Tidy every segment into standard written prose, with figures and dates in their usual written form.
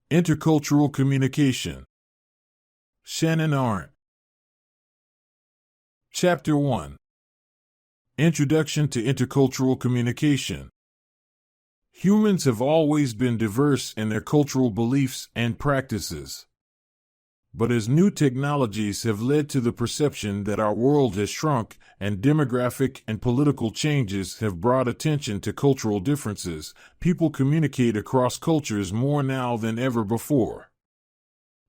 Intercultural Communication. Shannon, Ahrndt. Chapter 1. Introduction to Intercultural Communication. Humans have always been diverse in their cultural beliefs and practices. But as new technologies have led to the perception that our world has shrunk, and demographic and political changes have brought attention to cultural differences, people communicate across cultures more now than ever before.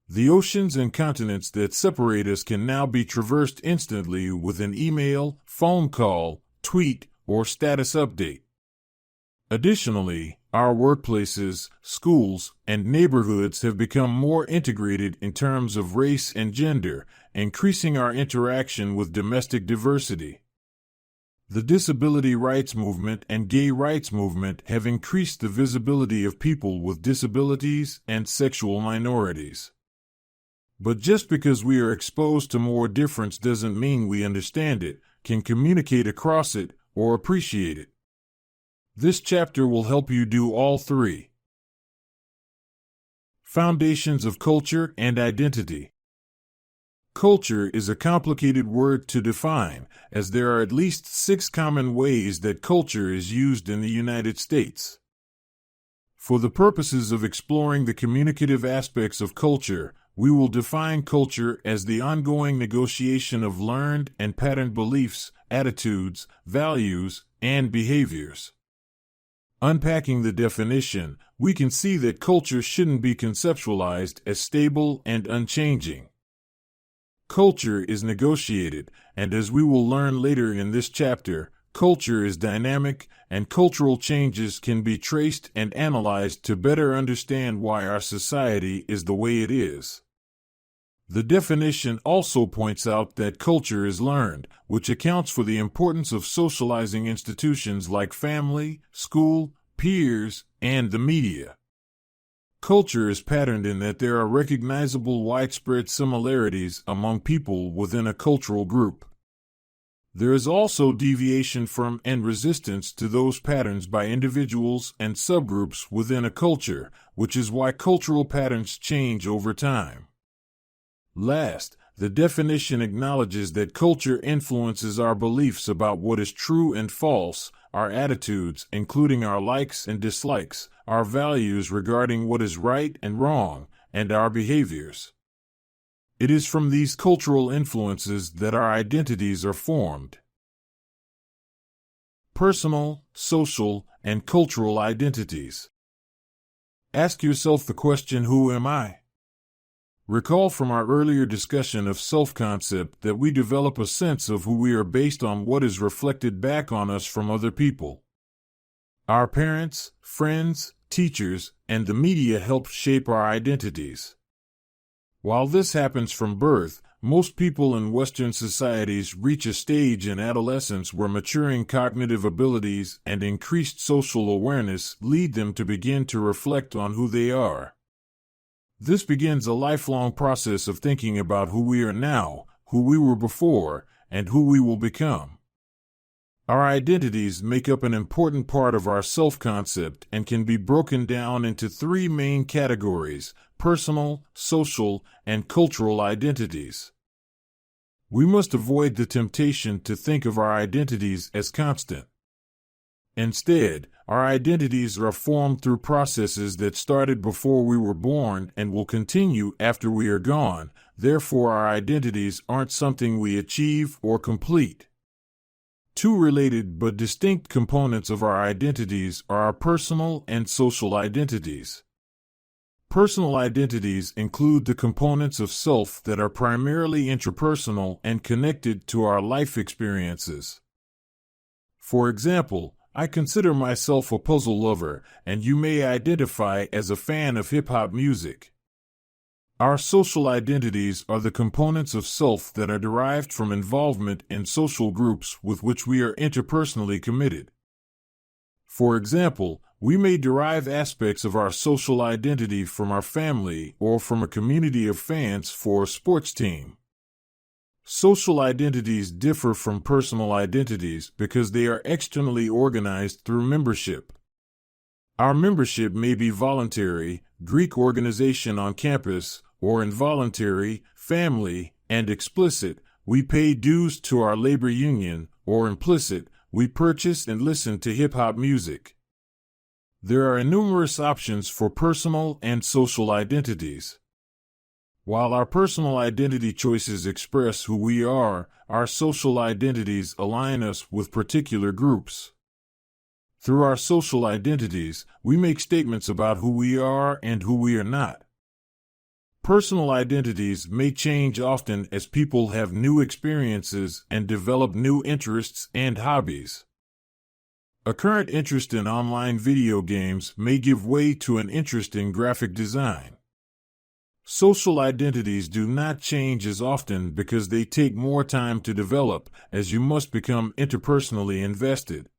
The oceans and continents that separate us can now be traversed instantly with an email, phone call, tweet, or status update. Additionally, our workplaces, schools, and neighborhoods have become more integrated in terms of race and gender, increasing our interaction with domestic diversity. The disability rights movement and gay rights movement have increased the visibility of people with disabilities and sexual minorities. But just because we are exposed to more difference doesn't mean we understand it, can communicate across it, or appreciate it. This chapter will help you do all three. Foundations of Culture and Identity. Culture is a complicated word to define, as there are at least 6 common ways that culture is used in the United States. For the purposes of exploring the communicative aspects of culture, we will define culture as the ongoing negotiation of learned and patterned beliefs, attitudes, values, and behaviors. Unpacking the definition, we can see that culture shouldn't be conceptualized as stable and unchanging. Culture is negotiated, and as we will learn later in this chapter, culture is dynamic, and cultural changes can be traced and analyzed to better understand why our society is the way it is. The definition also points out that culture is learned, which accounts for the importance of socializing institutions like family, school, peers, and the media. Culture is patterned in that there are recognizable widespread similarities among people within a cultural group. There is also deviation from and resistance to those patterns by individuals and subgroups within a culture, which is why cultural patterns change over time. Last, the definition acknowledges that culture influences our beliefs about what is true and false, our attitudes, including our likes and dislikes, our values regarding what is right and wrong, and our behaviors. It is from these cultural influences that our identities are formed. Personal, social, and cultural identities. Ask yourself the question, who am I? Recall from our earlier discussion of self-concept that we develop a sense of who we are based on what is reflected back on us from other people. Our parents, friends, teachers, and the media help shape our identities. While this happens from birth, most people in Western societies reach a stage in adolescence where maturing cognitive abilities and increased social awareness lead them to begin to reflect on who they are. This begins a lifelong process of thinking about who we are now, who we were before, and who we will become. Our identities make up an important part of our self-concept and can be broken down into 3 main categories: personal, social, and cultural identities. We must avoid the temptation to think of our identities as constant. Instead, our identities are formed through processes that started before we were born and will continue after we are gone. Therefore, our identities aren't something we achieve or complete. 2 related but distinct components of our identities are our personal and social identities. Personal identities include the components of self that are primarily intrapersonal and connected to our life experiences. For example, I consider myself a puzzle lover, and you may identify as a fan of hip-hop music. Our social identities are the components of self that are derived from involvement in social groups with which we are interpersonally committed. For example, we may derive aspects of our social identity from our family or from a community of fans for a sports team. Social identities differ from personal identities because they are externally organized through membership. Our membership may be voluntary, Greek organization on campus, or involuntary, family, and explicit, we pay dues to our labor union, or implicit, we purchase and listen to hip-hop music. There are numerous options for personal and social identities. While our personal identity choices express who we are, our social identities align us with particular groups. Through our social identities, we make statements about who we are and who we are not. Personal identities may change often as people have new experiences and develop new interests and hobbies. A current interest in online video games may give way to an interest in graphic design. Social identities do not change as often because they take more time to develop, as you must become interpersonally invested.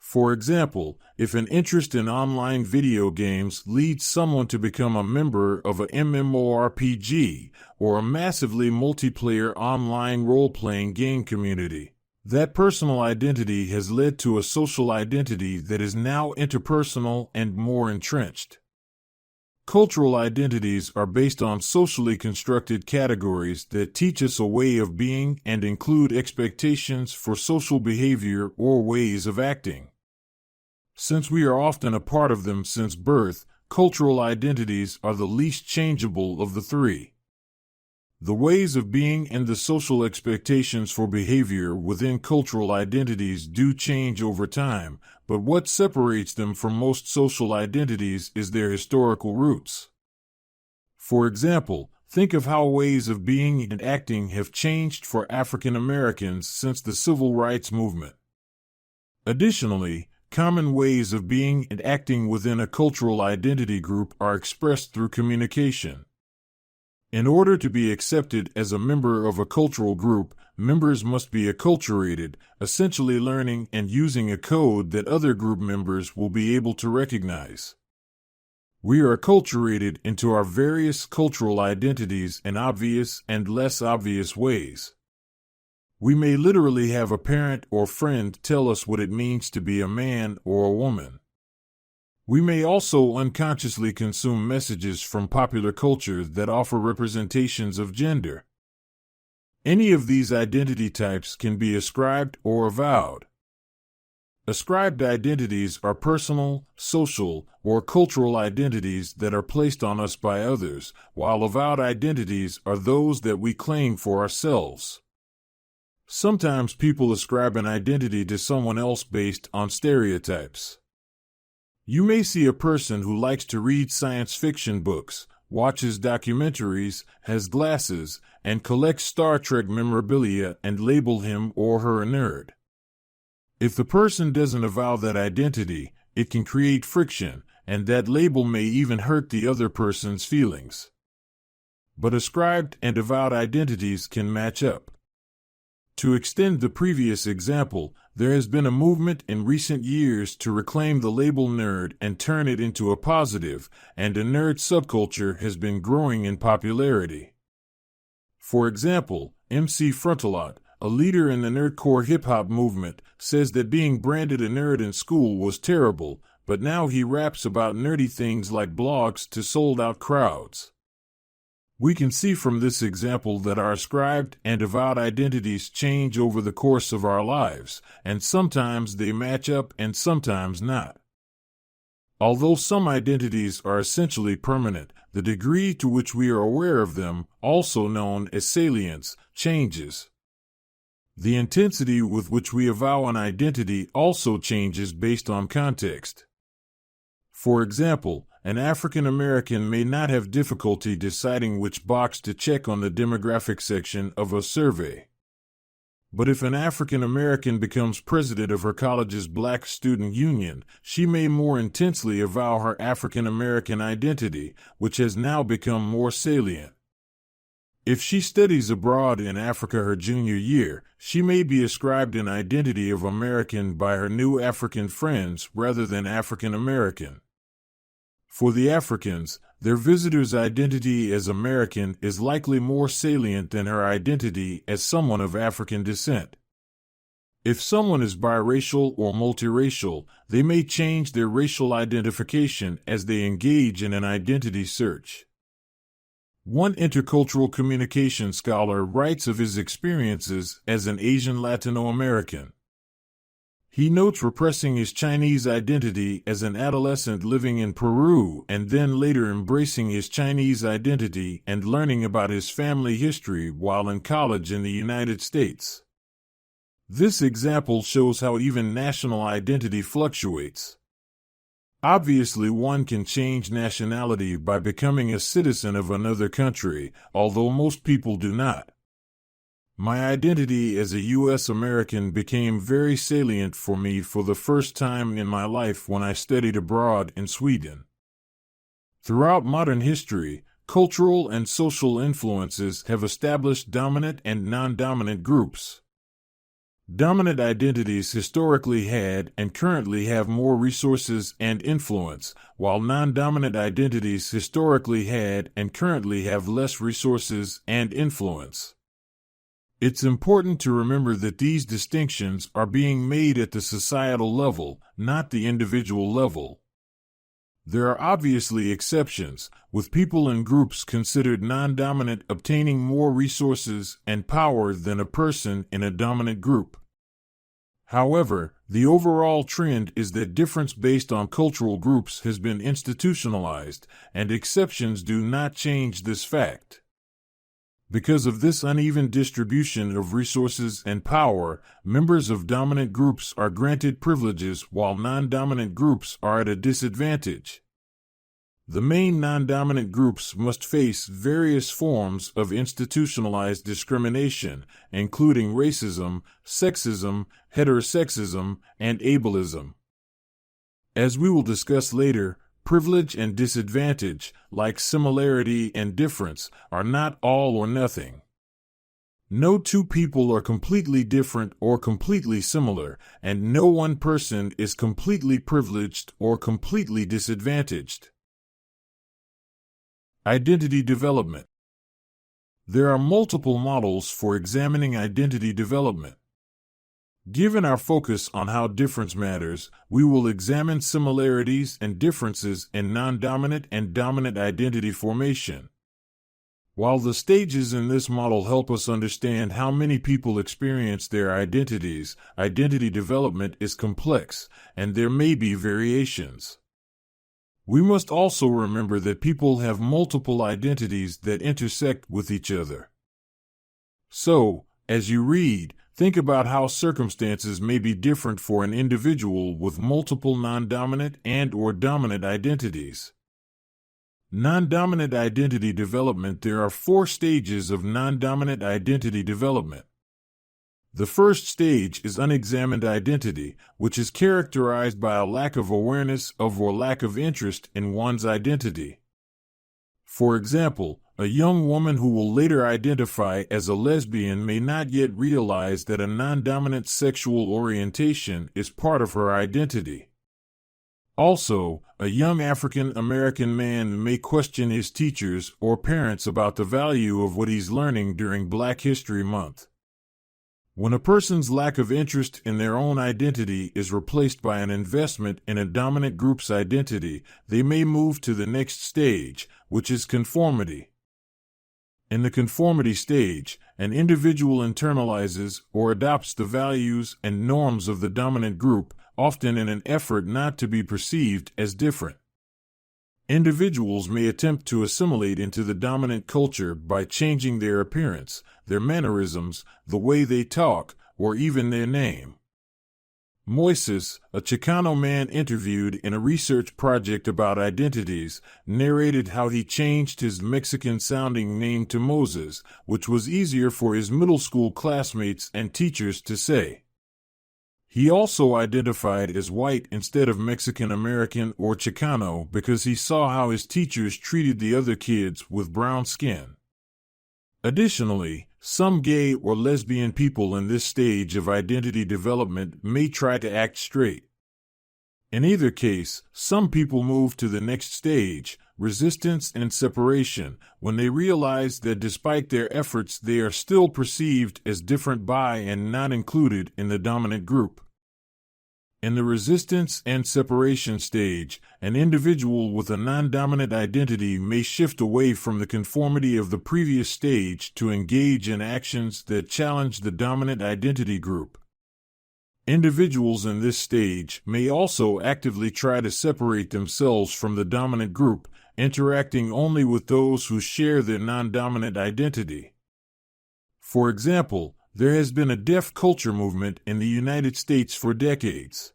For example, if an interest in online video games leads someone to become a member of a MMORPG or a massively multiplayer online role-playing game community, that personal identity has led to a social identity that is now interpersonal and more entrenched. Cultural identities are based on socially constructed categories that teach us a way of being and include expectations for social behavior or ways of acting. Since we are often a part of them since birth, cultural identities are the least changeable of the three. The ways of being and the social expectations for behavior within cultural identities do change over time, but what separates them from most social identities is their historical roots. For example, think of how ways of being and acting have changed for African Americans since the Civil Rights Movement. Additionally, common ways of being and acting within a cultural identity group are expressed through communication. In order to be accepted as a member of a cultural group, members must be acculturated, essentially learning and using a code that other group members will be able to recognize. We are acculturated into our various cultural identities in obvious and less obvious ways. We may literally have a parent or friend tell us what it means to be a man or a woman. We may also unconsciously consume messages from popular culture that offer representations of gender. Any of these identity types can be ascribed or avowed. Ascribed identities are personal, social, or cultural identities that are placed on us by others, while avowed identities are those that we claim for ourselves. Sometimes people ascribe an identity to someone else based on stereotypes. You may see a person who likes to read science fiction books, watches documentaries, has glasses, and collects Star Trek memorabilia and label him or her a nerd. If the person doesn't avow that identity, it can create friction, and that label may even hurt the other person's feelings. But ascribed and avowed identities can match up. To extend the previous example, there has been a movement in recent years to reclaim the label nerd and turn it into a positive, and a nerd subculture has been growing in popularity. For example, MC Frontalot, a leader in the nerdcore hip-hop movement, says that being branded a nerd in school was terrible, but now he raps about nerdy things like blogs to sold-out crowds. We can see from this example that our ascribed and avowed identities change over the course of our lives, and sometimes they match up and sometimes not. Although some identities are essentially permanent, the degree to which we are aware of them, also known as salience, changes. The intensity with which we avow an identity also changes based on context. For example, an African American may not have difficulty deciding which box to check on the demographic section of a survey. But if an African American becomes president of her college's Black Student Union, she may more intensely avow her African American identity, which has now become more salient. If she studies abroad in Africa her junior year, she may be ascribed an identity of American by her new African friends rather than African American. For the Africans, their visitor's identity as American is likely more salient than her identity as someone of African descent. If someone is biracial or multiracial, they may change their racial identification as they engage in an identity search. One intercultural communication scholar writes of his experiences as an Asian Latino American. He notes repressing his Chinese identity as an adolescent living in Peru and then later embracing his Chinese identity and learning about his family history while in college in the United States. This example shows how even national identity fluctuates. Obviously, one can change nationality by becoming a citizen of another country, although most people do not. My identity as a U.S. American became very salient for me for the first time in my life when I studied abroad in Sweden. Throughout modern history, cultural and social influences have established dominant and non-dominant groups. Dominant identities historically had and currently have more resources and influence, while non-dominant identities historically had and currently have less resources and influence. It's important to remember that these distinctions are being made at the societal level, not the individual level. There are obviously exceptions, with people in groups considered non-dominant obtaining more resources and power than a person in a dominant group. However, the overall trend is that difference based on cultural groups has been institutionalized, and exceptions do not change this fact. Because of this uneven distribution of resources and power, members of dominant groups are granted privileges while non-dominant groups are at a disadvantage. The main non-dominant groups must face various forms of institutionalized discrimination, including racism, sexism, heterosexism, and ableism. As we will discuss later, privilege and disadvantage, like similarity and difference, are not all or nothing. No two people are completely different or completely similar, and no one person is completely privileged or completely disadvantaged. Identity development. There are multiple models for examining identity development. Given our focus on how difference matters, we will examine similarities and differences in non-dominant and dominant identity formation. While the stages in this model help us understand how many people experience their identities, identity development is complex, and there may be variations. We must also remember that people have multiple identities that intersect with each other. So, as you read, think about how circumstances may be different for an individual with multiple non-dominant and/or dominant identities. Non-dominant identity development. There are 4 stages of non-dominant identity development. The first stage is unexamined identity, which is characterized by a lack of awareness of or lack of interest in one's identity. For example, a young woman who will later identify as a lesbian may not yet realize that a non-dominant sexual orientation is part of her identity. Also, a young African American man may question his teachers or parents about the value of what he's learning during Black History Month. When a person's lack of interest in their own identity is replaced by an investment in a dominant group's identity, they may move to the next stage, which is conformity. In the conformity stage, an individual internalizes or adopts the values and norms of the dominant group, often in an effort not to be perceived as different. Individuals may attempt to assimilate into the dominant culture by changing their appearance, their mannerisms, the way they talk, or even their name. Moises, a Chicano man interviewed in a research project about identities, narrated how he changed his Mexican-sounding name to Moses, which was easier for his middle school classmates and teachers to say. He also identified as white instead of Mexican-American or Chicano because he saw how his teachers treated the other kids with brown skin. Additionally, some gay or lesbian people in this stage of identity development may try to act straight. In either case, some people move to the next stage, resistance, and separation, when they realize that despite their efforts they are still perceived as different by and not included in the dominant group. In the resistance and separation stage, an individual with a non-dominant identity may shift away from the conformity of the previous stage to engage in actions that challenge the dominant identity group. Individuals in this stage may also actively try to separate themselves from the dominant group, interacting only with those who share their non-dominant identity. For example, there has been a deaf culture movement in the United States for decades.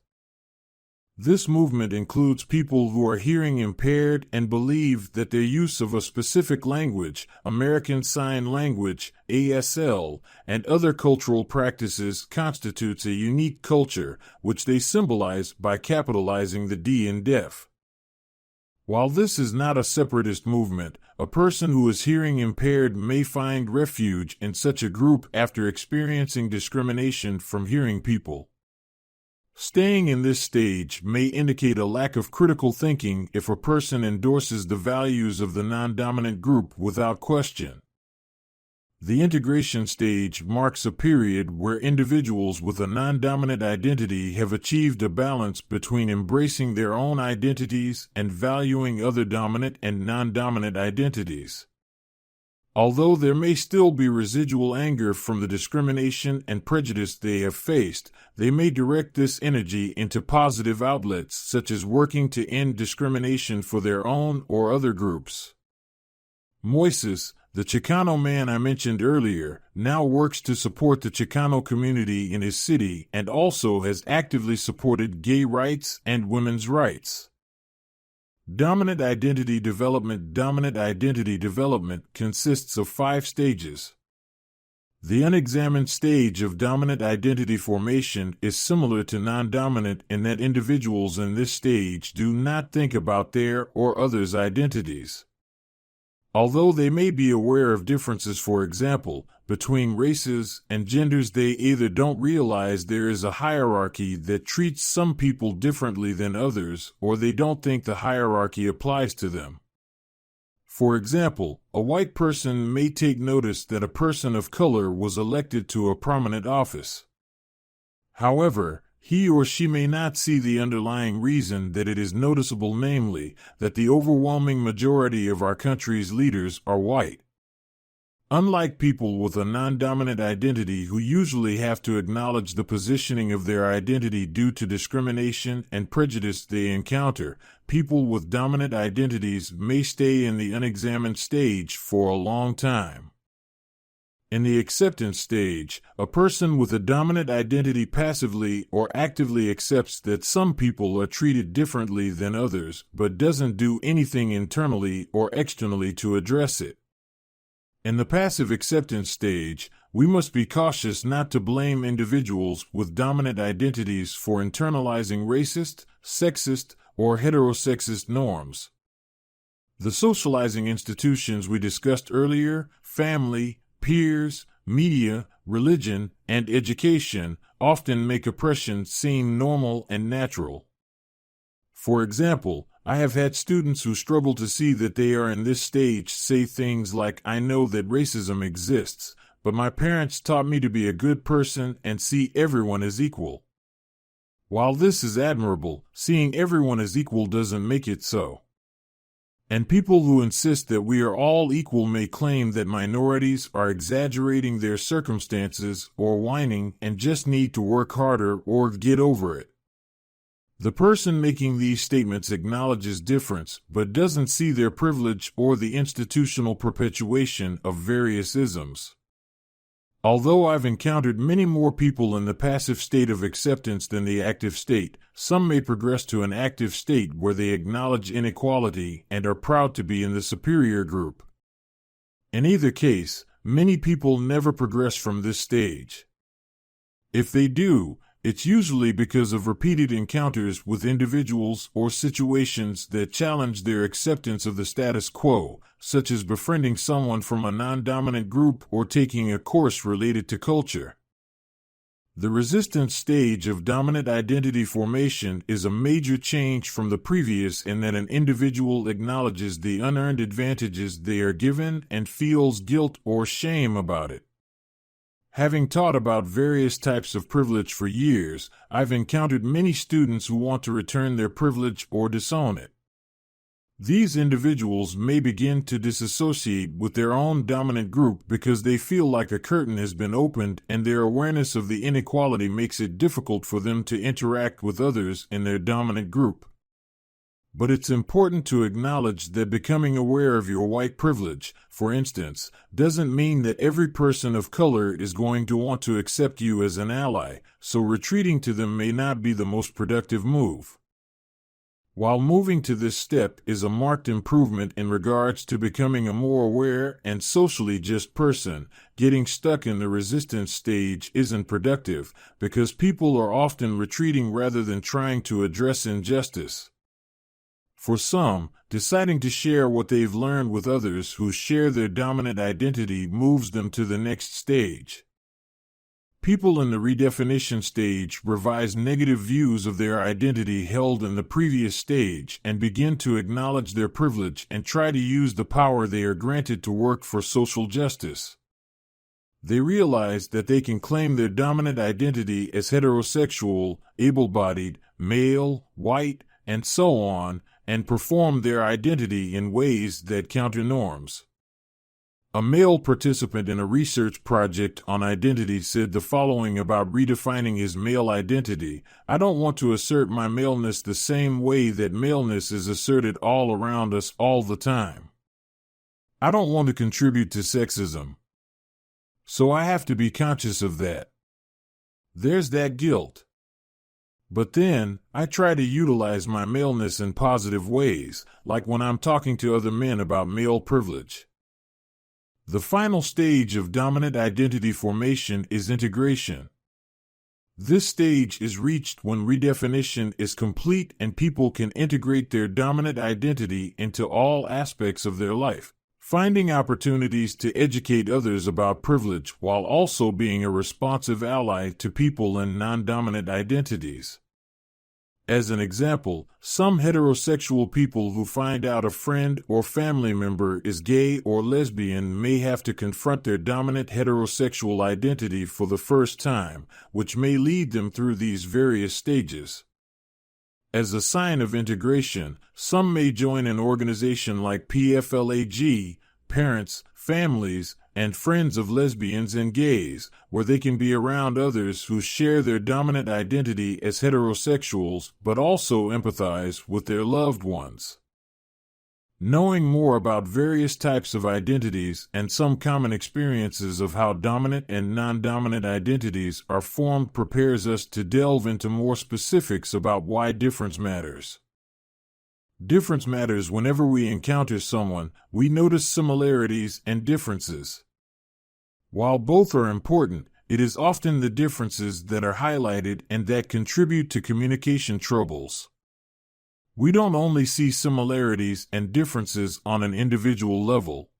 This movement includes people who are hearing impaired and believe that their use of a specific language, American Sign Language, ASL, and other cultural practices constitutes a unique culture, which they symbolize by capitalizing the D in deaf. While this is not a separatist movement, a person who is hearing impaired may find refuge in such a group after experiencing discrimination from hearing people. Staying in this stage may indicate a lack of critical thinking if a person endorses the values of the non-dominant group without question. The integration stage marks a period where individuals with a non-dominant identity have achieved a balance between embracing their own identities and valuing other dominant and non-dominant identities. Although there may still be residual anger from the discrimination and prejudice they have faced, they may direct this energy into positive outlets such as working to end discrimination for their own or other groups. Moises, the Chicano man I mentioned earlier, now works to support the Chicano community in his city and also has actively supported gay rights and women's rights. Dominant identity development. Dominant identity development consists of 5 stages. The unexamined stage of dominant identity formation is similar to non-dominant in that individuals in this stage do not think about their or others' identities. Although they may be aware of differences, for example, between races and genders, they either don't realize there is a hierarchy that treats some people differently than others, or they don't think the hierarchy applies to them. For example, a white person may take notice that a person of color was elected to a prominent office. However, he or she may not see the underlying reason that it is noticeable, namely, that the overwhelming majority of our country's leaders are white. Unlike people with a non-dominant identity who usually have to acknowledge the positioning of their identity due to discrimination and prejudice they encounter, people with dominant identities may stay in the unexamined stage for a long time. In the acceptance stage, a person with a dominant identity passively or actively accepts that some people are treated differently than others, but doesn't do anything internally or externally to address it. In the passive acceptance stage, we must be cautious not to blame individuals with dominant identities for internalizing racist, sexist, or heterosexist norms. The socializing institutions we discussed earlier, family, peers, media, religion, and education, often make oppression seem normal and natural. For example, I have had students who struggle to see that they are in this stage say things like, "I know that racism exists, but my parents taught me to be a good person and see everyone as equal." While this is admirable, seeing everyone as equal doesn't make it so. And people who insist that we are all equal may claim that minorities are exaggerating their circumstances or whining and just need to work harder or get over it. The person making these statements acknowledges difference but doesn't see their privilege or the institutional perpetuation of various isms. Although I've encountered many more people in the passive state of acceptance than the active state, some may progress to an active state where they acknowledge inequality and are proud to be in the superior group. In either case, many people never progress from this stage. If they do, it's usually because of repeated encounters with individuals or situations that challenge their acceptance of the status quo, such as befriending someone from a non-dominant group or taking a course related to culture. The resistance stage of dominant identity formation is a major change from the previous in that an individual acknowledges the unearned advantages they are given and feels guilt or shame about it. Having taught about various types of privilege for years, I've encountered many students who want to return their privilege or disown it. These individuals may begin to disassociate with their own dominant group because they feel like a curtain has been opened and their awareness of the inequality makes it difficult for them to interact with others in their dominant group. But it's important to acknowledge that becoming aware of your white privilege, for instance, doesn't mean that every person of color is going to want to accept you as an ally, so retreating to them may not be the most productive move. While moving to this step is a marked improvement in regards to becoming a more aware and socially just person, getting stuck in the resistance stage isn't productive because people are often retreating rather than trying to address injustice. For some, deciding to share what they've learned with others who share their dominant identity moves them to the next stage. People in the redefinition stage revise negative views of their identity held in the previous stage and begin to acknowledge their privilege and try to use the power they are granted to work for social justice. They realize that they can claim their dominant identity as heterosexual, able-bodied, male, white, and so on, and perform their identity in ways that counter norms. A male participant in a research project on identity said the following about redefining his male identity: "I don't want to assert my maleness the same way that maleness is asserted all around us all the time. I don't want to contribute to sexism. So I have to be conscious of that. There's that guilt. But then, I try to utilize my maleness in positive ways, like when I'm talking to other men about male privilege." The final stage of dominant identity formation is integration. This stage is reached when redefinition is complete and people can integrate their dominant identity into all aspects of their life, finding opportunities to educate others about privilege while also being a responsive ally to people in non-dominant identities. As an example, some heterosexual people who find out a friend or family member is gay or lesbian may have to confront their dominant heterosexual identity for the first time, which may lead them through these various stages. As a sign of integration, some may join an organization like PFLAG, Parents, Families, and Friends of Lesbians and Gays, where they can be around others who share their dominant identity as heterosexuals but also empathize with their loved ones. Knowing more about various types of identities and some common experiences of how dominant and non-dominant identities are formed prepares us to delve into more specifics about why difference matters. Difference matters whenever we encounter someone. We notice similarities and differences. While both are important, it is often the differences that are highlighted and that contribute to communication troubles. We don't only see similarities and differences on an individual level.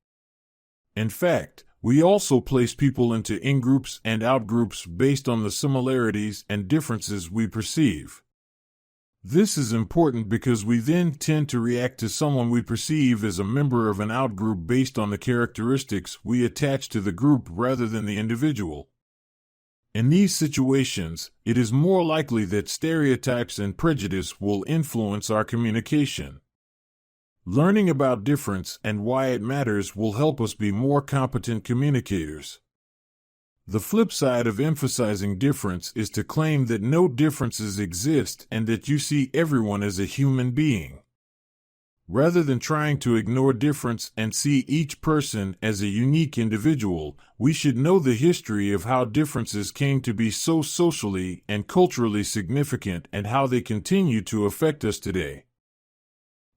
In fact, we also place people into in-groups and out-groups based on the similarities and differences we perceive. This is important because we then tend to react to someone we perceive as a member of an outgroup based on the characteristics we attach to the group rather than the individual. In these situations, it is more likely that stereotypes and prejudice will influence our communication. Learning about difference and why it matters will help us be more competent communicators. The flip side of emphasizing difference is to claim that no differences exist and that you see everyone as a human being. Rather than trying to ignore difference and see each person as a unique individual, we should know the history of how differences came to be so socially and culturally significant and how they continue to affect us today.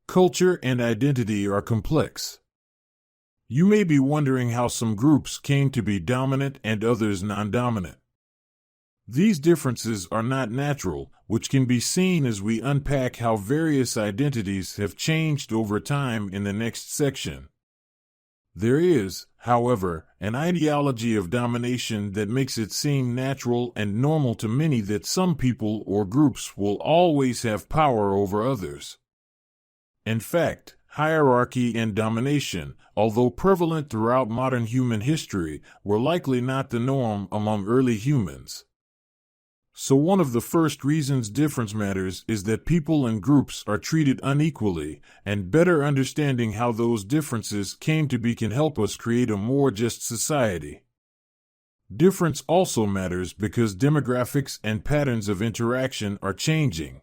Culture and identity are complex. You may be wondering how some groups came to be dominant and others non-dominant. These differences are not natural, which can be seen as we unpack how various identities have changed over time in the next section. There is, however, an ideology of domination that makes it seem natural and normal to many that some people or groups will always have power over others. In fact, hierarchy and domination, although prevalent throughout modern human history, were likely not the norm among early humans. So one of the first reasons difference matters is that people and groups are treated unequally, and better understanding how those differences came to be can help us create a more just society. Difference also matters because demographics and patterns of interaction are changing.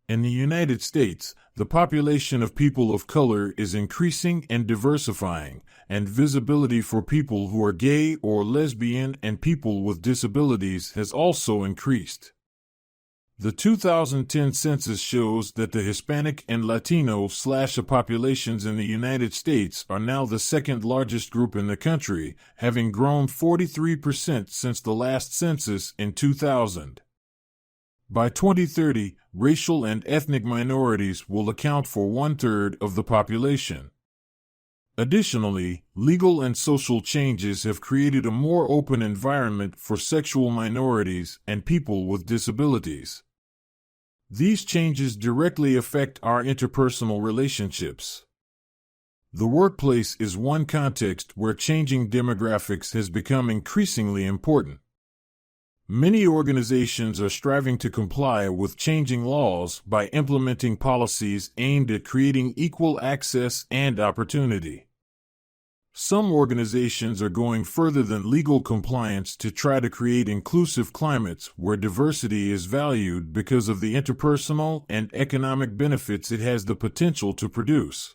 In the United States, the population of people of color is increasing and diversifying, and visibility for people who are gay or lesbian and people with disabilities has also increased. The 2010 census shows that the Hispanic and Latino populations in the United States are now the second largest group in the country, having grown 43% since the last census in 2000. By 2030, racial and ethnic minorities will account for 1/3 of the population. Additionally, legal and social changes have created a more open environment for sexual minorities and people with disabilities. These changes directly affect our interpersonal relationships. The workplace is one context where changing demographics has become increasingly important. Many organizations are striving to comply with changing laws by implementing policies aimed at creating equal access and opportunity. Some organizations are going further than legal compliance to try to create inclusive climates where diversity is valued because of the interpersonal and economic benefits it has the potential to produce.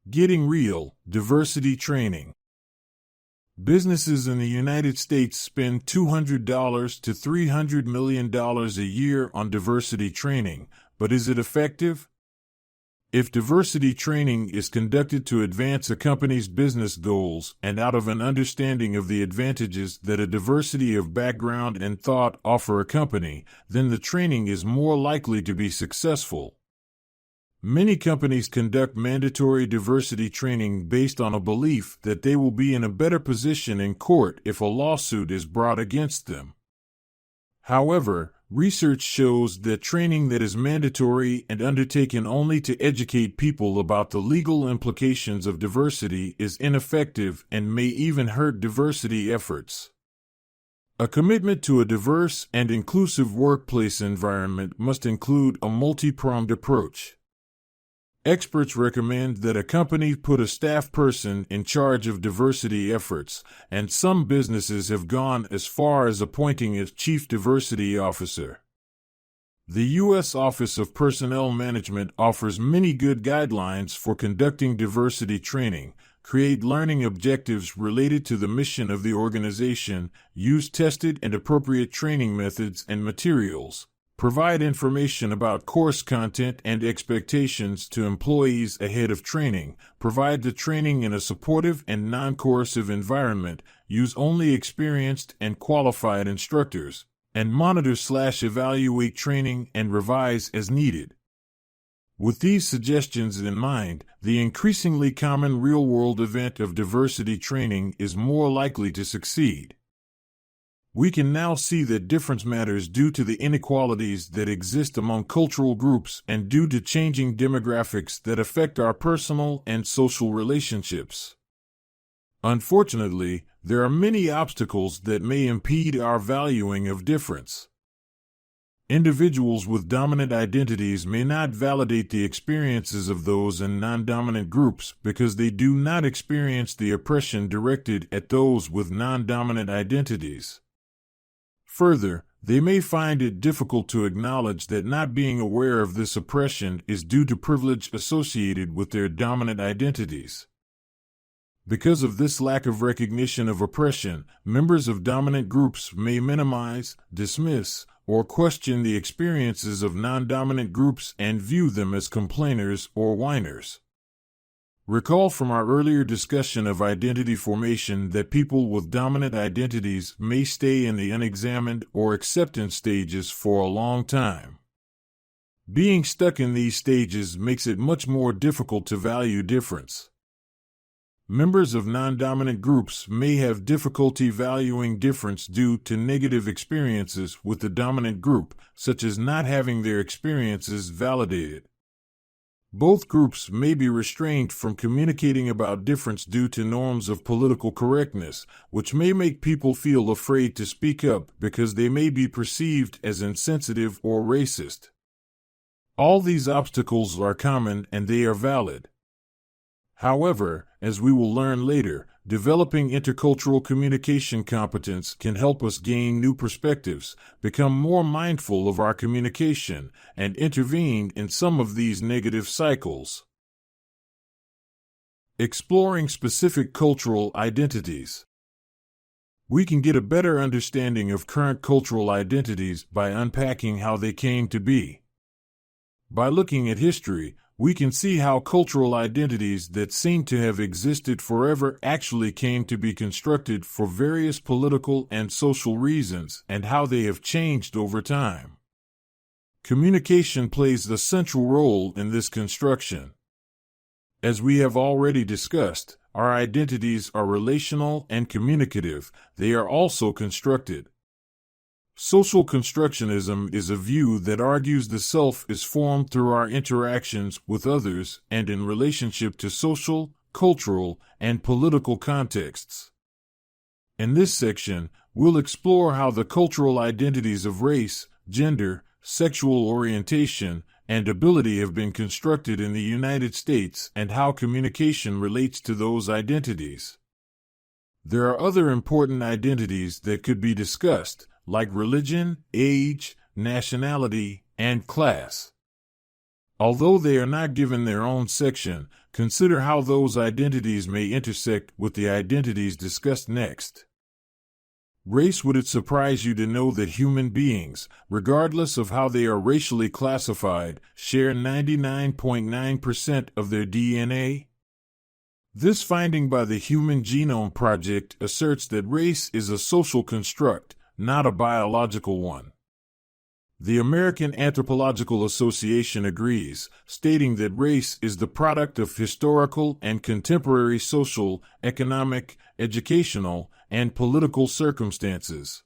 Getting real, diversity training. Businesses in the United States spend $200 to $300 million a year on diversity training, but is it effective? If diversity training is conducted to advance a company's business goals and out of an understanding of the advantages that a diversity of background and thought offer a company, then the training is more likely to be successful. Many companies conduct mandatory diversity training based on a belief that they will be in a better position in court if a lawsuit is brought against them. However, research shows that training that is mandatory and undertaken only to educate people about the legal implications of diversity is ineffective and may even hurt diversity efforts. A commitment to a diverse and inclusive workplace environment must include a multi-pronged approach. Experts recommend that a company put a staff person in charge of diversity efforts, and some businesses have gone as far as appointing a chief diversity officer. The U.S. Office of Personnel Management offers many good guidelines for conducting diversity training, create learning objectives related to the mission of the organization, use tested and appropriate training methods and materials, provide information about course content and expectations to employees ahead of training, provide the training in a supportive and non-coercive environment, use only experienced and qualified instructors, and monitor/evaluate training and revise as needed. With these suggestions in mind, the increasingly common real-world event of diversity training is more likely to succeed. We can now see that difference matters due to the inequalities that exist among cultural groups and due to changing demographics that affect our personal and social relationships. Unfortunately, there are many obstacles that may impede our valuing of difference. Individuals with dominant identities may not validate the experiences of those in non-dominant groups because they do not experience the oppression directed at those with non-dominant identities. Further, they may find it difficult to acknowledge that not being aware of this oppression is due to privilege associated with their dominant identities. Because of this lack of recognition of oppression, members of dominant groups may minimize, dismiss, or question the experiences of non-dominant groups and view them as complainers or whiners. Recall from our earlier discussion of identity formation that people with dominant identities may stay in the unexamined or acceptance stages for a long time. Being stuck in these stages makes it much more difficult to value difference. Members of non-dominant groups may have difficulty valuing difference due to negative experiences with the dominant group, such as not having their experiences validated. Both groups may be restrained from communicating about difference due to norms of political correctness, which may make people feel afraid to speak up because they may be perceived as insensitive or racist. All these obstacles are common and they are valid. However, as we will learn later, developing intercultural communication competence can help us gain new perspectives, become more mindful of our communication, and intervene in some of these negative cycles. Exploring specific cultural identities. We can get a better understanding of current cultural identities by unpacking how they came to be. By looking at history, we can see how cultural identities that seem to have existed forever actually came to be constructed for various political and social reasons, and how they have changed over time. Communication plays the central role in this construction. As we have already discussed, our identities are relational and communicative. They are also constructed. Social constructionism is a view that argues the self is formed through our interactions with others and in relationship to social, cultural, and political contexts. In this section, we'll explore how the cultural identities of race, gender, sexual orientation, and ability have been constructed in the United States and how communication relates to those identities. There are other important identities that could be discussed, like religion, age, nationality, and class. Although they are not given their own section, consider how those identities may intersect with the identities discussed next. Race. Would it surprise you to know that human beings, regardless of how they are racially classified, share 99.9% of their DNA? This finding by the Human Genome Project asserts that race is a social construct, not a biological one. The American Anthropological Association agrees, stating that race is the product of historical and contemporary social, economic, educational, and political circumstances.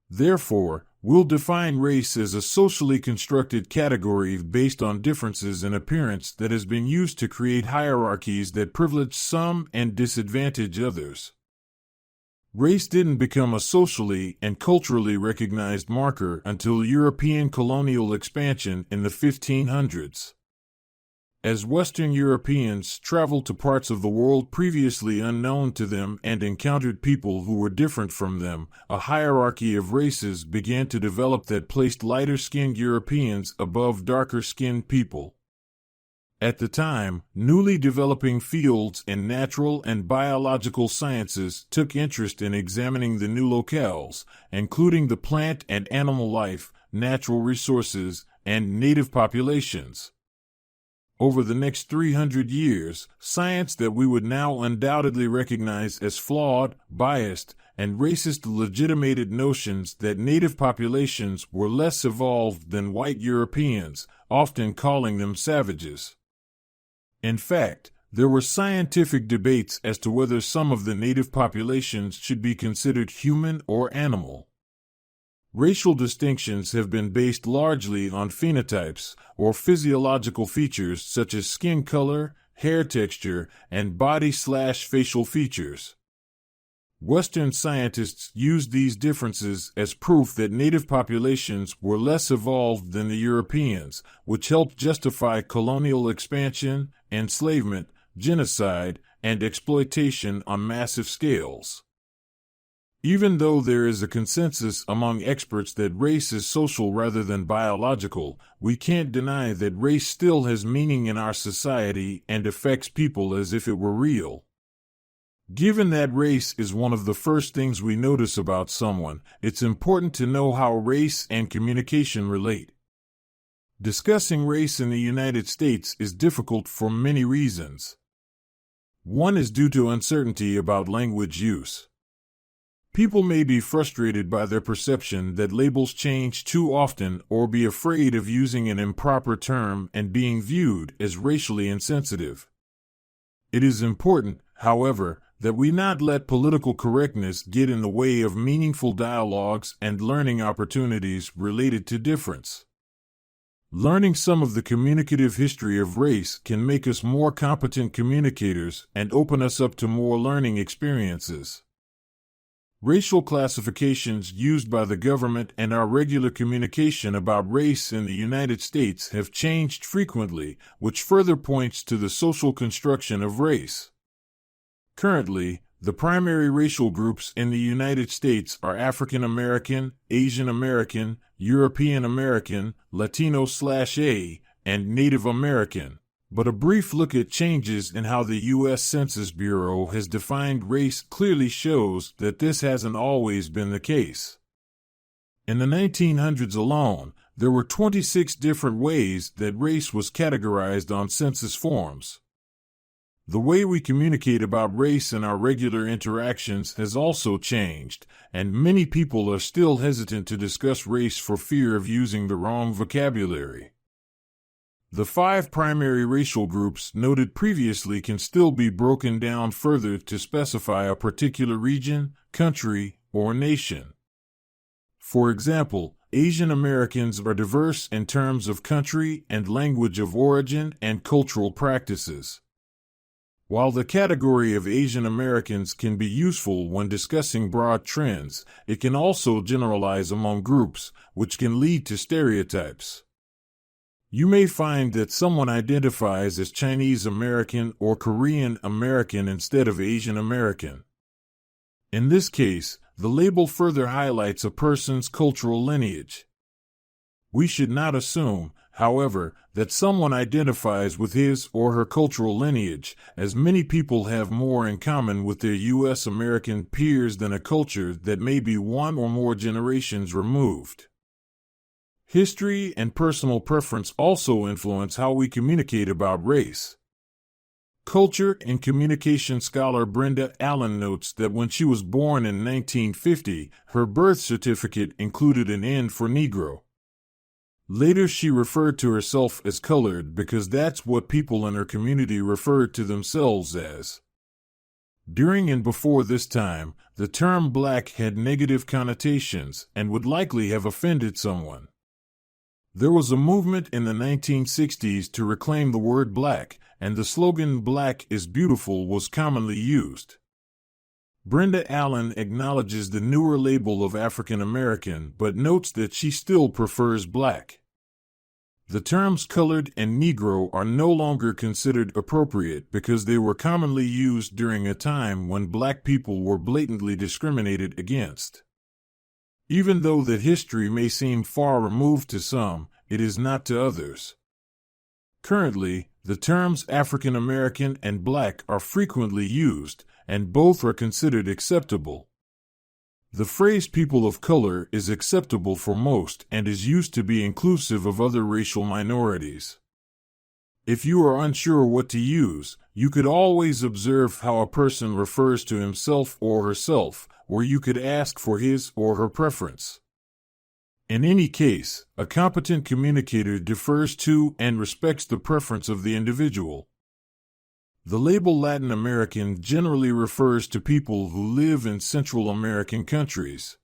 Therefore, we'll define race as a socially constructed category based on differences in appearance that has been used to create hierarchies that privilege some and disadvantage others. Race didn't become a socially and culturally recognized marker until European colonial expansion in the 1500s. As Western Europeans traveled to parts of the world previously unknown to them and encountered people who were different from them, a hierarchy of races began to develop that placed lighter-skinned Europeans above darker-skinned people. At the time, newly developing fields in natural and biological sciences took interest in examining the new locales, including the plant and animal life, natural resources, and native populations. Over the next 300 years, science that we would now undoubtedly recognize as flawed, biased, and racist legitimated notions that native populations were less evolved than white Europeans, often calling them savages. In fact, there were scientific debates as to whether some of the native populations should be considered human or animal. Racial distinctions have been based largely on phenotypes, or physiological features such as skin color, hair texture, and body/facial features. Western scientists used these differences as proof that native populations were less evolved than the Europeans, which helped justify colonial expansion, enslavement, genocide, and exploitation on massive scales. Even though there is a consensus among experts that race is social rather than biological, we can't deny that race still has meaning in our society and affects people as if it were real. Given that race is one of the first things we notice about someone, it's important to know how race and communication relate. Discussing race in the United States is difficult for many reasons. One is due to uncertainty about language use. People may be frustrated by their perception that labels change too often or be afraid of using an improper term and being viewed as racially insensitive. It is important, however, that we not let political correctness get in the way of meaningful dialogues and learning opportunities related to difference. Learning some of the communicative history of race can make us more competent communicators and open us up to more learning experiences. Racial classifications used by the government and our regular communication about race in the United States have changed frequently, which further points to the social construction of race. Currently, the primary racial groups in the United States are African American, Asian American, European American, Latino/A, and Native American. But a brief look at changes in how the U.S. Census Bureau has defined race clearly shows that this hasn't always been the case. In the 1900s alone, there were 26 different ways that race was categorized on census forms. The way we communicate about race in our regular interactions has also changed, and many people are still hesitant to discuss race for fear of using the wrong vocabulary. The 5 primary racial groups noted previously can still be broken down further to specify a particular region, country, or nation. For example, Asian Americans are diverse in terms of country and language of origin and cultural practices. While the category of Asian Americans can be useful when discussing broad trends, it can also generalize among groups, which can lead to stereotypes. You may find that someone identifies as Chinese American or Korean American instead of Asian American. In this case, the label further highlights a person's cultural lineage. We should not assume, however, that someone identifies with his or her cultural lineage, as many people have more in common with their U.S. American peers than a culture that may be one or more generations removed. History and personal preference also influence how we communicate about race. Culture and communication scholar Brenda Allen notes that when she was born in 1950, her birth certificate included an N for Negro. Later she referred to herself as colored because that's what people in her community referred to themselves as. During and before this time, the term black had negative connotations and would likely have offended someone. There was a movement in the 1960s to reclaim the word black, and the slogan "Black is beautiful" was commonly used. Brenda Allen acknowledges the newer label of African American but notes that she still prefers black. The terms colored and Negro are no longer considered appropriate because they were commonly used during a time when black people were blatantly discriminated against. Even though that history may seem far removed to some, it is not to others. Currently, the terms African American and black are frequently used, and both are considered acceptable. The phrase people of color is acceptable for most and is used to be inclusive of other racial minorities. If you are unsure what to use, you could always observe how a person refers to himself or herself, or you could ask for his or her preference. In any case, a competent communicator defers to and respects the preference of the individual. The label Latin American generally refers to people who live in Central American countries.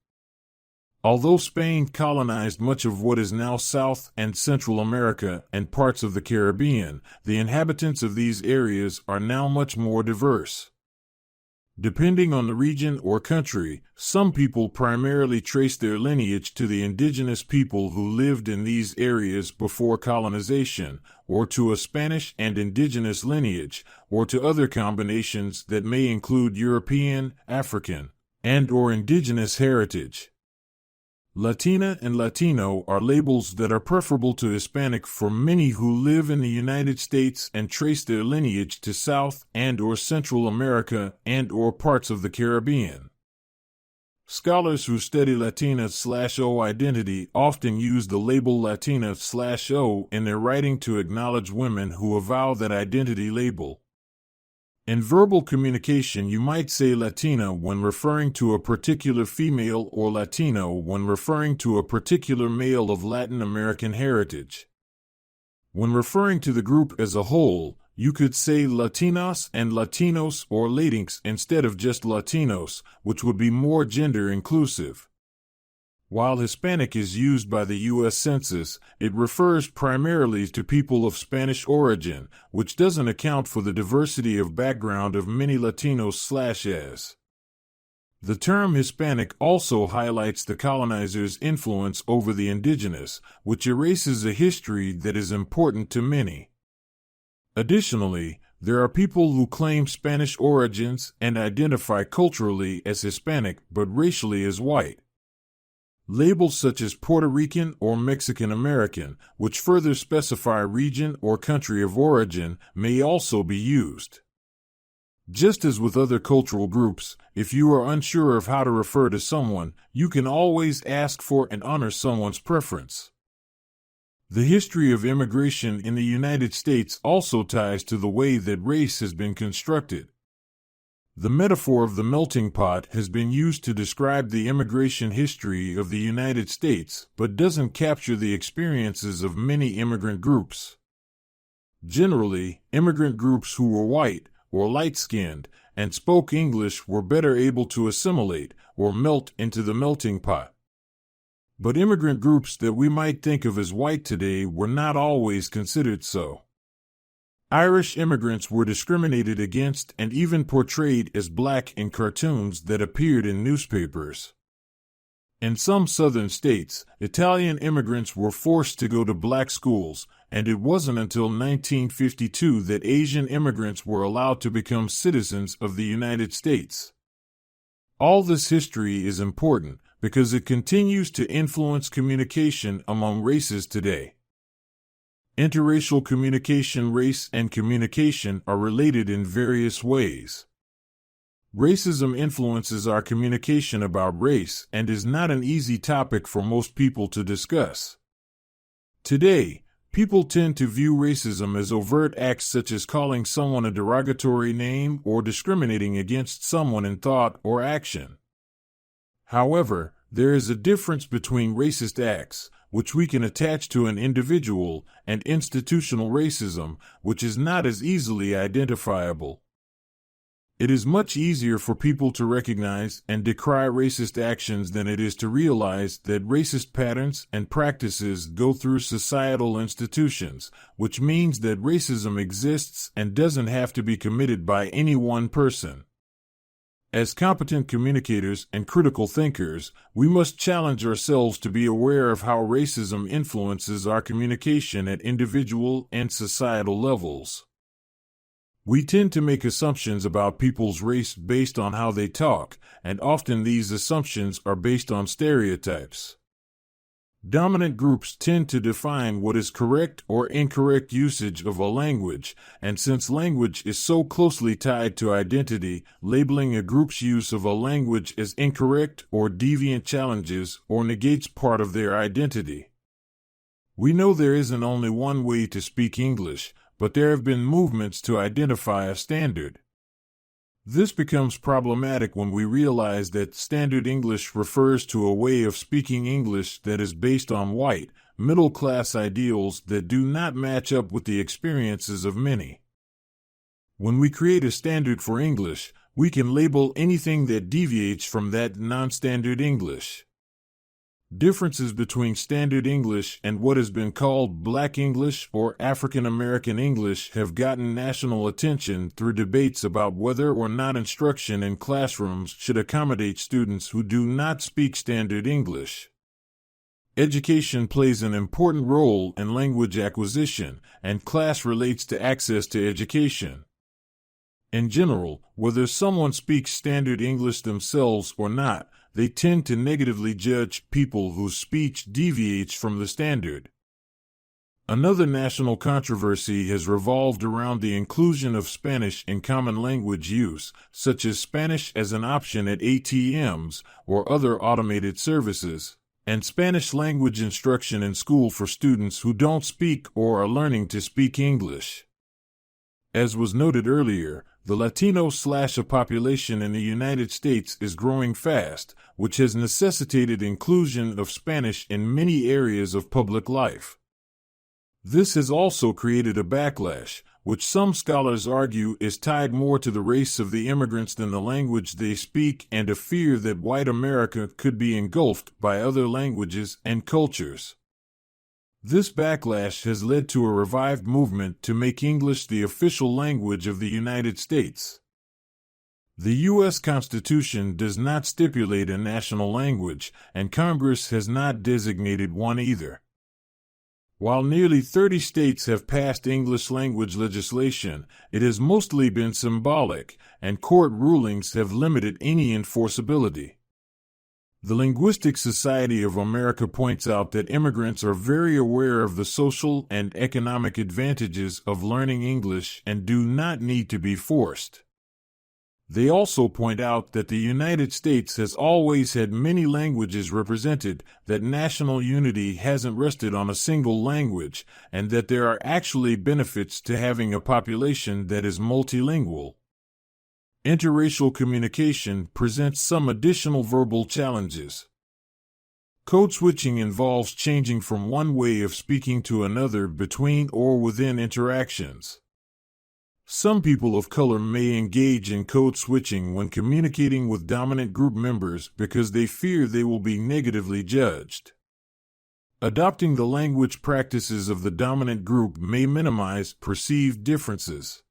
Although Spain colonized much of what is now South and Central America and parts of the Caribbean, the inhabitants of these areas are now much more diverse. Depending on the region or country, some people primarily trace their lineage to the indigenous people who lived in these areas before colonization, or to a Spanish and indigenous lineage, or to other combinations that may include European, African, and/or indigenous heritage. Latina and Latino are labels that are preferable to Hispanic for many who live in the United States and trace their lineage to South and/or Central America and/or parts of the Caribbean. Scholars who study Latina/O identity often use the label Latina/O in their writing to acknowledge women who avow that identity label. In verbal communication, you might say Latina when referring to a particular female or Latino when referring to a particular male of Latin American heritage. When referring to the group as a whole, You could say Latinas and Latinos or Latinx instead of just Latinos, which would be more gender inclusive. While Hispanic is used by the U.S. Census, it refers primarily to people of Spanish origin, which doesn't account for the diversity of background of many Latinos/as. The term Hispanic also highlights the colonizers' influence over the indigenous, which erases a history that is important to many. Additionally, there are people who claim Spanish origins and identify culturally as Hispanic but racially as white. Labels such as Puerto Rican or Mexican American, which further specify region or country of origin, may also be used. Just as with other cultural groups, if you are unsure of how to refer to someone, you can always ask for and honor someone's preference. The history of immigration in the United States also ties to the way that race has been constructed. The metaphor of the melting pot has been used to describe the immigration history of the United States, but doesn't capture the experiences of many immigrant groups. Generally, immigrant groups who were white or light-skinned and spoke English were better able to assimilate or melt into the melting pot. But immigrant groups that we might think of as white today were not always considered so. Irish immigrants were discriminated against and even portrayed as black in cartoons that appeared in newspapers. In some southern states, Italian immigrants were forced to go to black schools, and it wasn't until 1952 that Asian immigrants were allowed to become citizens of the United States. All this history is important because it continues to influence communication among races today. Interracial communication. Race and communication are related in various ways. Racism influences our communication about race and is not an easy topic for most people to discuss. Today, people tend to view racism as overt acts such as calling someone a derogatory name or discriminating against someone in thought or action. However, there is a difference between racist acts, which we can attach to an individual, and institutional racism, which is not as easily identifiable. It is much easier for people to recognize and decry racist actions than it is to realize that racist patterns and practices go through societal institutions, which means that racism exists and doesn't have to be committed by any one person. As competent communicators and critical thinkers, we must challenge ourselves to be aware of how racism influences our communication at individual and societal levels. We tend to make assumptions about people's race based on how they talk, and often these assumptions are based on stereotypes. Dominant groups tend to define what is correct or incorrect usage of a language, and since language is so closely tied to identity, labeling a group's use of a language as incorrect or deviant challenges or negates part of their identity. We know there isn't only one way to speak English, but there have been movements to identify a standard. This becomes problematic when we realize that standard English refers to a way of speaking English that is based on white, middle-class ideals that do not match up with the experiences of many. When we create a standard for English, we can label anything that deviates from that non-standard English. Differences between Standard English and what has been called Black English or African American English have gotten national attention through debates about whether or not instruction in classrooms should accommodate students who do not speak Standard English. Education plays an important role in language acquisition, and class relates to access to education. In general, whether someone speaks Standard English themselves or not, they tend to negatively judge people whose speech deviates from the standard. Another national controversy has revolved around the inclusion of Spanish in common language use, such as Spanish as an option at ATMs or other automated services, and Spanish language instruction in school for students who don't speak or are learning to speak English. As was noted earlier, the Latino population in the United States is growing fast, which has necessitated inclusion of Spanish in many areas of public life. This has also created a backlash, which some scholars argue is tied more to the race of the immigrants than the language they speak, and a fear that white America could be engulfed by other languages and cultures. This backlash has led to a revived movement to make English the official language of the United States. The U.S. Constitution does not stipulate a national language, and Congress has not designated one either. While nearly 30 states have passed English language legislation, it has mostly been symbolic, and court rulings have limited any enforceability. The Linguistic Society of America points out that immigrants are very aware of the social and economic advantages of learning English and do not need to be forced. They also point out that the United States has always had many languages represented, that national unity hasn't rested on a single language, and that there are actually benefits to having a population that is multilingual. Interracial communication presents some additional verbal challenges. Code switching involves changing from one way of speaking to another between or within interactions. Some people of color may engage in code switching when communicating with dominant group members because they fear they will be negatively judged. Adopting the language practices of the dominant group may minimize perceived differences.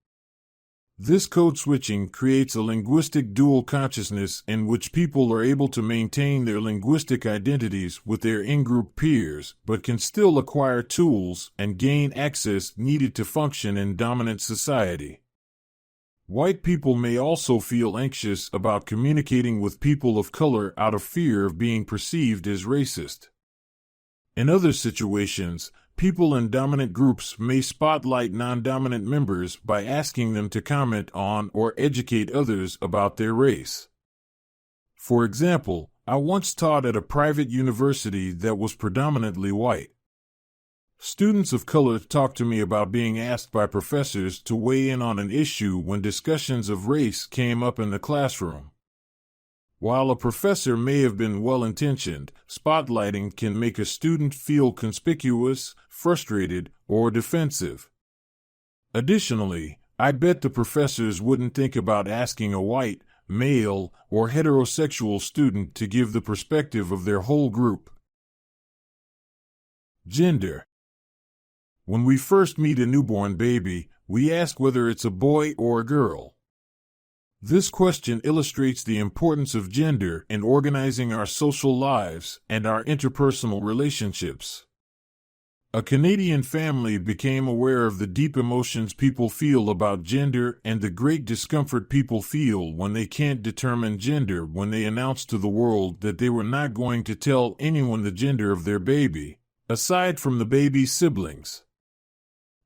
This code switching creates a linguistic dual consciousness in which people are able to maintain their linguistic identities with their in-group peers, but can still acquire tools and gain access needed to function in dominant society. White people may also feel anxious about communicating with people of color out of fear of being perceived as racist. In other situations, people in dominant groups may spotlight non-dominant members by asking them to comment on or educate others about their race. For example, I once taught at a private university that was predominantly white. Students of color talked to me about being asked by professors to weigh in on an issue when discussions of race came up in the classroom. While a professor may have been well-intentioned, spotlighting can make a student feel conspicuous, frustrated, or defensive. Additionally, I bet the professors wouldn't think about asking a white, male, or heterosexual student to give the perspective of their whole group. Gender. When we first meet a newborn baby, we ask whether it's a boy or a girl. This question illustrates the importance of gender in organizing our social lives and our interpersonal relationships. A Canadian family became aware of the deep emotions people feel about gender and the great discomfort people feel when they can't determine gender when they announce to the world that they were not going to tell anyone the gender of their baby, aside from the baby's siblings.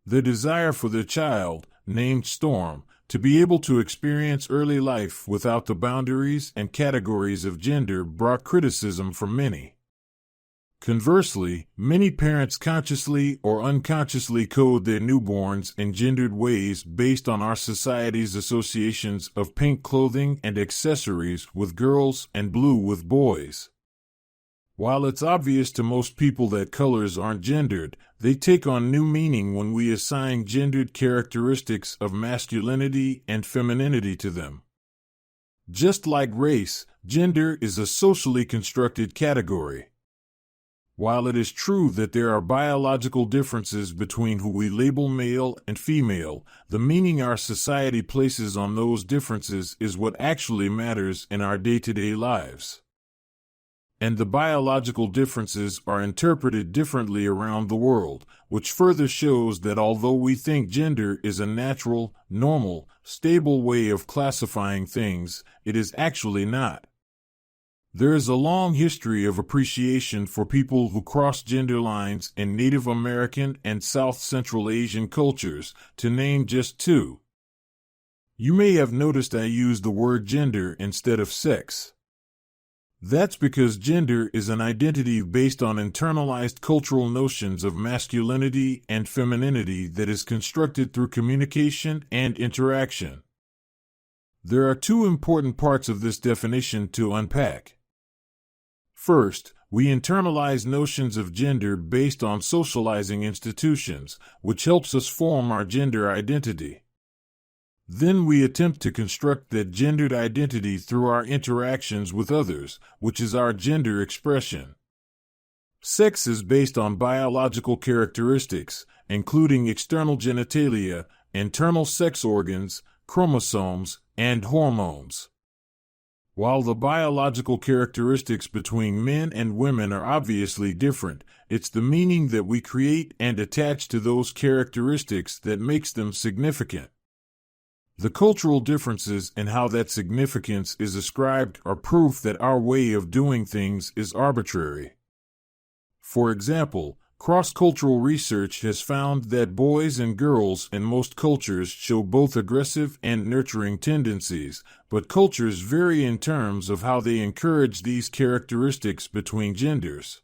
The desire for their child, named Storm, to be able to experience early life without the boundaries and categories of gender brought criticism from many. Conversely, many parents consciously or unconsciously code their newborns in gendered ways based on our society's associations of pink clothing and accessories with girls and blue with boys. While it's obvious to most people that colors aren't gendered, they take on new meaning when we assign gendered characteristics of masculinity and femininity to them. Just like race, gender is a socially constructed category. While it is true that there are biological differences between who we label male and female, the meaning our society places on those differences is what actually matters in our day-to-day lives. And the biological differences are interpreted differently around the world, which further shows that although we think gender is a natural, normal, stable way of classifying things, it is actually not. There is a long history of appreciation for people who cross gender lines in Native American and South Central Asian cultures, to name just two. You may have noticed I used the word gender instead of sex. That's because gender is an identity based on internalized cultural notions of masculinity and femininity that is constructed through communication and interaction. There are two important parts of this definition to unpack. First, we internalize notions of gender based on socializing institutions, which helps us form our gender identity. Then we attempt to construct that gendered identity through our interactions with others, which is our gender expression. Sex is based on biological characteristics, including external genitalia, internal sex organs, chromosomes, and hormones. While the biological characteristics between men and women are obviously different, it's the meaning that we create and attach to those characteristics that makes them significant. The cultural differences in how that significance is ascribed are proof that our way of doing things is arbitrary. For example, cross-cultural research has found that boys and girls in most cultures show both aggressive and nurturing tendencies, but cultures vary in terms of how they encourage these characteristics between genders.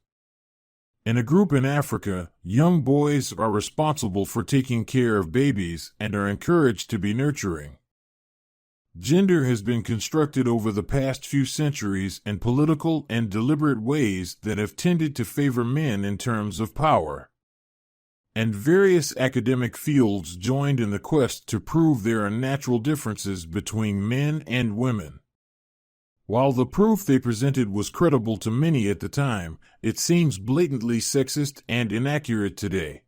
In a group in Africa, young boys are responsible for taking care of babies and are encouraged to be nurturing. Gender has been constructed over the past few centuries in political and deliberate ways that have tended to favor men in terms of power. And various academic fields joined in the quest to prove there are natural differences between men and women. While the proof they presented was credible to many at the time, it seems blatantly sexist and inaccurate today.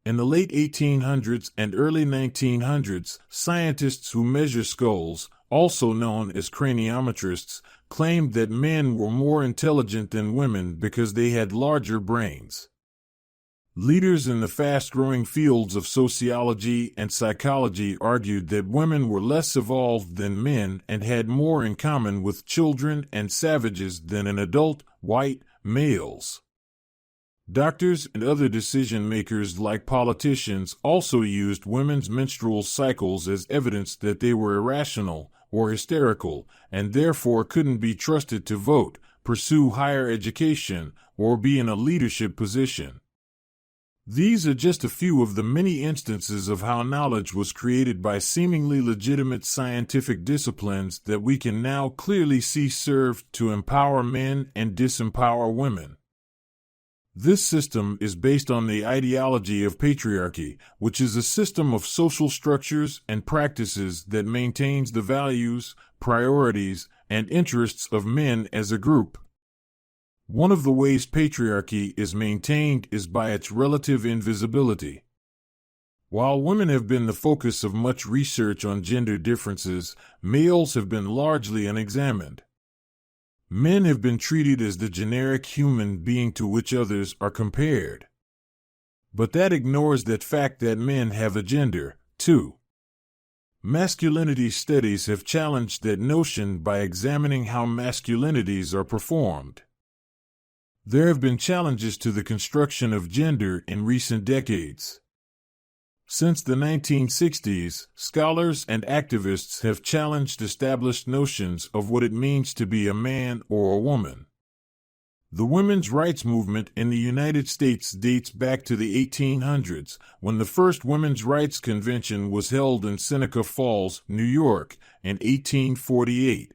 In the late 1800s and early 1900s, scientists who measure skulls, also known as craniometrists, claimed that men were more intelligent than women because they had larger brains. Leaders in the fast-growing fields of sociology and psychology argued that women were less evolved than men and had more in common with children and savages than in adult, white males. Doctors and other decision-makers like politicians also used women's menstrual cycles as evidence that they were irrational or hysterical and therefore couldn't be trusted to vote, pursue higher education, or be in a leadership position. These are just a few of the many instances of how knowledge was created by seemingly legitimate scientific disciplines that we can now clearly see served to empower men and disempower women. This system is based on the ideology of patriarchy, which is a system of social structures and practices that maintains the values, priorities, and interests of men as a group. One of the ways patriarchy is maintained is by its relative invisibility. While women have been the focus of much research on gender differences, males have been largely unexamined. Men have been treated as the generic human being to which others are compared. But that ignores the fact that men have a gender, too. Masculinity studies have challenged that notion by examining how masculinities are performed. There have been challenges to the construction of gender in recent decades. Since the 1960s, scholars and activists have challenged established notions of what it means to be a man or a woman. The women's rights movement in the United States dates back to the 1800s, when the first women's rights convention was held in Seneca Falls, New York, in 1848.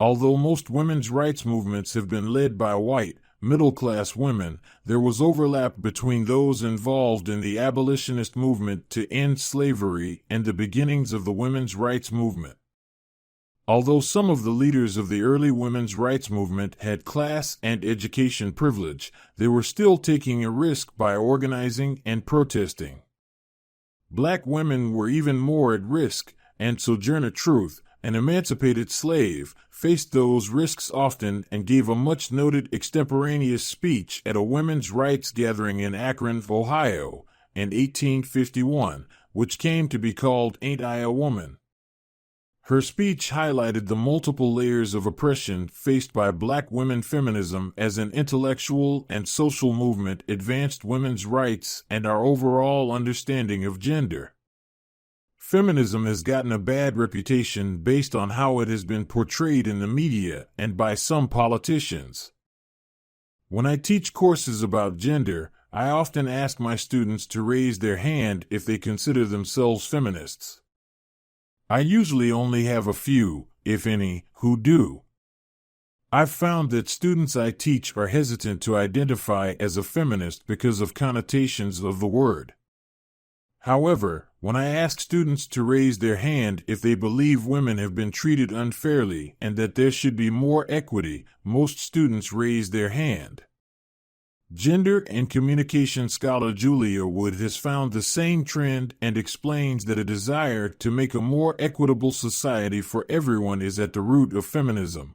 Although most women's rights movements have been led by white, middle-class women, there was overlap between those involved in the abolitionist movement to end slavery and the beginnings of the women's rights movement. Although some of the leaders of the early women's rights movement had class and education privilege, they were still taking a risk by organizing and protesting. Black women were even more at risk, and Sojourner Truth, an emancipated slave, faced those risks often and gave a much-noted extemporaneous speech at a women's rights gathering in Akron, Ohio, in 1851, which came to be called Ain't I a Woman? Her speech highlighted the multiple layers of oppression faced by black women. Feminism as an intellectual and social movement advanced women's rights and our overall understanding of gender. Feminism has gotten a bad reputation based on how it has been portrayed in the media and by some politicians. When I teach courses about gender, I often ask my students to raise their hand if they consider themselves feminists. I usually only have a few, if any, who do. I've found that students I teach are hesitant to identify as a feminist because of connotations of the word. However, when I ask students to raise their hand if they believe women have been treated unfairly and that there should be more equity, most students raise their hand. Gender and communication scholar Julia Wood has found the same trend and explains that a desire to make a more equitable society for everyone is at the root of feminism.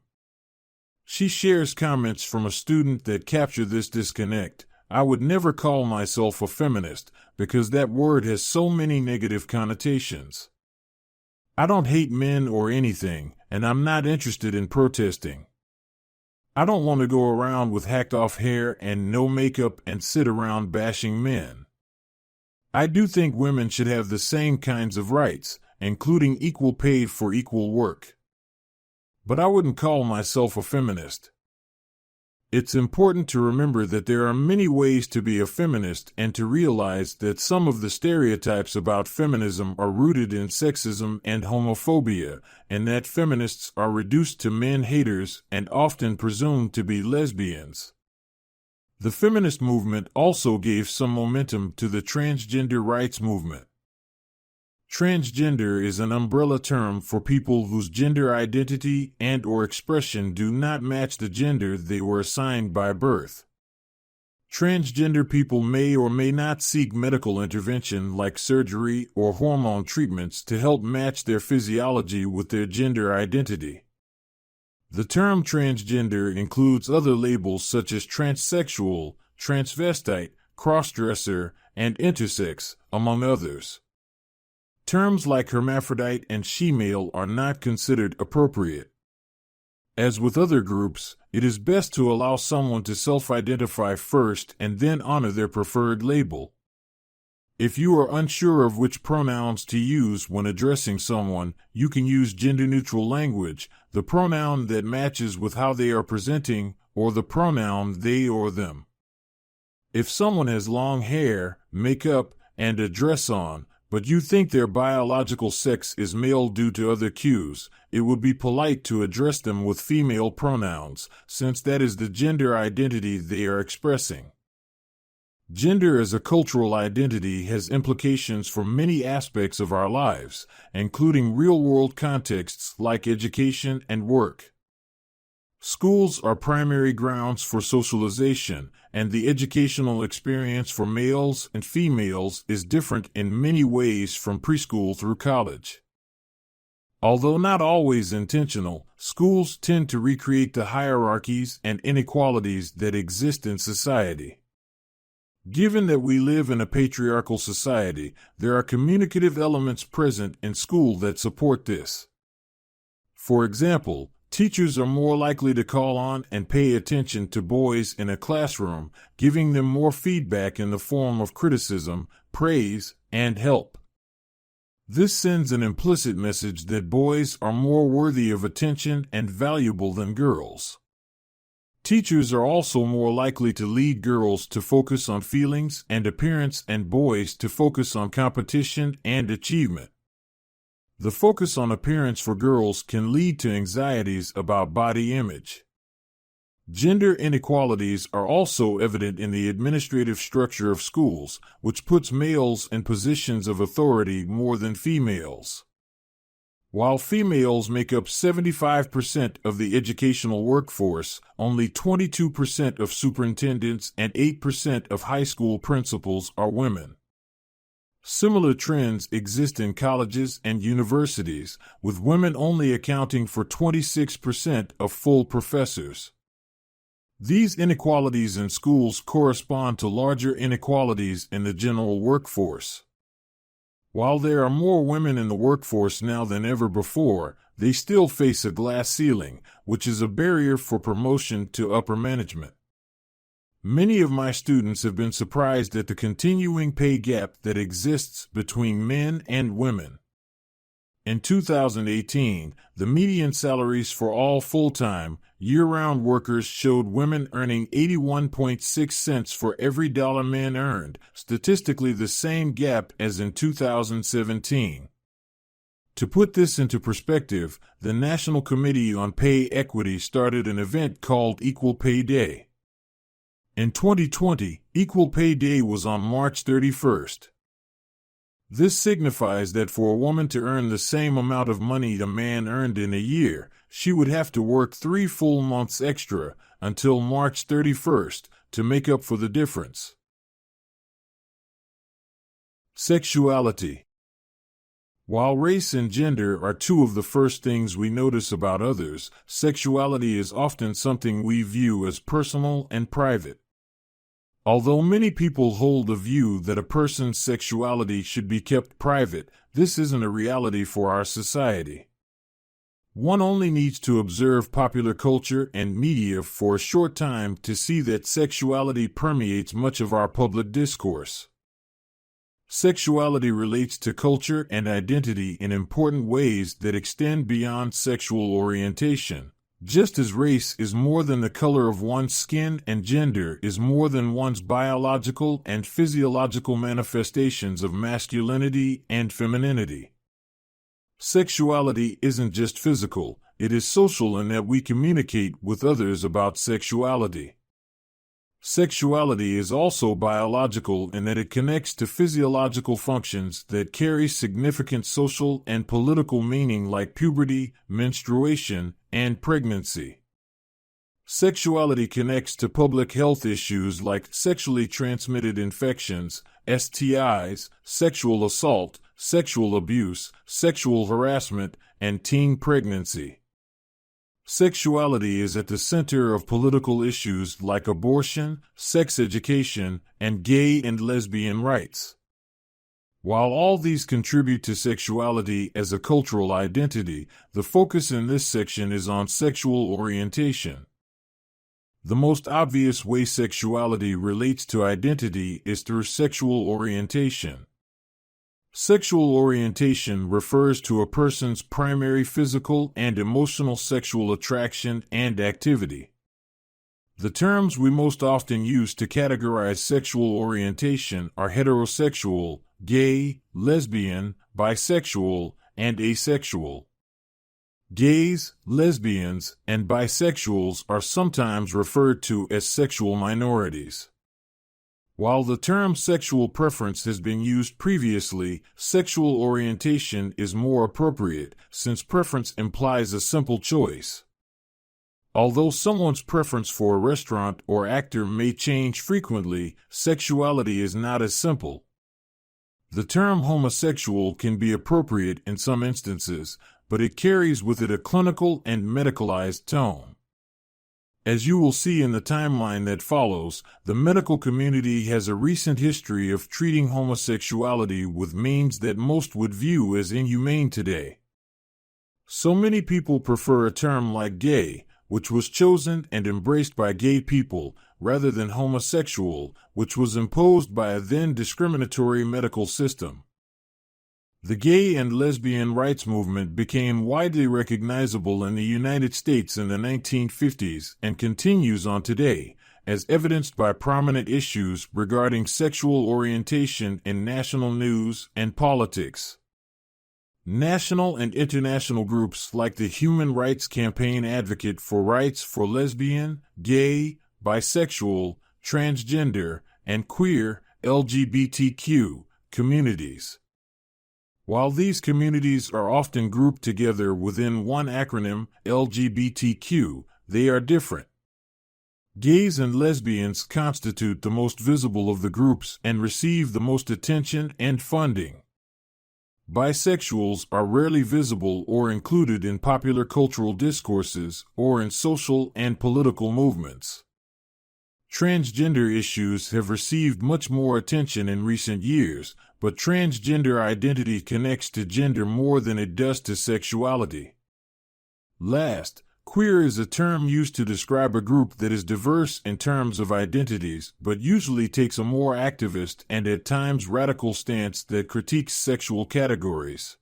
She shares comments from a student that capture this disconnect. I would never call myself a feminist because that word has so many negative connotations. I don't hate men or anything, and I'm not interested in protesting. I don't want to go around with hacked off hair and no makeup and sit around bashing men. I do think women should have the same kinds of rights, including equal pay for equal work. But I wouldn't call myself a feminist. It's important to remember that there are many ways to be a feminist and to realize that some of the stereotypes about feminism are rooted in sexism and homophobia, and that feminists are reduced to men haters and often presumed to be lesbians. The feminist movement also gave some momentum to the transgender rights movement. Transgender is an umbrella term for people whose gender identity and/or expression do not match the gender they were assigned by birth. Transgender people may or may not seek medical intervention like surgery or hormone treatments to help match their physiology with their gender identity. The term transgender includes other labels such as transsexual, transvestite, crossdresser, and intersex, among others. Terms like hermaphrodite and she-male are not considered appropriate. As with other groups, it is best to allow someone to self-identify first and then honor their preferred label. If you are unsure of which pronouns to use when addressing someone, you can use gender-neutral language, the pronoun that matches with how they are presenting, or the pronoun they or them. If someone has long hair, makeup, and a dress on, but you think their biological sex is male due to other cues, it would be polite to address them with female pronouns, since that is the gender identity they are expressing. Gender as a cultural identity has implications for many aspects of our lives, including real-world contexts like education and work. Schools are primary grounds for socialization, and the educational experience for males and females is different in many ways from preschool through college. Although not always intentional, schools tend to recreate the hierarchies and inequalities that exist in society. Given that we live in a patriarchal society, there are communicative elements present in school that support this. For example, teachers are more likely to call on and pay attention to boys in a classroom, giving them more feedback in the form of criticism, praise, and help. This sends an implicit message that boys are more worthy of attention and valuable than girls. Teachers are also more likely to lead girls to focus on feelings and appearance and boys to focus on competition and achievement. The focus on appearance for girls can lead to anxieties about body image. Gender inequalities are also evident in the administrative structure of schools, which puts males in positions of authority more than females. While females make up 75% of the educational workforce, only 22% of superintendents and 8% of high school principals are women. Similar trends exist in colleges and universities, with women only accounting for 26% of full professors. These inequalities in schools correspond to larger inequalities in the general workforce. While there are more women in the workforce now than ever before, they still face a glass ceiling, which is a barrier for promotion to upper management. Many of my students have been surprised at the continuing pay gap that exists between men and women. In 2018, the median salaries for all full-time, year-round workers showed women earning 81.6 cents for every dollar men earned, statistically the same gap as in 2017. To put this into perspective, the National Committee on Pay Equity started an event called Equal Pay Day. In 2020, Equal Pay Day was on March 31st. This signifies that for a woman to earn the same amount of money a man earned in a year, she would have to work 3 full months extra until March 31st to make up for the difference. Sexuality. While race and gender are two of the first things we notice about others, sexuality is often something we view as personal and private. Although many people hold the view that a person's sexuality should be kept private, this isn't a reality for our society. One only needs to observe popular culture and media for a short time to see that sexuality permeates much of our public discourse. Sexuality relates to culture and identity in important ways that extend beyond sexual orientation. Just as race is more than the color of one's skin and gender is more than one's biological and physiological manifestations of masculinity and femininity. Sexuality isn't just physical, it is social in that we communicate with others about sexuality. Sexuality is also biological in that it connects to physiological functions that carry significant social and political meaning like puberty, menstruation, and pregnancy. Sexuality connects to public health issues like sexually transmitted infections, STIs, sexual assault, sexual abuse, sexual harassment, and teen pregnancy. Sexuality is at the center of political issues like abortion, sex education, and gay and lesbian rights. While all these contribute to sexuality as a cultural identity, the focus in this section is on sexual orientation. The most obvious way sexuality relates to identity is through sexual orientation. Sexual orientation refers to a person's primary physical and emotional sexual attraction and activity. The terms we most often use to categorize sexual orientation are heterosexual, gay, lesbian, bisexual, and asexual. Gays, lesbians, and bisexuals are sometimes referred to as sexual minorities. While the term sexual preference has been used previously, sexual orientation is more appropriate, since preference implies a simple choice. Although someone's preference for a restaurant or actor may change frequently, sexuality is not as simple. The term homosexual can be appropriate in some instances, but it carries with it a clinical and medicalized tone. As you will see in the timeline that follows, the medical community has a recent history of treating homosexuality with means that most would view as inhumane today. So many people prefer a term like gay, which was chosen and embraced by gay people, rather than homosexual, which was imposed by a then discriminatory medical system. The gay and lesbian rights movement became widely recognizable in the United States in the 1950s and continues on today, as evidenced by prominent issues regarding sexual orientation in national news and politics. National and international groups like the Human Rights Campaign advocate for rights for lesbian, gay, bisexual, transgender, and queer (LGBTQ) communities. While these communities are often grouped together within one acronym, LGBTQ, they are different. Gays and lesbians constitute the most visible of the groups and receive the most attention and funding. Bisexuals are rarely visible or included in popular cultural discourses or in social and political movements. Transgender issues have received much more attention in recent years, but transgender identity connects to gender more than it does to sexuality. Last, queer is a term used to describe a group that is diverse in terms of identities, but usually takes a more activist and at times radical stance that critiques sexual categories.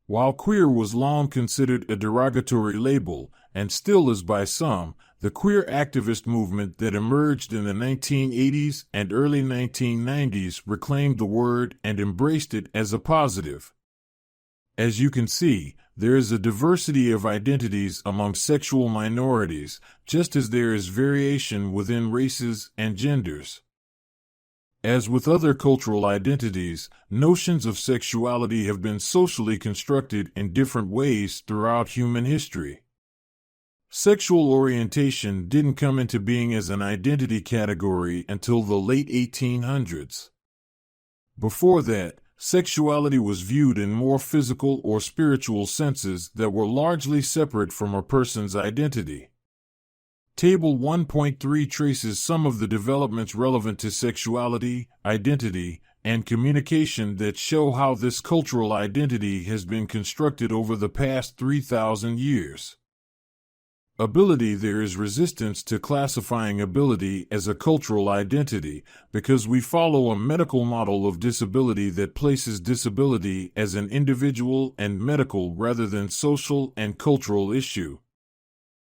While queer was long considered a derogatory label, and still is by some, the queer activist movement that emerged in the 1980s and early 1990s reclaimed the word and embraced it as a positive. As you can see, there is a diversity of identities among sexual minorities, just as there is variation within races and genders. As with other cultural identities, notions of sexuality have been socially constructed in different ways throughout human history. Sexual orientation didn't come into being as an identity category until the late 1800s. Before that, sexuality was viewed in more physical or spiritual senses that were largely separate from a person's identity. Table 1.3 traces some of the developments relevant to sexuality, identity, and communication that show how this cultural identity has been constructed over the past 3,000 years. Ability. There is resistance to classifying ability as a cultural identity because we follow a medical model of disability that places disability as an individual and medical rather than social and cultural issue.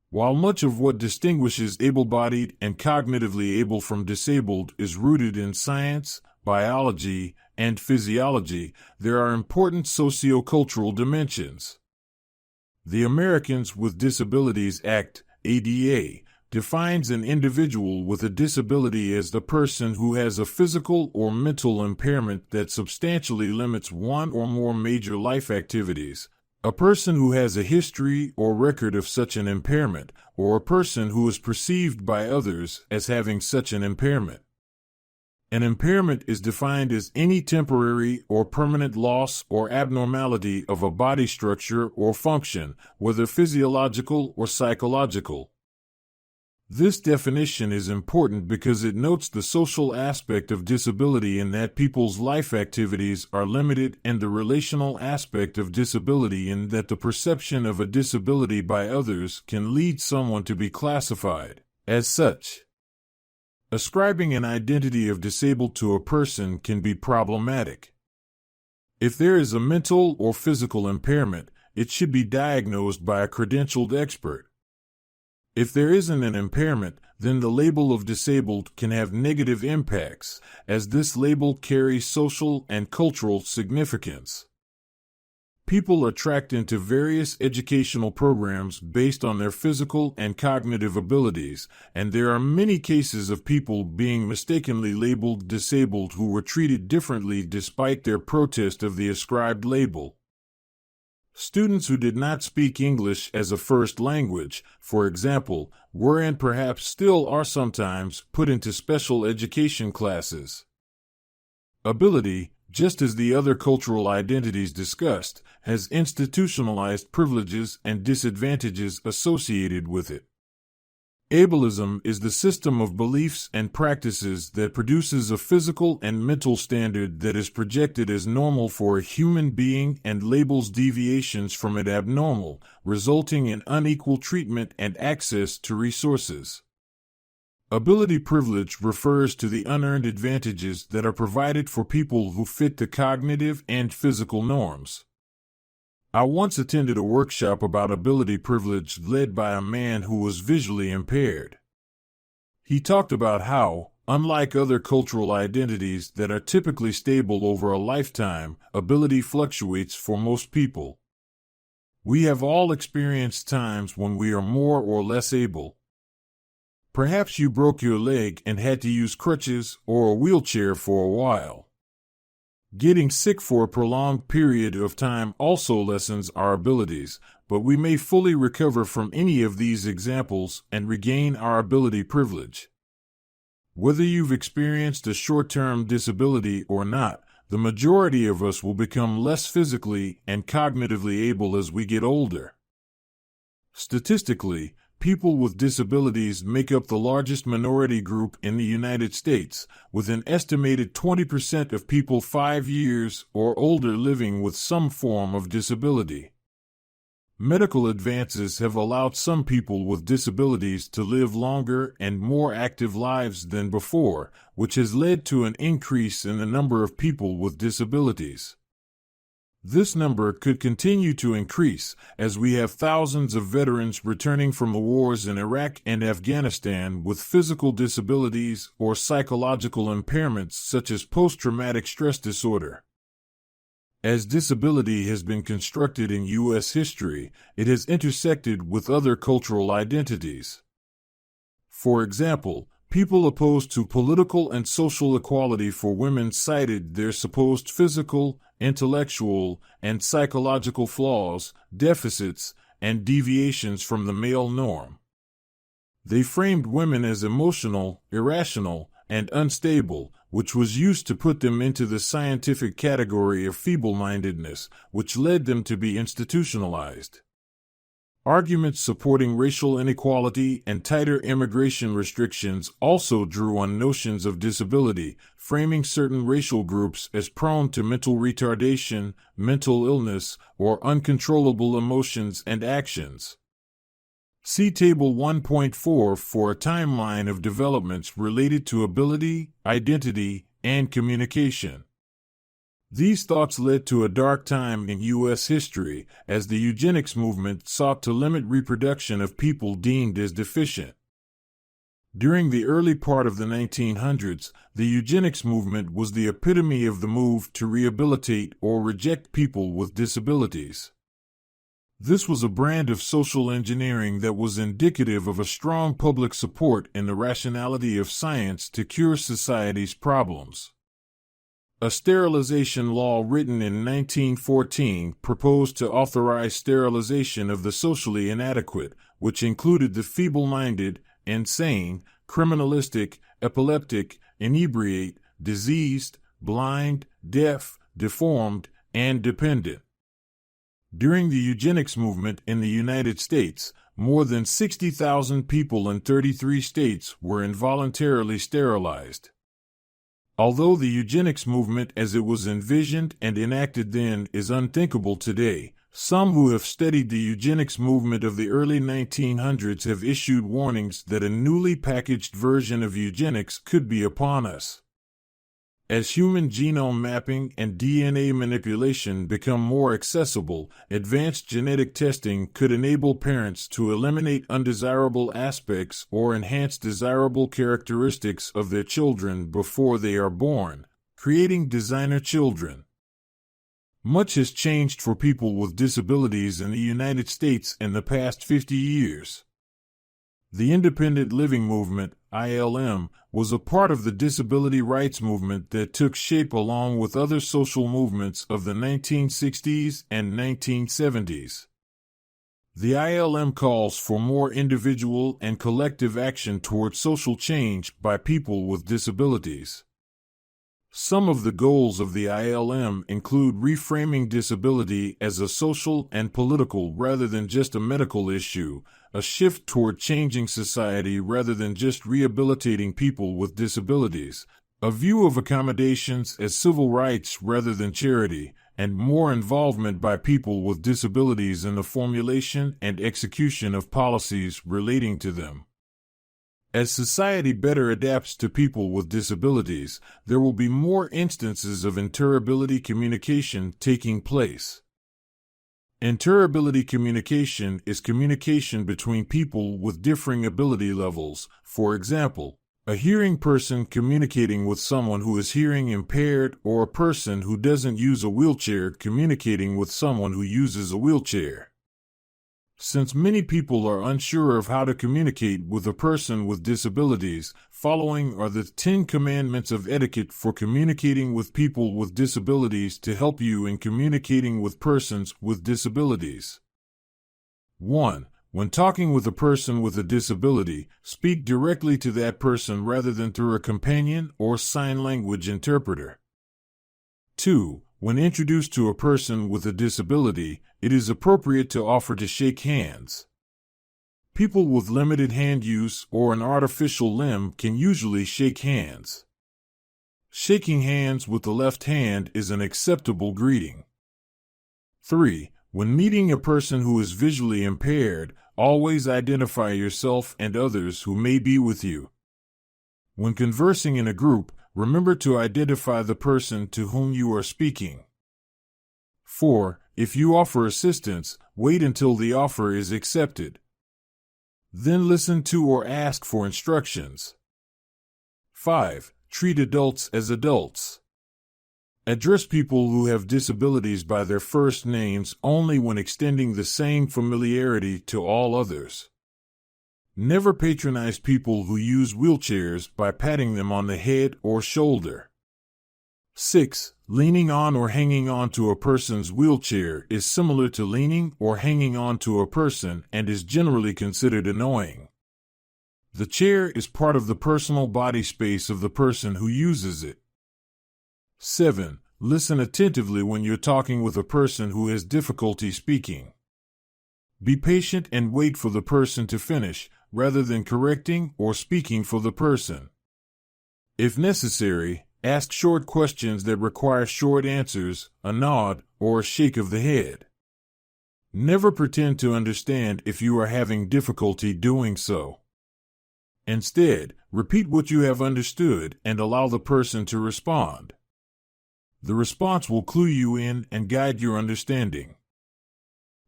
While much of what distinguishes able-bodied and cognitively able from disabled is rooted in science, biology, and physiology, there are important socio-cultural dimensions. The Americans with Disabilities Act, ADA, defines an individual with a disability as the person who has a physical or mental impairment that substantially limits one or more major life activities, a person who has a history or record of such an impairment, or a person who is perceived by others as having such an impairment. An impairment is defined as any temporary or permanent loss or abnormality of a body structure or function, whether physiological or psychological. This definition is important because it notes the social aspect of disability in that people's life activities are limited and the relational aspect of disability in that the perception of a disability by others can lead someone to be classified as such. Ascribing an identity of disabled to a person can be problematic. If there is a mental or physical impairment, it should be diagnosed by a credentialed expert. If there isn't an impairment, then the label of disabled can have negative impacts, as this label carries social and cultural significance. People are tracked into various educational programs based on their physical and cognitive abilities, and there are many cases of people being mistakenly labeled disabled who were treated differently despite their protest of the ascribed label. Students who did not speak English as a first language, for example, were and perhaps still are sometimes put into special education classes. Ability, just as the other cultural identities discussed, has institutionalized privileges and disadvantages associated with it. Ableism is the system of beliefs and practices that produces a physical and mental standard that is projected as normal for a human being and labels deviations from it abnormal, resulting in unequal treatment and access to resources. Ability privilege refers to the unearned advantages that are provided for people who fit the cognitive and physical norms. I once attended a workshop about ability privilege led by a man who was visually impaired. He talked about how, unlike other cultural identities that are typically stable over a lifetime, ability fluctuates for most people. We have all experienced times when we are more or less able. Perhaps you broke your leg and had to use crutches or a wheelchair for a while. Getting sick for a prolonged period of time also lessens our abilities, but we may fully recover from any of these examples and regain our ability privilege. Whether you've experienced a short-term disability or not, the majority of us will become less physically and cognitively able as we get older. Statistically, people with disabilities make up the largest minority group in the United States, with an estimated 20% of people 5 years or older living with some form of disability. Medical advances have allowed some people with disabilities to live longer and more active lives than before, which has led to an increase in the number of people with disabilities. This number could continue to increase, as we have thousands of veterans returning from the wars in Iraq and Afghanistan with physical disabilities or psychological impairments such as post-traumatic stress disorder. As disability has been constructed in U.S. history, it has intersected with other cultural identities. For example, people opposed to political and social equality for women cited their supposed physical, intellectual, and psychological flaws, deficits, and deviations from the male norm. They framed women as emotional, irrational, and unstable, which was used to put them into the scientific category of feeble-mindedness, which led them to be institutionalized. Arguments supporting racial inequality and tighter immigration restrictions also drew on notions of disability, framing certain racial groups as prone to mental retardation, mental illness, or uncontrollable emotions and actions. See Table 1.4 for a timeline of developments related to ability, identity, and communication. These thoughts led to a dark time in U.S. history, as the eugenics movement sought to limit reproduction of people deemed as deficient. During the early part of the 1900s, the eugenics movement was the epitome of the move to rehabilitate or reject people with disabilities. This was a brand of social engineering that was indicative of a strong public support in the rationality of science to cure society's problems. A sterilization law written in 1914 proposed to authorize sterilization of the socially inadequate, which included the feeble-minded, insane, criminalistic, epileptic, inebriate, diseased, blind, deaf, deformed, and dependent. During the eugenics movement in the United States, more than 60,000 people in 33 states were involuntarily sterilized. Although the eugenics movement as it was envisioned and enacted then is unthinkable today, some who have studied the eugenics movement of the early 1900s have issued warnings that a newly packaged version of eugenics could be upon us. As human genome mapping and DNA manipulation become more accessible, advanced genetic testing could enable parents to eliminate undesirable aspects or enhance desirable characteristics of their children before they are born, creating designer children. Much has changed for people with disabilities in the United States in the past 50 years. The independent living movement, ILM, was a part of the disability rights movement that took shape along with other social movements of the 1960s and 1970s. The ILM calls for more individual and collective action toward social change by people with disabilities. Some of the goals of the ILM include reframing disability as a social and political rather than just a medical issue, a shift toward changing society rather than just rehabilitating people with disabilities, a view of accommodations as civil rights rather than charity, and more involvement by people with disabilities in the formulation and execution of policies relating to them. As society better adapts to people with disabilities, there will be more instances of interability communication taking place. Interability communication is communication between people with differing ability levels. For example, a hearing person communicating with someone who is hearing impaired, or a person who doesn't use a wheelchair communicating with someone who uses a wheelchair. Since many people are unsure of how to communicate with a person with disabilities, following are the 10 commandments of etiquette for communicating with people with disabilities to help you in communicating with persons with disabilities. 1. When talking with a person with a disability, speak directly to that person rather than through a companion or sign language interpreter. 2. When introduced to a person with a disability, it is appropriate to offer to shake hands. People with limited hand use or an artificial limb can usually shake hands. Shaking hands with the left hand is an acceptable greeting. 3. When meeting a person who is visually impaired, always identify yourself and others who may be with you. When conversing in a group, remember to identify the person to whom you are speaking. 4. If you offer assistance, wait until the offer is accepted. Then listen to or ask for instructions. 5. Treat adults as adults. Address people who have disabilities by their first names only when extending the same familiarity to all others. Never patronize people who use wheelchairs by patting them on the head or shoulder. 6. Leaning on or hanging on to a person's wheelchair is similar to leaning or hanging on to a person and is generally considered annoying. The chair is part of the personal body space of the person who uses it. 7. Listen attentively when you're talking with a person who has difficulty speaking. Be patient and wait for the person to finish, rather than correcting or speaking for the person. If necessary, ask short questions that require short answers, a nod, or a shake of the head. Never pretend to understand if you are having difficulty doing so. Instead, repeat what you have understood and allow the person to respond. The response will clue you in and guide your understanding.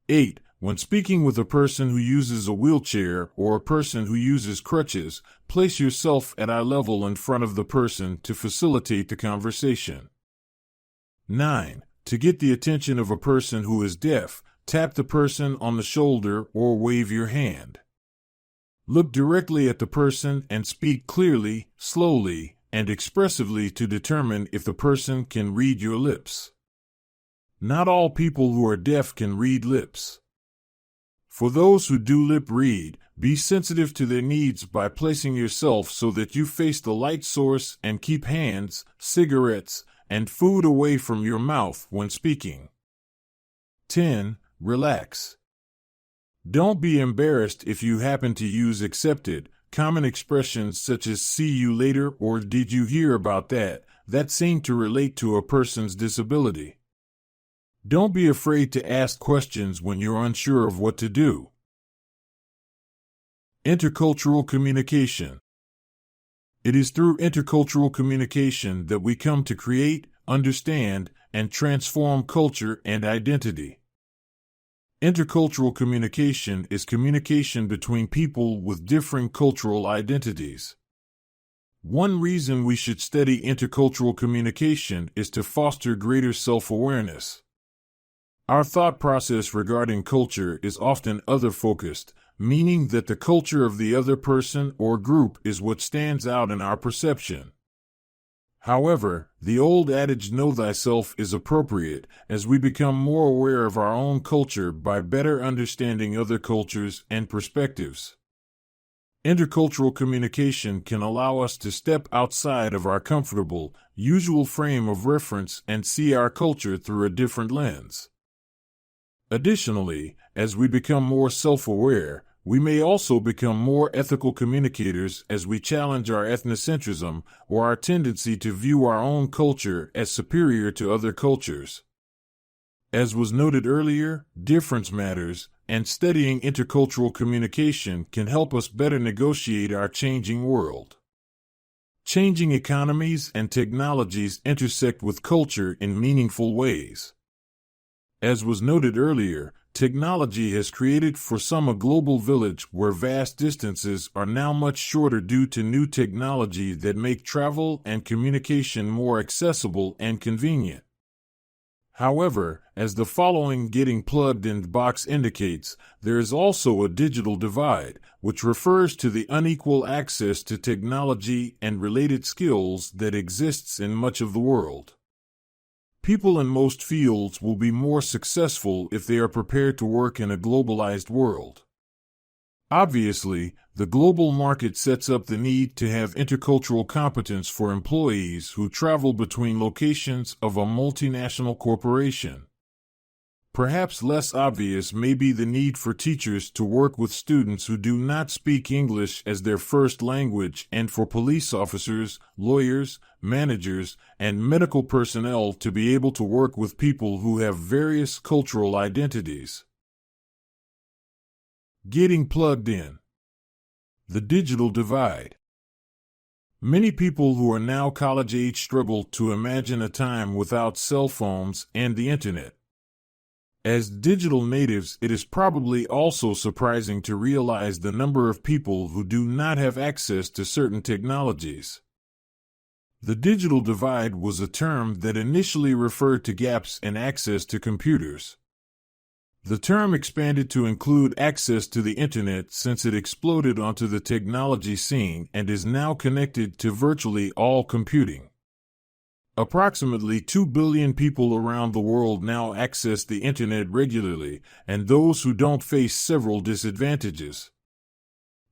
8. When speaking with a person who uses a wheelchair or a person who uses crutches, place yourself at eye level in front of the person to facilitate the conversation. 9. To get the attention of a person who is deaf, tap the person on the shoulder or wave your hand. Look directly at the person and speak clearly, slowly, and expressively to determine if the person can read your lips. Not all people who are deaf can read lips. For those who do lip read, be sensitive to their needs by placing yourself so that you face the light source and keep hands, cigarettes, and food away from your mouth when speaking. 10. Relax. Don't be embarrassed if you happen to use accepted, common expressions such as "see you later" or "did you hear about that" that seem to relate to a person's disability. Don't be afraid to ask questions when you're unsure of what to do. Intercultural communication. It is through intercultural communication that we come to create, understand, and transform culture and identity. Intercultural communication is communication between people with differing cultural identities. One reason we should study intercultural communication is to foster greater self-awareness. Our thought process regarding culture is often other-focused, meaning that the culture of the other person or group is what stands out in our perception. However, the old adage "know thyself" is appropriate as we become more aware of our own culture by better understanding other cultures and perspectives. Intercultural communication can allow us to step outside of our comfortable, usual frame of reference and see our culture through a different lens. Additionally, as we become more self-aware, we may also become more ethical communicators as we challenge our ethnocentrism or our tendency to view our own culture as superior to other cultures. As was noted earlier, difference matters, and studying intercultural communication can help us better negotiate our changing world. Changing economies and technologies intersect with culture in meaningful ways. As was noted earlier, technology has created for some a global village where vast distances are now much shorter due to new technology that make travel and communication more accessible and convenient. However, as the following "getting plugged in" box indicates, there is also a digital divide, which refers to the unequal access to technology and related skills that exists in much of the world. People in most fields will be more successful if they are prepared to work in a globalized world. Obviously, the global market sets up the need to have intercultural competence for employees who travel between locations of a multinational corporation. Perhaps less obvious may be the need for teachers to work with students who do not speak English as their first language and for police officers, lawyers, managers, and medical personnel to be able to work with people who have various cultural identities. Getting plugged in. The digital divide. Many people who are now college-age struggle to imagine a time without cell phones and the internet. As digital natives, it is probably also surprising to realize the number of people who do not have access to certain technologies. The digital divide was a term that initially referred to gaps in access to computers. The term expanded to include access to the Internet since it exploded onto the technology scene and is now connected to virtually all computing. Approximately 2 billion people around the world now access the Internet regularly, and those who don't face several disadvantages.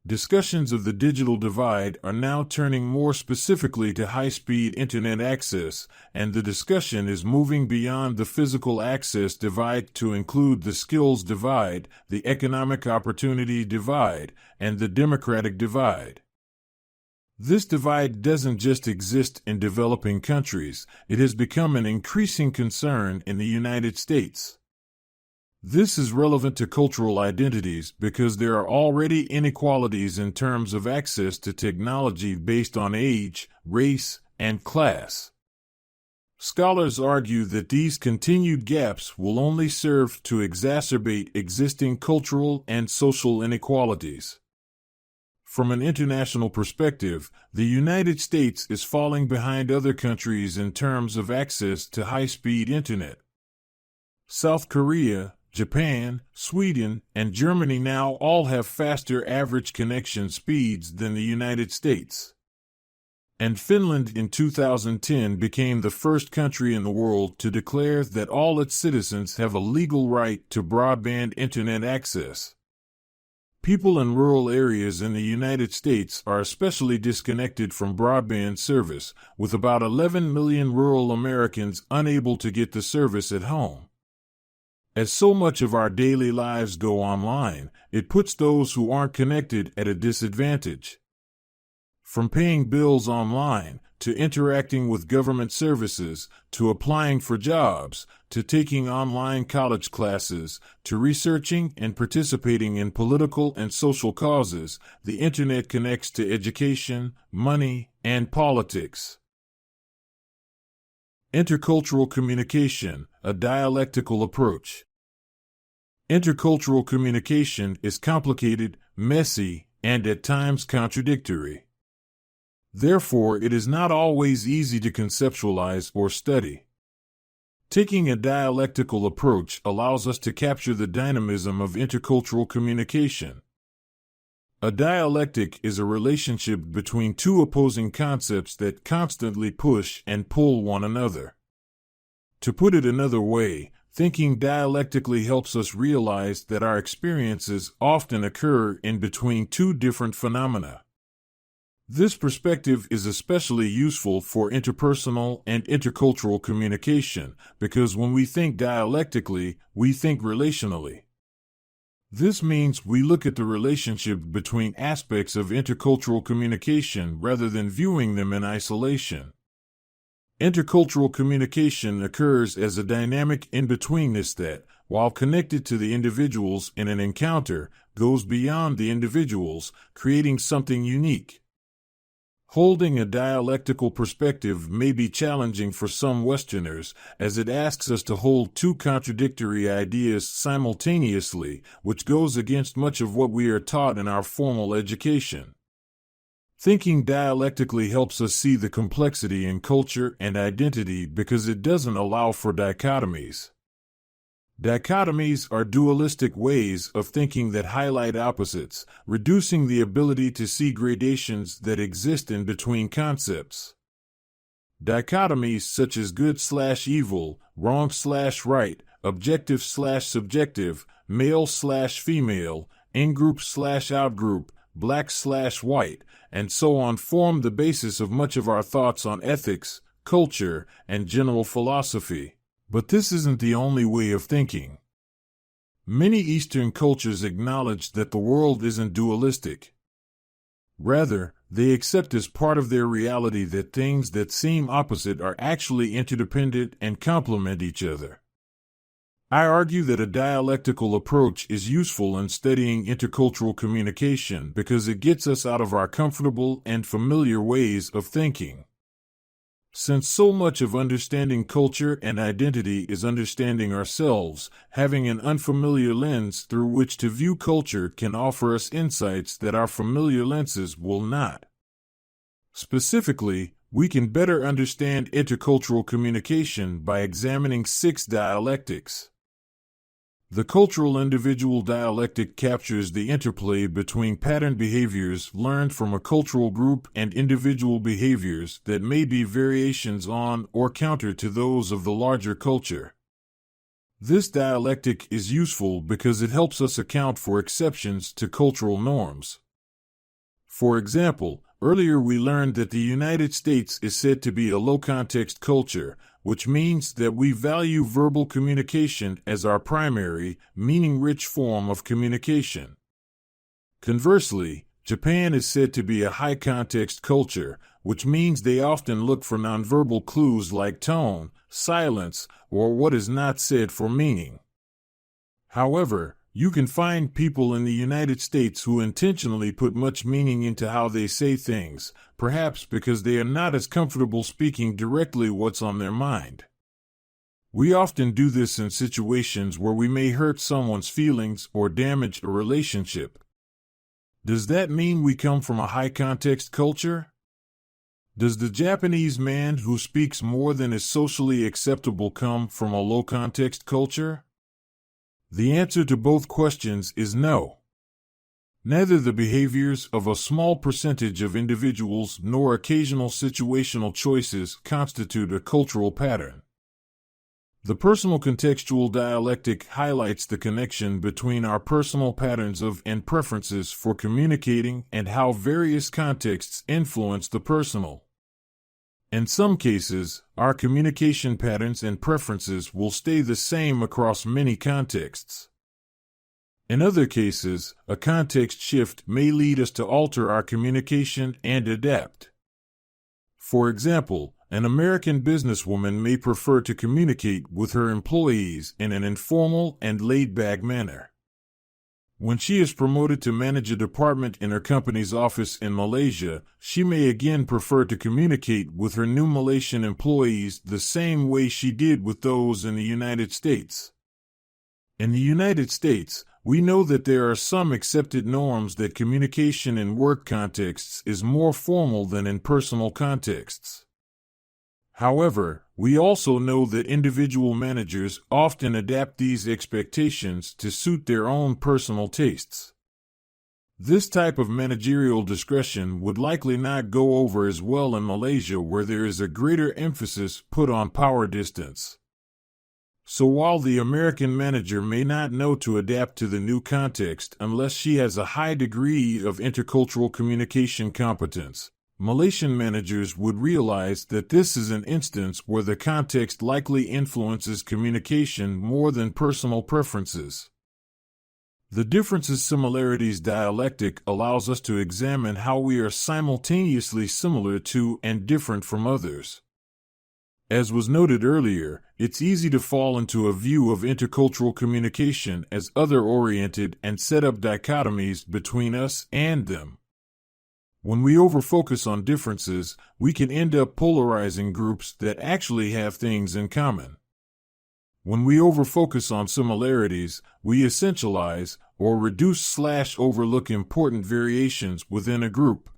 Discussions of the digital divide are now turning more specifically to high-speed Internet access, and the discussion is moving beyond the physical access divide to include the skills divide, the economic opportunity divide, and the democratic divide. This divide doesn't just exist in developing countries, it has become an increasing concern in the United States. This is relevant to cultural identities because there are already inequalities in terms of access to technology based on age, race, and class. Scholars argue that these continued gaps will only serve to exacerbate existing cultural and social inequalities. From an international perspective, the United States is falling behind other countries in terms of access to high-speed Internet. South Korea, Japan, Sweden, and Germany now all have faster average connection speeds than the United States. And Finland in 2010 became the first country in the world to declare that all its citizens have a legal right to broadband Internet access. People in rural areas in the United States are especially disconnected from broadband service, with about 11 million rural Americans unable to get the service at home. As so much of our daily lives go online, it puts those who aren't connected at a disadvantage. From paying bills online, to interacting with government services, to applying for jobs, to taking online college classes, to researching and participating in political and social causes, the Internet connects to education, money, and politics. Intercultural communication, a dialectical approach. Intercultural communication is complicated, messy, and at times contradictory. Therefore, it is not always easy to conceptualize or study. Taking a dialectical approach allows us to capture the dynamism of intercultural communication. A dialectic is a relationship between two opposing concepts that constantly push and pull one another. To put it another way, thinking dialectically helps us realize that our experiences often occur in between two different phenomena. This perspective is especially useful for interpersonal and intercultural communication, because when we think dialectically, we think relationally. This means we look at the relationship between aspects of intercultural communication rather than viewing them in isolation. Intercultural communication occurs as a dynamic in-betweenness that, while connected to the individuals in an encounter, goes beyond the individuals, creating something unique. Holding a dialectical perspective may be challenging for some Westerners, as it asks us to hold two contradictory ideas simultaneously, which goes against much of what we are taught in our formal education. Thinking dialectically helps us see the complexity in culture and identity because it doesn't allow for dichotomies. Dichotomies are dualistic ways of thinking that highlight opposites, reducing the ability to see gradations that exist in between concepts. Dichotomies such as good/evil, wrong/right, objective/subjective, male/female, in-group/out-group, black/white, and so on form the basis of much of our thoughts on ethics, culture, and general philosophy. But this isn't the only way of thinking. Many Eastern cultures acknowledge that the world isn't dualistic. Rather, they accept as part of their reality that things that seem opposite are actually interdependent and complement each other. I argue that a dialectical approach is useful in studying intercultural communication because it gets us out of our comfortable and familiar ways of thinking. Since so much of understanding culture and identity is understanding ourselves, having an unfamiliar lens through which to view culture can offer us insights that our familiar lenses will not. Specifically, We can better understand intercultural communication by examining 6 dialectics. The cultural individual dialectic captures the interplay between patterned behaviors learned from a cultural group and individual behaviors that may be variations on or counter to those of the larger culture. This dialectic is useful because it helps us account for exceptions to cultural norms. For example, earlier we learned that the United States is said to be a low-context culture, which means that we value verbal communication as our primary, meaning-rich form of communication. Conversely, Japan is said to be a high-context culture, which means they often look for nonverbal clues like tone, silence, or what is not said for meaning. However, you can find people in the United States who intentionally put much meaning into how they say things, perhaps because they are not as comfortable speaking directly what's on their mind. We often do this in situations where we may hurt someone's feelings or damage a relationship. Does that mean we come from a high-context culture? Does the Japanese man who speaks more than is socially acceptable come from a low-context culture? The answer to both questions is no. Neither the behaviors of a small percentage of individuals nor occasional situational choices constitute a cultural pattern. The personal contextual dialectic highlights the connection between our personal patterns of and preferences for communicating and how various contexts influence the personal. In some cases, our communication patterns and preferences will stay the same across many contexts. In other cases, a context shift may lead us to alter our communication and adapt. For example, an American businesswoman may prefer to communicate with her employees in an informal and laid-back manner. When she is promoted to manage a department in her company's office in Malaysia, she may again prefer to communicate with her new Malaysian employees the same way she did with those in the United States. In the United States, we know that there are some accepted norms that communication in work contexts is more formal than in personal contexts. However, we also know that individual managers often adapt these expectations to suit their own personal tastes. This type of managerial discretion would likely not go over as well in Malaysia, where there is a greater emphasis put on power distance. So while the American manager may not know to adapt to the new context unless she has a high degree of intercultural communication competence, Malaysian managers would realize that this is an instance where the context likely influences communication more than personal preferences. The differences-similarities dialectic allows us to examine how we are simultaneously similar to and different from others. As was noted earlier, it's easy to fall into a view of intercultural communication as other-oriented and set up dichotomies between us and them. When we overfocus on differences, we can end up polarizing groups that actually have things in common. When we overfocus on similarities, we essentialize or reduce/overlook important variations within a group.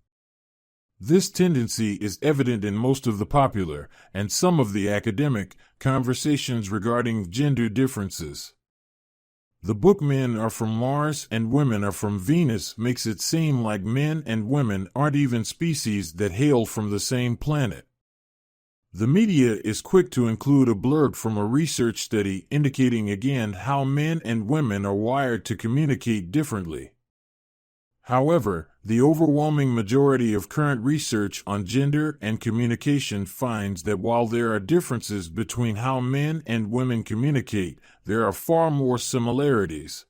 This tendency is evident in most of the popular, and some of the academic, conversations regarding gender differences. The book Men Are From Mars and Women Are From Venus makes it seem like men and women aren't even species that hail from the same planet. The media is quick to include a blurb from a research study indicating again how men and women are wired to communicate differently. However, the overwhelming majority of current research on gender and communication finds that while there are differences between how men and women communicate, there are far more similarities.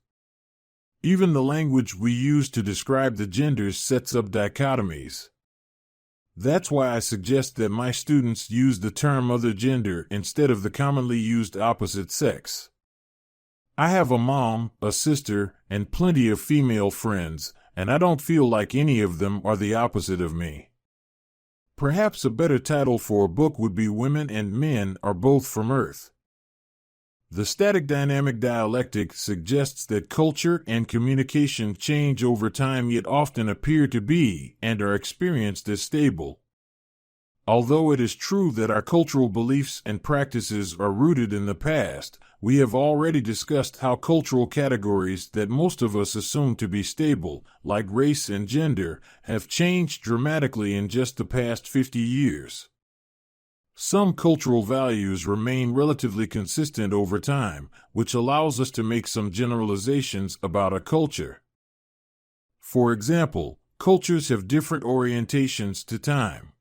Even the language we use to describe the genders sets up dichotomies. That's why I suggest that my students use the term other gender instead of the commonly used opposite sex. I have a mom, a sister, and plenty of female friends, and I don't feel like any of them are the opposite of me. Perhaps a better title for a book would be Women and Men Are Both From Earth. The static dynamic dialectic suggests that culture and communication change over time yet often appear to be and are experienced as stable. Although it is true that our cultural beliefs and practices are rooted in the past, we have already discussed how cultural categories that most of us assume to be stable, like race and gender, have changed dramatically in just the past 50 years. Some cultural values remain relatively consistent over time, which allows us to make some generalizations about a culture. For example, cultures have different orientations to time.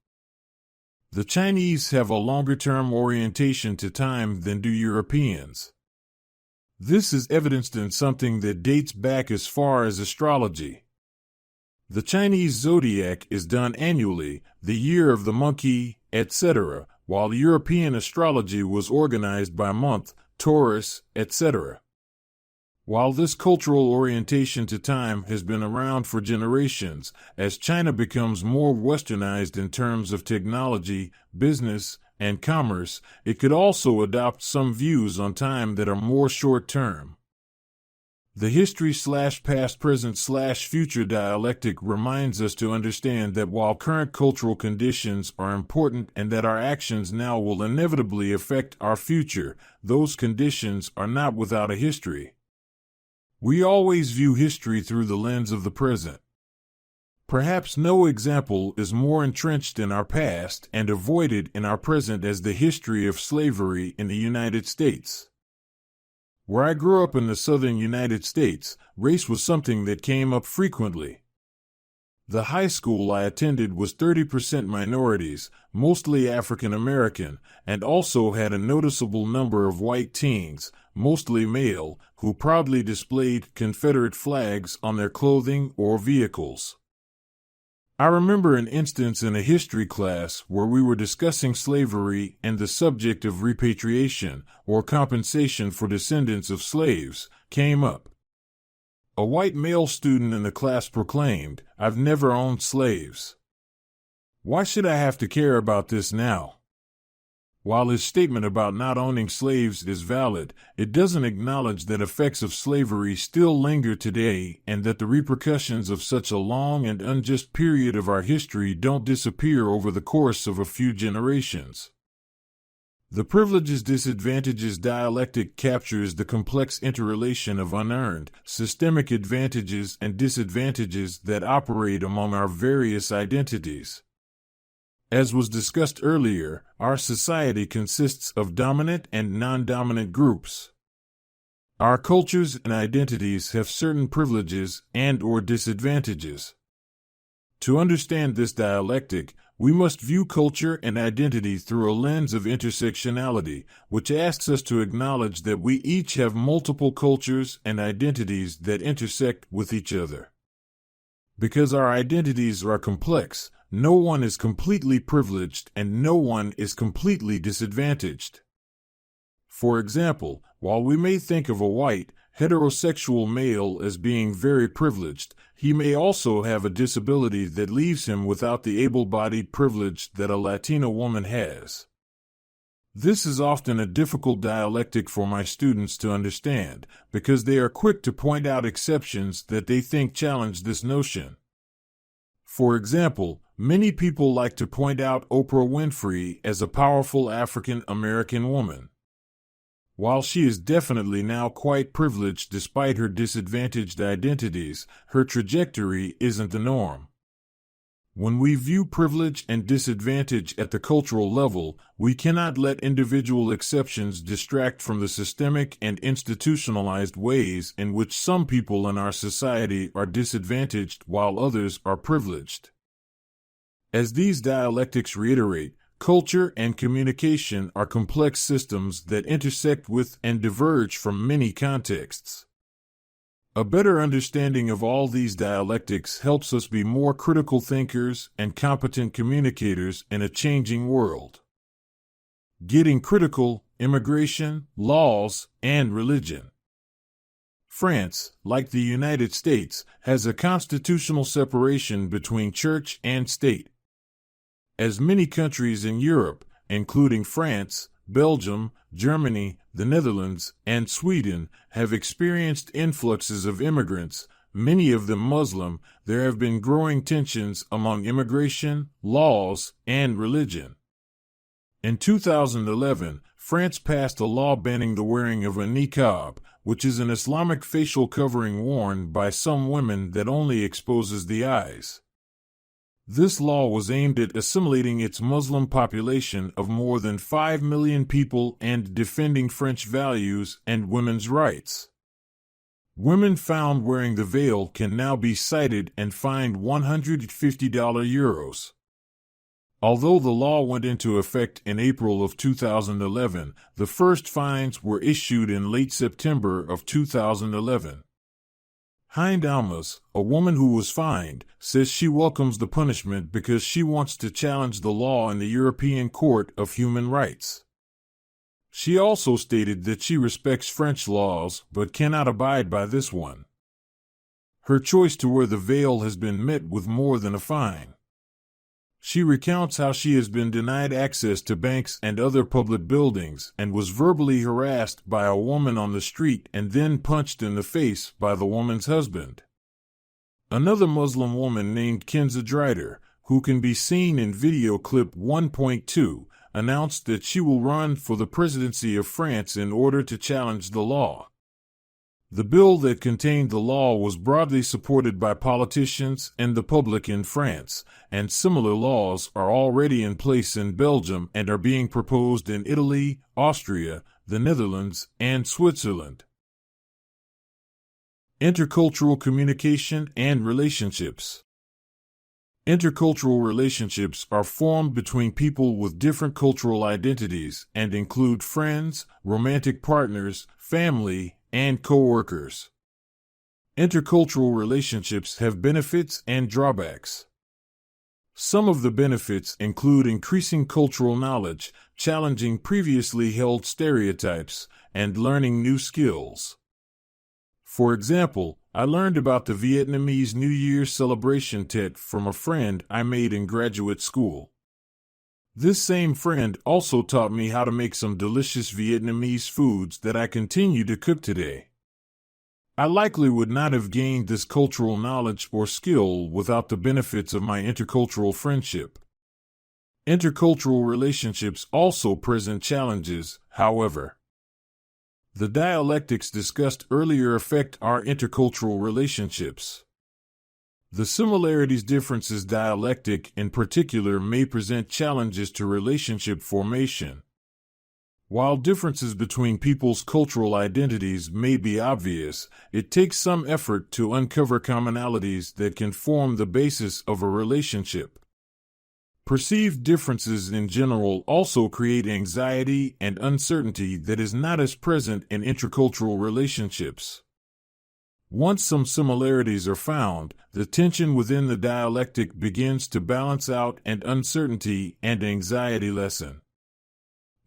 The Chinese have a longer-term orientation to time than do Europeans. This is evidenced in something that dates back as far as astrology. The Chinese zodiac is done annually, the year of the monkey, etc., while European astrology was organized by month, Taurus, etc. While this cultural orientation to time has been around for generations, as China becomes more westernized in terms of technology, business, and commerce, it could also adopt some views on time that are more short-term. The history/past-present/future dialectic reminds us to understand that while current cultural conditions are important and that our actions now will inevitably affect our future, those conditions are not without a history. We always view history through the lens of the present. Perhaps no example is more entrenched in our past and avoided in our present as the history of slavery in the United States. Where I grew up in the southern United States, race was something that came up frequently. The high school I attended was 30% minorities, mostly African American, and also had a noticeable number of white teens, mostly male, who proudly displayed Confederate flags on their clothing or vehicles. I remember an instance in a history class where we were discussing slavery and the subject of repatriation, or compensation for descendants of slaves, came up. A white male student in the class proclaimed, "I've never owned slaves. Why should I have to care about this now?" While his statement about not owning slaves is valid, it doesn't acknowledge that effects of slavery still linger today and that the repercussions of such a long and unjust period of our history don't disappear over the course of a few generations. The privileges-disadvantages dialectic captures the complex interrelation of unearned, systemic advantages and disadvantages that operate among our various identities. As was discussed earlier, our society consists of dominant and non-dominant groups. Our cultures and identities have certain privileges and/or disadvantages. To understand this dialectic, we must view culture and identity through a lens of intersectionality, which asks us to acknowledge that we each have multiple cultures and identities that intersect with each other. Because our identities are complex, no one is completely privileged and no one is completely disadvantaged. For example, while we may think of a white, heterosexual male as being very privileged, he may also have a disability that leaves him without the able-bodied privilege that a Latina woman has. This is often a difficult dialectic for my students to understand, because they are quick to point out exceptions that they think challenge this notion. For example, many people like to point out Oprah Winfrey as a powerful African American woman. While she is definitely now quite privileged despite her disadvantaged identities, her trajectory isn't the norm. When we view privilege and disadvantage at the cultural level, we cannot let individual exceptions distract from the systemic and institutionalized ways in which some people in our society are disadvantaged while others are privileged. As these dialectics reiterate, culture and communication are complex systems that intersect with and diverge from many contexts. A better understanding of all these dialectics helps us be more critical thinkers and competent communicators in a changing world. Getting critical: immigration, laws, and religion. France, like the United States, has a constitutional separation between church and state. As many countries in Europe, including France, Belgium, Germany, the Netherlands, and Sweden, have experienced influxes of immigrants, many of them Muslim, there have been growing tensions among immigration, laws, and religion. In 2011, France passed a law banning the wearing of a niqab, which is an Islamic facial covering worn by some women that only exposes the eyes. This law was aimed at assimilating its Muslim population of more than 5 million people and defending French values and women's rights. Women found wearing the veil can now be cited and fined €150. Although the law went into effect in April of 2011, the first fines were issued in late September of 2011. Hind Almas, a woman who was fined, says she welcomes the punishment because she wants to challenge the law in the European Court of Human Rights. She also stated that she respects French laws but cannot abide by this one. Her choice to wear the veil has been met with more than a fine. She recounts how she has been denied access to banks and other public buildings and was verbally harassed by a woman on the street and then punched in the face by the woman's husband. Another Muslim woman named Kenza Drider, who can be seen in video clip 1.2, announced that she will run for the presidency of France in order to challenge the law. The bill that contained the law was broadly supported by politicians and the public in France, and similar laws are already in place in Belgium and are being proposed in Italy, Austria, the Netherlands, and Switzerland. Intercultural communication and relationships. Intercultural relationships are formed between people with different cultural identities and include friends, romantic partners, family, and co-workers. Intercultural relationships have benefits and drawbacks. Some of the benefits include increasing cultural knowledge, challenging previously held stereotypes, and learning new skills. For example, I learned about the Vietnamese New Year's celebration Tet from a friend I made in graduate school. This same friend also taught me how to make some delicious Vietnamese foods that I continue to cook today. I likely would not have gained this cultural knowledge or skill without the benefits of my intercultural friendship. Intercultural relationships also present challenges, however. The dialectics discussed earlier affect our intercultural relationships. The similarities-differences dialectic in particular may present challenges to relationship formation. While differences between people's cultural identities may be obvious, it takes some effort to uncover commonalities that can form the basis of a relationship. Perceived differences in general also create anxiety and uncertainty that is not as present in intercultural relationships. Once some similarities are found, the tension within the dialectic begins to balance out and uncertainty and anxiety lessen.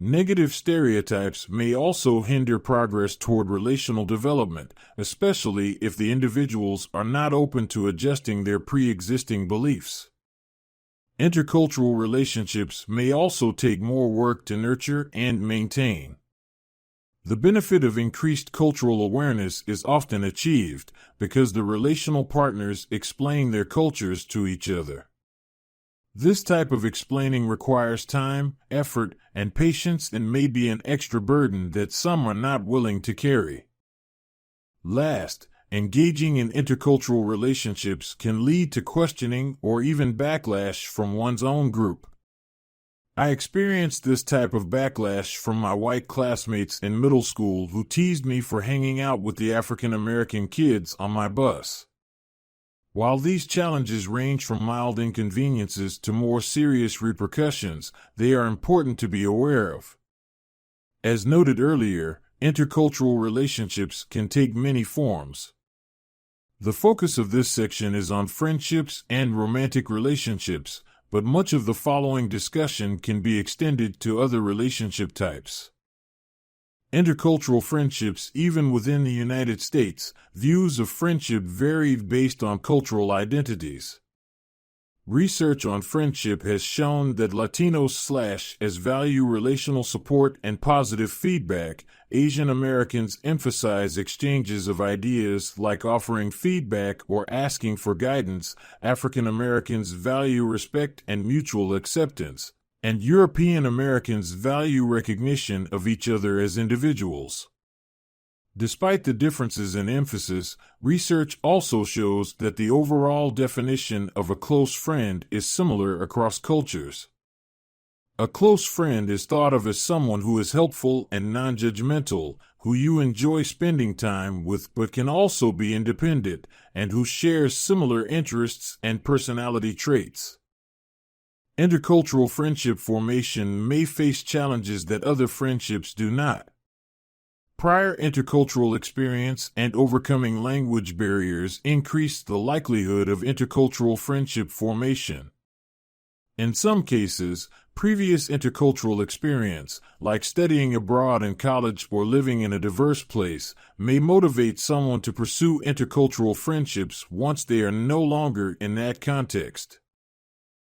Negative stereotypes may also hinder progress toward relational development, especially if the individuals are not open to adjusting their pre-existing beliefs. Intercultural relationships may also take more work to nurture and maintain. The benefit of increased cultural awareness is often achieved because the relational partners explain their cultures to each other. This type of explaining requires time, effort, and patience and may be an extra burden that some are not willing to carry. Last, engaging in intercultural relationships can lead to questioning or even backlash from one's own group. I experienced this type of backlash from my white classmates in middle school who teased me for hanging out with the African American kids on my bus. While these challenges range from mild inconveniences to more serious repercussions, they are important to be aware of. As noted earlier, intercultural relationships can take many forms. The focus of this section is on friendships and romantic relationships, but much of the following discussion can be extended to other relationship types. Intercultural friendships. Even within the United States, views of friendship vary based on cultural identities. Research on friendship has shown that Latinos/as value relational support and positive feedback. Asian Americans emphasize exchanges of ideas like offering feedback or asking for guidance. African Americans value respect and mutual acceptance. And European Americans value recognition of each other as individuals. Despite the differences in emphasis, research also shows that the overall definition of a close friend is similar across cultures. A close friend is thought of as someone who is helpful and non-judgmental, who you enjoy spending time with but can also be independent, and who shares similar interests and personality traits. Intercultural friendship formation may face challenges that other friendships do not. Prior intercultural experience and overcoming language barriers increase the likelihood of intercultural friendship formation. In some cases, previous intercultural experience, like studying abroad in college or living in a diverse place, may motivate someone to pursue intercultural friendships once they are no longer in that context.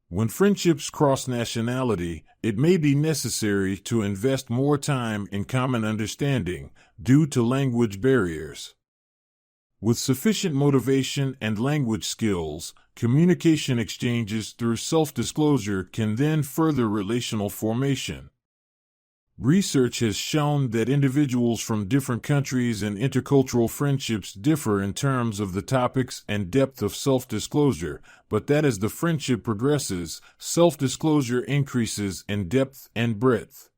When friendships cross nationality, it may be necessary to invest more time in common understanding due to language barriers. With sufficient motivation and language skills, communication exchanges through self-disclosure can then further relational formation. Research has shown that individuals from different countries and intercultural friendships differ in terms of the topics and depth of self-disclosure, but that as the friendship progresses, self-disclosure increases in depth and breadth.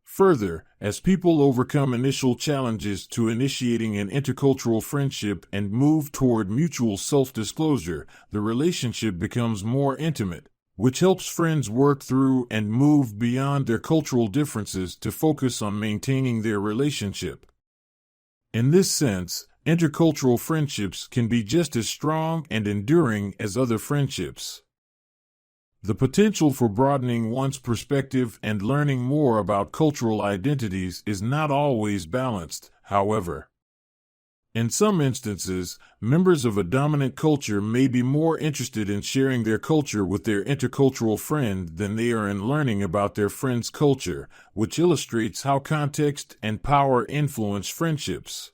Further, as people overcome initial challenges to initiating an intercultural friendship and move toward mutual self-disclosure, the relationship becomes more intimate, which helps friends work through and move beyond their cultural differences to focus on maintaining their relationship. In this sense, intercultural friendships can be just as strong and enduring as other friendships. The potential for broadening one's perspective and learning more about cultural identities is not always balanced, however. In some instances, members of a dominant culture may be more interested in sharing their culture with their intercultural friend than they are in learning about their friend's culture, which illustrates how context and power influence friendships.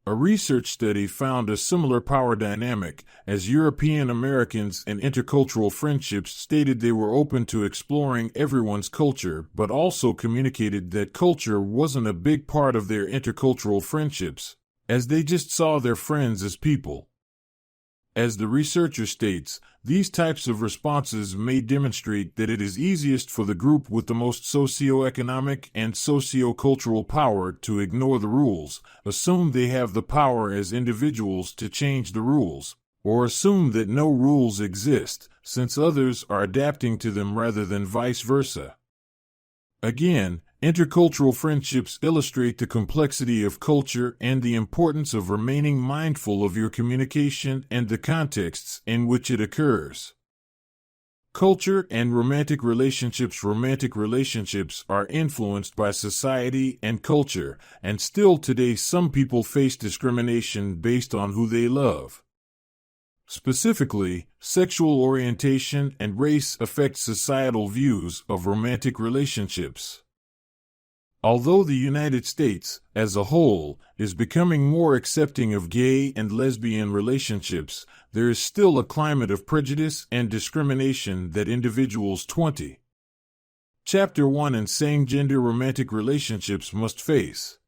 A research study found a similar power dynamic, as European Americans in intercultural friendships stated they were open to exploring everyone's culture but also communicated that culture wasn't a big part of their intercultural friendships, as they just saw their friends as people. As the researcher states, these types of responses may demonstrate that it is easiest for the group with the most socioeconomic and sociocultural power to ignore the rules, assume they have the power as individuals to change the rules, or assume that no rules exist, since others are adapting to them rather than vice versa. Again, intercultural friendships illustrate the complexity of culture and the importance of remaining mindful of your communication and the contexts in which it occurs. Culture and romantic relationships are influenced by society and culture, and still today some people face discrimination based on who they love. Specifically, sexual orientation and race affect societal views of romantic relationships. Although the United States, as a whole, is becoming more accepting of gay and lesbian relationships, there is still a climate of prejudice and discrimination that individuals 20. Chapter 1 and same-gender romantic relationships must face.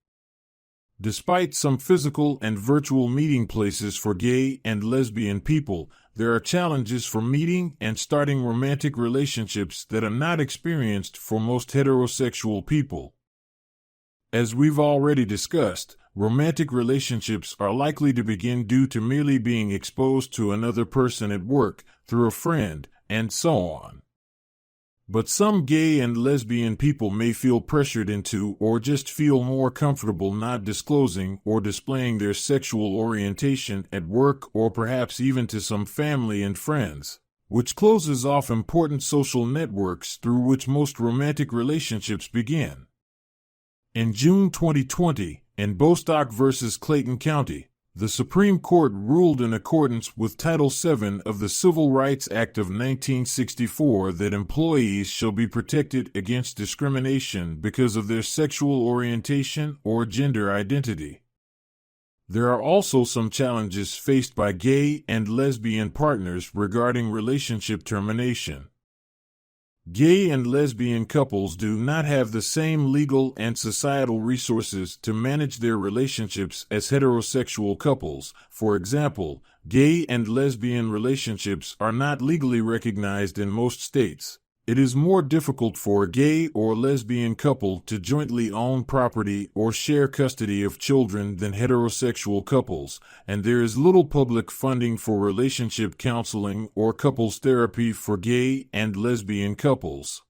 Despite some physical and virtual meeting places for gay and lesbian people, there are challenges for meeting and starting romantic relationships that are not experienced for most heterosexual people. As we've already discussed, romantic relationships are likely to begin due to merely being exposed to another person at work, through a friend, and so on. But some gay and lesbian people may feel pressured into or just feel more comfortable not disclosing or displaying their sexual orientation at work or perhaps even to some family and friends, which closes off important social networks through which most romantic relationships begin. In June 2020, in Bostock v. Clayton County, The Supreme Court ruled in accordance with Title VII of the Civil Rights Act of 1964 that employees shall be protected against discrimination because of their sexual orientation or gender identity. There are also some challenges faced by gay and lesbian partners regarding relationship termination. Gay and lesbian couples do not have the same legal and societal resources to manage their relationships as heterosexual couples. For example, gay and lesbian relationships are not legally recognized in most states. It is more difficult for a gay or lesbian couple to jointly own property or share custody of children than heterosexual couples, and there is little public funding for relationship counseling or couples therapy for gay and lesbian couples.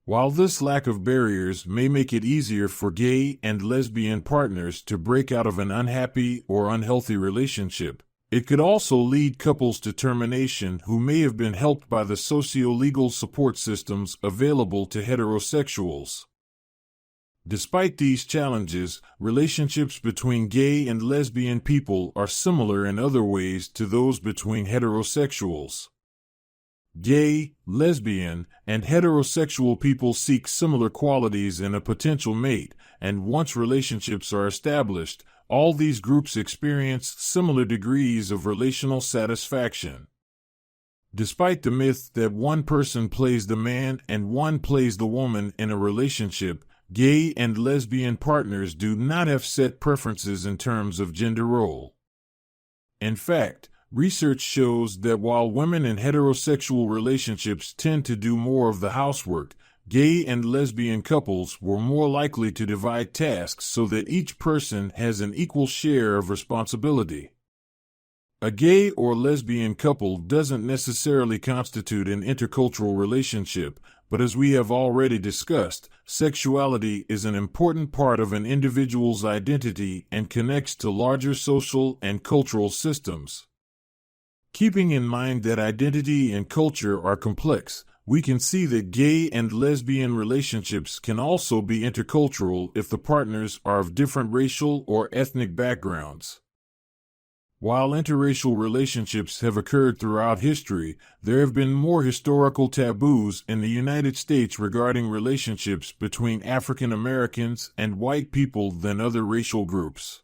While this lack of barriers may make it easier for gay and lesbian partners to break out of an unhappy or unhealthy relationship, it could also lead couples to termination who may have been helped by the socio-legal support systems available to heterosexuals. Despite these challenges, relationships between gay and lesbian people are similar in other ways to those between heterosexuals. Gay, lesbian, and heterosexual people seek similar qualities in a potential mate, and once relationships are established, all these groups experience similar degrees of relational satisfaction. Despite the myth that one person plays the man and one plays the woman in a relationship, gay and lesbian partners do not have set preferences in terms of gender role. In fact, research shows that while women in heterosexual relationships tend to do more of the housework, gay and lesbian couples were more likely to divide tasks so that each person has an equal share of responsibility. A gay or lesbian couple doesn't necessarily constitute an intercultural relationship, but as we have already discussed, sexuality is an important part of an individual's identity and connects to larger social and cultural systems. Keeping in mind that identity and culture are complex, we can see that gay and lesbian relationships can also be intercultural if the partners are of different racial or ethnic backgrounds. While interracial relationships have occurred throughout history, there have been more historical taboos in the United States regarding relationships between African Americans and white people than other racial groups.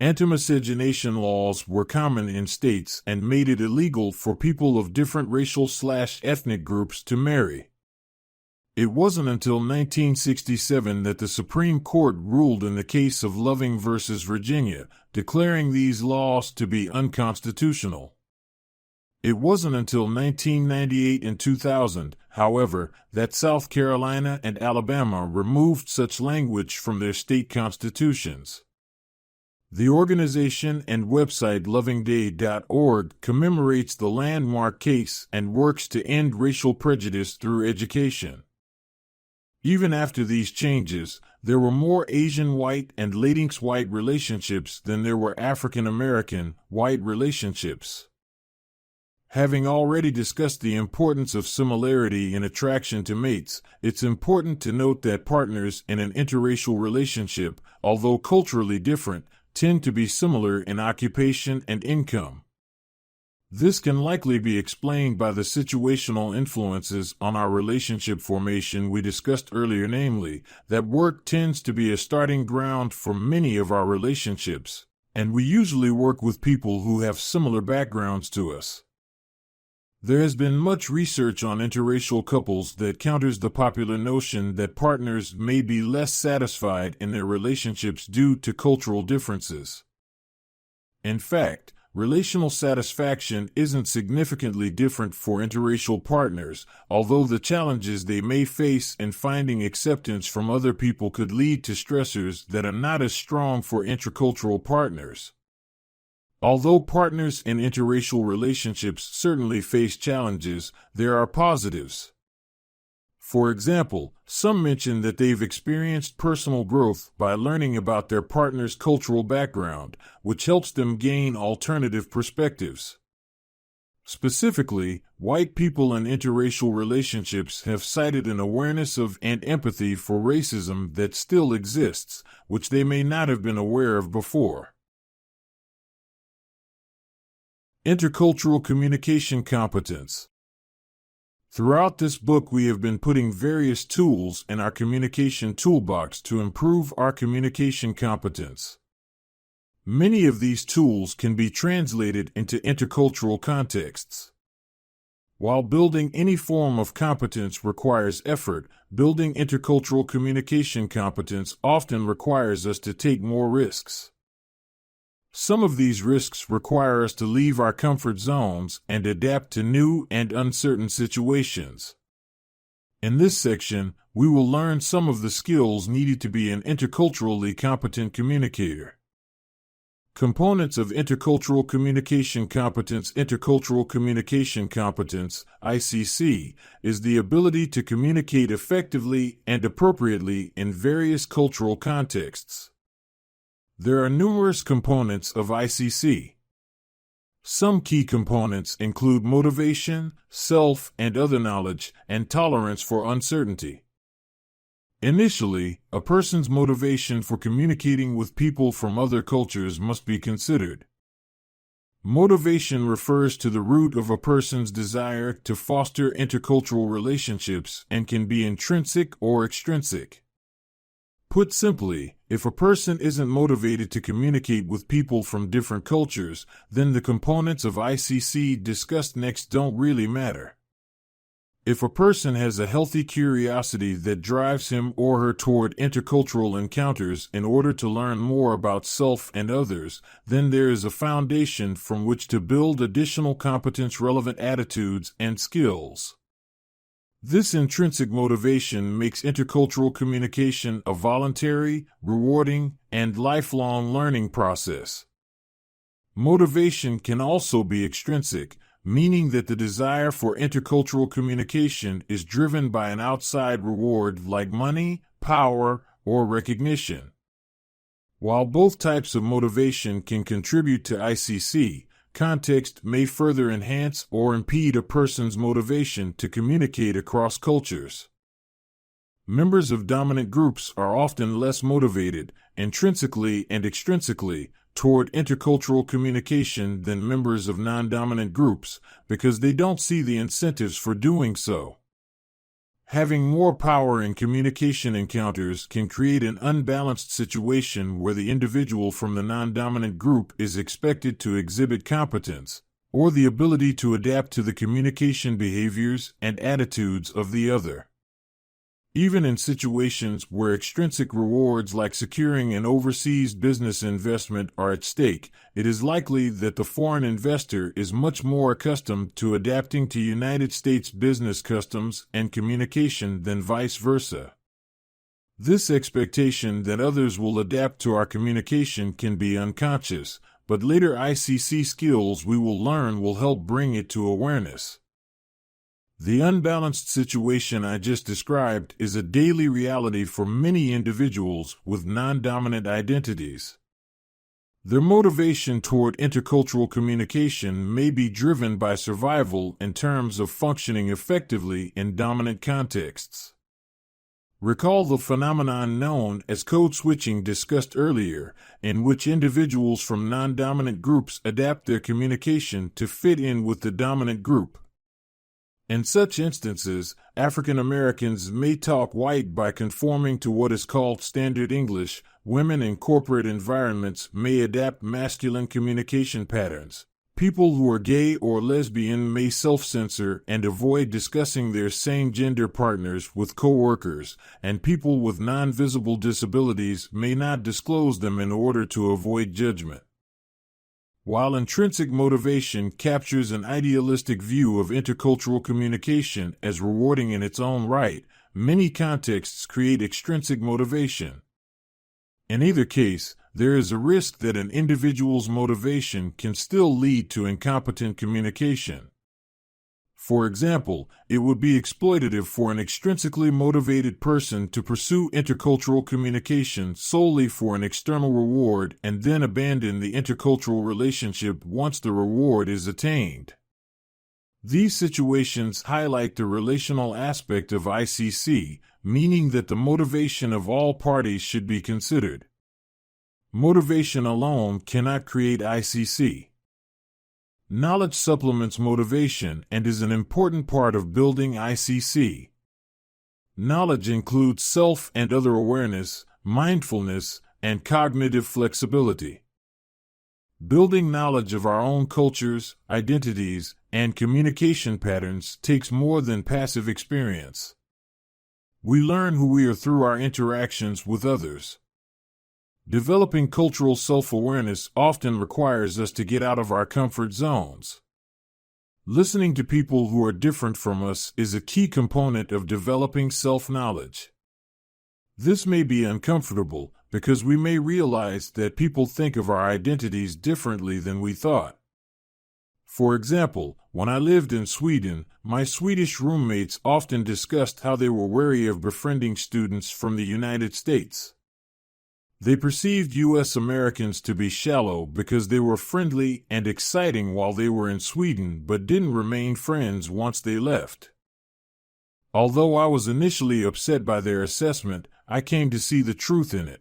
Anti-miscegenation laws were common in states and made it illegal for people of different racial/ethnic groups to marry. It wasn't until 1967 that the Supreme Court ruled in the case of Loving versus Virginia, declaring these laws to be unconstitutional. It wasn't until 1998 and 2000, however, that South Carolina and Alabama removed such language from their state constitutions. The organization and website lovingday.org commemorates the landmark case and works to end racial prejudice through education. Even after these changes, there were more Asian white and Latinx white relationships than there were African American white relationships. Having already discussed the importance of similarity in attraction to mates, it's important to note that partners in an interracial relationship, although culturally different, tend to be similar in occupation and income. This can likely be explained by the situational influences on our relationship formation we discussed earlier, namely, that work tends to be a starting ground for many of our relationships, and we usually work with people who have similar backgrounds to us. There has been much research on interracial couples that counters the popular notion that partners may be less satisfied in their relationships due to cultural differences. In fact, relational satisfaction isn't significantly different for interracial partners, although the challenges they may face in finding acceptance from other people could lead to stressors that are not as strong for intercultural partners. Although partners in interracial relationships certainly face challenges, there are positives. For example, some mention that they've experienced personal growth by learning about their partner's cultural background, which helps them gain alternative perspectives. Specifically, white people in interracial relationships have cited an awareness of and empathy for racism that still exists, which they may not have been aware of before. Intercultural Communication Competence. Throughout this book, we have been putting various tools in our communication toolbox to improve our communication competence. Many of these tools can be translated into intercultural contexts. While building any form of competence requires effort, building intercultural communication competence often requires us to take more risks. Some of these risks require us to leave our comfort zones and adapt to new and uncertain situations. In this section, we will learn some of the skills needed to be an interculturally competent communicator. Components of intercultural communication competence. Intercultural communication competence, ICC, is the ability to communicate effectively and appropriately in various cultural contexts. There are numerous components of ICC. Some key components include motivation, self and other knowledge, and tolerance for uncertainty. Initially, a person's motivation for communicating with people from other cultures must be considered. Motivation refers to the root of a person's desire to foster intercultural relationships and can be intrinsic or extrinsic. Put simply, if a person isn't motivated to communicate with people from different cultures, then the components of ICC discussed next don't really matter. If a person has a healthy curiosity that drives him or her toward intercultural encounters in order to learn more about self and others, then there is a foundation from which to build additional competence-relevant attitudes and skills. This intrinsic motivation makes intercultural communication a voluntary, rewarding, and lifelong learning process. Motivation can also be extrinsic, meaning that the desire for intercultural communication is driven by an outside reward like money, power, or recognition. While both types of motivation can contribute to ICC, context may further enhance or impede a person's motivation to communicate across cultures. Members of dominant groups are often less motivated, intrinsically and extrinsically, toward intercultural communication than members of non-dominant groups because they don't see the incentives for doing so. Having more power in communication encounters can create an unbalanced situation where the individual from the non-dominant group is expected to exhibit competence, or the ability to adapt to the communication behaviors and attitudes of the other. Even in situations where extrinsic rewards like securing an overseas business investment are at stake, it is likely that the foreign investor is much more accustomed to adapting to United States business customs and communication than vice versa. This expectation that others will adapt to our communication can be unconscious, but later ICC skills we will learn will help bring it to awareness. The unbalanced situation I just described is a daily reality for many individuals with non-dominant identities. Their motivation toward intercultural communication may be driven by survival in terms of functioning effectively in dominant contexts. Recall the phenomenon known as code switching discussed earlier, in which individuals from non-dominant groups adapt their communication to fit in with the dominant group. In such instances, African Americans may talk white by conforming to what is called Standard English. Women in corporate environments may adapt masculine communication patterns. People who are gay or lesbian may self-censor and avoid discussing their same-gender partners with coworkers, and people with non-visible disabilities may not disclose them in order to avoid judgment. While intrinsic motivation captures an idealistic view of intercultural communication as rewarding in its own right, many contexts create extrinsic motivation. In either case, there is a risk that an individual's motivation can still lead to incompetent communication. For example, it would be exploitative for an extrinsically motivated person to pursue intercultural communication solely for an external reward and then abandon the intercultural relationship once the reward is attained. These situations highlight the relational aspect of ICC, meaning that the motivation of all parties should be considered. Motivation alone cannot create ICC. Knowledge supplements motivation and is an important part of building ICC. Knowledge includes self and other awareness, mindfulness, and cognitive flexibility. Building knowledge of our own cultures, identities, and communication patterns takes more than passive experience. We learn who we are through our interactions with others. Developing cultural self-awareness often requires us to get out of our comfort zones. Listening to people who are different from us is a key component of developing self-knowledge. This may be uncomfortable because we may realize that people think of our identities differently than we thought. For example, when I lived in Sweden, my Swedish roommates often discussed how they were wary of befriending students from the United States. They perceived U.S. Americans to be shallow because they were friendly and exciting while they were in Sweden but didn't remain friends once they left. Although I was initially upset by their assessment, I came to see the truth in it.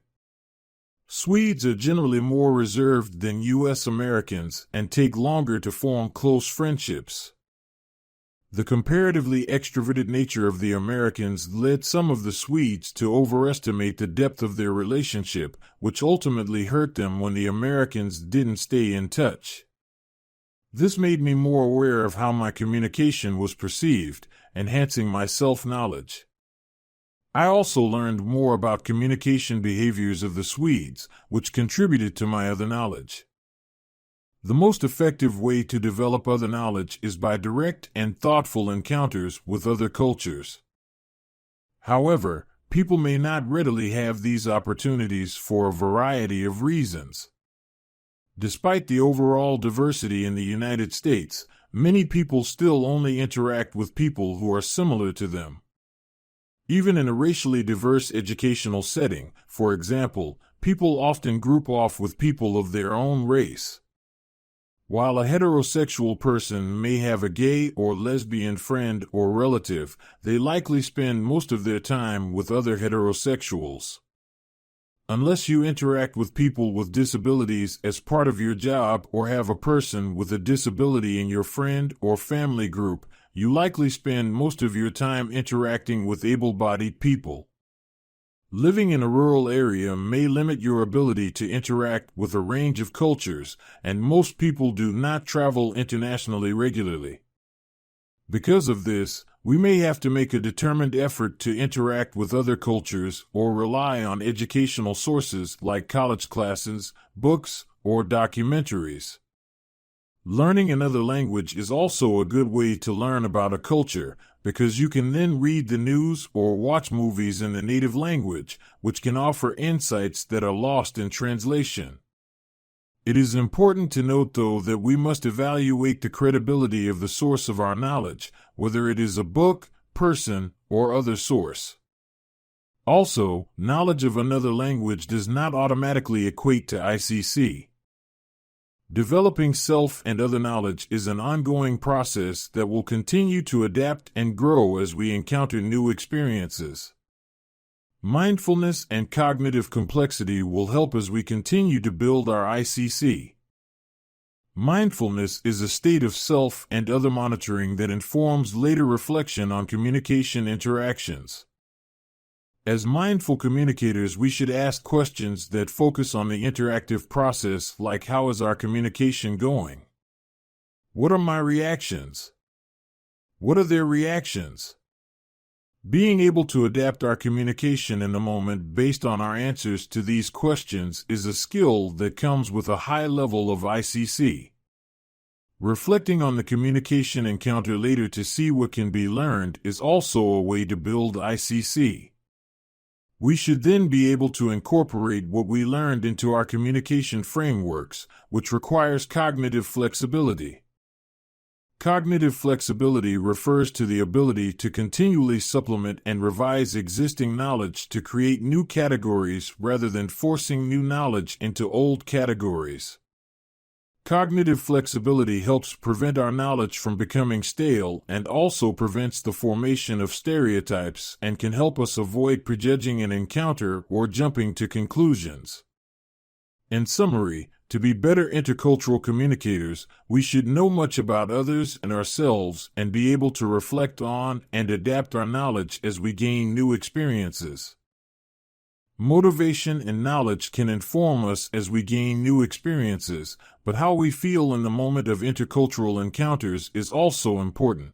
Swedes are generally more reserved than U.S. Americans and take longer to form close friendships. The comparatively extroverted nature of the Americans led some of the Swedes to overestimate the depth of their relationship, which ultimately hurt them when the Americans didn't stay in touch. This made me more aware of how my communication was perceived, enhancing my self-knowledge. I also learned more about communication behaviors of the Swedes, which contributed to my other knowledge. The most effective way to develop other knowledge is by direct and thoughtful encounters with other cultures. However, people may not readily have these opportunities for a variety of reasons. Despite the overall diversity in the United States, many people still only interact with people who are similar to them. Even in a racially diverse educational setting, for example, people often group off with people of their own race. While a heterosexual person may have a gay or lesbian friend or relative, they likely spend most of their time with other heterosexuals. Unless you interact with people with disabilities as part of your job or have a person with a disability in your friend or family group, you likely spend most of your time interacting with able-bodied people. Living in a rural area may limit your ability to interact with a range of cultures, and most people do not travel internationally regularly. Because of this, we may have to make a determined effort to interact with other cultures or rely on educational sources like college classes, books, or documentaries. Learning another language is also a good way to learn about a culture, because you can then read the news or watch movies in the native language, which can offer insights that are lost in translation. It is important to note, though, that we must evaluate the credibility of the source of our knowledge, whether it is a book, person, or other source. Also, knowledge of another language does not automatically equate to ICC. Developing self and other knowledge is an ongoing process that will continue to adapt and grow as we encounter new experiences. Mindfulness and cognitive complexity will help as we continue to build our ICC. Mindfulness is a state of self and other monitoring that informs later reflection on communication interactions. As mindful communicators, we should ask questions that focus on the interactive process, like how is our communication going? What are my reactions? What are their reactions? Being able to adapt our communication in the moment based on our answers to these questions is a skill that comes with a high level of ICC. Reflecting on the communication encounter later to see what can be learned is also a way to build ICC. We should then be able to incorporate what we learned into our communication frameworks, which requires cognitive flexibility. Cognitive flexibility refers to the ability to continually supplement and revise existing knowledge to create new categories rather than forcing new knowledge into old categories. Cognitive flexibility helps prevent our knowledge from becoming stale and also prevents the formation of stereotypes and can help us avoid prejudging an encounter or jumping to conclusions. In summary, To be better intercultural communicators, we should know much about others and ourselves and be able to reflect on and adapt our knowledge as we gain new experiences. Motivation and knowledge can inform us as we gain new experiences, but how we feel in the moment of intercultural encounters is also important.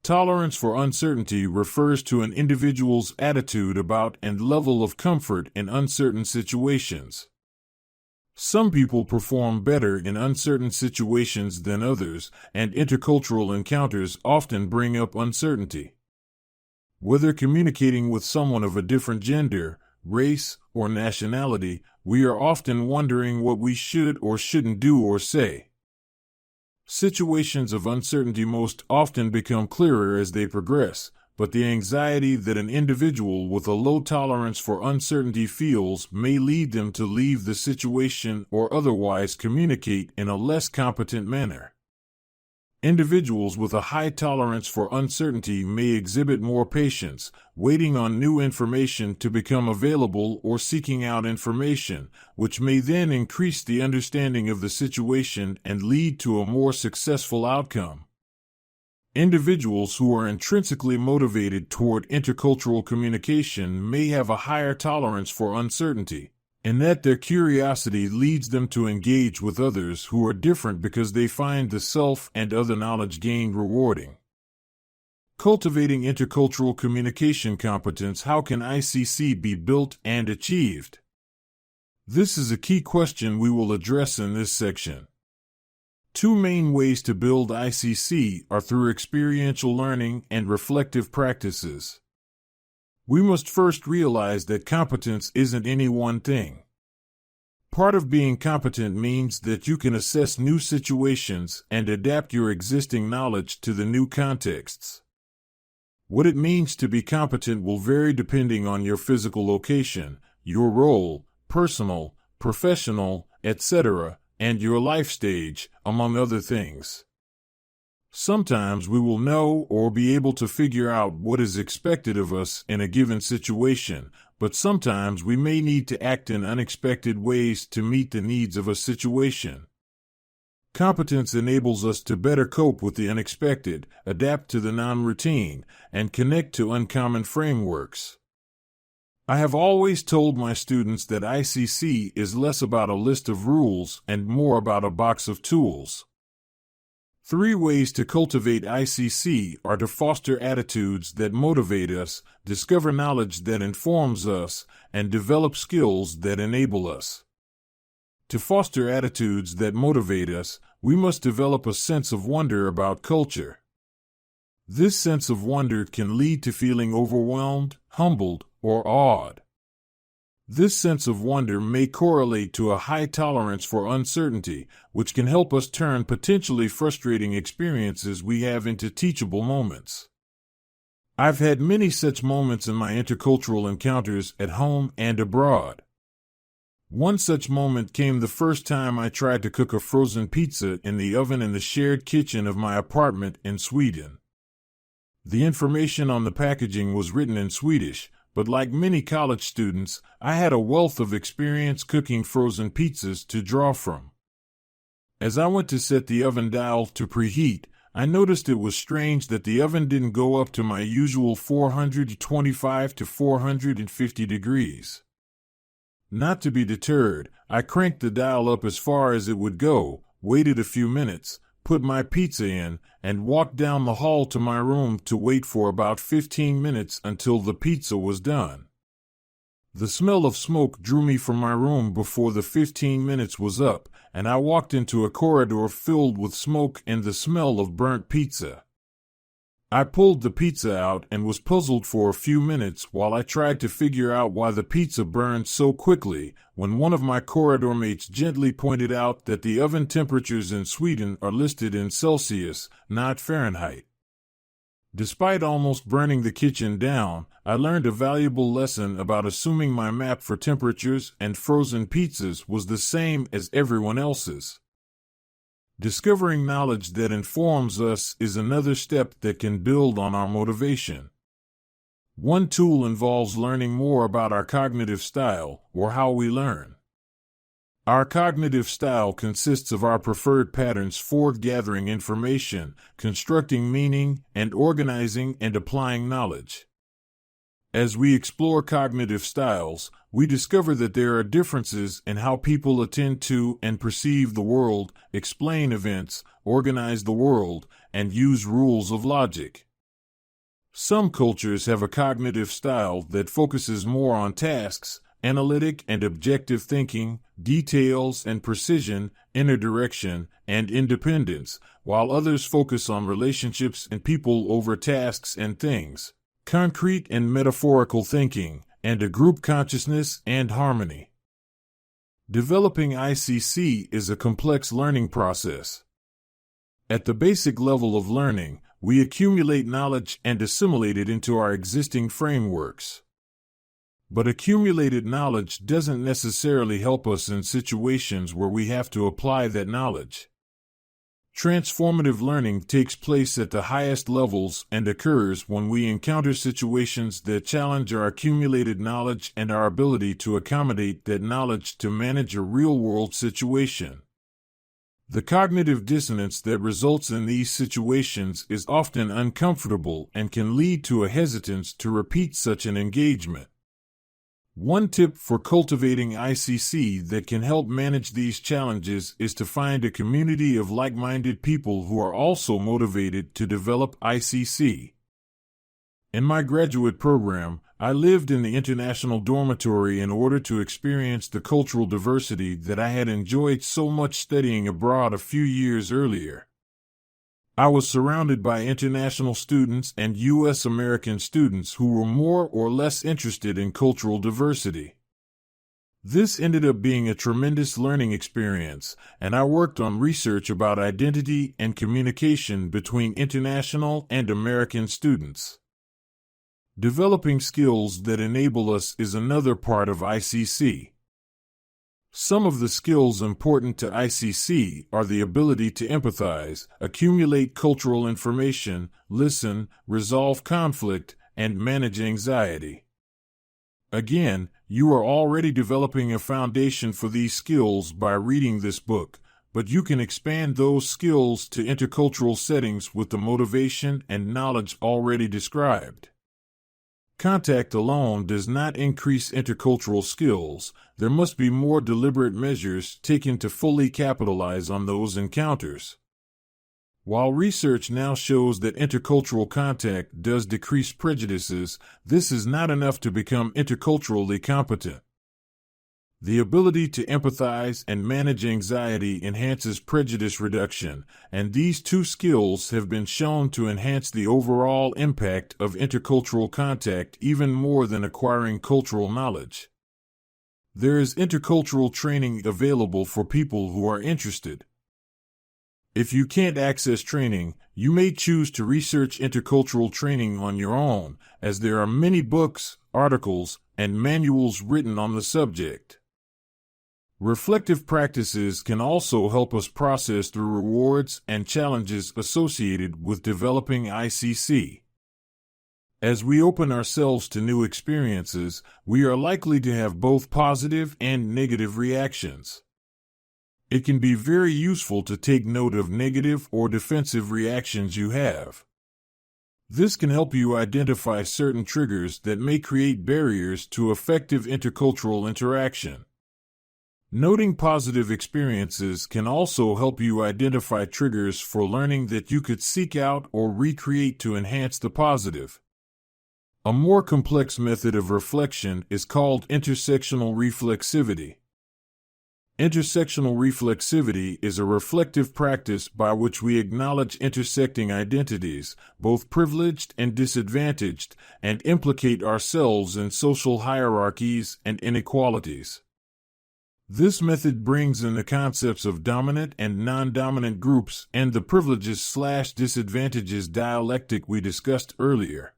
Tolerance for uncertainty refers to an individual's attitude about and level of comfort in uncertain situations. Some people perform better in uncertain situations than others, and intercultural encounters often bring up uncertainty. Whether communicating with someone of a different gender, race, or nationality, we are often wondering what we should or shouldn't do or say. Situations of uncertainty most often become clearer as they progress, but the anxiety that an individual with a low tolerance for uncertainty feels may lead them to leave the situation or otherwise communicate in a less competent manner. Individuals with a high tolerance for uncertainty may exhibit more patience, waiting on new information to become available or seeking out information, which may then increase the understanding of the situation and lead to a more successful outcome. Individuals who are intrinsically motivated toward intercultural communication may have a higher tolerance for uncertainty, in that their curiosity leads them to engage with others who are different because they find the self and other knowledge gained rewarding. Cultivating intercultural communication competence. How can ICC be built and achieved? This is a key question we will address in this section. Two main ways to build ICC are through experiential learning and reflective practices. We must first realize that competence isn't any one thing. Part of being competent means that you can assess new situations and adapt your existing knowledge to the new contexts. What it means to be competent will vary depending on your physical location, your role, personal, professional, etc., and your life stage, among other things. Sometimes we will know or be able to figure out what is expected of us in a given situation, but sometimes we may need to act in unexpected ways to meet the needs of a situation. Competence enables us to better cope with the unexpected, adapt to the non-routine, and connect to uncommon frameworks. I have always told my students that ICC is less about a list of rules and more about a box of tools. 3 ways to cultivate ICC are to foster attitudes that motivate us, discover knowledge that informs us, and develop skills that enable us. To foster attitudes that motivate us, we must develop a sense of wonder about culture. This sense of wonder can lead to feeling overwhelmed, humbled, or awed. This sense of wonder may correlate to a high tolerance for uncertainty, which can help us turn potentially frustrating experiences we have into teachable moments. I've had many such moments in my intercultural encounters at home and abroad. One such moment came the first time I tried to cook a frozen pizza in the oven in the shared kitchen of my apartment in Sweden. The information on the packaging was written in Swedish, but like many college students, I had a wealth of experience cooking frozen pizzas to draw from. As I went to set the oven dial to preheat, I noticed it was strange that the oven didn't go up to my usual 425 to 450 degrees. Not to be deterred, I cranked the dial up as far as it would go, waited a few minutes, put my pizza in, and walked down the hall to my room to wait for about 15 minutes until the pizza was done. The smell of smoke drew me from my room before the 15 minutes was up, and I walked into a corridor filled with smoke and the smell of burnt pizza. I pulled the pizza out and was puzzled for a few minutes while I tried to figure out why the pizza burned so quickly, when one of my corridor mates gently pointed out that the oven temperatures in Sweden are listed in Celsius, not Fahrenheit. Despite almost burning the kitchen down, I learned a valuable lesson about assuming my map for temperatures and frozen pizzas was the same as everyone else's. Discovering knowledge that informs us is another step that can build on our motivation. One tool involves learning more about our cognitive style, or how we learn. Our cognitive style consists of our preferred patterns for gathering information, constructing meaning, and organizing and applying knowledge. As we explore cognitive styles, we discover that there are differences in how people attend to and perceive the world, explain events, organize the world, and use rules of logic. Some cultures have a cognitive style that focuses more on tasks, analytic and objective thinking, details and precision, inner direction, and independence, while others focus on relationships and people over tasks and things, concrete and metaphorical thinking, and a group consciousness and harmony. Developing ICC is a complex learning process. At the basic level of learning, we accumulate knowledge and assimilate it into our existing frameworks. But accumulated knowledge doesn't necessarily help us in situations where we have to apply that knowledge. Transformative learning takes place at the highest levels and occurs when we encounter situations that challenge our accumulated knowledge and our ability to accommodate that knowledge to manage a real-world situation. The cognitive dissonance that results in these situations is often uncomfortable and can lead to a hesitance to repeat such an engagement. One tip for cultivating ICC that can help manage these challenges is to find a community of like-minded people who are also motivated to develop ICC. In my graduate program, I lived in the international dormitory in order to experience the cultural diversity that I had enjoyed so much studying abroad a few years earlier. I was surrounded by international students and U.S. American students who were more or less interested in cultural diversity. This ended up being a tremendous learning experience, and I worked on research about identity and communication between international and American students. Developing skills that enable us is another part of ICC. Some of the skills important to ICC are the ability to empathize, accumulate cultural information, listen, resolve conflict, and manage anxiety. Again, you are already developing a foundation for these skills by reading this book, but you can expand those skills to intercultural settings with the motivation and knowledge already described. Contact alone does not increase intercultural skills. There must be more deliberate measures taken to fully capitalize on those encounters. While research now shows that intercultural contact does decrease prejudices, this is not enough to become interculturally competent. The ability to empathize and manage anxiety enhances prejudice reduction, and these two skills have been shown to enhance the overall impact of intercultural contact even more than acquiring cultural knowledge. There is intercultural training available for people who are interested. If you can't access training, you may choose to research intercultural training on your own, as there are many books, articles, and manuals written on the subject. Reflective practices can also help us process the rewards and challenges associated with developing ICC. As we open ourselves to new experiences, we are likely to have both positive and negative reactions. It can be very useful to take note of negative or defensive reactions you have. This can help you identify certain triggers that may create barriers to effective intercultural interaction. Noting positive experiences can also help you identify triggers for learning that you could seek out or recreate to enhance the positive. A more complex method of reflection is called intersectional reflexivity. Intersectional reflexivity is a reflective practice by which we acknowledge intersecting identities, both privileged and disadvantaged, and implicate ourselves in social hierarchies and inequalities. This method brings in the concepts of dominant and non-dominant groups and the privileges/disadvantages dialectic we discussed earlier.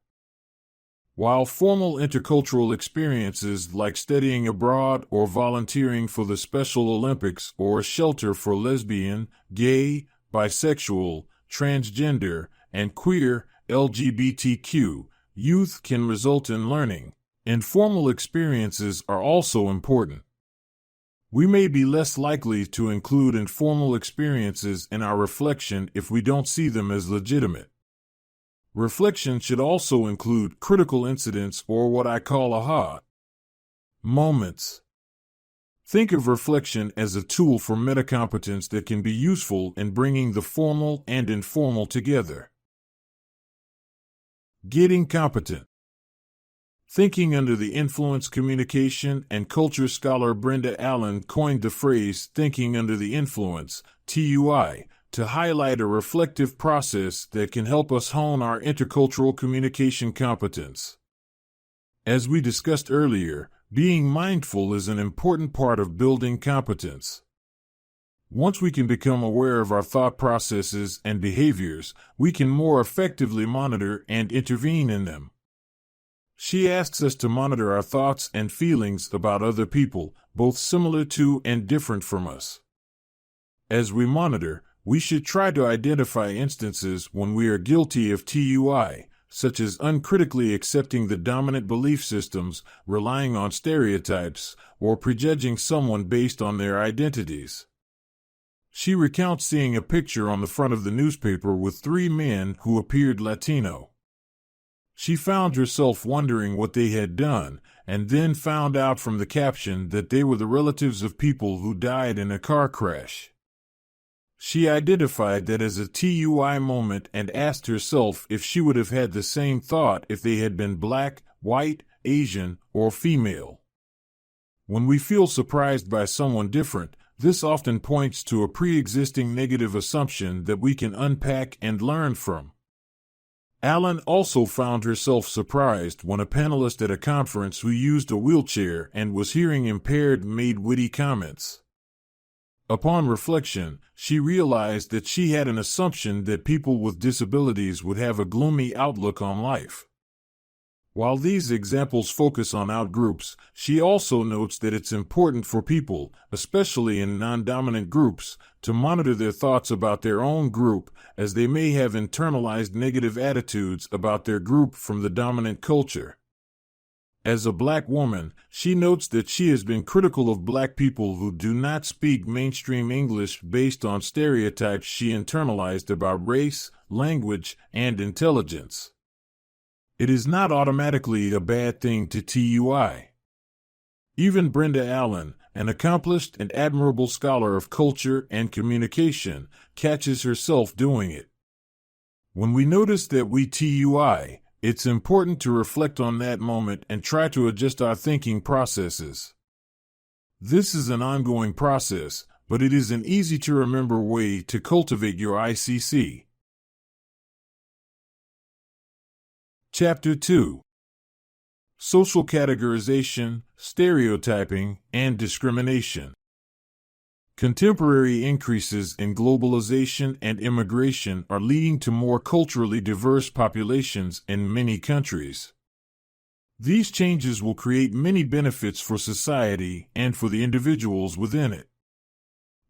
While formal intercultural experiences like studying abroad or volunteering for the Special Olympics or a shelter for lesbian, gay, bisexual, transgender, and queer LGBTQ youth can result in learning, informal experiences are also important. We may be less likely to include informal experiences in our reflection if we don't see them as legitimate. Reflection should also include critical incidents, or what I call aha moments. Think of reflection as a tool for metacompetence that can be useful in bringing the formal and informal together. Getting competent. Thinking under the influence, communication and culture scholar Brenda Allen coined the phrase thinking under the influence, TUI, to highlight a reflective process that can help us hone our intercultural communication competence. As we discussed earlier, being mindful is an important part of building competence. Once we can become aware of our thought processes and behaviors, we can more effectively monitor and intervene in them. She asks us to monitor our thoughts and feelings about other people, both similar to and different from us. As we monitor, we should try to identify instances when we are guilty of TUI, such as uncritically accepting the dominant belief systems, relying on stereotypes, or prejudging someone based on their identities. She recounts seeing a picture on the front of the newspaper with 3 men who appeared Latino. She found herself wondering what they had done, and then found out from the caption that they were the relatives of people who died in a car crash. She identified that as a TUI moment and asked herself if she would have had the same thought if they had been black, white, Asian, or female. When we feel surprised by someone different, this often points to a pre-existing negative assumption that we can unpack and learn from. Allen also found herself surprised when a panelist at a conference who used a wheelchair and was hearing impaired made witty comments. Upon reflection, she realized that she had an assumption that people with disabilities would have a gloomy outlook on life. While these examples focus on outgroups, she also notes that it's important for people, especially in non-dominant groups, to monitor their thoughts about their own group, as they may have internalized negative attitudes about their group from the dominant culture. As a black woman, she notes that she has been critical of black people who do not speak mainstream English based on stereotypes she internalized about race, language, and intelligence. It is not automatically a bad thing to TUI. Even Brenda Allen, an accomplished and admirable scholar of culture and communication, catches herself doing it. When we notice that we TUI, it's important to reflect on that moment and try to adjust our thinking processes. This is an ongoing process, but it is an easy-to-remember way to cultivate your ICC. Chapter 2. Social Categorization, Stereotyping, and Discrimination. Contemporary increases in globalization and immigration are leading to more culturally diverse populations in many countries. These changes will create many benefits for society and for the individuals within it.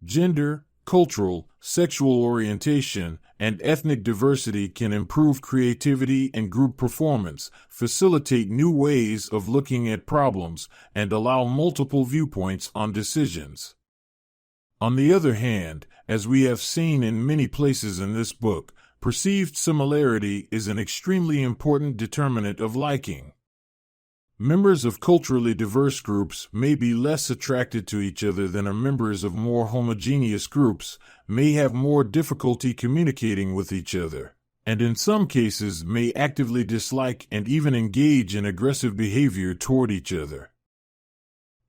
Gender, cultural, sexual orientation, and ethnic diversity can improve creativity and group performance, facilitate new ways of looking at problems, and allow multiple viewpoints on decisions. On the other hand, as we have seen in many places in this book, perceived similarity is an extremely important determinant of liking. Members of culturally diverse groups may be less attracted to each other than are members of more homogeneous groups, may have more difficulty communicating with each other, and in some cases may actively dislike and even engage in aggressive behavior toward each other.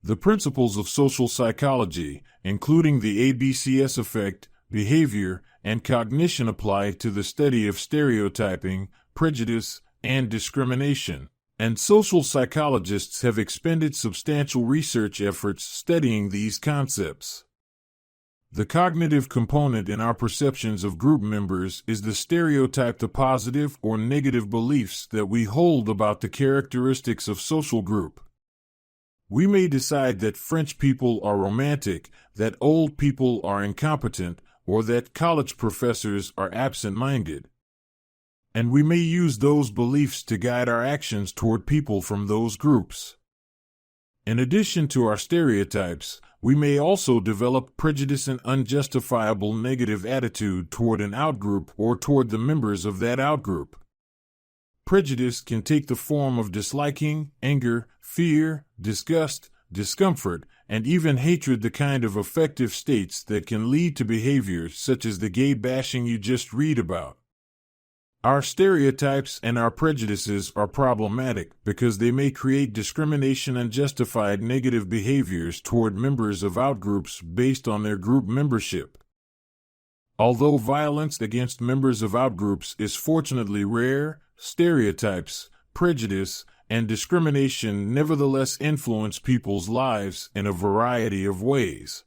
The principles of social psychology, including the ABCS effect, behavior, and cognition, apply to the study of stereotyping, prejudice, and discrimination, and social psychologists have expended substantial research efforts studying these concepts. The cognitive component in our perceptions of group members is the stereotype, the positive or negative beliefs that we hold about the characteristics of social group. We may decide that French people are romantic, that old people are incompetent, or that college professors are absent-minded. And we may use those beliefs to guide our actions toward people from those groups. In addition to our stereotypes, we may also develop prejudice and unjustifiable negative attitude toward an outgroup or toward the members of that outgroup. Prejudice can take the form of disliking, anger, fear, disgust, discomfort, and even hatred, the kind of affective states that can lead to behaviors such as the gay bashing you just read about. Our stereotypes and our prejudices are problematic because they may create discrimination and justified negative behaviors toward members of outgroups based on their group membership. Although violence against members of outgroups is fortunately rare, stereotypes, prejudice, and discrimination nevertheless influence people's lives in a variety of ways.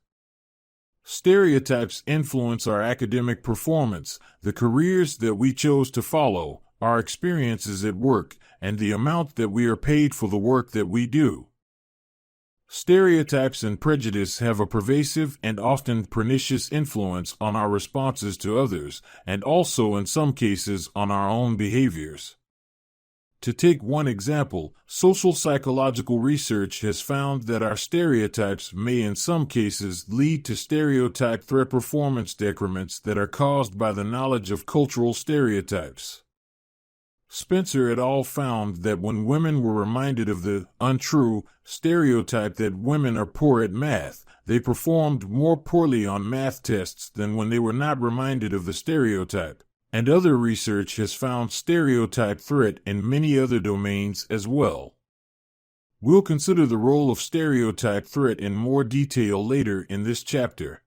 Stereotypes influence our academic performance, the careers that we chose to follow, our experiences at work, and the amount that we are paid for the work that we do. Stereotypes and prejudice have a pervasive and often pernicious influence on our responses to others, and also in some cases on our own behaviors. To take one example, social psychological research has found that our stereotypes may in some cases lead to stereotype threat performance decrements that are caused by the knowledge of cultural stereotypes. Spencer et al. Found that when women were reminded of the untrue stereotype that women are poor at math, they performed more poorly on math tests than when they were not reminded of the stereotype. And other research has found stereotype threat in many other domains as well. We'll consider the role of stereotype threat in more detail later in this chapter.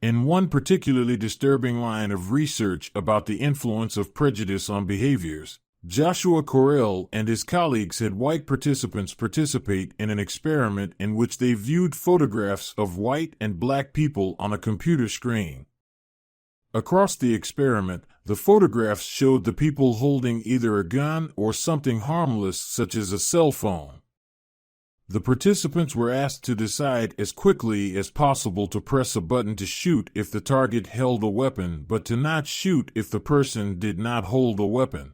In one particularly disturbing line of research about the influence of prejudice on behaviors, Joshua Correll and his colleagues had white participants participate in an experiment in which they viewed photographs of white and black people on a computer screen. Across the experiment, the photographs showed the people holding either a gun or something harmless such as a cell phone. The participants were asked to decide as quickly as possible to press a button to shoot if the target held a weapon, but to not shoot if the person did not hold a weapon.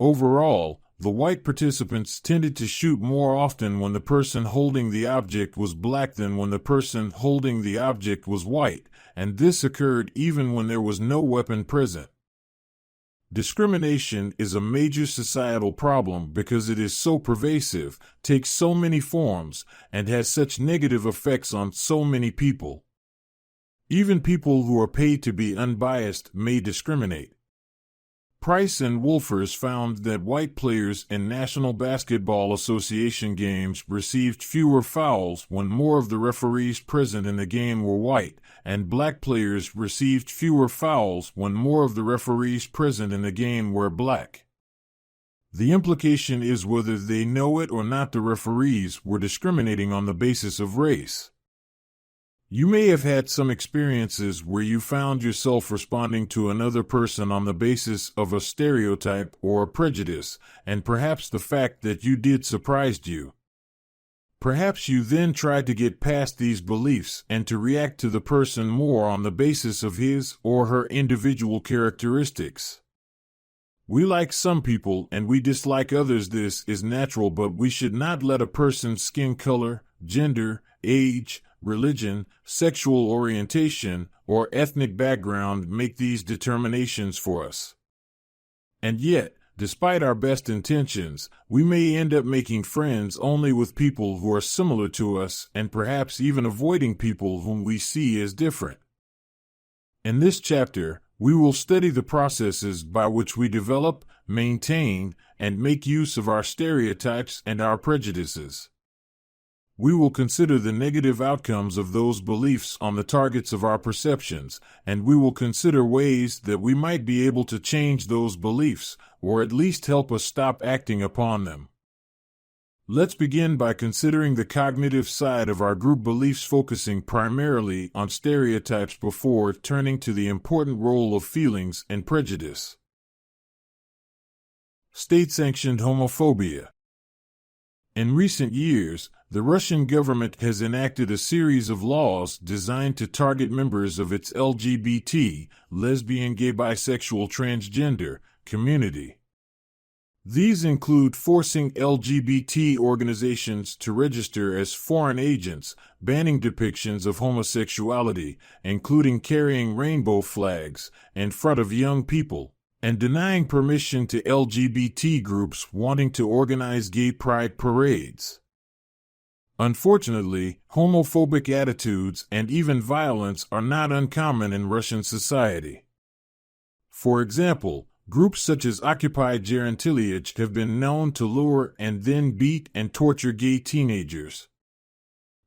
Overall, the white participants tended to shoot more often when the person holding the object was black than when the person holding the object was white, and this occurred even when there was no weapon present. Discrimination is a major societal problem because it is so pervasive, takes so many forms, and has such negative effects on so many people. Even people who are paid to be unbiased may discriminate. Price and Wolfers found that white players in National Basketball Association games received fewer fouls when more of the referees present in the game were white, and black players received fewer fouls when more of the referees present in the game were black. The implication is whether they know it or not, the referees were discriminating on the basis of race. You may have had some experiences where you found yourself responding to another person on the basis of a stereotype or a prejudice, and perhaps the fact that you did surprised you. Perhaps you then tried to get past these beliefs and to react to the person more on the basis of his or her individual characteristics. We like some people and we dislike others. This is natural, but we should not let a person's skin color, gender, age, religion, sexual orientation, or ethnic background make these determinations for us. And yet, despite our best intentions, we may end up making friends only with people who are similar to us and perhaps even avoiding people whom we see as different. In this chapter, we will study the processes by which we develop, maintain, and make use of our stereotypes and our prejudices. We will consider the negative outcomes of those beliefs on the targets of our perceptions, and we will consider ways that we might be able to change those beliefs, or at least help us stop acting upon them. Let's begin by considering the cognitive side of our group beliefs, focusing primarily on stereotypes before turning to the important role of feelings and prejudice. State-sanctioned homophobia. In recent years, the Russian government has enacted a series of laws designed to target members of its LGBT, lesbian, gay, bisexual, transgender community. These include forcing LGBT organizations to register as foreign agents, banning depictions of homosexuality, including carrying rainbow flags, in front of young people, and denying permission to LGBT groups wanting to organize gay pride parades. Unfortunately, homophobic attitudes and even violence are not uncommon in Russian society. For example, groups such as Occupy Gerontilyich have been known to lure and then beat and torture gay teenagers.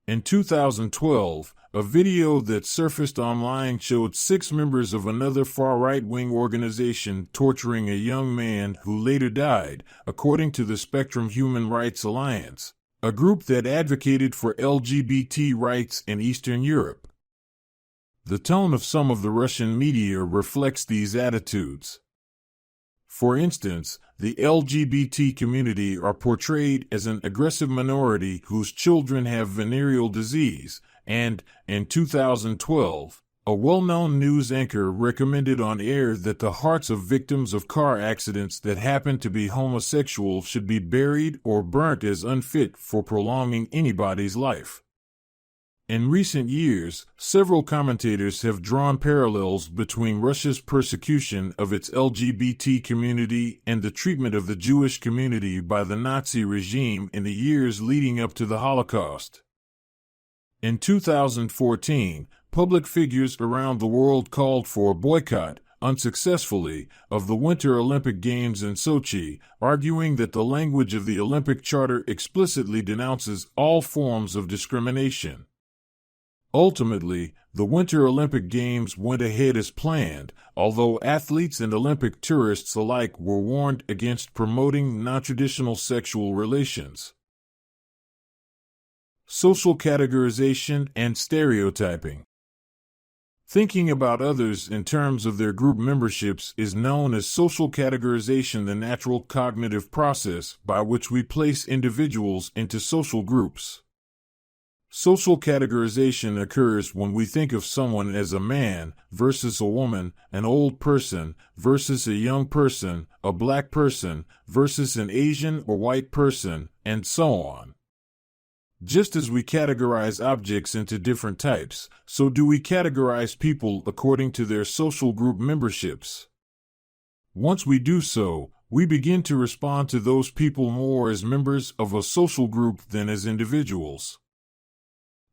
In 2012, a video that surfaced online showed 6 members of another far-right-wing organization torturing a young man who later died, according to the Spectrum Human Rights Alliance, a group that advocated for LGBT rights in Eastern Europe. The tone of some of the Russian media reflects these attitudes. For instance, the LGBT community are portrayed as an aggressive minority whose children have venereal disease, and, in 2012, a well-known news anchor recommended on air that the hearts of victims of car accidents that happen to be homosexual should be buried or burnt as unfit for prolonging anybody's life. In recent years, several commentators have drawn parallels between Russia's persecution of its LGBT community and the treatment of the Jewish community by the Nazi regime in the years leading up to the Holocaust. In 2014, public figures around the world called for a boycott, unsuccessfully, of the Winter Olympic Games in Sochi, arguing that the language of the Olympic Charter explicitly denounces all forms of discrimination. Ultimately, the Winter Olympic Games went ahead as planned, although athletes and Olympic tourists alike were warned against promoting non-traditional sexual relations. Social categorization and stereotyping. Thinking about others in terms of their group memberships is known as social categorization, the natural cognitive process by which we place individuals into social groups. Social categorization occurs when we think of someone as a man versus a woman, an old person versus a young person, a black person versus an Asian or white person, and so on. Just as we categorize objects into different types, so do we categorize people according to their social group memberships. Once we do so, we begin to respond to those people more as members of a social group than as individuals.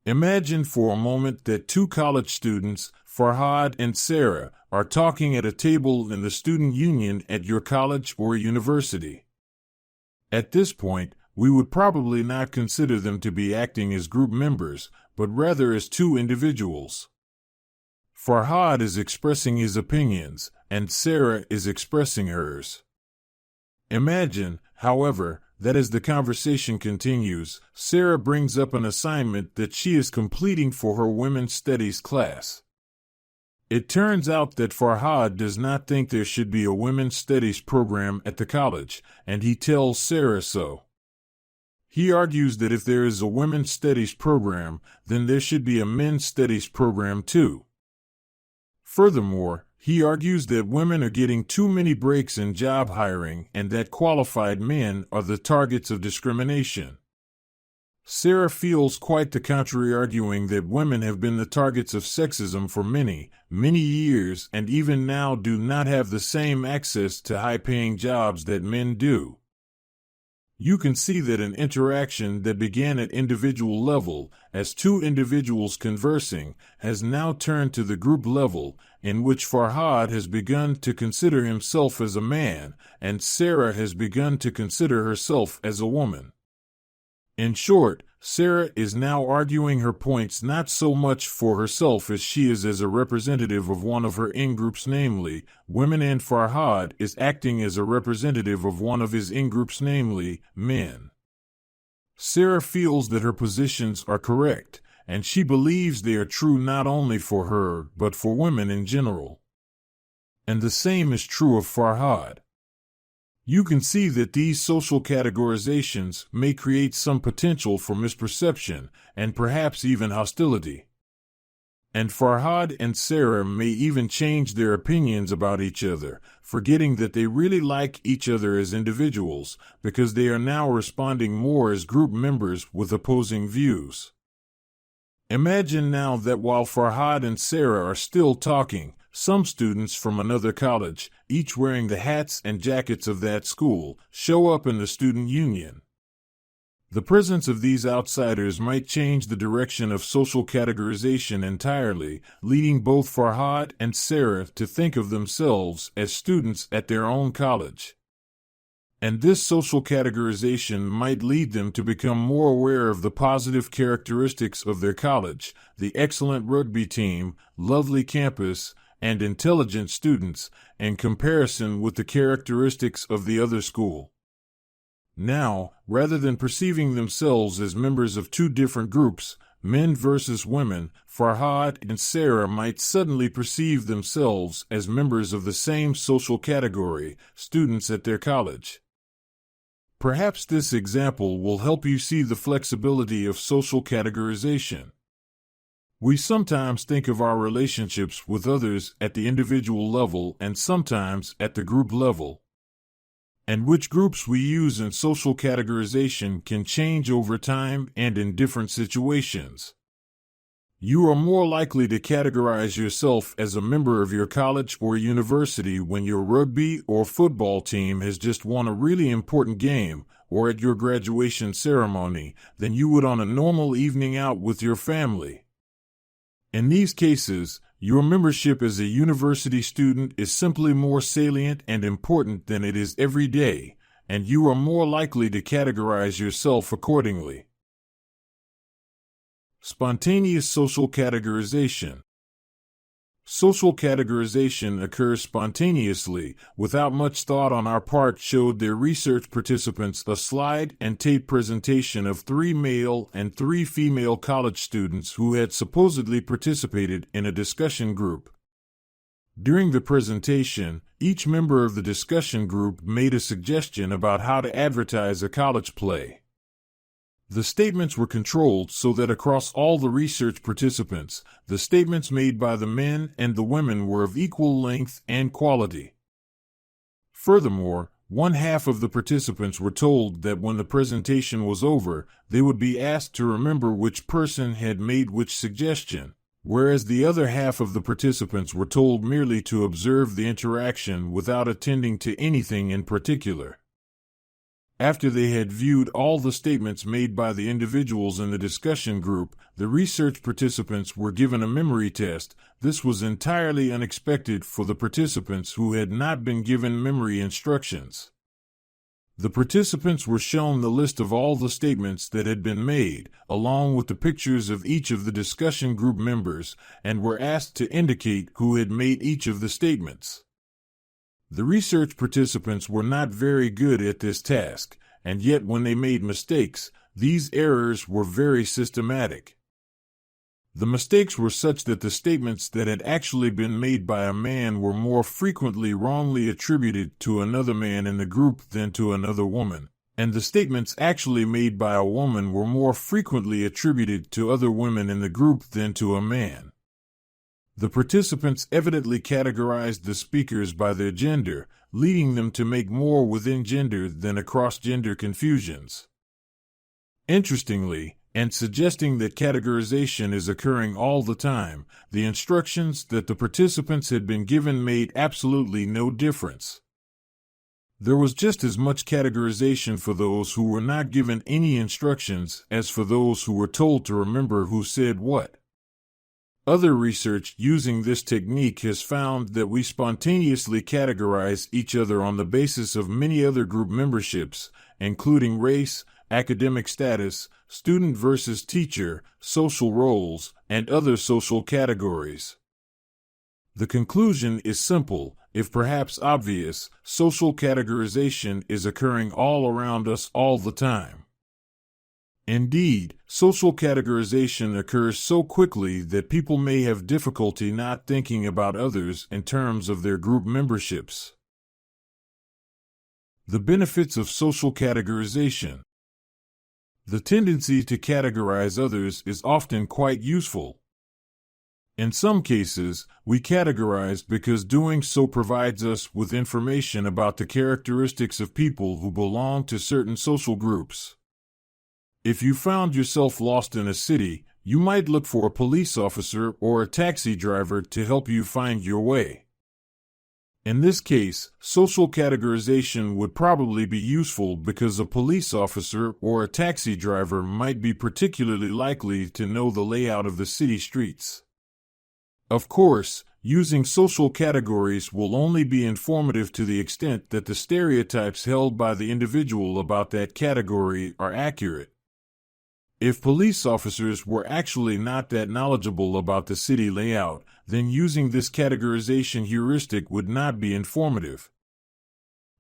Imagine for a moment that 2 college students, Farhad and Sarah, are talking at a table in the student union at your college or university. At this point, we would probably not consider them to be acting as group members, but rather as 2 individuals. Farhad is expressing his opinions, and Sarah is expressing hers. Imagine, however, that as the conversation continues, Sarah brings up an assignment that she is completing for her women's studies class. It turns out that Farhad does not think there should be a women's studies program at the college, and he tells Sarah so. He argues that if there is a women's studies program, then there should be a men's studies program too. Furthermore, he argues that women are getting too many breaks in job hiring and that qualified men are the targets of discrimination. Sarah feels quite the contrary, arguing that women have been the targets of sexism for many, many years and even now do not have the same access to high-paying jobs that men do. You can see that an interaction that began at individual level, as 2 individuals conversing, has now turned to the group level, in which Farhad has begun to consider himself as a man, and Sarah has begun to consider herself as a woman. In short, Sarah is now arguing her points not so much for herself as she is as a representative of one of her in-groups, namely, women, and Farhad is acting as a representative of one of his in-groups, namely, men. Sarah feels that her positions are correct, and she believes they are true not only for her but for women in general. And the same is true of Farhad. You can see that these social categorizations may create some potential for misperception and perhaps even hostility. And Farhad and Sarah may even change their opinions about each other, forgetting that they really like each other as individuals, because they are now responding more as group members with opposing views. Imagine now that while Farhad and Sarah are still talking, some students from another college, each wearing the hats and jackets of that school, show up in the student union. The presence of these outsiders might change the direction of social categorization entirely, leading both Farhad and Sarah to think of themselves as students at their own college. And this social categorization might lead them to become more aware of the positive characteristics of their college, the excellent rugby team, lovely campus, and intelligent students, in comparison with the characteristics of the other school. Now, rather than perceiving themselves as members of two different groups, men versus women, Farhad and Sarah might suddenly perceive themselves as members of the same social category, students at their college. Perhaps this example will help you see the flexibility of social categorization. We sometimes think of our relationships with others at the individual level and sometimes at the group level. And which groups we use in social categorization can change over time and in different situations. You are more likely to categorize yourself as a member of your college or university when your rugby or football team has just won a really important game, or at your graduation ceremony, than you would on a normal evening out with your family. In these cases, your membership as a university student is simply more salient and important than it is every day, and you are more likely to categorize yourself accordingly. Spontaneous social categorization. Social categorization occurs spontaneously, without much thought on our part, showed their research participants a slide and tape presentation of 3 male and 3 female college students who had supposedly participated in a discussion group. During the presentation, each member of the discussion group made a suggestion about how to advertise a college play. The statements were controlled so that across all the research participants, the statements made by the men and the women were of equal length and quality. Furthermore, one half of the participants were told that when the presentation was over, they would be asked to remember which person had made which suggestion, whereas the other half of the participants were told merely to observe the interaction without attending to anything in particular. After they had viewed all the statements made by the individuals in the discussion group, the research participants were given a memory test. This was entirely unexpected for the participants who had not been given memory instructions. The participants were shown the list of all the statements that had been made, along with the pictures of each of the discussion group members, and were asked to indicate who had made each of the statements. The research participants were not very good at this task, and yet when they made mistakes, these errors were very systematic. The mistakes were such that the statements that had actually been made by a man were more frequently wrongly attributed to another man in the group than to another woman, and the statements actually made by a woman were more frequently attributed to other women in the group than to a man. The participants evidently categorized the speakers by their gender, leading them to make more within gender than across gender confusions. Interestingly, and suggesting that categorization is occurring all the time, the instructions that the participants had been given made absolutely no difference. There was just as much categorization for those who were not given any instructions as for those who were told to remember who said what. Other research using this technique has found that we spontaneously categorize each other on the basis of many other group memberships, including race, academic status, student versus teacher, social roles, and other social categories. The conclusion is simple, if perhaps obvious: social categorization is occurring all around us all the time. Indeed, social categorization occurs so quickly that people may have difficulty not thinking about others in terms of their group memberships. The benefits of social categorization. The tendency to categorize others is often quite useful. In some cases, we categorize because doing so provides us with information about the characteristics of people who belong to certain social groups. If you found yourself lost in a city, you might look for a police officer or a taxi driver to help you find your way. In this case, social categorization would probably be useful because a police officer or a taxi driver might be particularly likely to know the layout of the city streets. Of course, using social categories will only be informative to the extent that the stereotypes held by the individual about that category are accurate. If police officers were actually not that knowledgeable about the city layout, then using this categorization heuristic would not be informative.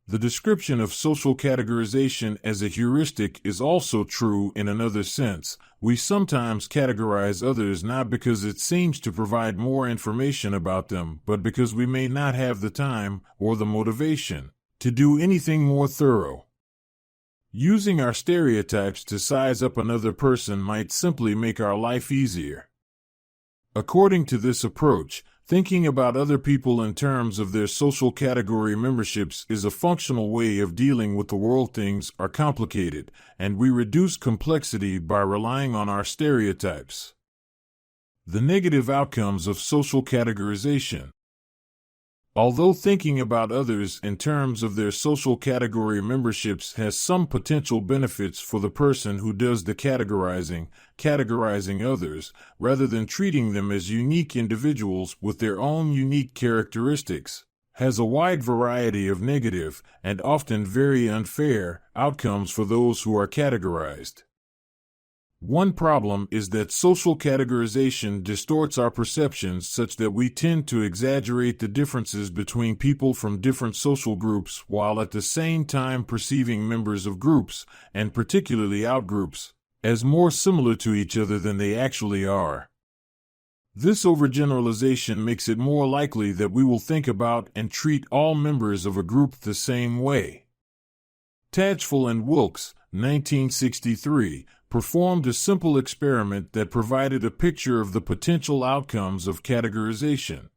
The description of social categorization as a heuristic is also true in another sense. We sometimes categorize others not because it seems to provide more information about them, but because we may not have the time or the motivation to do anything more thorough. Using our stereotypes to size up another person might simply make our life easier. According to this approach, thinking about other people in terms of their social category memberships is a functional way of dealing with the world. Things are complicated, and we reduce complexity by relying on our stereotypes. The negative outcomes of social categorization. Although thinking about others in terms of their social category memberships has some potential benefits for the person who does the categorizing others, rather than treating them as unique individuals with their own unique characteristics, has a wide variety of negative, and often very unfair, outcomes for those who are categorized. One problem is that social categorization distorts our perceptions such that we tend to exaggerate the differences between people from different social groups while at the same time perceiving members of groups, and particularly outgroups, as more similar to each other than they actually are. This overgeneralization makes it more likely that we will think about and treat all members of a group the same way. Tadgeful and Wilkes, 1963, performed a simple experiment that provided a picture of the potential outcomes of categorization.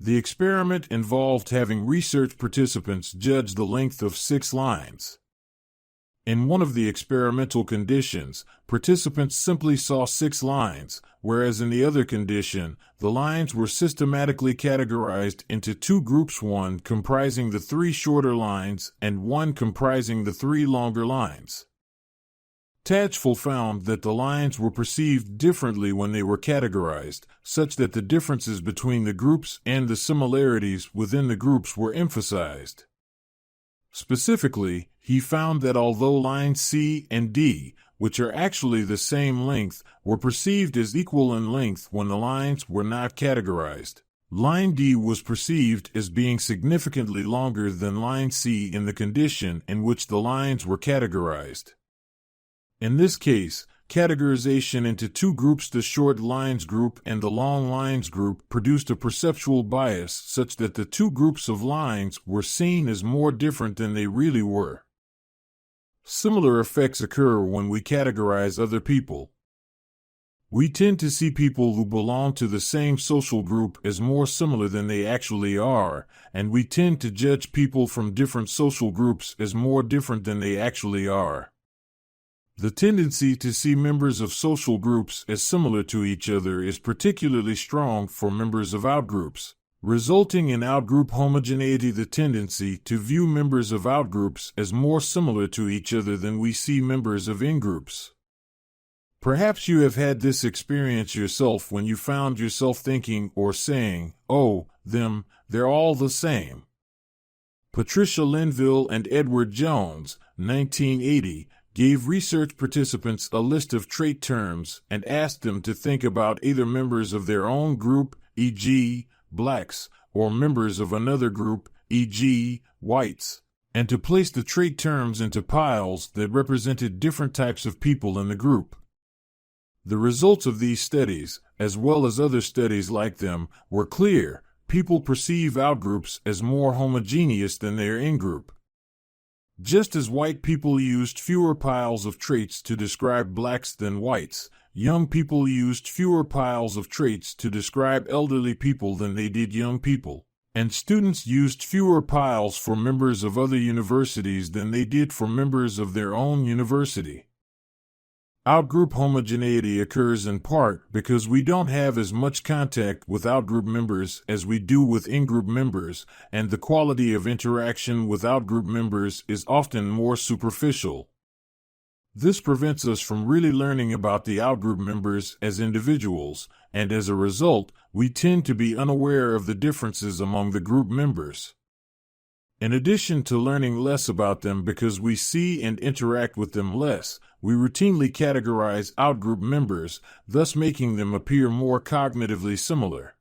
The experiment involved having research participants judge the length of 6 lines. In one of the experimental conditions, participants simply saw 6 lines, whereas in the other condition, the lines were systematically categorized into 2 groups, one comprising the 3 shorter lines and one comprising the 3 longer lines. Tadgeful found that the lines were perceived differently when they were categorized, such that the differences between the groups and the similarities within the groups were emphasized. Specifically, he found that although lines C and D, which are actually the same length, were perceived as equal in length when the lines were not categorized, line D was perceived as being significantly longer than line C in the condition in which the lines were categorized. In this case, categorization into 2 groups, the short lines group and the long lines group, produced a perceptual bias such that the 2 groups of lines were seen as more different than they really were. Similar effects occur when we categorize other people. We tend to see people who belong to the same social group as more similar than they actually are, and we tend to judge people from different social groups as more different than they actually are. The tendency to see members of social groups as similar to each other is particularly strong for members of outgroups, resulting in outgroup homogeneity. The tendency to view members of outgroups as more similar to each other than we see members of ingroups. Perhaps you have had this experience yourself when you found yourself thinking or saying, "Oh, them, they're all the same." Patricia Linville and Edward Jones, 1980, gave research participants a list of trait terms and asked them to think about either members of their own group, e.g., blacks, or members of another group, e.g., whites, and to place the trait terms into piles that represented different types of people in the group. The results of these studies, as well as other studies like them, were clear. People perceive outgroups as more homogeneous than their in-group. Just as white people used fewer piles of traits to describe blacks than whites, young people used fewer piles of traits to describe elderly people than they did young people, and students used fewer piles for members of other universities than they did for members of their own university. Outgroup homogeneity occurs in part because we don't have as much contact with outgroup members as we do with in-group members, and the quality of interaction with outgroup members is often more superficial. This prevents us from really learning about the outgroup members as individuals, and as a result, we tend to be unaware of the differences among the group members. In addition to learning less about them because we see and interact with them less, we routinely categorize outgroup members, thus making them appear more cognitively similar.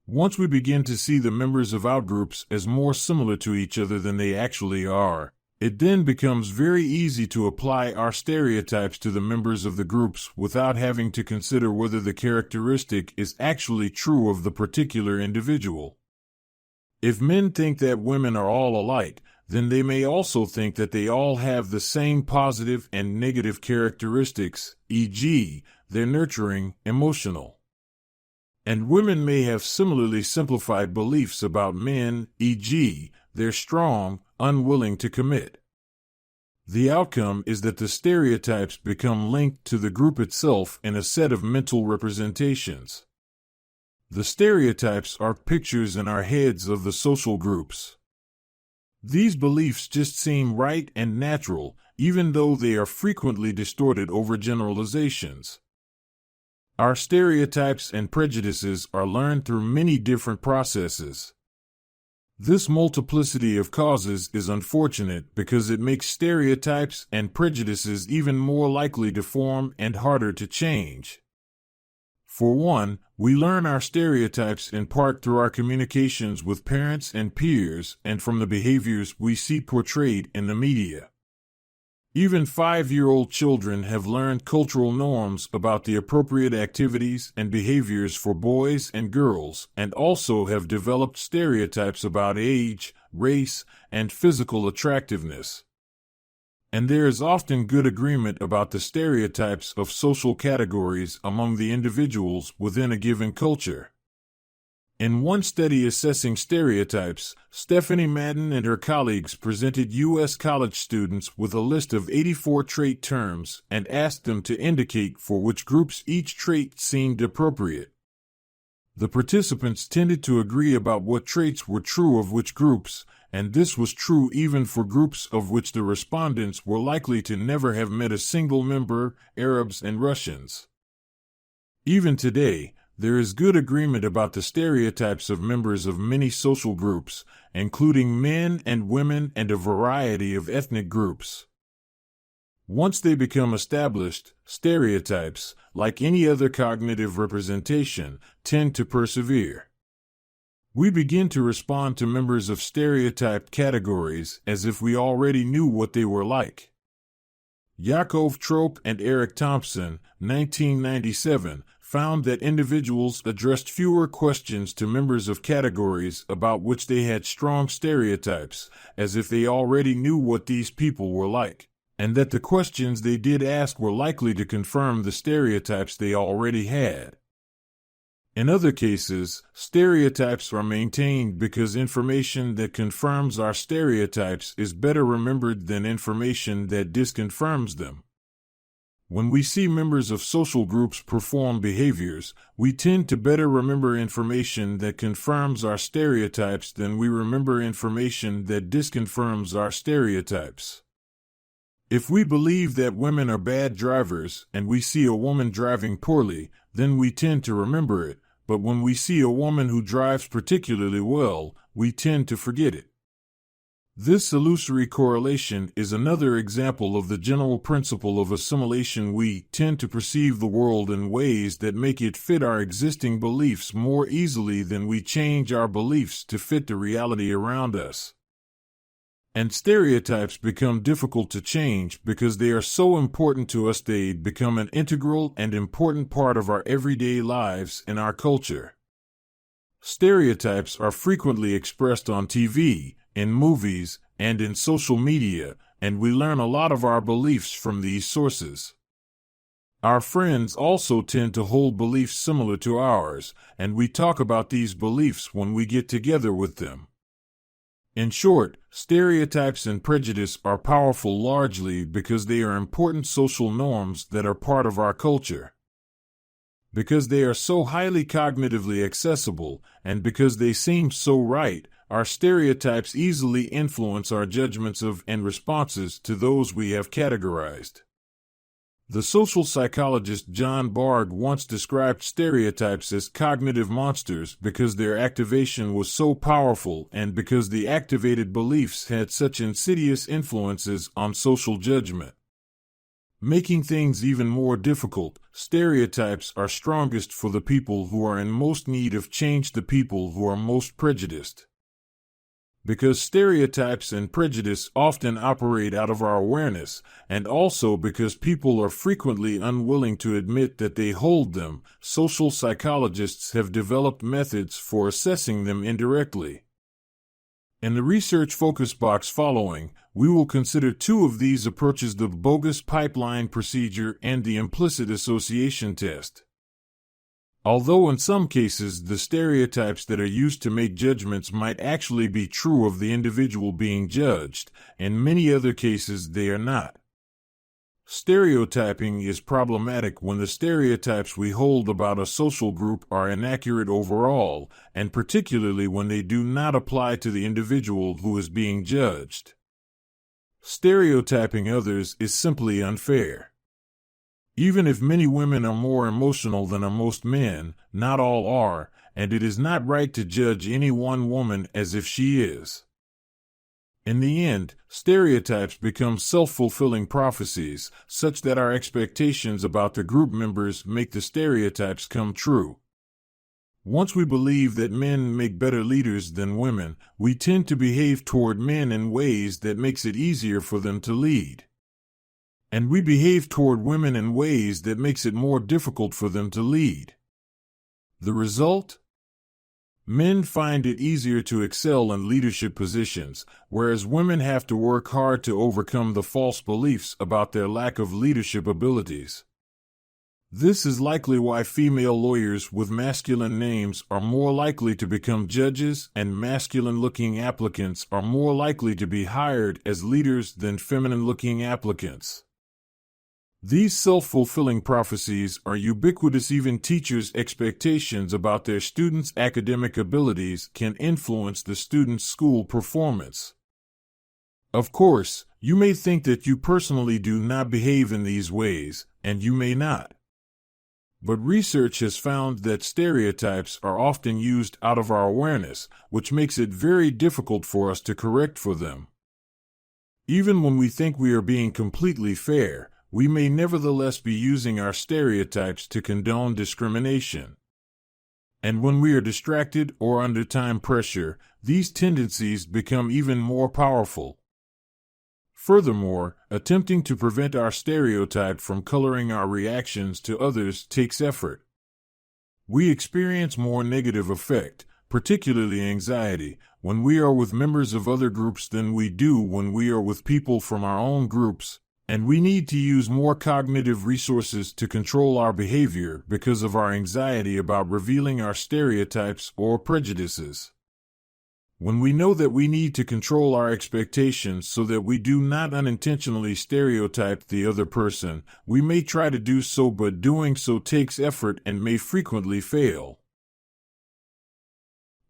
Once we begin to see the members of outgroups as more similar to each other than they actually are, it then becomes very easy to apply our stereotypes to the members of the groups without having to consider whether the characteristic is actually true of the particular individual. If men think that women are all alike, then they may also think that they all have the same positive and negative characteristics, e.g., they're nurturing, emotional. And women may have similarly simplified beliefs about men, e.g., they're strong, unwilling to commit. The outcome is that the stereotypes become linked to the group itself in a set of mental representations. The stereotypes are pictures in our heads of the social groups. These beliefs just seem right and natural, even though they are frequently distorted over generalizations. Our stereotypes and prejudices are learned through many different processes. This multiplicity of causes is unfortunate because it makes stereotypes and prejudices even more likely to form and harder to change. For one, we learn our stereotypes in part through our communications with parents and peers and from the behaviors we see portrayed in the media. Even 5-year-old children have learned cultural norms about the appropriate activities and behaviors for boys and girls, and also have developed stereotypes about age, race, and physical attractiveness. And there is often good agreement about the stereotypes of social categories among the individuals within a given culture. In one study assessing stereotypes, Stephanie Madden and her colleagues presented U.S. college students with a list of 84 trait terms and asked them to indicate for which groups each trait seemed appropriate. The participants tended to agree about what traits were true of which groups, and this was true even for groups of which the respondents were likely to never have met a single member, Arabs and Russians. Even today, there is good agreement about the stereotypes of members of many social groups, including men and women and a variety of ethnic groups. Once they become established, stereotypes, like any other cognitive representation, tend to persevere. We begin to respond to members of stereotyped categories as if we already knew what they were like. Yaakov Trope and Eric Thompson, 1997, found that individuals addressed fewer questions to members of categories about which they had strong stereotypes, as if they already knew what these people were like, and that the questions they did ask were likely to confirm the stereotypes they already had. In other cases, stereotypes are maintained because information that confirms our stereotypes is better remembered than information that disconfirms them. When we see members of social groups perform behaviors, we tend to better remember information that confirms our stereotypes than we remember information that disconfirms our stereotypes. If we believe that women are bad drivers and we see a woman driving poorly, then we tend to remember it, but when we see a woman who drives particularly well, we tend to forget it. This illusory correlation is another example of the general principle of assimilation. We tend to perceive the world in ways that make it fit our existing beliefs more easily than we change our beliefs to fit the reality around us. And stereotypes become difficult to change because they are so important to us they become an integral and important part of our everyday lives in our culture. Stereotypes are frequently expressed on TV, in movies, and in social media, and we learn a lot of our beliefs from these sources. Our friends also tend to hold beliefs similar to ours, and we talk about these beliefs when we get together with them. In short, stereotypes and prejudice are powerful largely because they are important social norms that are part of our culture. Because they are so highly cognitively accessible, and because they seem so right, our stereotypes easily influence our judgments of and responses to those we have categorized. The social psychologist John Bargh once described stereotypes as cognitive monsters because their activation was so powerful and because the activated beliefs had such insidious influences on social judgment. Making things even more difficult, stereotypes are strongest for the people who are in most need of change, the people who are most prejudiced. Because stereotypes and prejudice often operate out of our awareness, and also because people are frequently unwilling to admit that they hold them, social psychologists have developed methods for assessing them indirectly. In the research focus box following, we will consider two of these approaches: the bogus pipeline procedure and the implicit association test. Although in some cases the stereotypes that are used to make judgments might actually be true of the individual being judged, in many other cases they are not. Stereotyping is problematic when the stereotypes we hold about a social group are inaccurate overall, and particularly when they do not apply to the individual who is being judged. Stereotyping others is simply unfair. Even if many women are more emotional than are most men, not all are, and it is not right to judge any one woman as if she is. In the end, stereotypes become self-fulfilling prophecies, such that our expectations about the group members make the stereotypes come true. Once we believe that men make better leaders than women, we tend to behave toward men in ways that makes it easier for them to lead. And we behave toward women in ways that makes it more difficult for them to lead. The result? Men find it easier to excel in leadership positions, whereas women have to work hard to overcome the false beliefs about their lack of leadership abilities. This is likely why female lawyers with masculine names are more likely to become judges and masculine-looking applicants are more likely to be hired as leaders than feminine-looking applicants. These self-fulfilling prophecies are ubiquitous. Even teachers' expectations about their students' academic abilities can influence the student's school performance. Of course, you may think that you personally do not behave in these ways, and you may not. But research has found that stereotypes are often used out of our awareness, which makes it very difficult for us to correct for them. Even when we think we are being completely fair, we may nevertheless be using our stereotypes to condone discrimination. And when we are distracted or under time pressure, these tendencies become even more powerful. Furthermore, attempting to prevent our stereotype from coloring our reactions to others takes effort. We experience more negative effect, particularly anxiety, when we are with members of other groups than we do when we are with people from our own groups. And we need to use more cognitive resources to control our behavior because of our anxiety about revealing our stereotypes or prejudices. When we know that we need to control our expectations so that we do not unintentionally stereotype the other person, we may try to do so, but doing so takes effort and may frequently fail.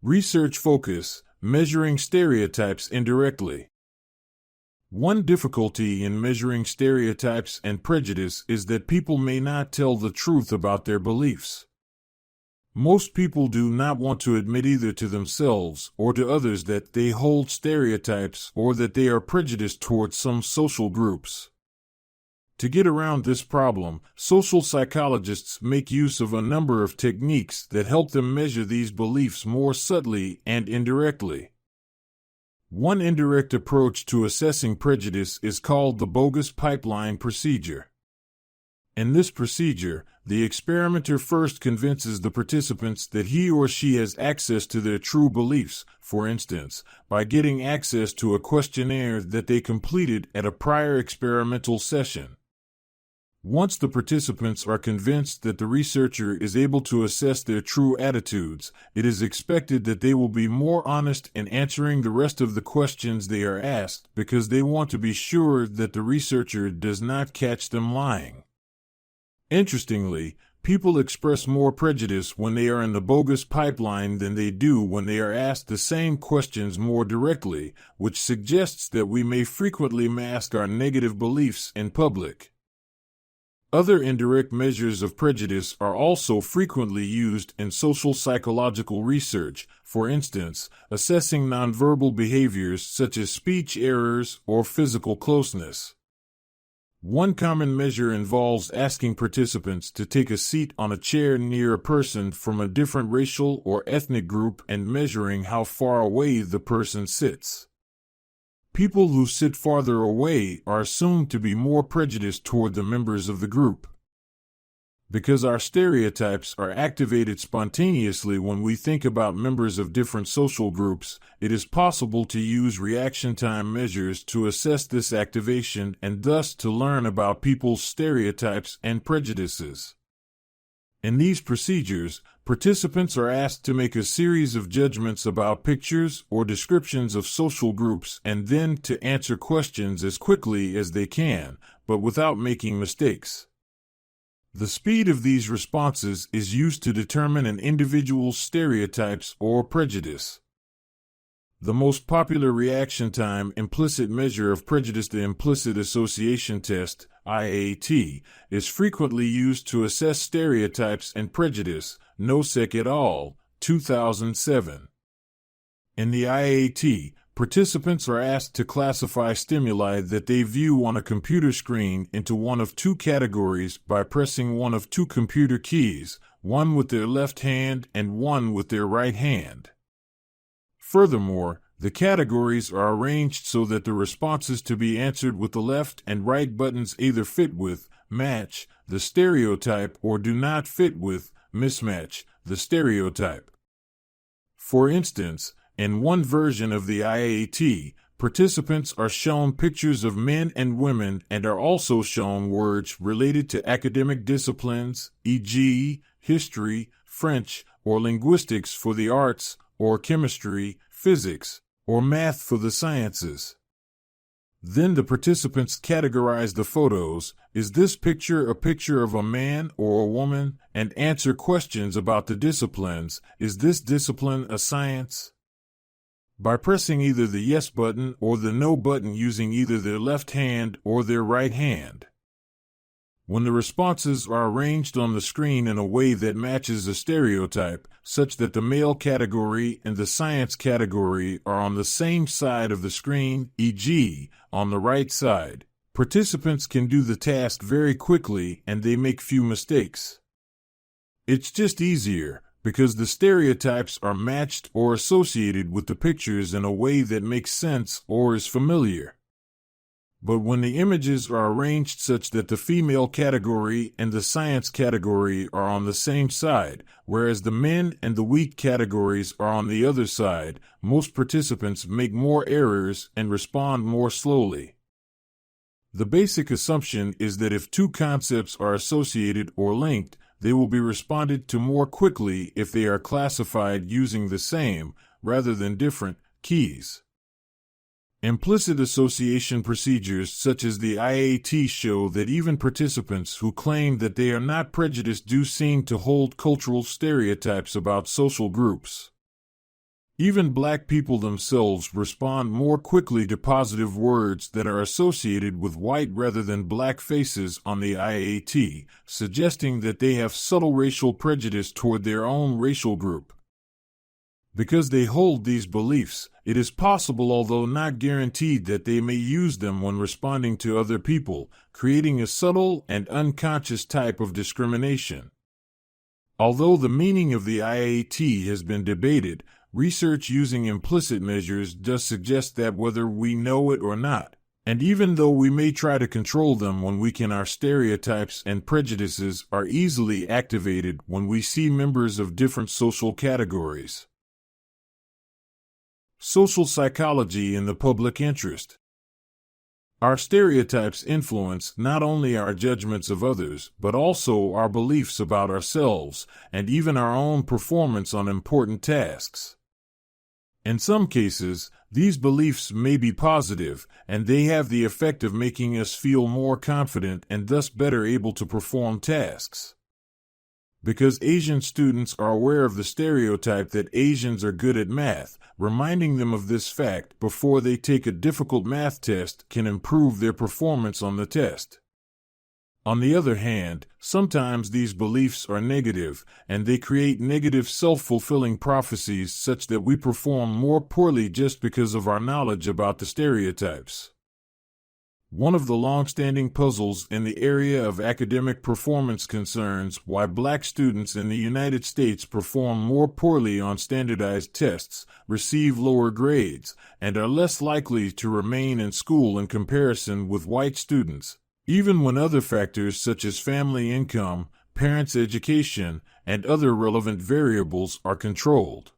Research focus: measuring stereotypes indirectly. One difficulty in measuring stereotypes and prejudice is that people may not tell the truth about their beliefs. Most people do not want to admit either to themselves or to others that they hold stereotypes or that they are prejudiced towards some social groups. To get around this problem, social psychologists make use of a number of techniques that help them measure these beliefs more subtly and indirectly. One indirect approach to assessing prejudice is called the bogus pipeline procedure. In this procedure, the experimenter first convinces the participants that he or she has access to their true beliefs, for instance, by getting access to a questionnaire that they completed at a prior experimental session. Once the participants are convinced that the researcher is able to assess their true attitudes, it is expected that they will be more honest in answering the rest of the questions they are asked because they want to be sure that the researcher does not catch them lying. Interestingly, people express more prejudice when they are in the bogus pipeline than they do when they are asked the same questions more directly, which suggests that we may frequently mask our negative beliefs in public. Other indirect measures of prejudice are also frequently used in social psychological research, for instance, assessing nonverbal behaviors such as speech errors or physical closeness. One common measure involves asking participants to take a seat on a chair near a person from a different racial or ethnic group and measuring how far away the person sits. People who sit farther away are assumed to be more prejudiced toward the members of the group. Because our stereotypes are activated spontaneously when we think about members of different social groups, it is possible to use reaction time measures to assess this activation and thus to learn about people's stereotypes and prejudices. In these procedures, participants are asked to make a series of judgments about pictures or descriptions of social groups and then to answer questions as quickly as they can, but without making mistakes. The speed of these responses is used to determine an individual's stereotypes or prejudice. The most popular reaction time implicit measure of prejudice, the implicit association test, IAT, is frequently used to assess stereotypes and prejudice, Nosek et al., 2007. In the IAT, participants are asked to classify stimuli that they view on a computer screen into one of two categories by pressing one of two computer keys, one with their left hand and one with their right hand. Furthermore, the categories are arranged so that the responses to be answered with the left and right buttons either fit with, match, the stereotype or do not fit with, mismatch, the stereotype. For instance, in one version of the IAT, participants are shown pictures of men and women and are also shown words related to academic disciplines, e.g., history, French, or linguistics for the arts, or chemistry, physics, or math for the sciences. Then the participants categorize the photos. Is this picture a picture of a man or a woman? And answer questions about the disciplines. Is this discipline a science? By pressing either the yes button or the no button using either their left hand or their right hand. When the responses are arranged on the screen in a way that matches a stereotype, such that the male category and the science category are on the same side of the screen, e.g., on the right side, participants can do the task very quickly and they make few mistakes. It's just easier, because the stereotypes are matched or associated with the pictures in a way that makes sense or is familiar. But when the images are arranged such that the female category and the science category are on the same side, whereas the men and the wheat categories are on the other side, most participants make more errors and respond more slowly. The basic assumption is that if two concepts are associated or linked, they will be responded to more quickly if they are classified using the same, rather than different, keys. Implicit association procedures such as the IAT show that even participants who claim that they are not prejudiced do seem to hold cultural stereotypes about social groups. Even Black people themselves respond more quickly to positive words that are associated with white rather than Black faces on the IAT, suggesting that they have subtle racial prejudice toward their own racial group. Because they hold these beliefs, it is possible, although not guaranteed, that they may use them when responding to other people, creating a subtle and unconscious type of discrimination. Although the meaning of the IAT has been debated, research using implicit measures does suggest that whether we know it or not, and even though we may try to control them when we can, our stereotypes and prejudices are easily activated when we see members of different social categories. Social psychology in the public interest. Our stereotypes influence not only our judgments of others, but also our beliefs about ourselves, and even our own performance on important tasks. In some cases, these beliefs may be positive, and they have the effect of making us feel more confident and thus better able to perform tasks. Because Asian students are aware of the stereotype that Asians are good at math, reminding them of this fact before they take a difficult math test can improve their performance on the test. On the other hand, sometimes these beliefs are negative, and they create negative self-fulfilling prophecies such that we perform more poorly just because of our knowledge about the stereotypes. One of the long-standing puzzles in the area of academic performance concerns why Black students in the United States perform more poorly on standardized tests, receive lower grades, and are less likely to remain in school in comparison with white students, even when other factors such as family income, parents' education, and other relevant variables are controlled.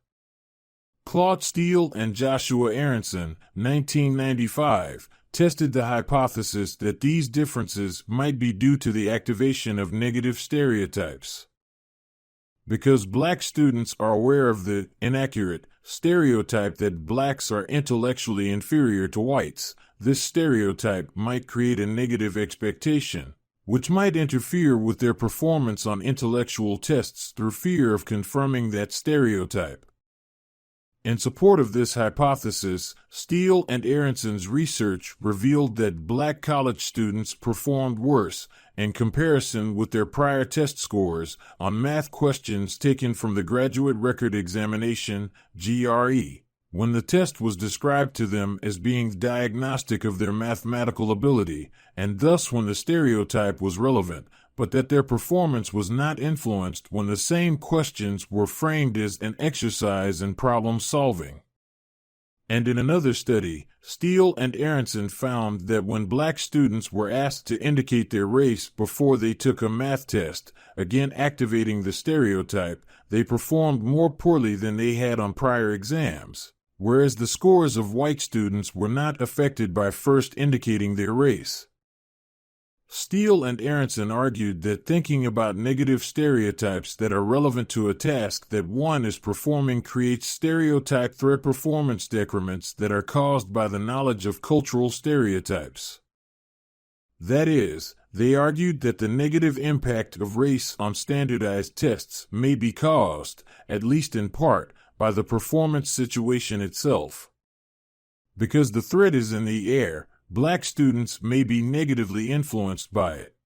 Claude Steele and Joshua Ahrndt, 1995, tested the hypothesis that these differences might be due to the activation of negative stereotypes. Because Black students are aware of the inaccurate stereotype that Blacks are intellectually inferior to whites, this stereotype might create a negative expectation, which might interfere with their performance on intellectual tests through fear of confirming that stereotype. In support of this hypothesis, Steele and Ahrndt's research revealed that Black college students performed worse, in comparison with their prior test scores, on math questions taken from the Graduate Record Examination, GRE, when the test was described to them as being diagnostic of their mathematical ability, and thus when the stereotype was relevant, but that their performance was not influenced when the same questions were framed as an exercise in problem solving. And in another study, Steele and Ahrndt found that when Black students were asked to indicate their race before they took a math test, again activating the stereotype, they performed more poorly than they had on prior exams, whereas the scores of white students were not affected by first indicating their race. Steele and Ahrndt argued that thinking about negative stereotypes that are relevant to a task that one is performing creates stereotype threat performance decrements that are caused by the knowledge of cultural stereotypes. That is, they argued that the negative impact of race on standardized tests may be caused, at least in part, by the performance situation itself. Because the threat is in the air, Black students may be negatively influenced by it.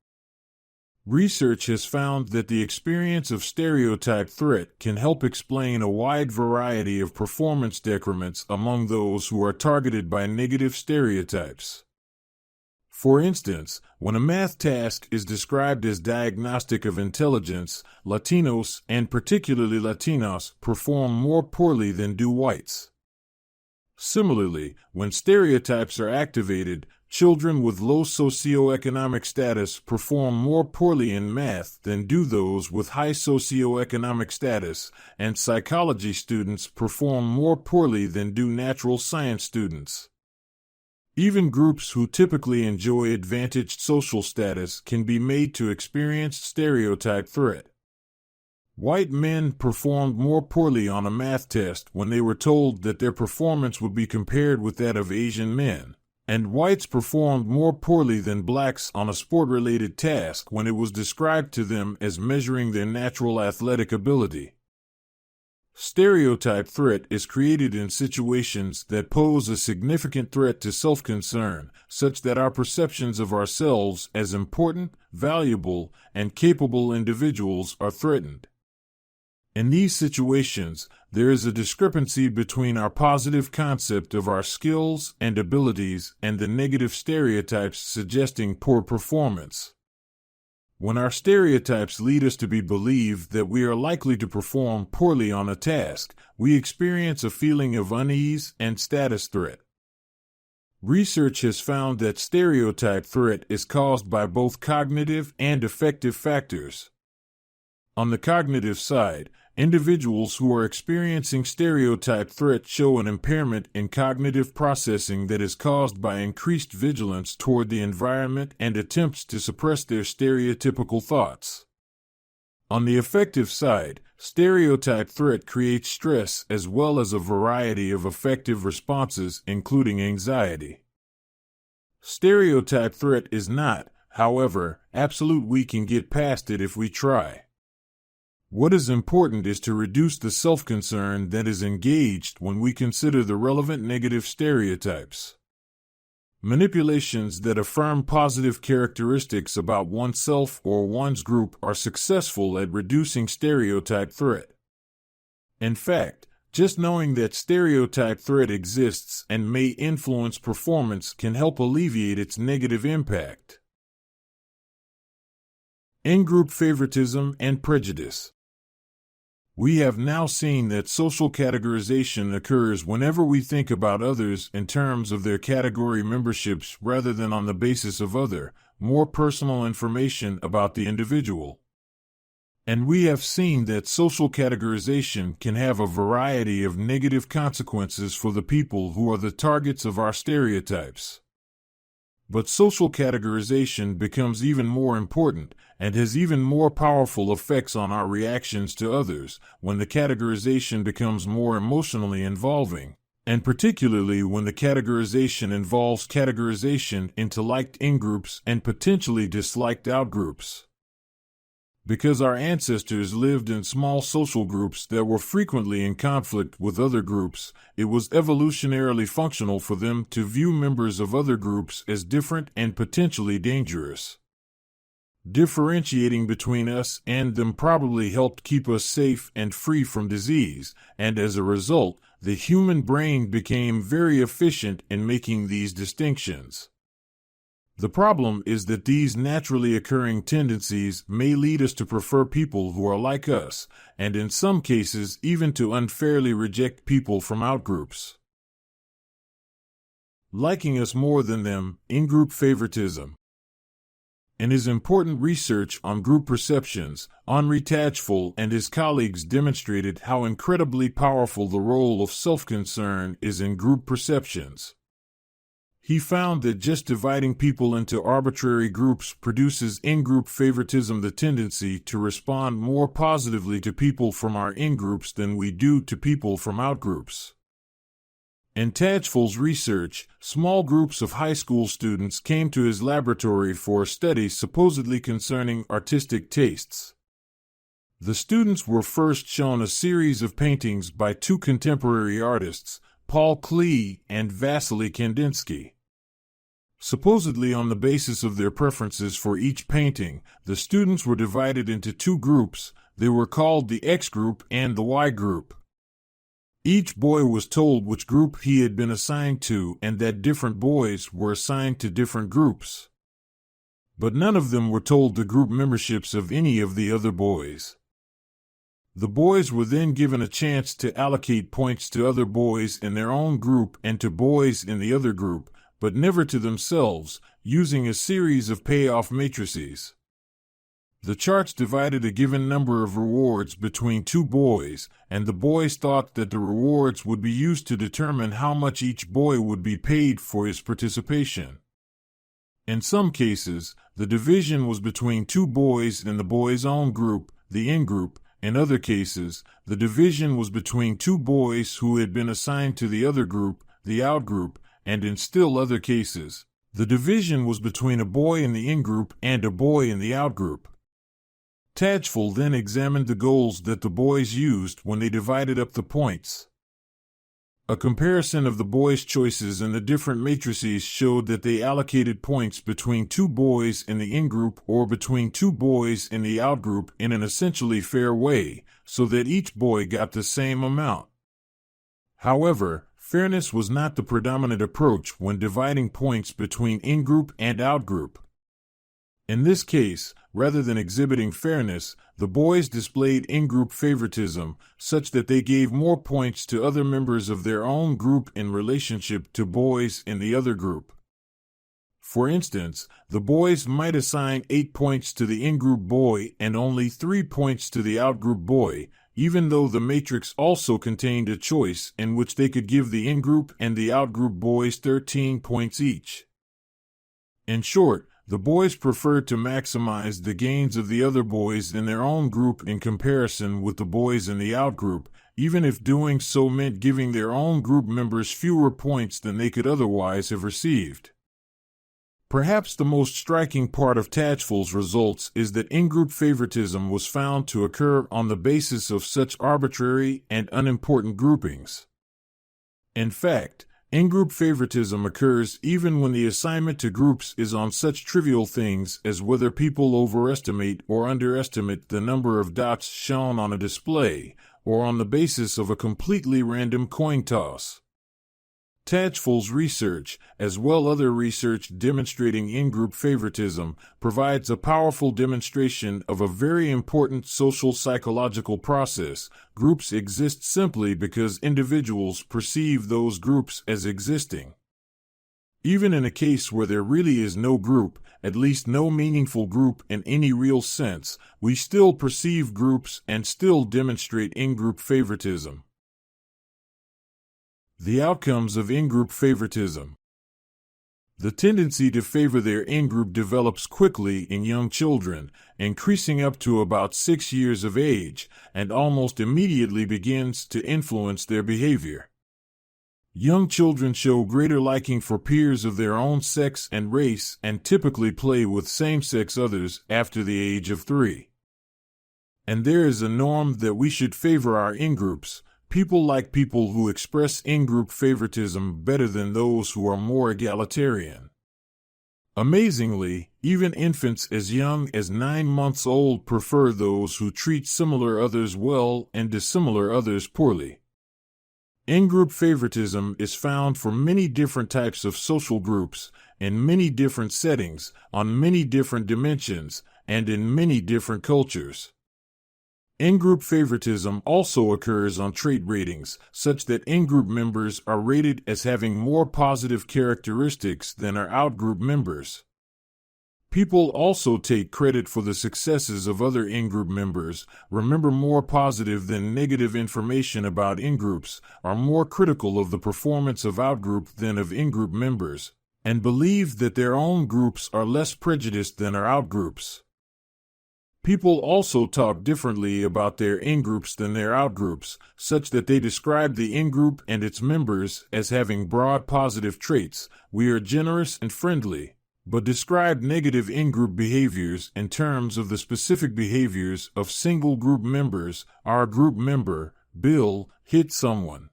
Research has found that the experience of stereotype threat can help explain a wide variety of performance decrements among those who are targeted by negative stereotypes. For instance, when a math task is described as diagnostic of intelligence, Latinos, and particularly Latinas, perform more poorly than do whites. Similarly, when stereotypes are activated, children with low socioeconomic status perform more poorly in math than do those with high socioeconomic status, and psychology students perform more poorly than do natural science students. Even groups who typically enjoy advantaged social status can be made to experience stereotype threat. White men performed more poorly on a math test when they were told that their performance would be compared with that of Asian men, and whites performed more poorly than Blacks on a sport-related task when it was described to them as measuring their natural athletic ability. Stereotype threat is created in situations that pose a significant threat to self-concern, such that our perceptions of ourselves as important, valuable, and capable individuals are threatened. In these situations, there is a discrepancy between our positive concept of our skills and abilities and the negative stereotypes suggesting poor performance. When our stereotypes lead us to believe that we are likely to perform poorly on a task, we experience a feeling of unease and status threat. Research has found that stereotype threat is caused by both cognitive and affective factors. On the cognitive side, individuals who are experiencing stereotype threat show an impairment in cognitive processing that is caused by increased vigilance toward the environment and attempts to suppress their stereotypical thoughts. On the affective side, stereotype threat creates stress as well as a variety of affective responses, including anxiety. Stereotype threat is not, however, absolute. We can get past it if we try. What is important is to reduce the self-concern that is engaged when we consider the relevant negative stereotypes. Manipulations that affirm positive characteristics about oneself or one's group are successful at reducing stereotype threat. In fact, just knowing that stereotype threat exists and may influence performance can help alleviate its negative impact. In-group favoritism and prejudice. We have now seen that social categorization occurs whenever we think about others in terms of their category memberships rather than on the basis of other, more personal information about the individual. And we have seen that social categorization can have a variety of negative consequences for the people who are the targets of our stereotypes. But social categorization becomes even more important and has even more powerful effects on our reactions to others when the categorization becomes more emotionally involving, and particularly when the categorization involves categorization into liked in-groups and potentially disliked out-groups. Because our ancestors lived in small social groups that were frequently in conflict with other groups, it was evolutionarily functional for them to view members of other groups as different and potentially dangerous. Differentiating between us and them probably helped keep us safe and free from disease, and as a result, the human brain became very efficient in making these distinctions. The problem is that these naturally occurring tendencies may lead us to prefer people who are like us, and in some cases even to unfairly reject people from outgroups. Liking us more than them, in-group favoritism. In his important research on group perceptions, Ahrndt Tajfel and his colleagues demonstrated how incredibly powerful the role of self-concern is in group perceptions. He found that just dividing people into arbitrary groups produces in-group favoritism, the tendency to respond more positively to people from our in-groups than we do to people from out-groups. In Tajfel's research, small groups of high school students came to his laboratory for a study supposedly concerning artistic tastes. The students were first shown a series of paintings by two contemporary artists, Paul Klee and Vasily Kandinsky. Supposedly on the basis of their preferences for each painting, the students were divided into two groups. They were called the X group and the Y group. Each boy was told which group he had been assigned to and that different boys were assigned to different groups. But none of them were told the group memberships of any of the other boys. The boys were then given a chance to allocate points to other boys in their own group and to boys in the other group, but never to themselves, using a series of payoff matrices. The charts divided a given number of rewards between two boys, and the boys thought that the rewards would be used to determine how much each boy would be paid for his participation. In some cases, the division was between two boys in the boys' own group, the in-group. In other cases, the division was between two boys who had been assigned to the other group, the out-group, and in still other cases, the division was between a boy in the in-group and a boy in the out-group. Tajfel then examined the goals that the boys used when they divided up the points. A comparison of the boys' choices in the different matrices showed that they allocated points between two boys in the in-group or between two boys in the out-group in an essentially fair way, so that each boy got the same amount. However, fairness was not the predominant approach when dividing points between in-group and out-group. In this case, rather than exhibiting fairness, the boys displayed in-group favoritism, such that they gave more points to other members of their own group in relationship to boys in the other group. For instance, the boys might assign 8 points to the in-group boy and only 3 points to the out-group boy, even though the matrix also contained a choice in which they could give the in-group and the out-group boys 13 points each. In short, the boys preferred to maximize the gains of the other boys in their own group in comparison with the boys in the out-group, even if doing so meant giving their own group members fewer points than they could otherwise have received. Perhaps the most striking part of Tajful's results is that in-group favoritism was found to occur on the basis of such arbitrary and unimportant groupings. In fact, in-group favoritism occurs even when the assignment to groups is on such trivial things as whether people overestimate or underestimate the number of dots shown on a display, or on the basis of a completely random coin toss. Tajful's research, as well as other research demonstrating in-group favoritism, provides a powerful demonstration of a very important social psychological process. Groups exist simply because individuals perceive those groups as existing. Even in a case where there really is no group, at least no meaningful group in any real sense, we still perceive groups and still demonstrate in-group favoritism. The outcomes of in-group favoritism. The tendency to favor their in-group develops quickly in young children, increasing up to about 6 years of age, and almost immediately begins to influence their behavior. Young children show greater liking for peers of their own sex and race and typically play with same-sex others after the age of 3. And there is a norm that we should favor our in-groups. People like people who express in-group favoritism better than those who are more egalitarian. Amazingly, even infants as young as 9 months old prefer those who treat similar others well and dissimilar others poorly. In-group favoritism is found for many different types of social groups, in many different settings, on many different dimensions, and in many different cultures. In-group favoritism also occurs on trait ratings, such that in-group members are rated as having more positive characteristics than our out-group members. People also take credit for the successes of other in-group members, remember more positive than negative information about in-groups, are more critical of the performance of out-group than of in-group members, and believe that their own groups are less prejudiced than our out-groups. People also talk differently about their in-groups than their out-groups, such that they describe the in-group and its members as having broad positive traits. We are generous and friendly, but describe negative in-group behaviors in terms of the specific behaviors of single group members. Our group member, Bill, hit someone.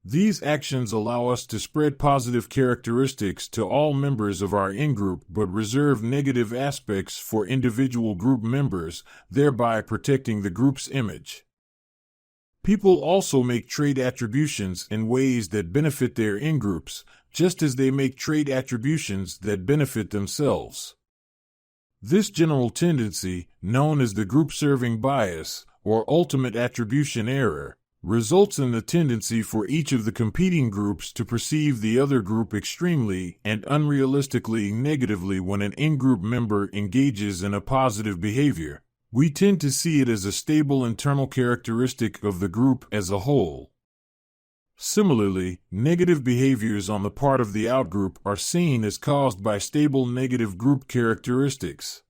These actions allow us to spread positive characteristics to all members of our in-group but reserve negative aspects for individual group members, thereby protecting the group's image. People also make trait attributions in ways that benefit their in-groups, just as they make trait attributions that benefit themselves. This general tendency, known as the group-serving bias, or ultimate attribution error, results in the tendency for each of the competing groups to perceive the other group extremely and unrealistically negatively when an in-group member engages in a positive behavior. We tend to see it as a stable internal characteristic of the group as a whole. Similarly, negative behaviors on the part of the outgroup are seen as caused by stable negative group characteristics.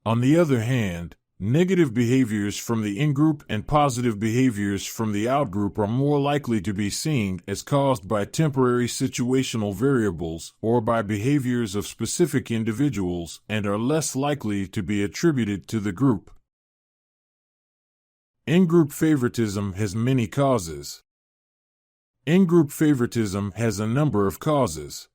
On the other hand, negative behaviors from the in-group and positive behaviors from the out-group are more likely to be seen as caused by temporary situational variables or by behaviors of specific individuals and are less likely to be attributed to the group. In-group favoritism has many causes. In-group favoritism has a number of causes.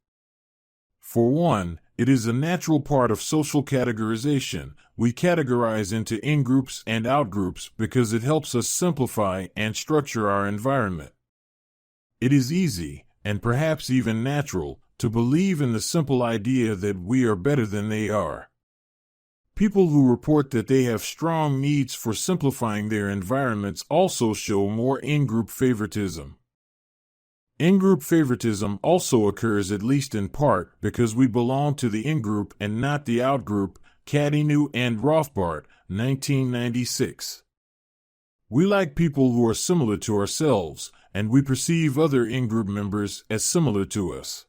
For one, it is a natural part of social categorization. We categorize into in-groups and out-groups because it helps us simplify and structure our environment. It is easy, and perhaps even natural, to believe in the simple idea that we are better than they are. People who report that they have strong needs for simplifying their environments also show more in-group favoritism. In-group favoritism also occurs at least in part because we belong to the in-group and not the out-group, Cadinu and Rothbard, 1996. We like people who are similar to ourselves, and we perceive other in-group members as similar to us.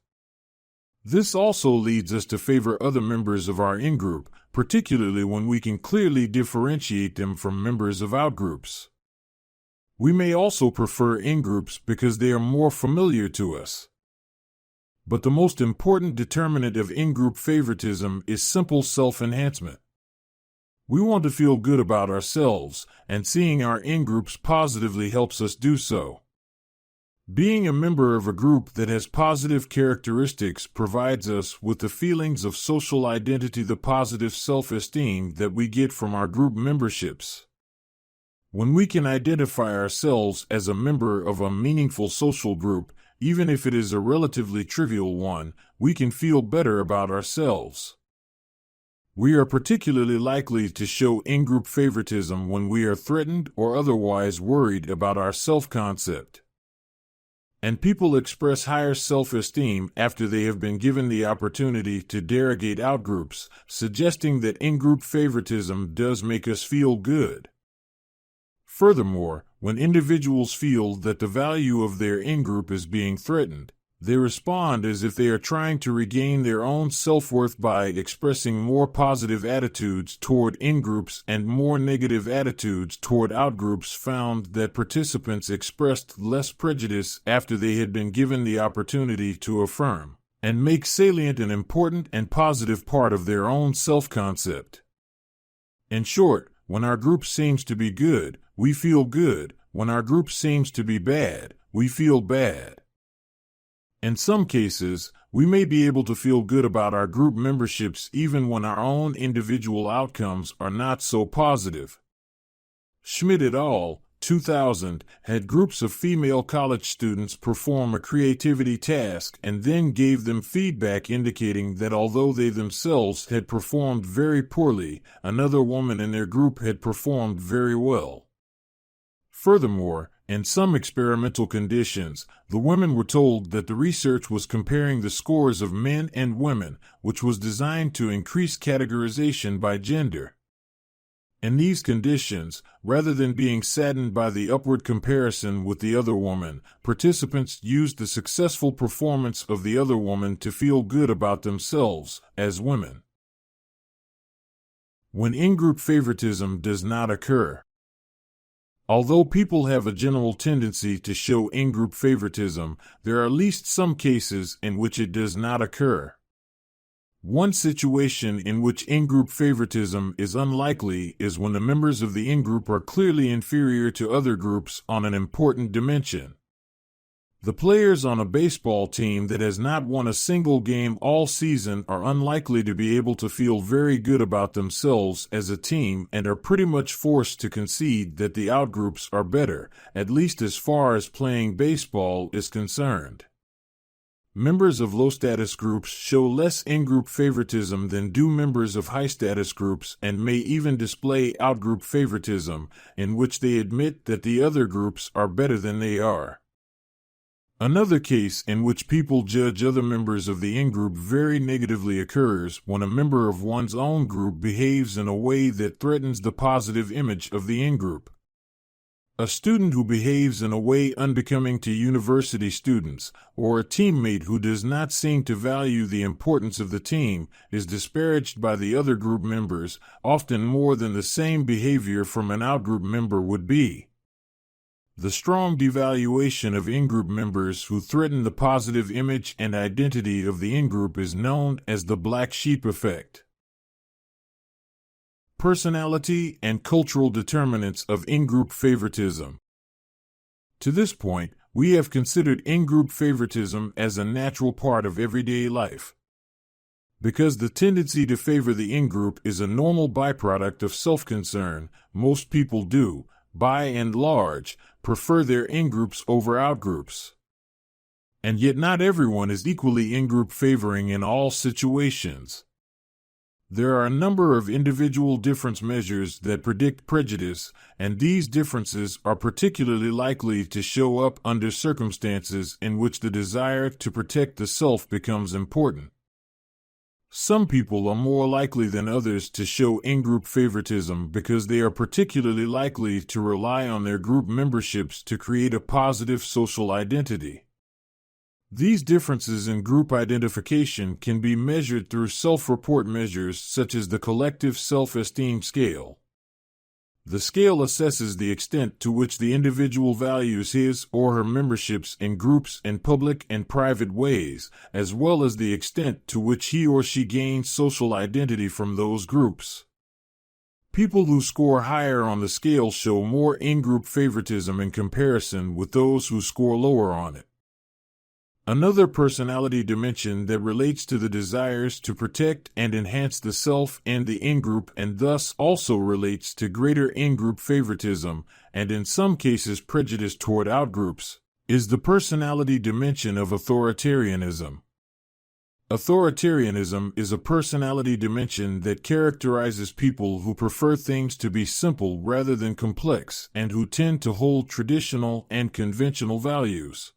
This also leads us to favor other members of our in-group, particularly when we can clearly differentiate them from members of out-groups. We may also prefer in-groups because they are more familiar to us. But the most important determinant of in-group favoritism is simple self-enhancement. We want to feel good about ourselves, and seeing our in-groups positively helps us do so. Being a member of a group that has positive characteristics provides us with the feelings of social identity, the positive self-esteem that we get from our group memberships. When we can identify ourselves as a member of a meaningful social group, even if it is a relatively trivial one, we can feel better about ourselves. We are particularly likely to show in-group favoritism when we are threatened or otherwise worried about our self-concept. And people express higher self-esteem after they have been given the opportunity to derogate outgroups, suggesting that in-group favoritism does make us feel good. Furthermore, when individuals feel that the value of their in-group is being threatened, they respond as if they are trying to regain their own self-worth by expressing more positive attitudes toward in-groups and more negative attitudes toward outgroups. Found that participants expressed less prejudice after they had been given the opportunity to affirm and make salient an important and positive part of their own self-concept. In short, when our group seems to be good, we feel good. When our group seems to be bad, we feel bad. In some cases, we may be able to feel good about our group memberships even when our own individual outcomes are not so positive. Schmidt et al., 2000, had groups of female college students perform a creativity task and then gave them feedback indicating that although they themselves had performed very poorly, another woman in their group had performed very well. Furthermore, in some experimental conditions, the women were told that the research was comparing the scores of men and women, which was designed to increase categorization by gender. In these conditions, rather than being saddened by the upward comparison with the other woman, participants used the successful performance of the other woman to feel good about themselves as women. When in-group favoritism does not occur. Although people have a general tendency to show in-group favoritism, there are at least some cases in which it does not occur. One situation in which in-group favoritism is unlikely is when the members of the in-group are clearly inferior to other groups on an important dimension. The players on a baseball team that has not won a single game all season are unlikely to be able to feel very good about themselves as a team and are pretty much forced to concede that the outgroups are better, at least as far as playing baseball is concerned. Members of low-status groups show less in-group favoritism than do members of high-status groups and may even display out-group favoritism, in which they admit that the other groups are better than they are. Another case in which people judge other members of the in-group very negatively occurs when a member of one's own group behaves in a way that threatens the positive image of the in-group. A student who behaves in a way unbecoming to university students, or a teammate who does not seem to value the importance of the team, is disparaged by the other group members, often more than the same behavior from an outgroup member would be. The strong devaluation of in-group members who threaten the positive image and identity of the in-group is known as the black sheep effect. Personality and cultural determinants of in-group favoritism. To this point, we have considered in-group favoritism as a natural part of everyday life. Because the tendency to favor the in-group is a normal byproduct of self-concern, most people do, by and large, prefer their in-groups over outgroups. And yet not everyone is equally in-group favoring in all situations. There are a number of individual difference measures that predict prejudice, and these differences are particularly likely to show up under circumstances in which the desire to protect the self becomes important. Some people are more likely than others to show in-group favoritism because they are particularly likely to rely on their group memberships to create a positive social identity. These differences in group identification can be measured through self-report measures such as the collective self-esteem scale. The scale assesses the extent to which the individual values his or her memberships in groups in public and private ways, as well as the extent to which he or she gains social identity from those groups. People who score higher on the scale show more in-group favoritism in comparison with those who score lower on it. Another personality dimension that relates to the desires to protect and enhance the self and the in-group and thus also relates to greater in-group favoritism, and in some cases prejudice toward outgroups, is the personality dimension of authoritarianism. Authoritarianism is a personality dimension that characterizes people who prefer things to be simple rather than complex and who tend to hold traditional and conventional values.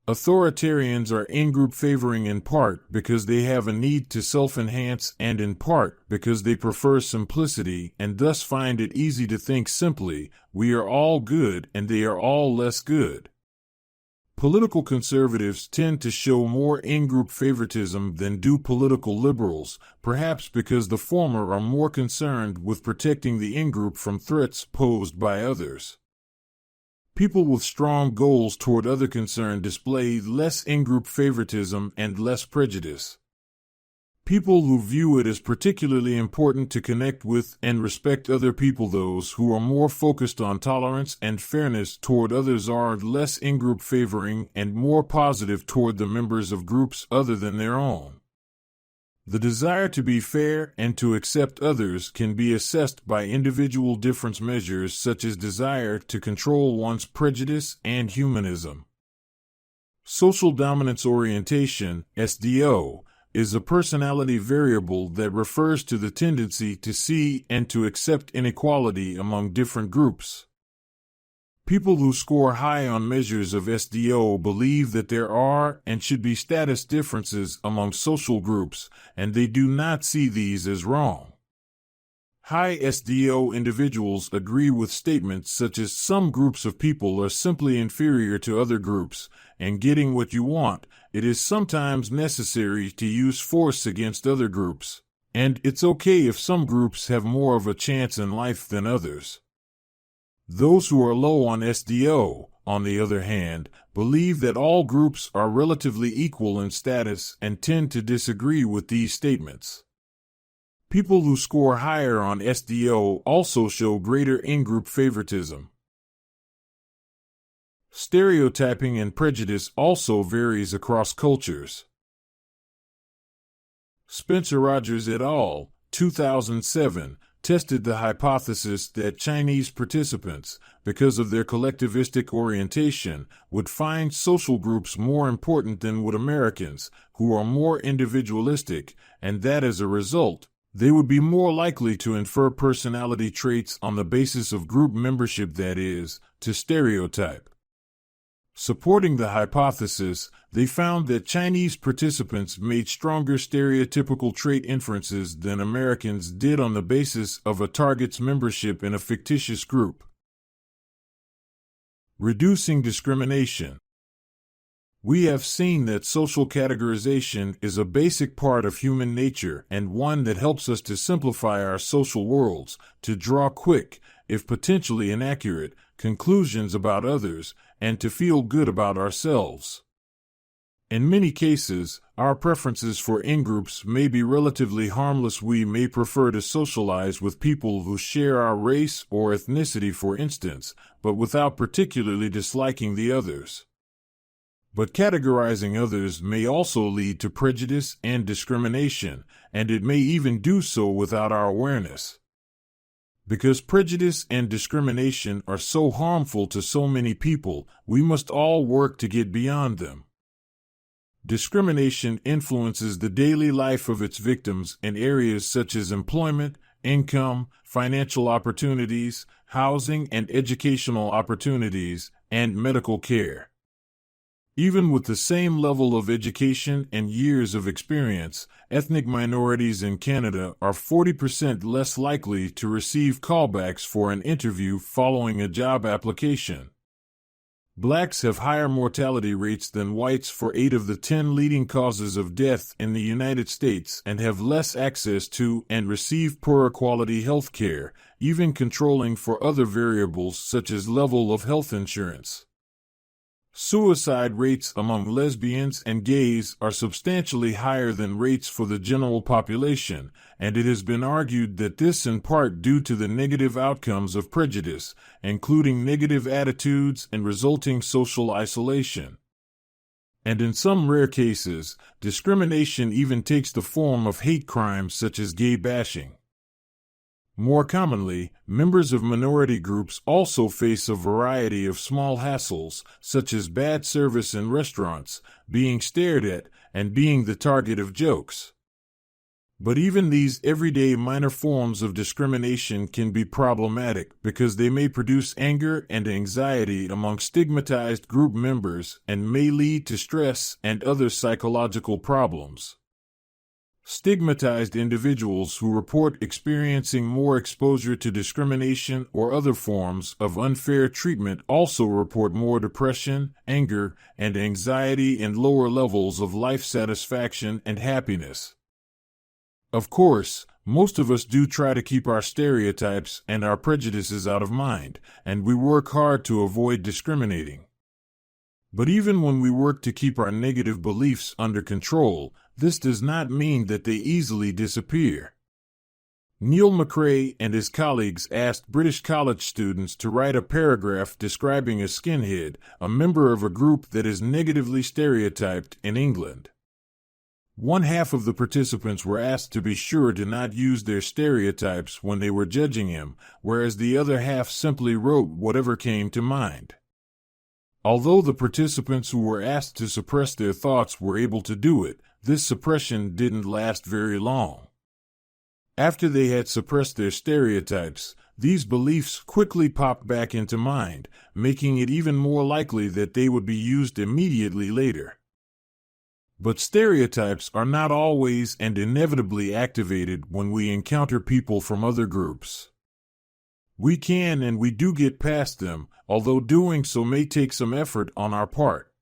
Authoritarians are in-group favoring in part because they have a need to self-enhance and in part because they prefer simplicity and thus find it easy to think simply, we are all good and they are all less good. Political conservatives tend to show more in-group favoritism than do political liberals, perhaps because the former are more concerned with protecting the in-group from threats posed by others. People with strong goals toward other concern display less in-group favoritism and less prejudice. People who view it as particularly important to connect with and respect other people, those who are more focused on tolerance and fairness toward others, are less in-group favoring and more positive toward the members of groups other than their own. The desire to be fair and to accept others can be assessed by individual difference measures such as desire to control one's prejudice and humanism. Social dominance orientation, SDO, is a personality variable that refers to the tendency to see and to accept inequality among different groups. People who score high on measures of SDO believe that there are and should be status differences among social groups, and they do not see these as wrong. High SDO individuals agree with statements such as some groups of people are simply inferior to other groups, and getting what you want, it is sometimes necessary to use force against other groups, and it's okay if some groups have more of a chance in life than others. Those who are low on SDO, on the other hand, believe that all groups are relatively equal in status and tend to disagree with these statements. People who score higher on SDO also show greater in-group favoritism. Stereotyping and prejudice also varies across cultures. Spencer Rogers et al., 2007, tested the hypothesis that Chinese participants, because of their collectivistic orientation, would find social groups more important than would Americans, who are more individualistic, and that as a result, they would be more likely to infer personality traits on the basis of group membership, that is, to stereotype. Supporting the hypothesis, they found that Chinese participants made stronger stereotypical trait inferences than Americans did on the basis of a target's membership in a fictitious group. Reducing discrimination. We have seen that social categorization is a basic part of human nature and one that helps us to simplify our social worlds, to draw quick, if potentially inaccurate, conclusions about others, and to feel good about ourselves. In many cases, our preferences for in-groups may be relatively harmless. We may prefer to socialize with people who share our race or ethnicity, for instance, but without particularly disliking the others. But categorizing others may also lead to prejudice and discrimination, and it may even do so without our awareness. Because prejudice and discrimination are so harmful to so many people, we must all work to get beyond them. Discrimination influences the daily life of its victims in areas such as employment, income, financial opportunities, housing and educational opportunities, and medical care. Even with the same level of education and years of experience, ethnic minorities in Canada are 40% less likely to receive callbacks for an interview following a job application. Blacks have higher mortality rates than whites for 8 of the 10 leading causes of death in the United States and have less access to and receive poorer quality health care, even controlling for other variables such as level of health insurance. Suicide rates among lesbians and gays are substantially higher than rates for the general population, and it has been argued that this in part due to the negative outcomes of prejudice, including negative attitudes and resulting social isolation. And in some rare cases, discrimination even takes the form of hate crimes such as gay bashing. More commonly, members of minority groups also face a variety of small hassles, such as bad service in restaurants, being stared at, and being the target of jokes. But even these everyday minor forms of discrimination can be problematic because they may produce anger and anxiety among stigmatized group members and may lead to stress and other psychological problems. Stigmatized individuals who report experiencing more exposure to discrimination or other forms of unfair treatment also report more depression, anger, and anxiety and lower levels of life satisfaction and happiness. Of course, most of us do try to keep our stereotypes and our prejudices out of mind, and we work hard to avoid discriminating. But even when we work to keep our negative beliefs under control, this does not mean that they easily disappear. Neil McRae and his colleagues asked British college students to write a paragraph describing a skinhead, a member of a group that is negatively stereotyped in England. One half of the participants were asked to be sure to not use their stereotypes when they were judging him, whereas the other half simply wrote whatever came to mind. Although the participants who were asked to suppress their thoughts were able to do it, this suppression didn't last very long. After they had suppressed their stereotypes, these beliefs quickly popped back into mind, making it even more likely that they would be used immediately later. But stereotypes are not always and inevitably activated when we encounter people from other groups. We can and we do get past them, although doing so may take some effort on our part.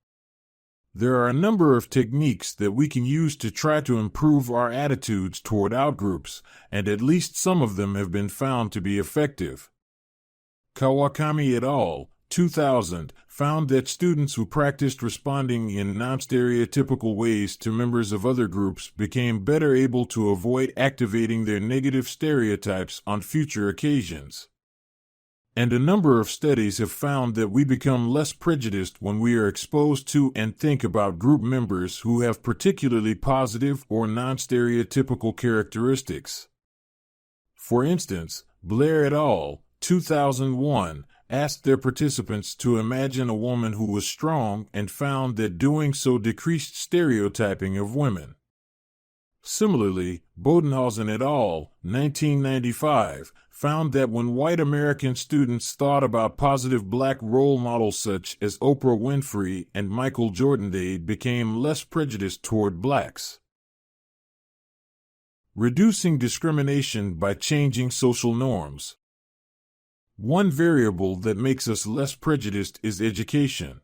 There are a number of techniques that we can use to try to improve our attitudes toward outgroups, and at least some of them have been found to be effective. Kawakami et al., 2000, found that students who practiced responding in non-stereotypical ways to members of other groups became better able to avoid activating their negative stereotypes on future occasions. And a number of studies have found that we become less prejudiced when we are exposed to and think about group members who have particularly positive or non-stereotypical characteristics. For instance, Blair et al., 2001, asked their participants to imagine a woman who was strong and found that doing so decreased stereotyping of women. Similarly, Bodenhausen et al., 1995, found that when white American students thought about positive black role models such as Oprah Winfrey and Michael Jordan, they became less prejudiced toward blacks. Reducing discrimination by changing social norms. One variable that makes us less prejudiced is education.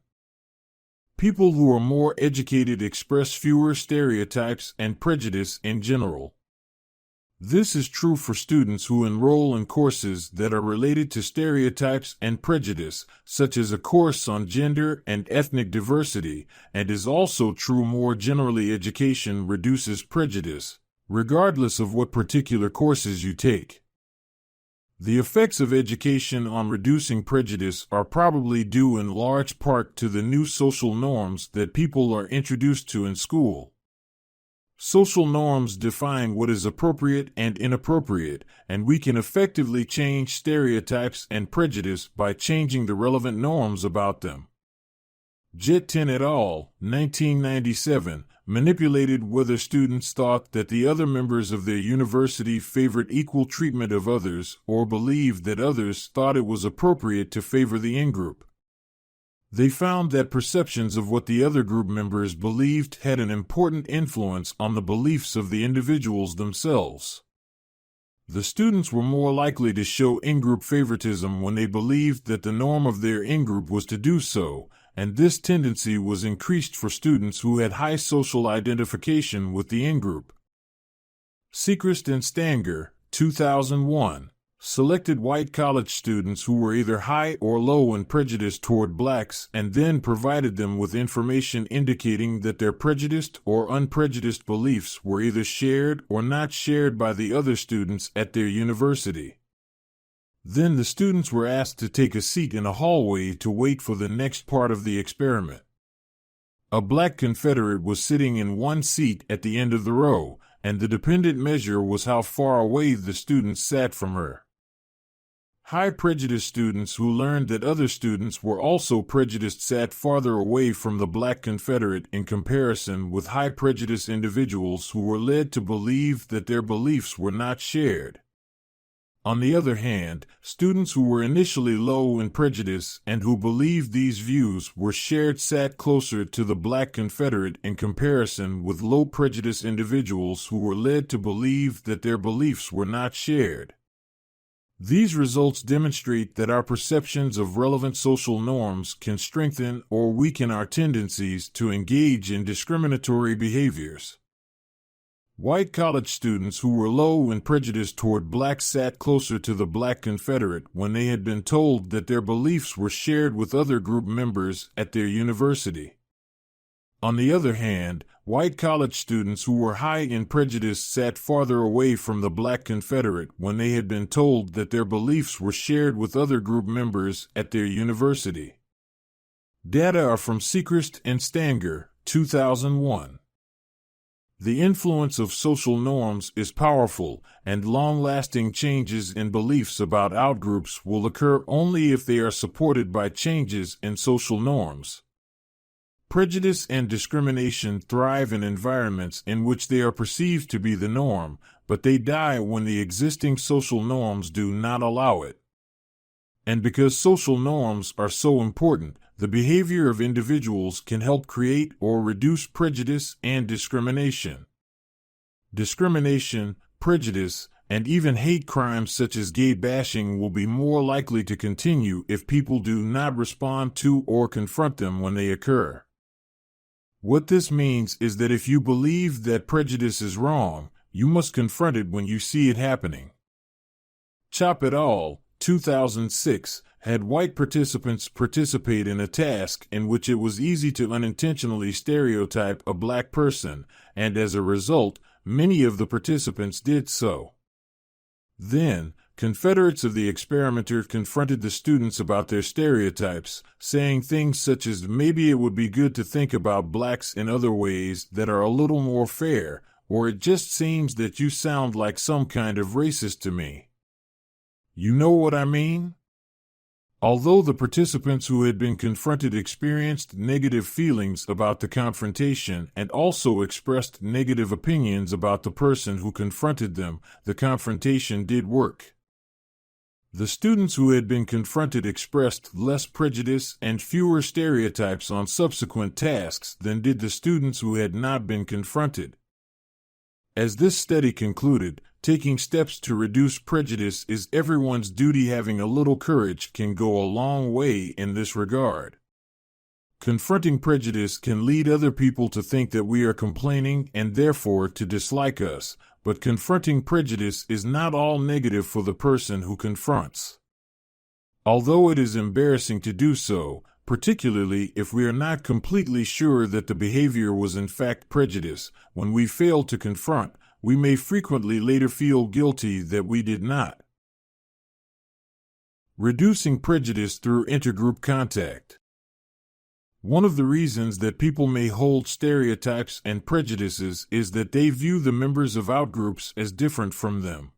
People who are more educated express fewer stereotypes and prejudice in general. This is true for students who enroll in courses that are related to stereotypes and prejudice, such as a course on gender and ethnic diversity, and is also true more generally. Education reduces prejudice, regardless of what particular courses you take. The effects of education on reducing prejudice are probably due in large part to the new social norms that people are introduced to in school. Social norms define what is appropriate and inappropriate, and we can effectively change stereotypes and prejudice by changing the relevant norms about them. Jet et al., 1997, manipulated whether students thought that the other members of their university favored equal treatment of others or believed that others thought it was appropriate to favor the in-group. They found that perceptions of what the other group members believed had an important influence on the beliefs of the individuals themselves. The students were more likely to show in-group favoritism when they believed that the norm of their in-group was to do so, and this tendency was increased for students who had high social identification with the in-group. Sechrist and Stanger, 2001, selected white college students who were either high or low in prejudice toward blacks and then provided them with information indicating that their prejudiced or unprejudiced beliefs were either shared or not shared by the other students at their university. Then the students were asked to take a seat in a hallway to wait for the next part of the experiment. A black Confederate was sitting in one seat at the end of the row, and the dependent measure was how far away the students sat from her. High prejudice students who learned that other students were also prejudiced sat farther away from the black Confederate in comparison with high prejudice individuals who were led to believe that their beliefs were not shared. On the other hand, students who were initially low in prejudice and who believed these views were shared sat closer to the black Confederate in comparison with low prejudice individuals who were led to believe that their beliefs were not shared. These results demonstrate that our perceptions of relevant social norms can strengthen or weaken our tendencies to engage in discriminatory behaviors. White college students who were low in prejudice toward blacks sat closer to the black Confederate when they had been told that their beliefs were shared with other group members at their university. On the other hand, white college students who were high in prejudice sat farther away from the black Confederate when they had been told that their beliefs were shared with other group members at their university. Data are from Sechrist and Stanger, 2001. The influence of social norms is powerful, and long-lasting changes in beliefs about outgroups will occur only if they are supported by changes in social norms. Prejudice and discrimination thrive in environments in which they are perceived to be the norm, but they die when the existing social norms do not allow it. And because social norms are so important, the behavior of individuals can help create or reduce prejudice and discrimination. Discrimination, prejudice, and even hate crimes such as gay bashing will be more likely to continue if people do not respond to or confront them when they occur. What this means is that if you believe that prejudice is wrong, you must confront it when you see it happening. Chop et al., 2006, had white participants participate in a task in which it was easy to unintentionally stereotype a black person, and as a result, many of the participants did so. Then, Confederates of the experimenter confronted the students about their stereotypes, saying things such as maybe it would be good to think about blacks in other ways that are a little more fair, or it just seems that you sound like some kind of racist to me. You know what I mean? Although the participants who had been confronted experienced negative feelings about the confrontation and also expressed negative opinions about the person who confronted them, the confrontation did work. The students who had been confronted expressed less prejudice and fewer stereotypes on subsequent tasks than did the students who had not been confronted. As this study concluded, taking steps to reduce prejudice is everyone's duty. Having a little courage can go a long way in this regard. Confronting prejudice can lead other people to think that we are complaining and therefore to dislike us, but confronting prejudice is not all negative for the person who confronts. Although it is embarrassing to do so, particularly if we are not completely sure that the behavior was in fact prejudice, when we fail to confront, we may frequently later feel guilty that we did not. Reducing prejudice through intergroup contact. One of the reasons that people may hold stereotypes and prejudices is that they view the members of outgroups as different from them.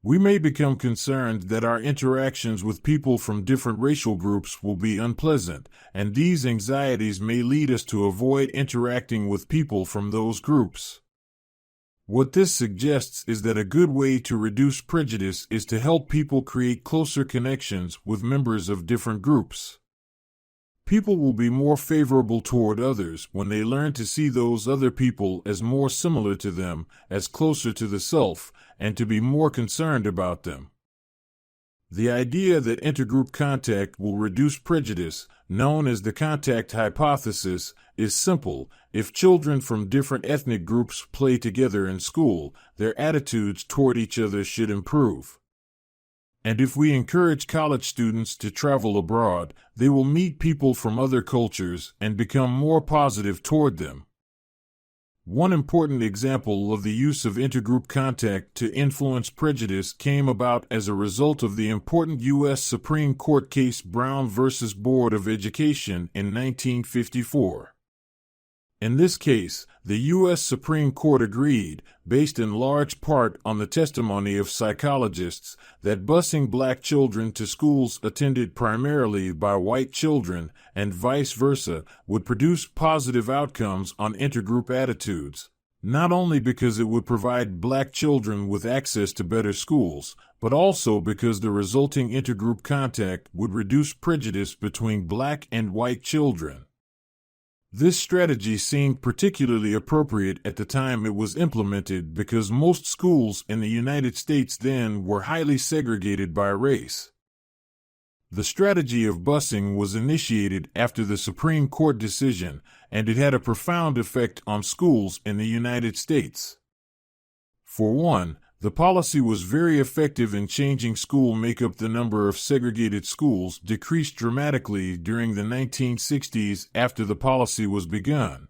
We may become concerned that our interactions with people from different racial groups will be unpleasant, and these anxieties may lead us to avoid interacting with people from those groups. What this suggests is that a good way to reduce prejudice is to help people create closer connections with members of different groups. People will be more favorable toward others when they learn to see those other people as more similar to them, as closer to the self, and to be more concerned about them. The idea that intergroup contact will reduce prejudice, known as the contact hypothesis, is simple. If children from different ethnic groups play together in school, their attitudes toward each other should improve. And if we encourage college students to travel abroad, they will meet people from other cultures and become more positive toward them. One important example of the use of intergroup contact to influence prejudice came about as a result of the important U.S. Supreme Court case Brown v. Board of Education in 1954. In this case, the U.S. Supreme Court agreed, based in large part on the testimony of psychologists, that busing black children to schools attended primarily by white children, and vice versa, would produce positive outcomes on intergroup attitudes, not only because it would provide black children with access to better schools, but also because the resulting intergroup contact would reduce prejudice between black and white children. This strategy seemed particularly appropriate at the time it was implemented because most schools in the United States then were highly segregated by race. The strategy of busing was initiated after the Supreme Court decision, and it had a profound effect on schools in the United States. For one, the policy was very effective in changing school makeup. The number of segregated schools decreased dramatically during the 1960s after the policy was begun.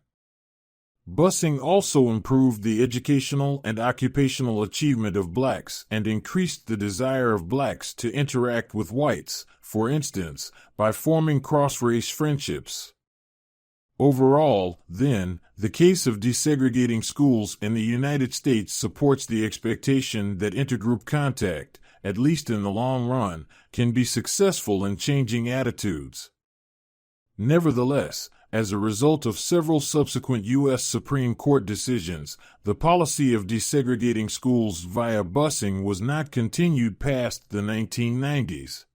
Busing also improved the educational and occupational achievement of blacks and increased the desire of blacks to interact with whites, for instance, by forming cross-race friendships. Overall, then, the case of desegregating schools in the United States supports the expectation that intergroup contact, at least in the long run, can be successful in changing attitudes. Nevertheless, as a result of several subsequent U.S. Supreme Court decisions, the policy of desegregating schools via busing was not continued past the 1990s.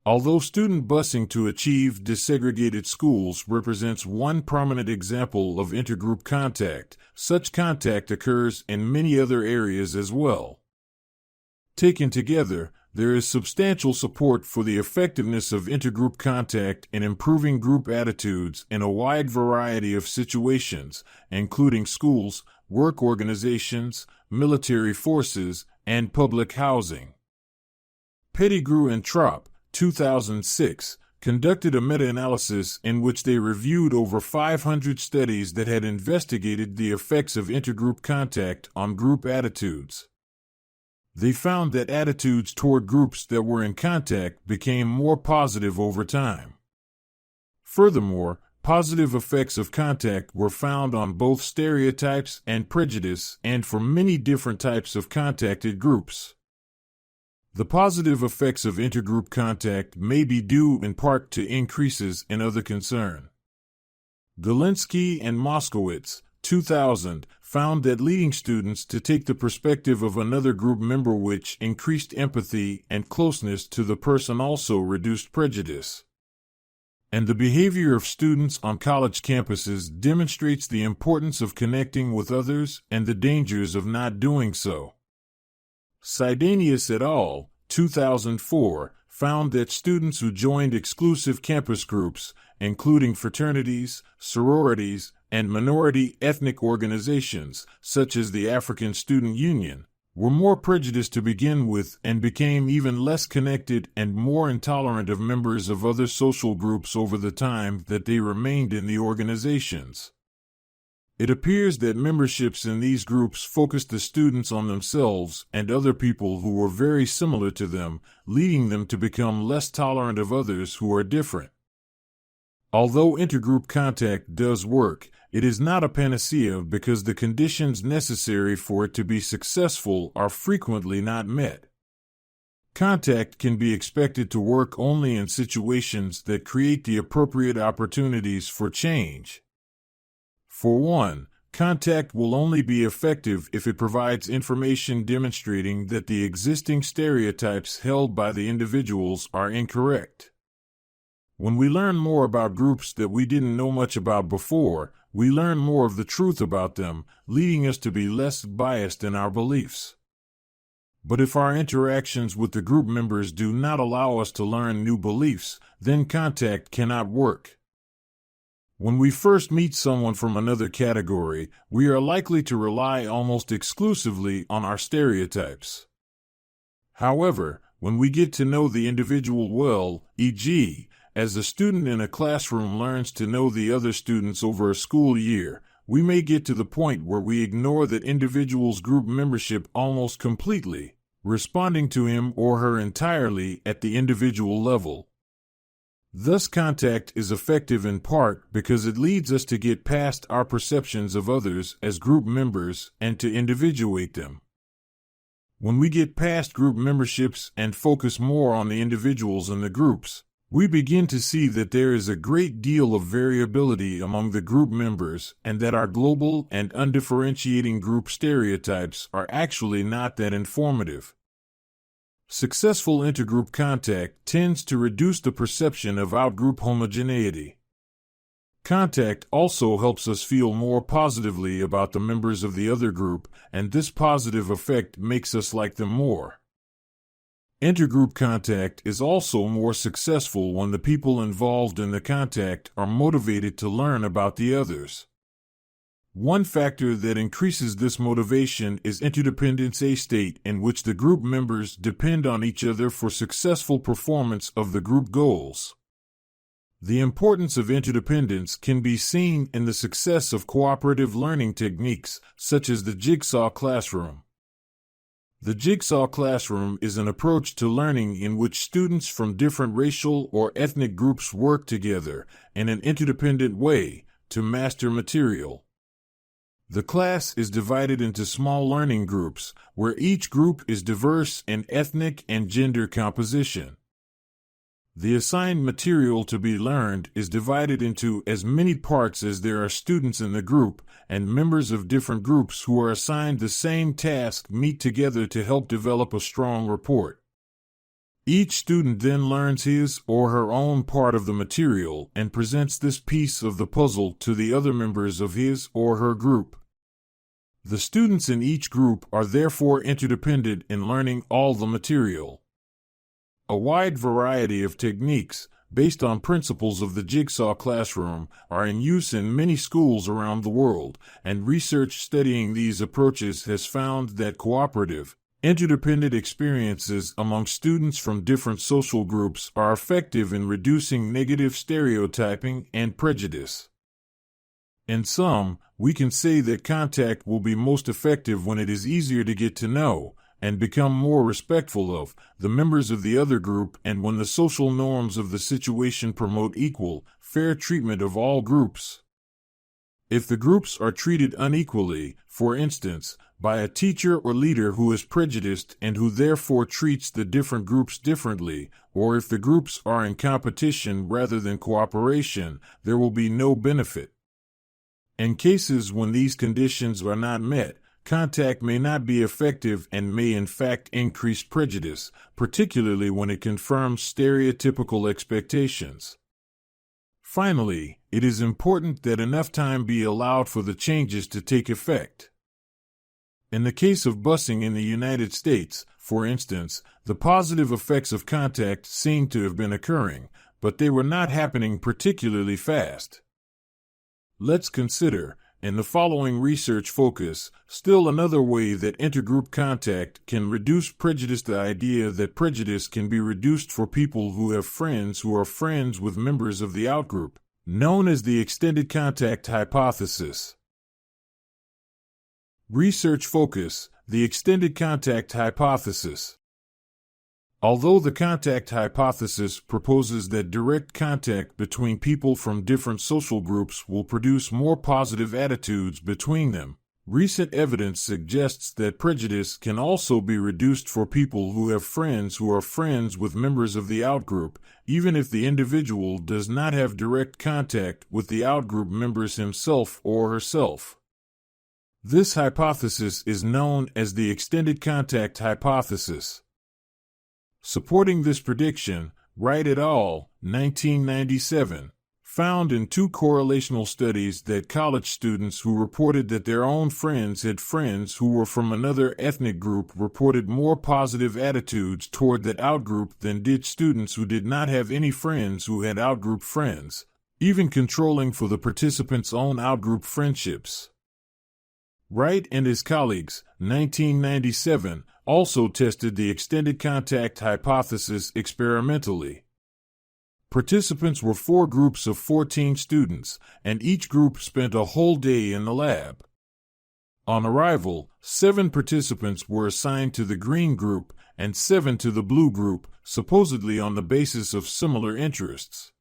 Although student busing to achieve desegregated schools represents one prominent example of intergroup contact, such contact occurs in many other areas as well. Taken together, there is substantial support for the effectiveness of intergroup contact in improving group attitudes in a wide variety of situations, including schools, work organizations, military forces, and public housing. Pettigrew and Tropp, 2006, conducted a meta-analysis in which they reviewed over 500 studies that had investigated the effects of intergroup contact on group attitudes. They found that attitudes toward groups that were in contact became more positive over time. Furthermore, positive effects of contact were found on both stereotypes and prejudice and for many different types of contacted groups. The positive effects of intergroup contact may be due in part to increases in other concern. Galinsky and Moskowitz, 2000, found that leading students to take the perspective of another group member which increased empathy and closeness to the person also reduced prejudice. And the behavior of students on college campuses demonstrates the importance of connecting with others and the dangers of not doing so. Sidanius et al., 2004, found that students who joined exclusive campus groups, including fraternities, sororities, and minority ethnic organizations, such as the African Student Union, were more prejudiced to begin with and became even less connected and more intolerant of members of other social groups over the time that they remained in the organizations. It appears that memberships in these groups focused the students on themselves and other people who were very similar to them, leading them to become less tolerant of others who are different. Although intergroup contact does work, it is not a panacea because the conditions necessary for it to be successful are frequently not met. Contact can be expected to work only in situations that create the appropriate opportunities for change. For one, contact will only be effective if it provides information demonstrating that the existing stereotypes held by the individuals are incorrect. When we learn more about groups that we didn't know much about before, we learn more of the truth about them, leading us to be less biased in our beliefs. But if our interactions with the group members do not allow us to learn new beliefs, then contact cannot work. When we first meet someone from another category, we are likely to rely almost exclusively on our stereotypes. However, when we get to know the individual well, e.g., as a student in a classroom learns to know the other students over a school year, we may get to the point where we ignore that individual's group membership almost completely, responding to him or her entirely at the individual level. Thus, contact is effective in part because it leads us to get past our perceptions of others as group members and to individuate them. When we get past group memberships and focus more on the individuals in the groups, we begin to see that there is a great deal of variability among the group members and that our global and undifferentiating group stereotypes are actually not that informative. Successful intergroup contact tends to reduce the perception of outgroup homogeneity. Contact also helps us feel more positively about the members of the other group, and this positive effect makes us like them more. Intergroup contact is also more successful when the people involved in the contact are motivated to learn about the others. One factor that increases this motivation is interdependence, a state in which the group members depend on each other for successful performance of the group goals. The importance of interdependence can be seen in the success of cooperative learning techniques, such as the jigsaw classroom. The jigsaw classroom is an approach to learning in which students from different racial or ethnic groups work together in an interdependent way to master material. The class is divided into small learning groups, where each group is diverse in ethnic and gender composition. The assigned material to be learned is divided into as many parts as there are students in the group, and members of different groups who are assigned the same task meet together to help develop a strong rapport. Each student then learns his or her own part of the material and presents this piece of the puzzle to the other members of his or her group. The students in each group are therefore interdependent in learning all the material. A wide variety of techniques, based on principles of the jigsaw classroom, are in use in many schools around the world, and research studying these approaches has found that cooperative, interdependent experiences among students from different social groups are effective in reducing negative stereotyping and prejudice. In sum, we can say that contact will be most effective when it is easier to get to know and become more respectful of the members of the other group, and when the social norms of the situation promote equal, fair treatment of all groups. If the groups are treated unequally, for instance, by a teacher or leader who is prejudiced and who therefore treats the different groups differently, or if the groups are in competition rather than cooperation, there will be no benefit. In cases when these conditions are not met, contact may not be effective and may in fact increase prejudice, particularly when it confirms stereotypical expectations. Finally, it is important that enough time be allowed for the changes to take effect. In the case of busing in the United States, for instance, the positive effects of contact seem to have been occurring, but they were not happening particularly fast. Let's consider, in the following research focus, still another way that intergroup contact can reduce prejudice: the idea that prejudice can be reduced for people who have friends who are friends with members of the outgroup, known as the extended contact hypothesis. Research focus: the extended contact hypothesis. Although the contact hypothesis proposes that direct contact between people from different social groups will produce more positive attitudes between them, recent evidence suggests that prejudice can also be reduced for people who have friends who are friends with members of the outgroup, even if the individual does not have direct contact with the outgroup members himself or herself. This hypothesis is known as the extended contact hypothesis. Supporting this prediction, Wright et al., 1997, found in two correlational studies that college students who reported that their own friends had friends who were from another ethnic group reported more positive attitudes toward that outgroup than did students who did not have any friends who had outgroup friends, even controlling for the participants' own outgroup friendships. Wright and his colleagues, 1997, also tested the extended contact hypothesis experimentally. Participants were 4 groups of 14 students, and each group spent a whole day in the lab. On arrival, 7 participants were assigned to the green group and 7 to the blue group, supposedly on the basis of similar interests.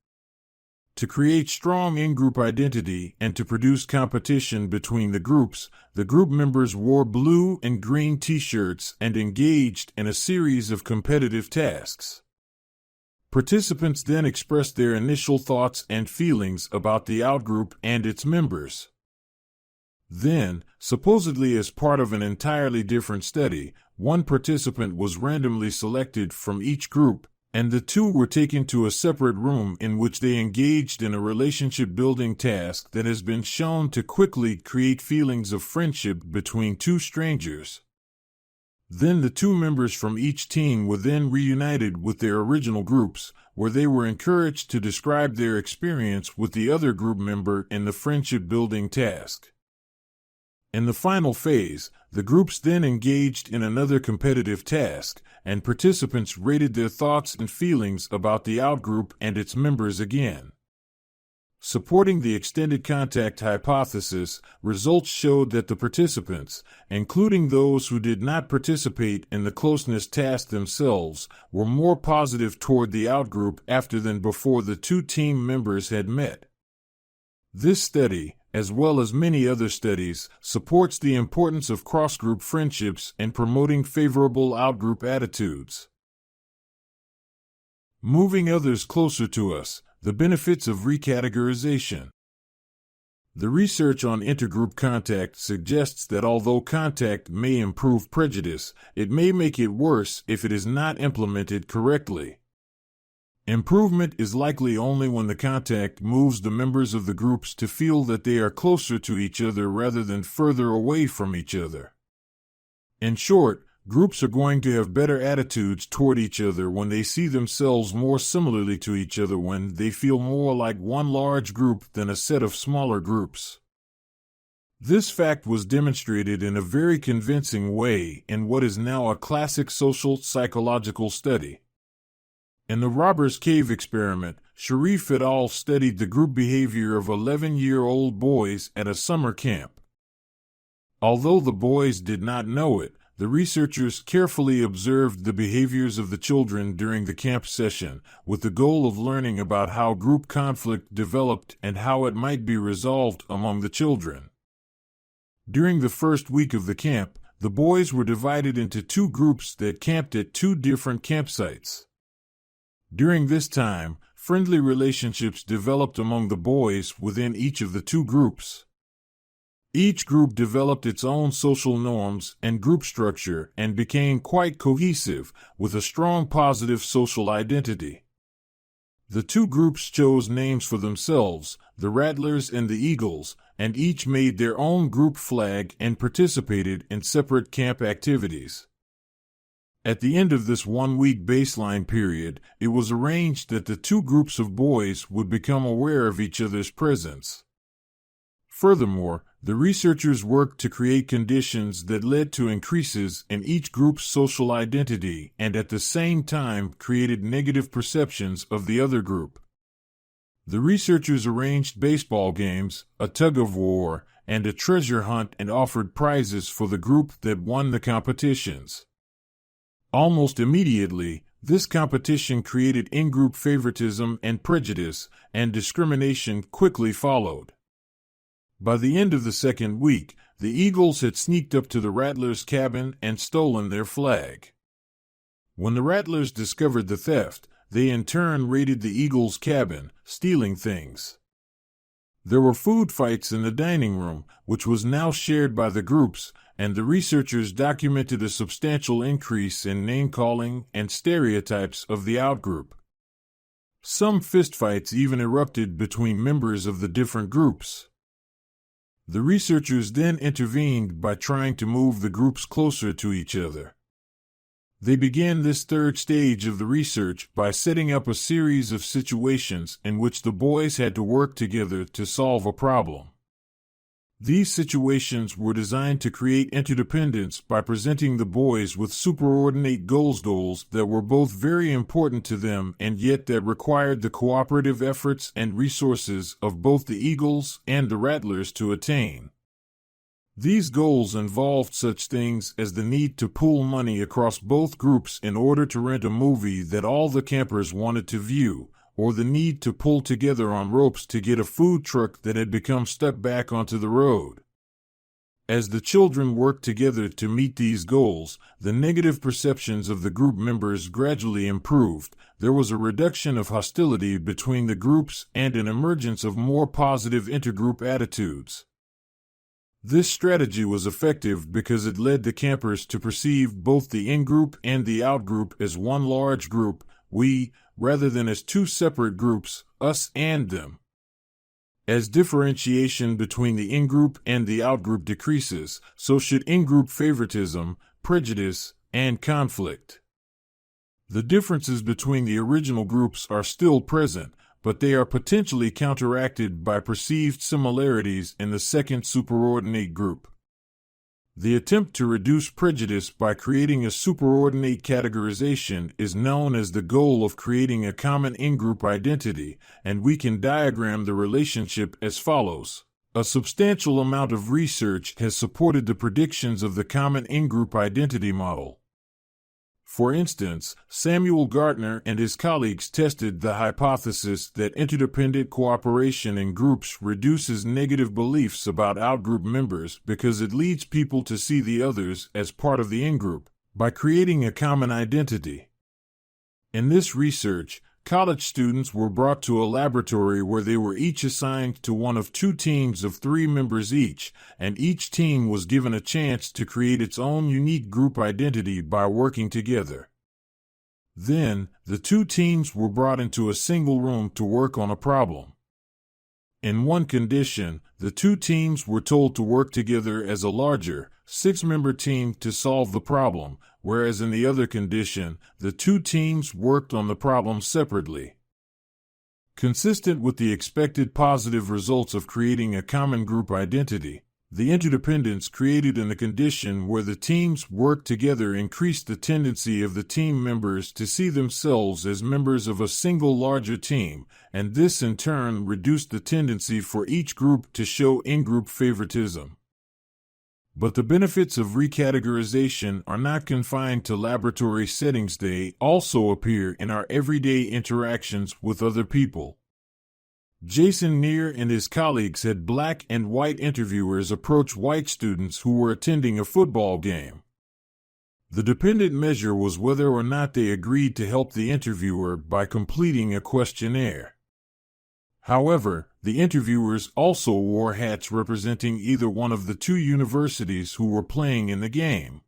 To create strong in-group identity and to produce competition between the groups, the group members wore blue and green t-shirts and engaged in a series of competitive tasks. Participants then expressed their initial thoughts and feelings about the outgroup and its members. Then, supposedly as part of an entirely different study, one participant was randomly selected from each group, and the 2 were taken to a separate room in which they engaged in a relationship-building task that has been shown to quickly create feelings of friendship between 2 strangers. Then the 2 members from each team were then reunited with their original groups, where they were encouraged to describe their experience with the other group member in the friendship-building task. In the final phase, the groups then engaged in another competitive task, and participants rated their thoughts and feelings about the outgroup and its members again. Supporting the extended contact hypothesis, results showed that the participants, including those who did not participate in the closeness task themselves, were more positive toward the outgroup after than before the 2 team members had met. This study, as well as many other studies, supports the importance of cross-group friendships in promoting favorable outgroup attitudes. Moving others closer to us, the benefits of recategorization. The research on intergroup contact suggests that although contact may improve prejudice, it may make it worse if it is not implemented correctly. Improvement is likely only when the contact moves the members of the groups to feel that they are closer to each other rather than further away from each other. In short, groups are going to have better attitudes toward each other when they see themselves more similarly to each other, when they feel more like one large group than a set of smaller groups. This fact was demonstrated in a very convincing way in what is now a classic social psychological study. In the Robbers Cave experiment, Sharif et al. Studied the group behavior of 11-year-old boys at a summer camp. Although the boys did not know it, the researchers carefully observed the behaviors of the children during the camp session, with the goal of learning about how group conflict developed and how it might be resolved among the children. During the first week of the camp, the boys were divided into 2 groups that camped at 2 different campsites. During this time, friendly relationships developed among the boys within each of the 2 groups. Each group developed its own social norms and group structure and became quite cohesive, with a strong positive social identity. The 2 groups chose names for themselves, the Rattlers and the Eagles, and each made their own group flag and participated in separate camp activities. At the end of this 1-week baseline period, it was arranged that the 2 groups of boys would become aware of each other's presence. Furthermore, the researchers worked to create conditions that led to increases in each group's social identity and at the same time created negative perceptions of the other group. The researchers arranged baseball games, a tug-of-war, and a treasure hunt and offered prizes for the group that won the competitions. Almost immediately, This competition created in-group favoritism and prejudice, and discrimination quickly followed. By the end of the second week, the Eagles had sneaked up to the Rattlers' cabin and stolen their flag. When the Rattlers discovered the theft, they in turn raided the Eagles' cabin, stealing things. There were food fights in the dining room, which was now shared by the groups, and the researchers documented a substantial increase in name-calling and stereotypes of the outgroup. Some fistfights even erupted between members of the different groups. The researchers then intervened by trying to move the groups closer to each other. They began this third stage of the research by setting up a series of situations in which the boys had to work together to solve a problem. These situations were designed to create interdependence by presenting the boys with superordinate goals that were both very important to them and yet that required the cooperative efforts and resources of both the Eagles and the Rattlers to attain. These goals involved such things as the need to pool money across both groups in order to rent a movie that all the campers wanted to view, or the need to pull together on ropes to get a food truck that had become stuck back onto the road. As the children worked together to meet these goals, the negative perceptions of the group members gradually improved. There was a reduction of hostility between the groups and an emergence of more positive intergroup attitudes. This strategy was effective because it led the campers to perceive both the in-group and the out-group as one large group, we, rather than as two separate groups, us and them. As differentiation between the in-group and the out-group decreases, so should in-group favoritism, prejudice, and conflict. The differences between the original groups are still present, but they are potentially counteracted by perceived similarities in the second superordinate group. The attempt to reduce prejudice by creating a superordinate categorization is known as the goal of creating a common in-group identity, and we can diagram the relationship as follows. A substantial amount of research has supported the predictions of the common in-group identity model. For instance, Samuel Gartner and his colleagues tested the hypothesis that interdependent cooperation in groups reduces negative beliefs about outgroup members because it leads people to see the others as part of the in-group, by creating a common identity. In this research, college students were brought to a laboratory where they were each assigned to one of two teams of 3 members each, and each team was given a chance to create its own unique group identity by working together. Then, the 2 teams were brought into a single room to work on a problem. In one condition, the 2 teams were told to work together as a larger, 6-member team to solve the problem, whereas in the other condition, the 2 teams worked on the problem separately. Consistent with the expected positive results of creating a common group identity, the interdependence created in the condition where the teams worked together increased the tendency of the team members to see themselves as members of a single larger team, and this in turn reduced the tendency for each group to show in-group favoritism. But the benefits of recategorization are not confined to laboratory settings. They also appear in our everyday interactions with other people. Jason Neer and his colleagues had black and white interviewers approach white students who were attending a football game. The dependent measure was whether or not they agreed to help the interviewer by completing a questionnaire. However, the interviewers also wore hats representing either one of the 2 universities who were playing in the game.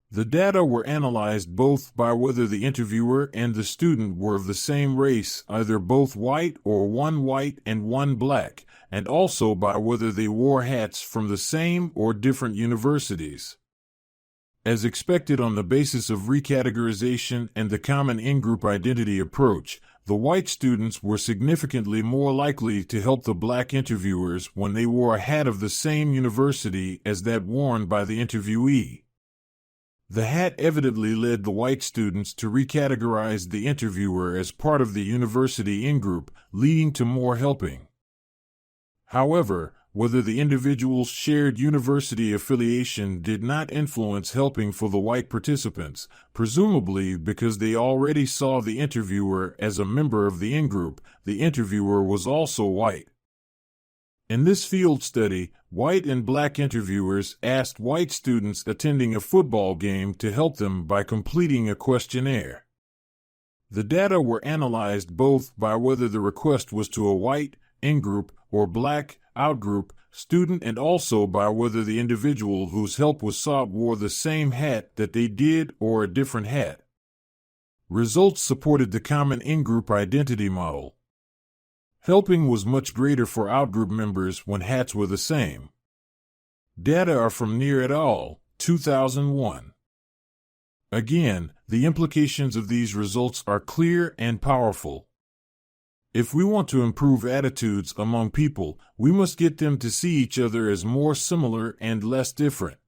The data were analyzed both by whether the interviewer and the student were of the same race, either both white or one white and one black, and also by whether they wore hats from the same or different universities. As expected on the basis of recategorization and the common in-group identity approach, the white students were significantly more likely to help the black interviewers when they wore a hat of the same university as that worn by the interviewee. The hat evidently led the white students to recategorize the interviewer as part of the university in-group, leading to more helping. However, whether the individual's shared university affiliation did not influence helping for the white participants, presumably because they already saw the interviewer as a member of the in-group. The interviewer was also white. In this field study, white and black interviewers asked white students attending a football game to help them by completing a questionnaire. The data were analyzed both by whether the request was to a white, in-group, or black, out-group, student, and also by whether the individual whose help was sought wore the same hat that they did or a different hat. Results supported the common in-group identity model. Helping was much greater for out-group members when hats were the same. Data are from Neer et al., 2001. Again, the implications of these results are clear and powerful. If we want to improve attitudes among people, we must get them to see each other as more similar and less different.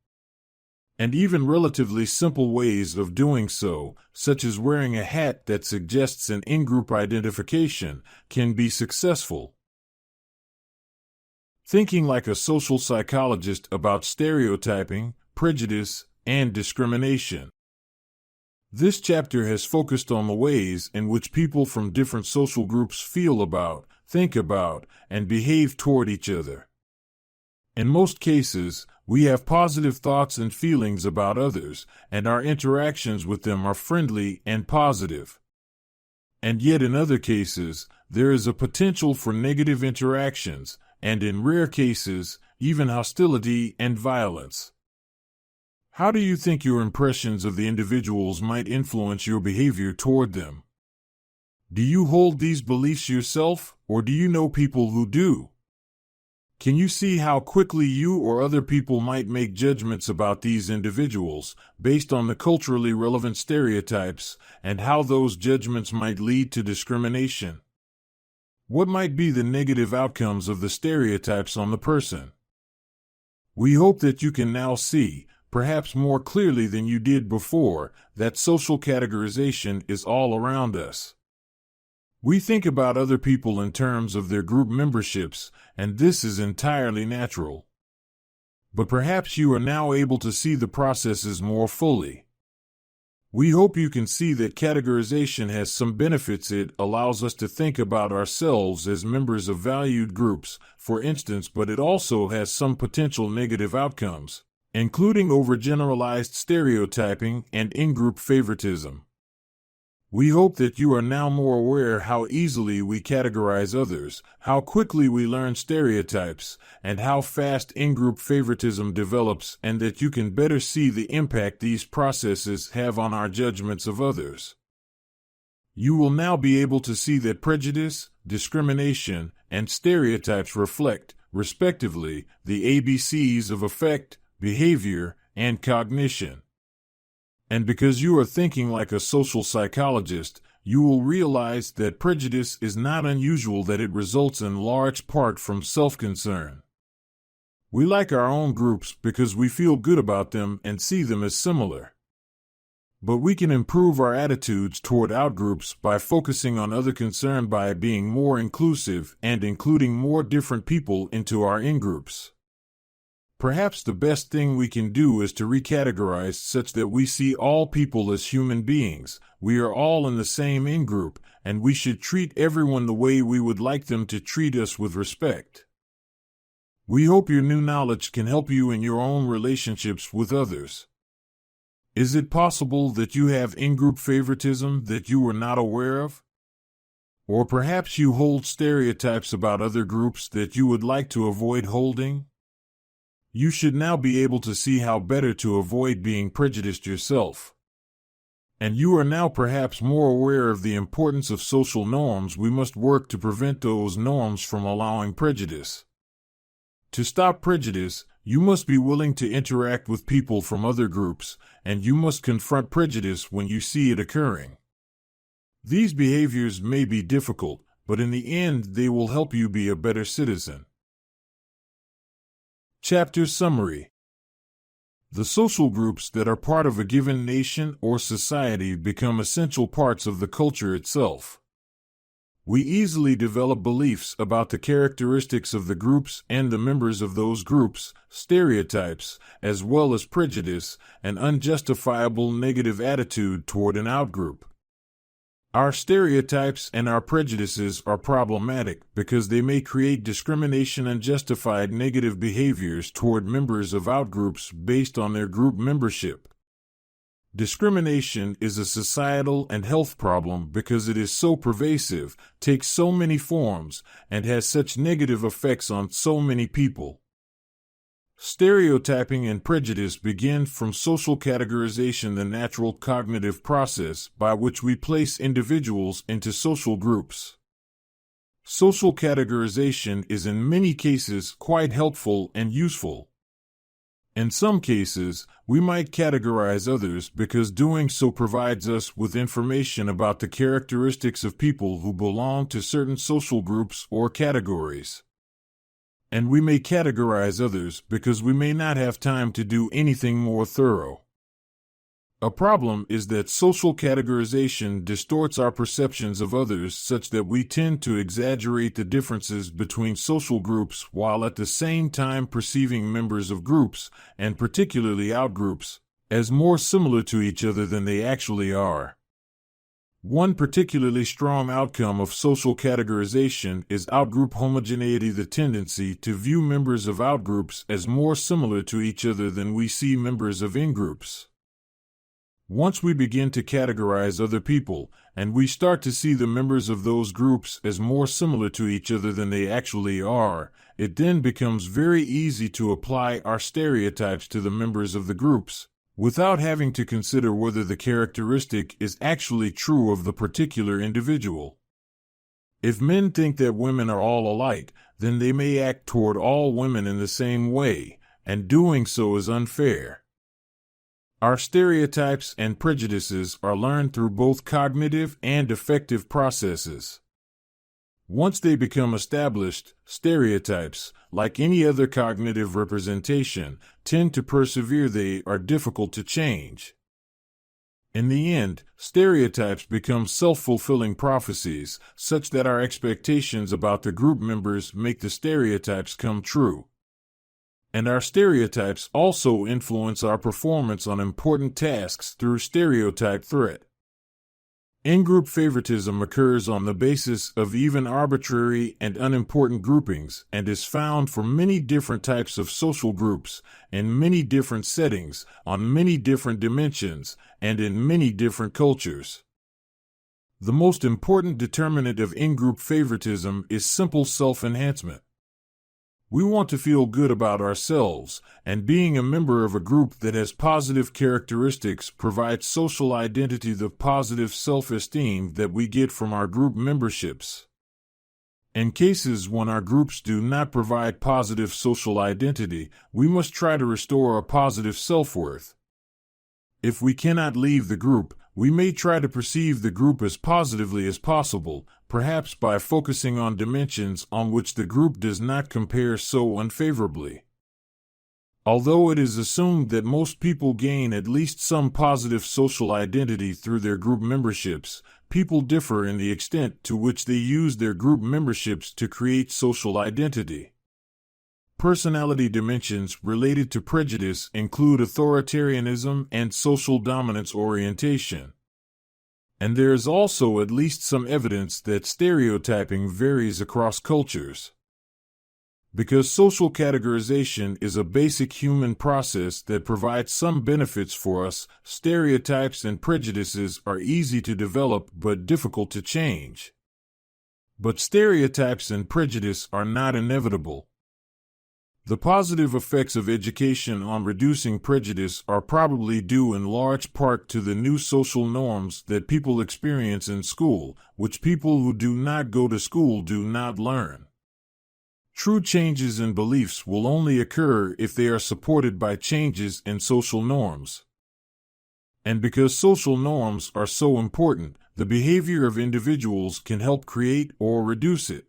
And even relatively simple ways of doing so, such as wearing a hat that suggests an in-group identification, can be successful. Thinking like a social psychologist about stereotyping, prejudice, and discrimination. This chapter has focused on the ways in which people from different social groups feel about, think about, and behave toward each other. In most cases, we have positive thoughts and feelings about others, and our interactions with them are friendly and positive. And yet in other cases, there is a potential for negative interactions, and in rare cases, even hostility and violence. How do you think your impressions of the individuals might influence your behavior toward them? Do you hold these beliefs yourself, or do you know people who do? Can you see how quickly you or other people might make judgments about these individuals, based on the culturally relevant stereotypes, and how those judgments might lead to discrimination? What might be the negative outcomes of the stereotypes on the person? We hope that you can now see, perhaps more clearly than you did before, that social categorization is all around us. We think about other people in terms of their group memberships, and this is entirely natural. But perhaps you are now able to see the processes more fully. We hope you can see that categorization has some benefits. It allows us to think about ourselves as members of valued groups, for instance, but it also has some potential negative outcomes, including overgeneralized stereotyping and in-group favoritism. We hope that you are now more aware how easily we categorize others, how quickly we learn stereotypes, and how fast in-group favoritism develops, and that you can better see the impact these processes have on our judgments of others. You will now be able to see that prejudice, discrimination, and stereotypes reflect, respectively, the ABCs of affect, behavior, and cognition. And because you are thinking like a social psychologist, you will realize that prejudice is not unusual, that it results in large part from self-concern. We like our own groups because we feel good about them and see them as similar. But we can improve our attitudes toward outgroups by focusing on other concern, by being more inclusive and including more different people into our in-groups. Perhaps the best thing we can do is to recategorize such that we see all people as human beings. We are all in the same in-group, and we should treat everyone the way we would like them to treat us, with respect. We hope your new knowledge can help you in your own relationships with others. Is it possible that you have in-group favoritism that you were not aware of? Or perhaps you hold stereotypes about other groups that you would like to avoid holding? You should now be able to see how better to avoid being prejudiced yourself. And you are now perhaps more aware of the importance of social norms. We must work to prevent those norms from allowing prejudice. To stop prejudice, you must be willing to interact with people from other groups, and you must confront prejudice when you see it occurring. These behaviors may be difficult, but in the end they will help you be a better citizen. Chapter Summary. The social groups that are part of a given nation or society become essential parts of the culture itself. We easily develop beliefs about the characteristics of the groups and the members of those groups, stereotypes, as well as prejudice, an unjustifiable negative attitude toward an outgroup. Our stereotypes and our prejudices are problematic because they may create discrimination and justified negative behaviors toward members of outgroups based on their group membership. Discrimination is a societal and health problem because it is so pervasive, takes so many forms, and has such negative effects on so many people. Stereotyping and prejudice begin from social categorization, the natural cognitive process by which we place individuals into social groups. Social categorization is in many cases quite helpful and useful. In some cases, we might categorize others because doing so provides us with information about the characteristics of people who belong to certain social groups or categories. And we may categorize others because we may not have time to do anything more thorough. A problem is that social categorization distorts our perceptions of others such that we tend to exaggerate the differences between social groups while at the same time perceiving members of groups, and particularly outgroups, as more similar to each other than they actually are. One particularly strong outcome of social categorization is outgroup homogeneity, the tendency to view members of outgroups as more similar to each other than we see members of ingroups. Once we begin to categorize other people, and we start to see the members of those groups as more similar to each other than they actually are, it then becomes very easy to apply our stereotypes to the members of the groups, without having to consider whether the characteristic is actually true of the particular individual. If men think that women are all alike, then they may act toward all women in the same way, and doing so is unfair. Our stereotypes and prejudices are learned through both cognitive and affective processes. Once they become established, stereotypes, like any other cognitive representation, tend to persevere. They are difficult to change. In the end, stereotypes become self-fulfilling prophecies, such that our expectations about the group members make the stereotypes come true. And our stereotypes also influence our performance on important tasks through stereotype threat. In-group favoritism occurs on the basis of even arbitrary and unimportant groupings and is found for many different types of social groups, in many different settings, on many different dimensions, and in many different cultures. The most important determinant of in-group favoritism is simple self-enhancement. We want to feel good about ourselves, and being a member of a group that has positive characteristics provides social identity, the positive self-esteem that we get from our group memberships. In cases when our groups do not provide positive social identity, we must try to restore a positive self-worth. If we cannot leave the group, we may try to perceive the group as positively as possible, perhaps by focusing on dimensions on which the group does not compare so unfavorably. Although it is assumed that most people gain at least some positive social identity through their group memberships, people differ in the extent to which they use their group memberships to create social identity. Personality dimensions related to prejudice include authoritarianism and social dominance orientation. And there is also at least some evidence that stereotyping varies across cultures. Because social categorization is a basic human process that provides some benefits for us, stereotypes and prejudices are easy to develop but difficult to change. But stereotypes and prejudice are not inevitable. The positive effects of education on reducing prejudice are probably due in large part to the new social norms that people experience in school, which people who do not go to school do not learn. True changes in beliefs will only occur if they are supported by changes in social norms. And because social norms are so important, the behavior of individuals can help create or reduce it.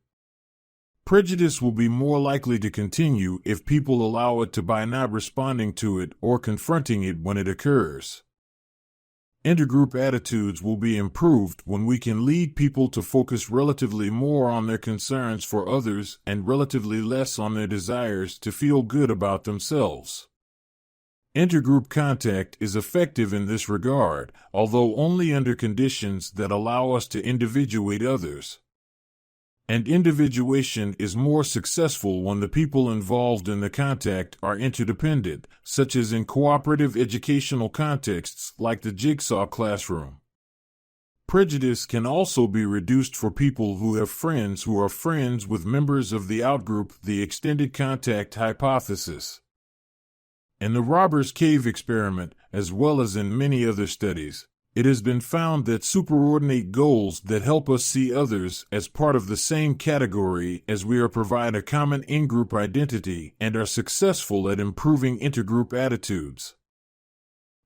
Prejudice will be more likely to continue if people allow it to by not responding to it or confronting it when it occurs. Intergroup attitudes will be improved when we can lead people to focus relatively more on their concerns for others and relatively less on their desires to feel good about themselves. Intergroup contact is effective in this regard, although only under conditions that allow us to individuate others. And individuation is more successful when the people involved in the contact are interdependent, such as in cooperative educational contexts like the jigsaw classroom. Prejudice can also be reduced for people who have friends who are friends with members of the outgroup, the extended contact hypothesis. In the Robbers Cave experiment, as well as in many other studies, it has been found that superordinate goals that help us see others as part of the same category as we are provide a common in-group identity and are successful at improving intergroup attitudes.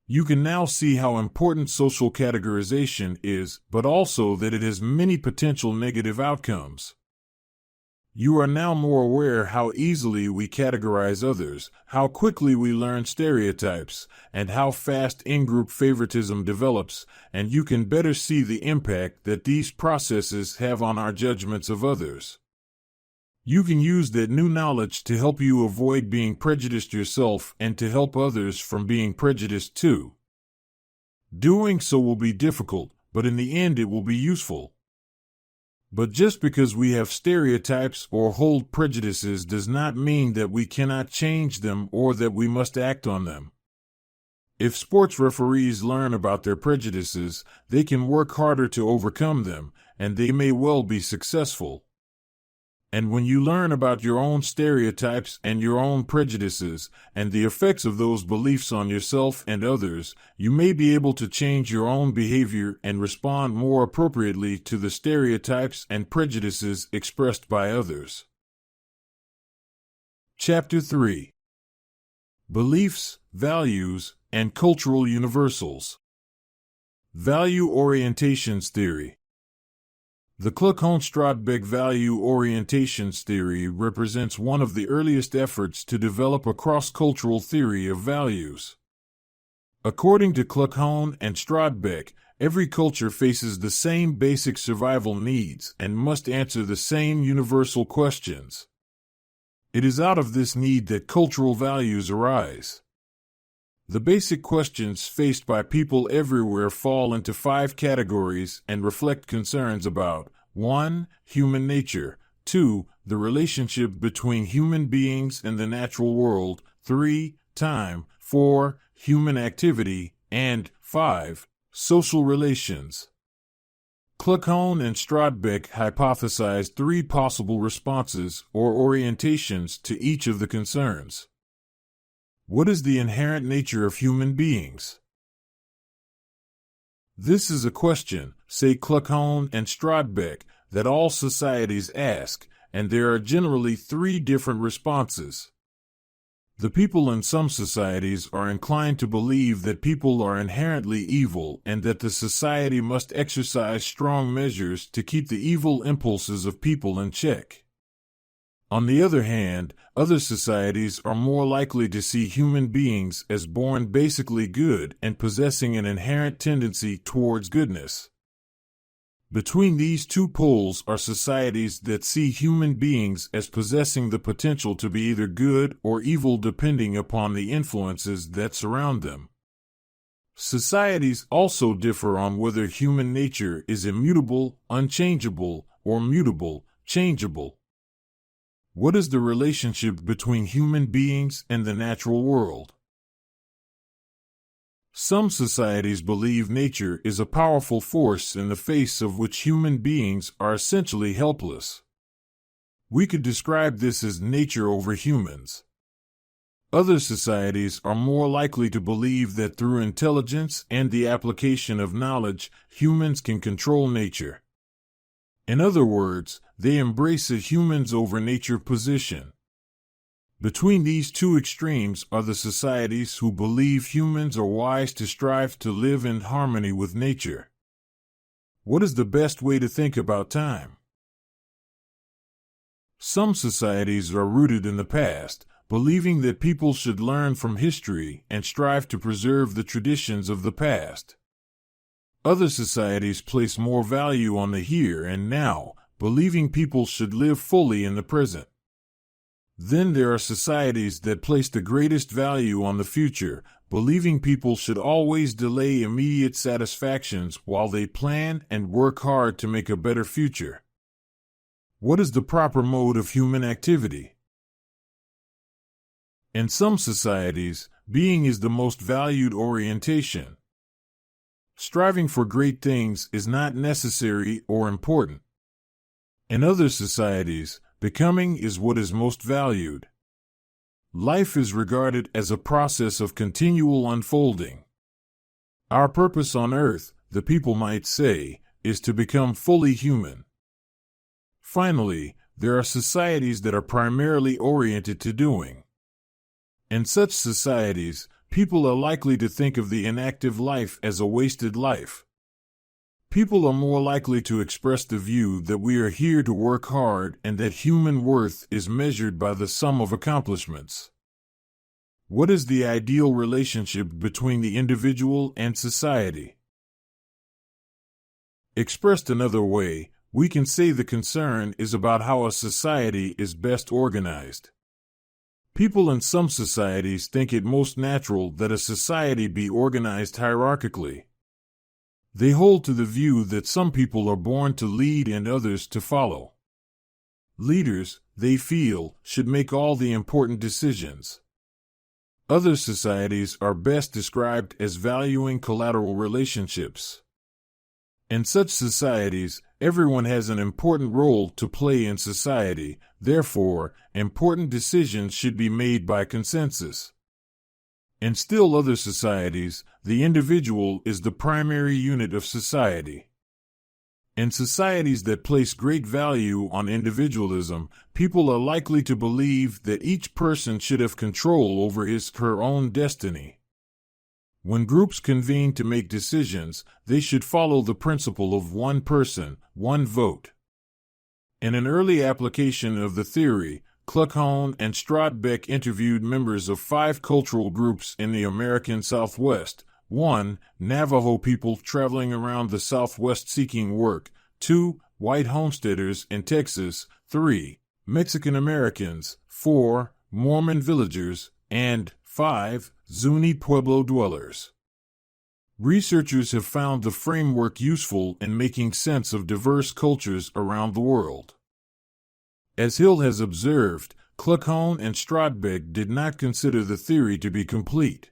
You can now see how important social categorization is, but also that it has many potential negative outcomes. You are now more aware how easily we categorize others, how quickly we learn stereotypes, and how fast in-group favoritism develops, and you can better see the impact that these processes have on our judgments of others. You can use that new knowledge to help you avoid being prejudiced yourself and to help others from being prejudiced too. Doing so will be difficult, but in the end it will be useful. But just because we have stereotypes or hold prejudices does not mean that we cannot change them or that we must act on them. If sports referees learn about their prejudices, they can work harder to overcome them, and they may well be successful. And when you learn about your own stereotypes and your own prejudices, and the effects of those beliefs on yourself and others, you may be able to change your own behavior and respond more appropriately to the stereotypes and prejudices expressed by others. Chapter 3: Beliefs, Values, and Cultural Universals. Value Orientations Theory. The Kluckhohn-Strodbeck value orientations theory represents one of the earliest efforts to develop a cross-cultural theory of values. According to Kluckhohn and Strodbeck, every culture faces the same basic survival needs and must answer the same universal questions. It is out of this need that cultural values arise. The basic questions faced by people everywhere fall into 5 categories and reflect concerns about 1. Human nature, 2. The relationship between human beings and the natural world, 3. Time, 4. Human activity, and 5. Social relations. Kluckhohn and Strodbeck hypothesized 3 possible responses or orientations to each of the concerns. What is the inherent nature of human beings? This is a question, say Kluckhohn and Strodbeck, that all societies ask, and there are generally 3 different responses. The people in some societies are inclined to believe that people are inherently evil and that the society must exercise strong measures to keep the evil impulses of people in check. On the other hand, other societies are more likely to see human beings as born basically good and possessing an inherent tendency towards goodness. Between these 2 poles are societies that see human beings as possessing the potential to be either good or evil depending upon the influences that surround them. Societies also differ on whether human nature is immutable, unchangeable, or mutable, changeable. What is the relationship between human beings and the natural world? Some societies believe nature is a powerful force in the face of which human beings are essentially helpless. We could describe this as nature over humans. Other societies are more likely to believe that through intelligence and the application of knowledge, humans can control nature. In other words, they embrace a humans over nature position. Between these 2 extremes are the societies who believe humans are wise to strive to live in harmony with nature. What is the best way to think about time? Some societies are rooted in the past, believing that people should learn from history and strive to preserve the traditions of the past. Other societies place more value on the here and now, believing people should live fully in the present. Then there are societies that place the greatest value on the future, believing people should always delay immediate satisfactions while they plan and work hard to make a better future. What is the proper mode of human activity? In some societies, being is the most valued orientation. Striving for great things is not necessary or important. In other societies, becoming is what is most valued. Life is regarded as a process of continual unfolding. Our purpose on earth, the people might say, is to become fully human. Finally, there are societies that are primarily oriented to doing. In such societies, people are likely to think of the inactive life as a wasted life. People are more likely to express the view that we are here to work hard and that human worth is measured by the sum of accomplishments. What is the ideal relationship between the individual and society? Expressed another way, we can say the concern is about how a society is best organized. People in some societies think it most natural that a society be organized hierarchically. They hold to the view that some people are born to lead and others to follow. Leaders, they feel, should make all the important decisions. Other societies are best described as valuing collateral relationships. In such societies, everyone has an important role to play in society, therefore, important decisions should be made by consensus. In still other societies, the individual is the primary unit of society. In societies that place great value on individualism, people are likely to believe that each person should have control over his or her own destiny. When groups convene to make decisions, they should follow the principle of one person, one vote. In an early application of the theory, Kluckhohn and Strodbeck interviewed members of 5 cultural groups in the American Southwest. 1. Navajo people traveling around the Southwest seeking work. 2. White homesteaders in Texas. 3. Mexican Americans. 4. Mormon villagers. And 5. Zuni Pueblo dwellers. Researchers have found the framework useful in making sense of diverse cultures around the world. As Hill has observed, Kluckhohn and Strodbeck did not consider the theory to be complete.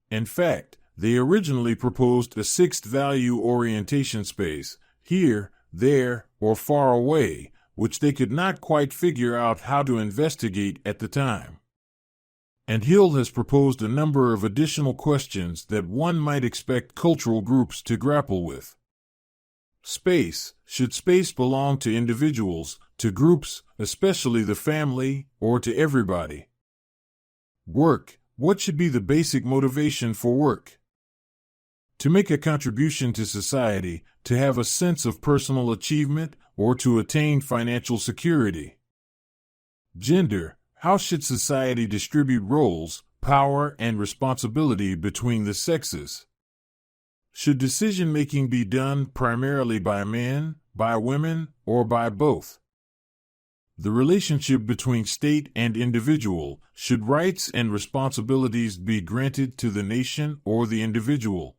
In fact, they originally proposed a 6th value orientation space, here, there, or far away, which they could not quite figure out how to investigate at the time. And Hill has proposed a number of additional questions that one might expect cultural groups to grapple with. Space. Should space belong to individuals, to groups, especially the family, or to everybody? Work. What should be the basic motivation for work? To make a contribution to society, to have a sense of personal achievement, or to attain financial security? Gender. How should society distribute roles, power, and responsibility between the sexes? Should decision-making be done primarily by men, by women, or by both? The relationship between state and individual. Should rights and responsibilities be granted to the nation or the individual?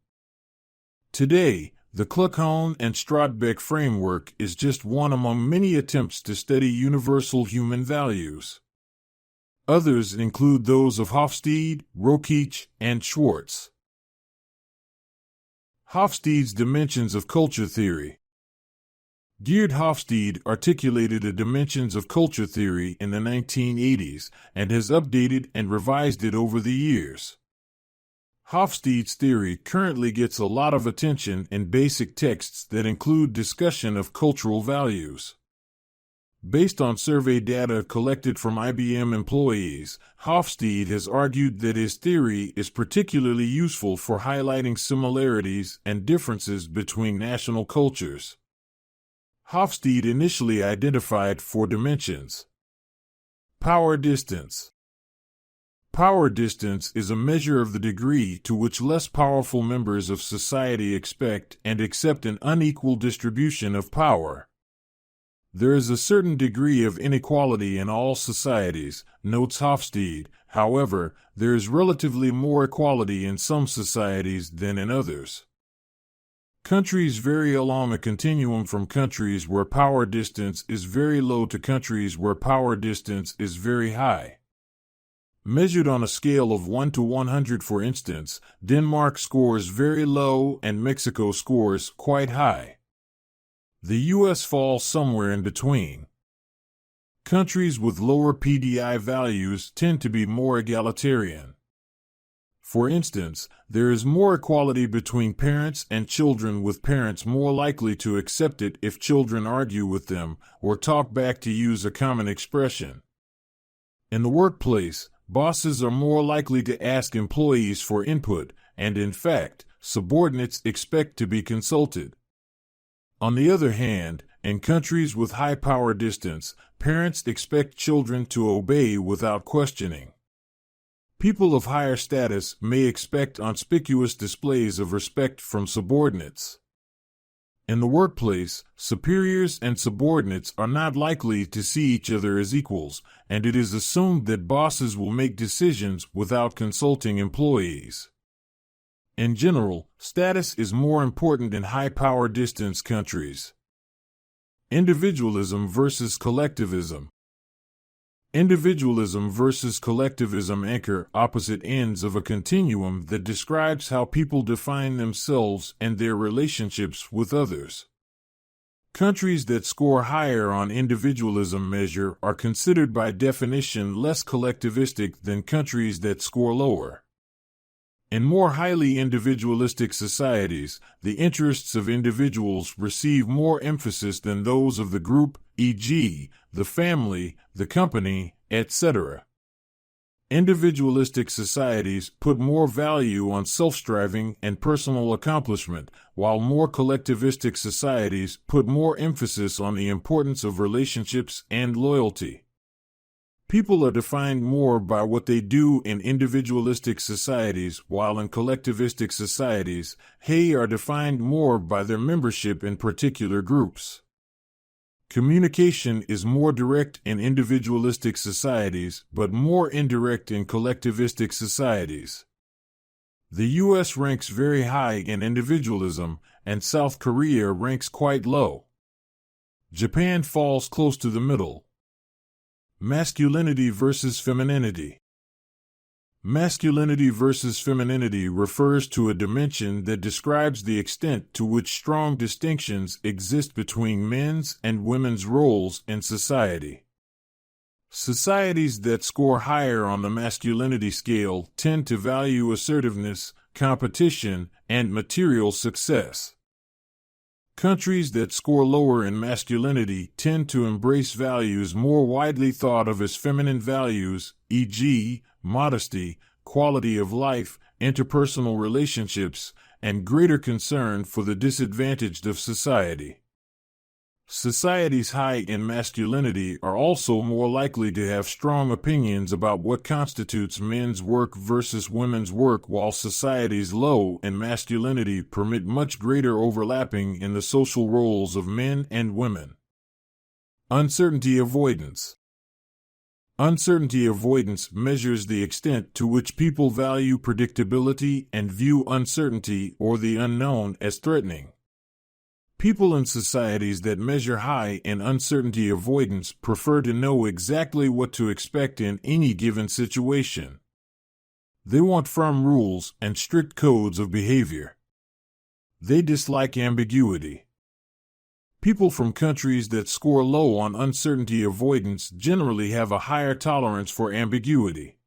Today, the Kluckhohn and Strodbeck framework is just one among many attempts to study universal human values. Others include those of Hofstede, Rokeach, and Schwartz. Hofstede's dimensions of culture theory. Geert Hofstede articulated a dimensions of culture theory in the 1980s and has updated and revised it over the years. Hofstede's theory currently gets a lot of attention in basic texts that include discussion of cultural values. Based on survey data collected from IBM employees, Hofstede has argued that his theory is particularly useful for highlighting similarities and differences between national cultures. Hofstede initially identified 4 dimensions. Power distance. Power distance is a measure of the degree to which less powerful members of society expect and accept an unequal distribution of power. There is a certain degree of inequality in all societies, notes Hofstede. However, there is relatively more equality in some societies than in others. Countries vary along a continuum from countries where power distance is very low to countries where power distance is very high. Measured on a scale of 1 to 100, for instance, Denmark scores very low and Mexico scores quite high. The U.S. falls somewhere in between. Countries with lower PDI values tend to be more egalitarian. For instance, there is more equality between parents and children, with parents more likely to accept it if children argue with them or talk back, to use a common expression. In the workplace, bosses are more likely to ask employees for input, and in fact, subordinates expect to be consulted. On the other hand, in countries with high power distance, parents expect children to obey without questioning. People of higher status may expect conspicuous displays of respect from subordinates. In the workplace, superiors and subordinates are not likely to see each other as equals, and it is assumed that bosses will make decisions without consulting employees. In general, status is more important in high-power distance countries. Individualism versus collectivism. Individualism versus collectivism anchor opposite ends of a continuum that describes how people define themselves and their relationships with others. Countries that score higher on individualism measure are considered by definition less collectivistic than countries that score lower. In more highly individualistic societies, the interests of individuals receive more emphasis than those of the group, e.g., the family, the company, etc. Individualistic societies put more value on self-striving and personal accomplishment, while more collectivistic societies put more emphasis on the importance of relationships and loyalty. People are defined more by what they do in individualistic societies, while in collectivistic societies, they are defined more by their membership in particular groups. Communication is more direct in individualistic societies, but more indirect in collectivistic societies. The U.S. ranks very high in individualism, and South Korea ranks quite low. Japan falls close to the middle. Masculinity versus femininity. Masculinity versus femininity refers to a dimension that describes the extent to which strong distinctions exist between men's and women's roles in society. Societies that score higher on the masculinity scale tend to value assertiveness, competition, and material success. Countries that score lower in masculinity tend to embrace values more widely thought of as feminine values, e.g., modesty, quality of life, interpersonal relationships, and greater concern for the disadvantaged of society. Societies high in masculinity are also more likely to have strong opinions about what constitutes men's work versus women's work, while societies low in masculinity permit much greater overlapping in the social roles of men and women. Uncertainty avoidance. Uncertainty avoidance measures the extent to which people value predictability and view uncertainty or the unknown as threatening. People in societies that measure high in uncertainty avoidance prefer to know exactly what to expect in any given situation. They want firm rules and strict codes of behavior. They dislike ambiguity. People from countries that score low on uncertainty avoidance generally have a higher tolerance for ambiguity.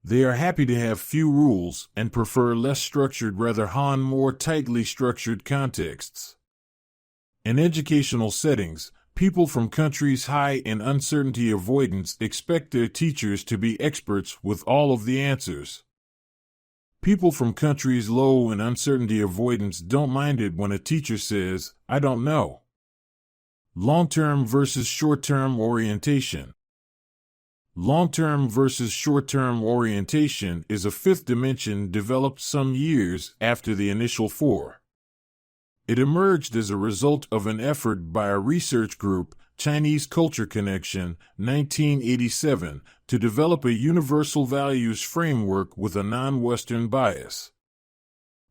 They are happy to have few rules and prefer less structured rather than more tightly structured contexts. In educational settings, people from countries high in uncertainty avoidance expect their teachers to be experts with all of the answers. People from countries low in uncertainty avoidance don't mind it when a teacher says, "I don't know." Long-term versus short-term orientation. Long-term versus short-term orientation is a fifth dimension developed some years after the initial four. It emerged as a result of an effort by a research group, Chinese Culture Connection, 1987, to develop a universal values framework with a non-Western bias.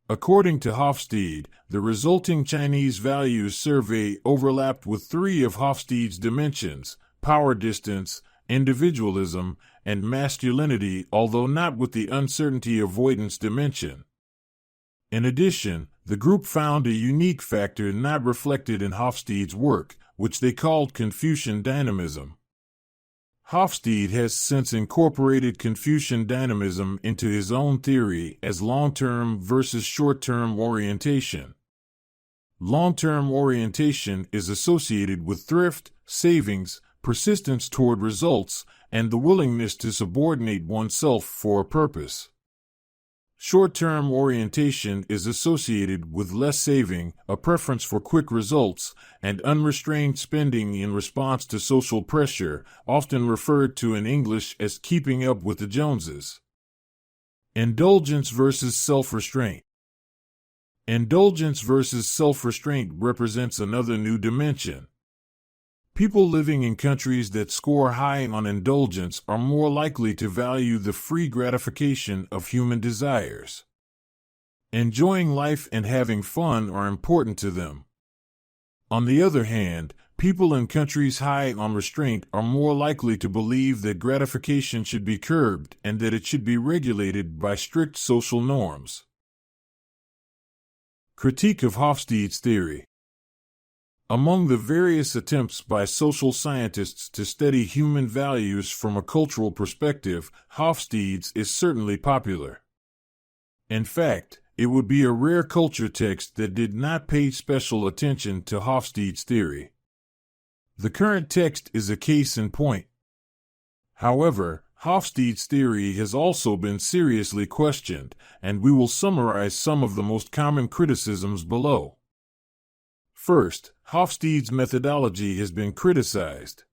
According to Hofstede, the resulting Chinese values survey overlapped with three of Hofstede's dimensions: power distance, individualism, and masculinity, although not with the uncertainty avoidance dimension. In addition, the group found a unique factor not reflected in Hofstede's work, which they called Confucian dynamism. Hofstede has since incorporated Confucian dynamism into his own theory as long-term versus short-term orientation. Long-term orientation is associated with thrift, savings, persistence toward results, and the willingness to subordinate oneself for a purpose. Short-term orientation is associated with less saving, a preference for quick results, and unrestrained spending in response to social pressure, often referred to in English as keeping up with the Joneses. Indulgence versus self-restraint. Indulgence versus self-restraint represents another new dimension. People living in countries that score high on indulgence are more likely to value the free gratification of human desires. Enjoying life and having fun are important to them. On the other hand, people in countries high on restraint are more likely to believe that gratification should be curbed and that it should be regulated by strict social norms. Critique of Hofstede's theory. Among the various attempts by social scientists to study human values from a cultural perspective, Hofstede's is certainly popular. In fact, it would be a rare culture text that did not pay special attention to Hofstede's theory. The current text is a case in point. However, Hofstede's theory has also been seriously questioned, and we will summarize some of the most common criticisms below. First, Hofstede's methodology has been criticized.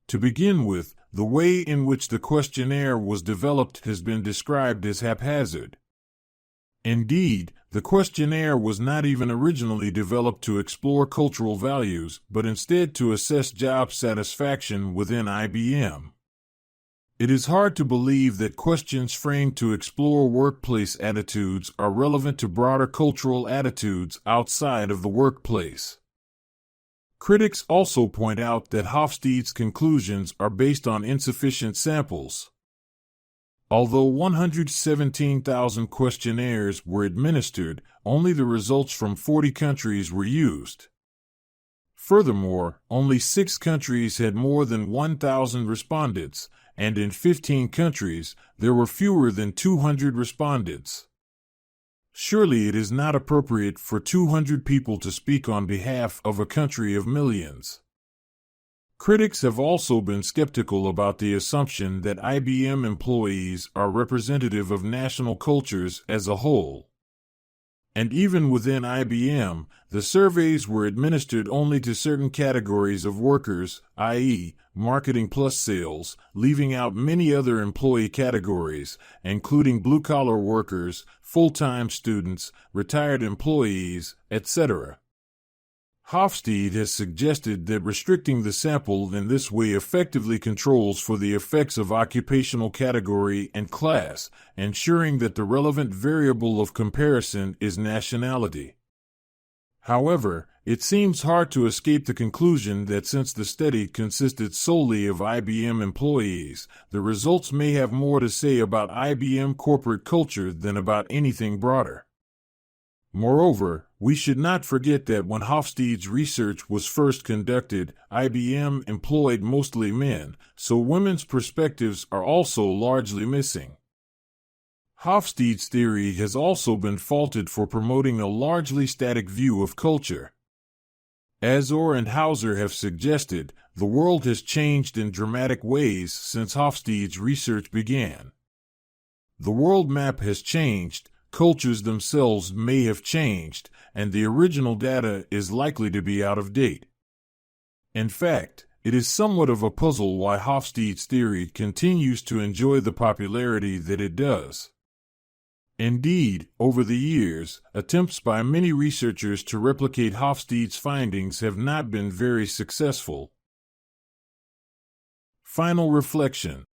To begin with, the way in which the questionnaire was developed has been described as haphazard. Indeed, the questionnaire was not even originally developed to explore cultural values, but instead to assess job satisfaction within IBM. It is hard to believe that questions framed to explore workplace attitudes are relevant to broader cultural attitudes outside of the workplace. Critics also point out that Hofstede's conclusions are based on insufficient samples. Although 117,000 questionnaires were administered, only the results from 40 countries were used. Furthermore, only 6 countries had more than 1,000 respondents, and in 15 countries, there were fewer than 200 respondents. Surely it is not appropriate for 200 people to speak on behalf of a country of millions. Critics have also been skeptical about the assumption that IBM employees are representative of national cultures as a whole. And even within IBM, the surveys were administered only to certain categories of workers, i.e., marketing plus sales, leaving out many other employee categories, including blue-collar workers, full-time students, retired employees, etc. Hofstede has suggested that restricting the sample in this way effectively controls for the effects of occupational category and class, ensuring that the relevant variable of comparison is nationality. However, it seems hard to escape the conclusion that since the study consisted solely of IBM employees, the results may have more to say about IBM corporate culture than about anything broader. Moreover, we should not forget that when Hofstede's research was first conducted, IBM employed mostly men, so women's perspectives are also largely missing. Hofstede's theory has also been faulted for promoting a largely static view of culture. As Orr and Hauser have suggested, the world has changed in dramatic ways since Hofstede's research began. The world map has changed, cultures themselves may have changed, and the original data is likely to be out of date. In fact, It is somewhat of a puzzle why Hofstede's theory continues to enjoy the popularity that it does. Indeed, over the years, attempts by many researchers to replicate Hofstede's findings have not been very successful. Final reflection.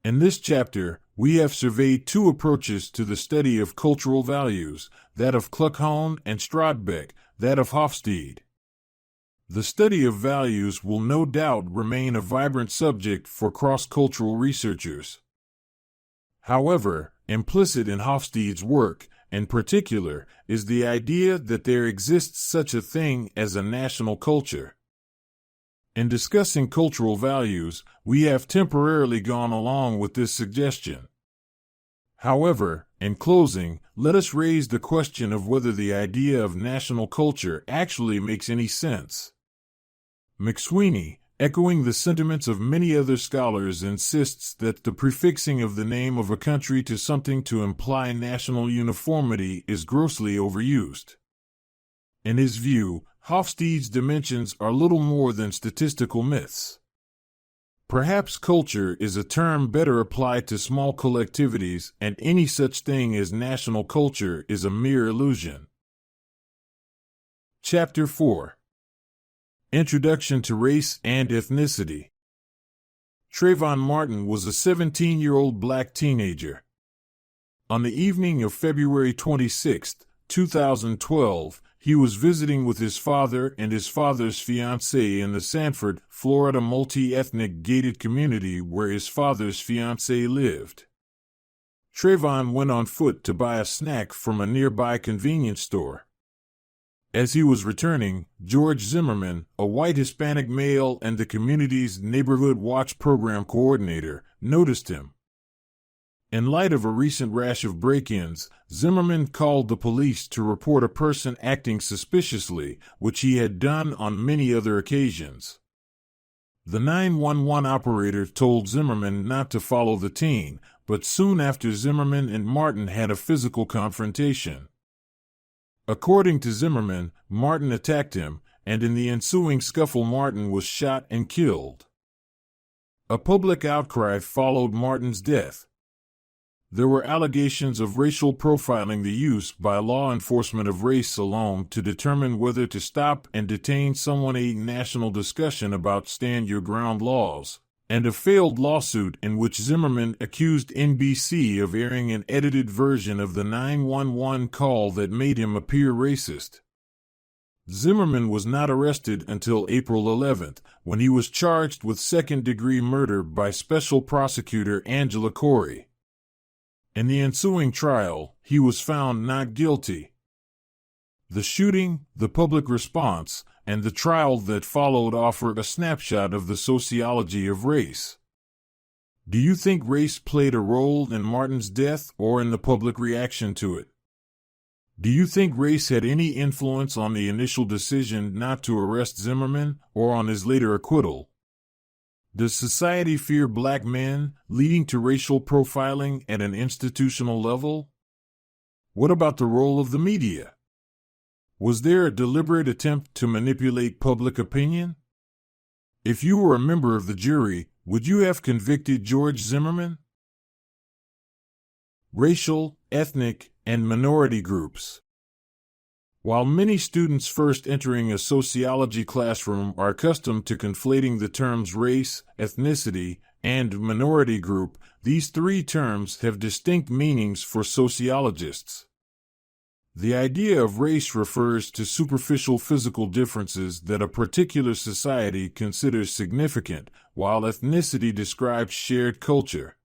In this chapter, we have surveyed two approaches to the study of cultural values, that of Kluckhohn and Strodbeck, that of Hofstede. The study of values will no doubt remain a vibrant subject for cross-cultural researchers. However, implicit in Hofstede's work, in particular, is the idea that there exists such a thing as a national culture. In discussing cultural values, we have temporarily gone along with this suggestion. However, in closing, let us raise the question of whether the idea of national culture actually makes any sense. McSweeney, echoing the sentiments of many other scholars, insists that the prefixing of the name of a country to something to imply national uniformity is grossly overused. In his view, Hofstede's dimensions are little more than statistical myths. Perhaps culture is a term better applied to small collectivities, and any such thing as national culture is a mere illusion. Chapter 4. Introduction to Race and Ethnicity. Trayvon Martin was a 17-year-old black teenager. On the evening of February 26, 2012, he was visiting with his father and his father's fiancée in the Sanford, Florida multi-ethnic gated community where his father's fiancée lived. Trayvon went on foot to buy a snack from a nearby convenience store. As he was returning, George Zimmerman, a white Hispanic male and the community's Neighborhood Watch Program coordinator, noticed him. In light of a recent rash of break-ins, Zimmerman called the police to report a person acting suspiciously, which he had done on many other occasions. The 911 operator told Zimmerman not to follow the teen, but soon after Zimmerman and Martin had a physical confrontation. According to Zimmerman, Martin attacked him, and in the ensuing scuffle Martin was shot and killed. A public outcry followed Martin's death. There were allegations of racial profiling, the use by law enforcement of race alone to determine whether to stop and detain someone, a national discussion about stand your ground laws, and a failed lawsuit in which Zimmerman accused NBC of airing an edited version of the 911 call that made him appear racist. Zimmerman was not arrested until April 11, when he was charged with second-degree murder by Special Prosecutor Angela Corey. In the ensuing trial, he was found not guilty. The shooting, the public response, and the trial that followed offered a snapshot of the sociology of race. Do you think race played a role in Martin's death or in the public reaction to it? Do you think race had any influence on the initial decision not to arrest Zimmerman or on his later acquittal? Does society fear black men, leading to racial profiling at an institutional level? What about the role of the media? Was there a deliberate attempt to manipulate public opinion? If you were a member of the jury, would you have convicted George Zimmerman? Racial, ethnic, and minority groups. While many students first entering a sociology classroom are accustomed to conflating the terms race, ethnicity, and minority group, these three terms have distinct meanings for sociologists. The idea of race refers to superficial physical differences that a particular society considers significant, while ethnicity describes shared culture.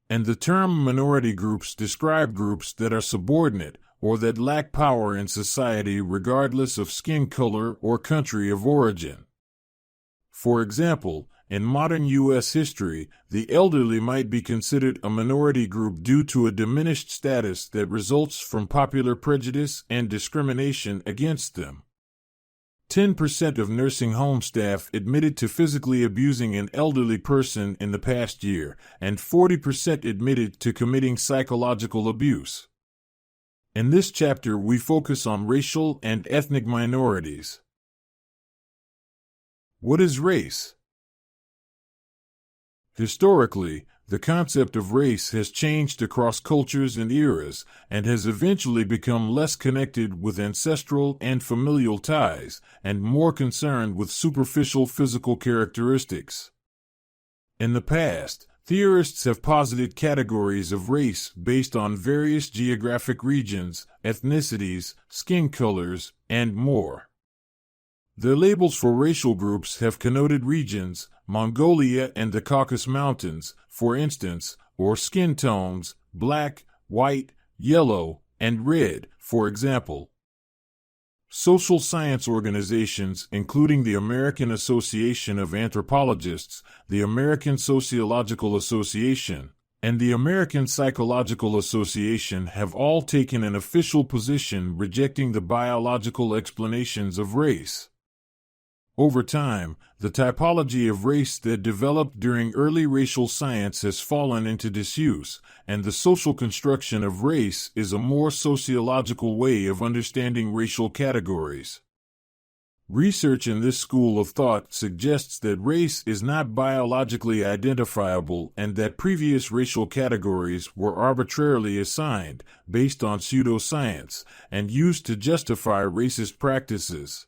And the term minority groups describe groups that are subordinate, or that lack power in society regardless of skin color or country of origin. For example, in modern U.S. history, the elderly might be considered a minority group due to a diminished status that results from popular prejudice and discrimination against them. 10% of nursing home staff admitted to physically abusing an elderly person in the past year, and 40% admitted to committing psychological abuse. In this chapter, we focus on racial and ethnic minorities. What is race? Historically, the concept of race has changed across cultures and eras, and has eventually become less connected with ancestral and familial ties, and more concerned with superficial physical characteristics. In the past, theorists have posited categories of race based on various geographic regions, ethnicities, skin colors, and more. Their labels for racial groups have connoted regions, Mongolia and the Caucasus Mountains, for instance, or skin tones, black, white, yellow, and red, for example. Social science organizations, including the American Association of Anthropologists, the American Sociological Association, and the American Psychological Association, have all taken an official position rejecting the biological explanations of race. Over time, the typology of race that developed during early racial science has fallen into disuse, and the social construction of race is a more sociological way of understanding racial categories. Research in this school of thought suggests that race is not biologically identifiable and that previous racial categories were arbitrarily assigned, based on pseudoscience, and used to justify racist practices.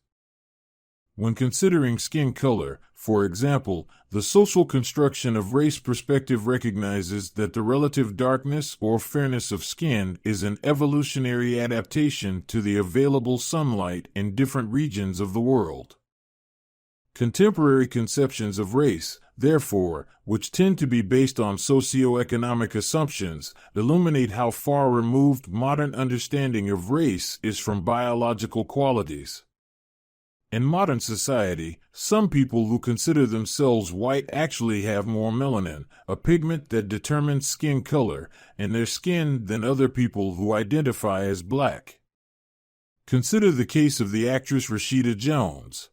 When considering skin color, for example, the social construction of race perspective recognizes that the relative darkness or fairness of skin is an evolutionary adaptation to the available sunlight in different regions of the world. Contemporary conceptions of race, therefore, which tend to be based on socioeconomic assumptions, illuminate how far removed modern understanding of race is from biological qualities. In modern society, some people who consider themselves white actually have more melanin, a pigment that determines skin color, in their skin than other people who identify as black. Consider the case of the actress Rashida Jones.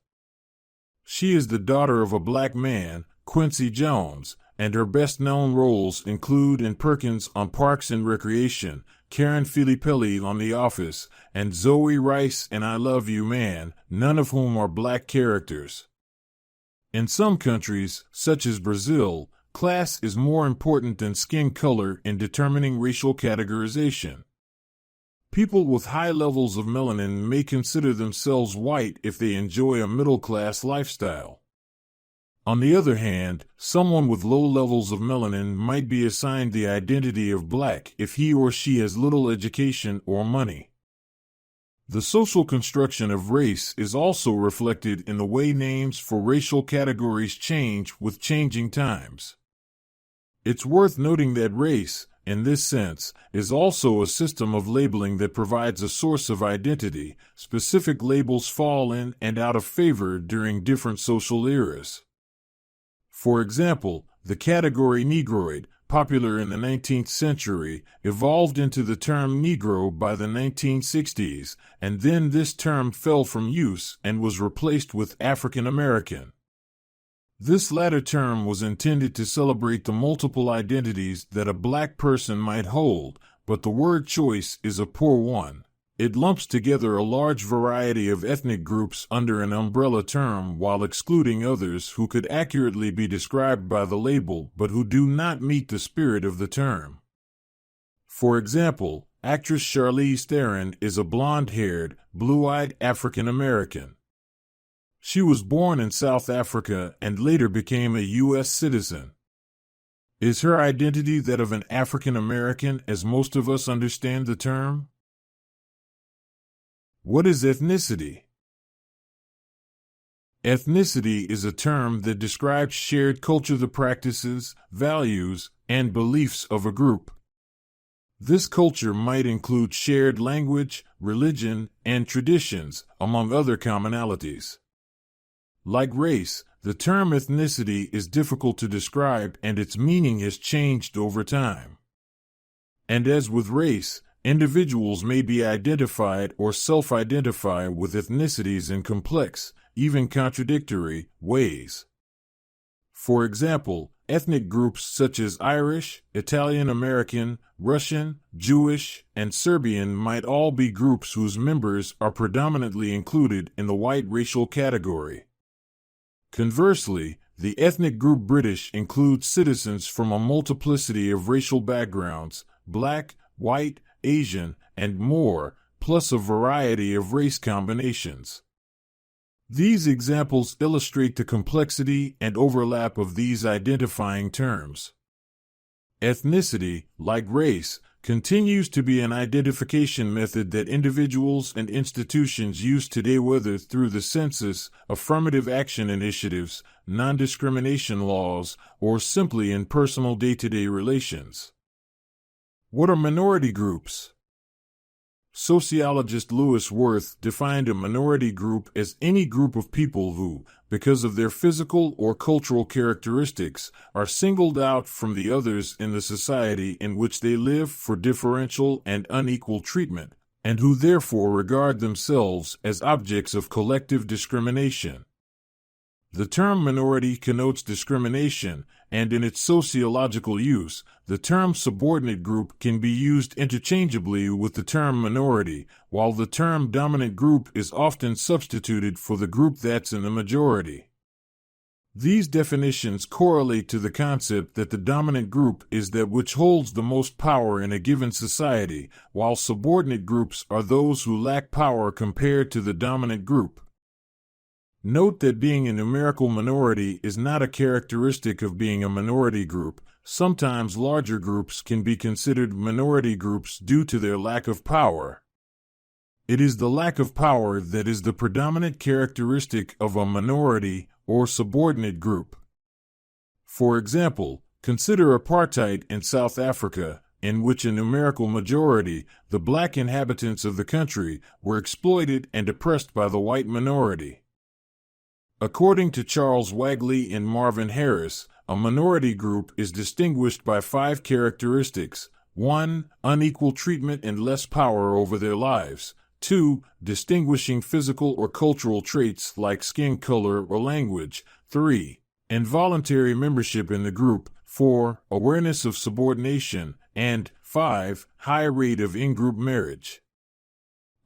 She is the daughter of a black man, Quincy Jones, and her best-known roles include in Perkins on Parks and Recreation, Karen Filippelli on The Office, and Zoe Rice in I Love You Man, none of whom are black characters. In some countries, such as Brazil, class is more important than skin color in determining racial categorization. People with high levels of melanin may consider themselves white if they enjoy a middle-class lifestyle. On the other hand, someone with low levels of melanin might be assigned the identity of black if he or she has little education or money. The social construction of race is also reflected in the way names for racial categories change with changing times. It's worth noting that race, in this sense, is also a system of labeling that provides a source of identity. Specific labels fall in and out of favor during different social eras. For example, the category Negroid, popular in the 19th century, evolved into the term Negro by the 1960s, and then this term fell from use and was replaced with African American. This latter term was intended to celebrate the multiple identities that a black person might hold, but the word choice is a poor one. It lumps together a large variety of ethnic groups under an umbrella term while excluding others who could accurately be described by the label but who do not meet the spirit of the term. For example, actress Charlize Theron is a blonde-haired, blue-eyed African American. She was born in South Africa and later became a U.S. citizen. Is her identity that of an African American as most of us understand the term? What is ethnicity? Ethnicity is a term that describes shared culture, the practices, values, and beliefs of a group. This culture might include shared language, religion, and traditions, among other commonalities. Like race, the term ethnicity is difficult to describe and its meaning has changed over time. And as with race, individuals may be identified or self-identify with ethnicities in complex, even contradictory, ways. For example, ethnic groups such as Irish, Italian American, Russian, Jewish, and Serbian might all be groups whose members are predominantly included in the white racial category. Conversely, the ethnic group British includes citizens from a multiplicity of racial backgrounds, black, white, Asian, and more, plus a variety of race combinations. These examples illustrate the complexity and overlap of these identifying terms. Ethnicity, like race, continues to be an identification method that individuals and institutions use today, whether through the census, affirmative action initiatives, non-discrimination laws, or simply in personal day-to-day relations. What are minority groups? Sociologist Lewis Worth defined a minority group as any group of people who, because of their physical or cultural characteristics, are singled out from the others in the society in which they live for differential and unequal treatment, and who therefore regard themselves as objects of collective discrimination. The term minority connotes discrimination, and in its sociological use, the term subordinate group can be used interchangeably with the term minority, while the term dominant group is often substituted for the group that's in the majority. These definitions correlate to the concept that the dominant group is that which holds the most power in a given society, while subordinate groups are those who lack power compared to the dominant group. Note that being a numerical minority is not a characteristic of being a minority group. Sometimes larger groups can be considered minority groups due to their lack of power. It is the lack of power that is the predominant characteristic of a minority or subordinate group. For example, consider apartheid in South Africa, in which a numerical majority, the black inhabitants of the country, were exploited and oppressed by the white minority. According to Charles Wagley and Marvin Harris, a minority group is distinguished by 5 characteristics. 1. Unequal treatment and less power over their lives. 2. Distinguishing physical or cultural traits like skin color or language. 3. Involuntary membership in the group. 4. Awareness of subordination. And 5. High rate of in-group marriage.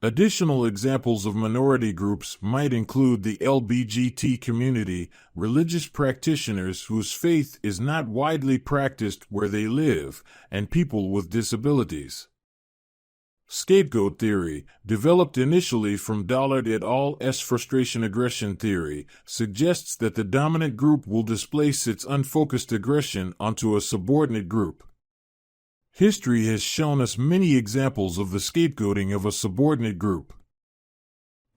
Additional examples of minority groups might include the LGBT community, religious practitioners whose faith is not widely practiced where they live, and people with disabilities. Scapegoat theory, developed initially from Dollard et al.'s frustration-aggression theory, suggests that the dominant group will displace its unfocused aggression onto a subordinate group. History has shown us many examples of the scapegoating of a subordinate group.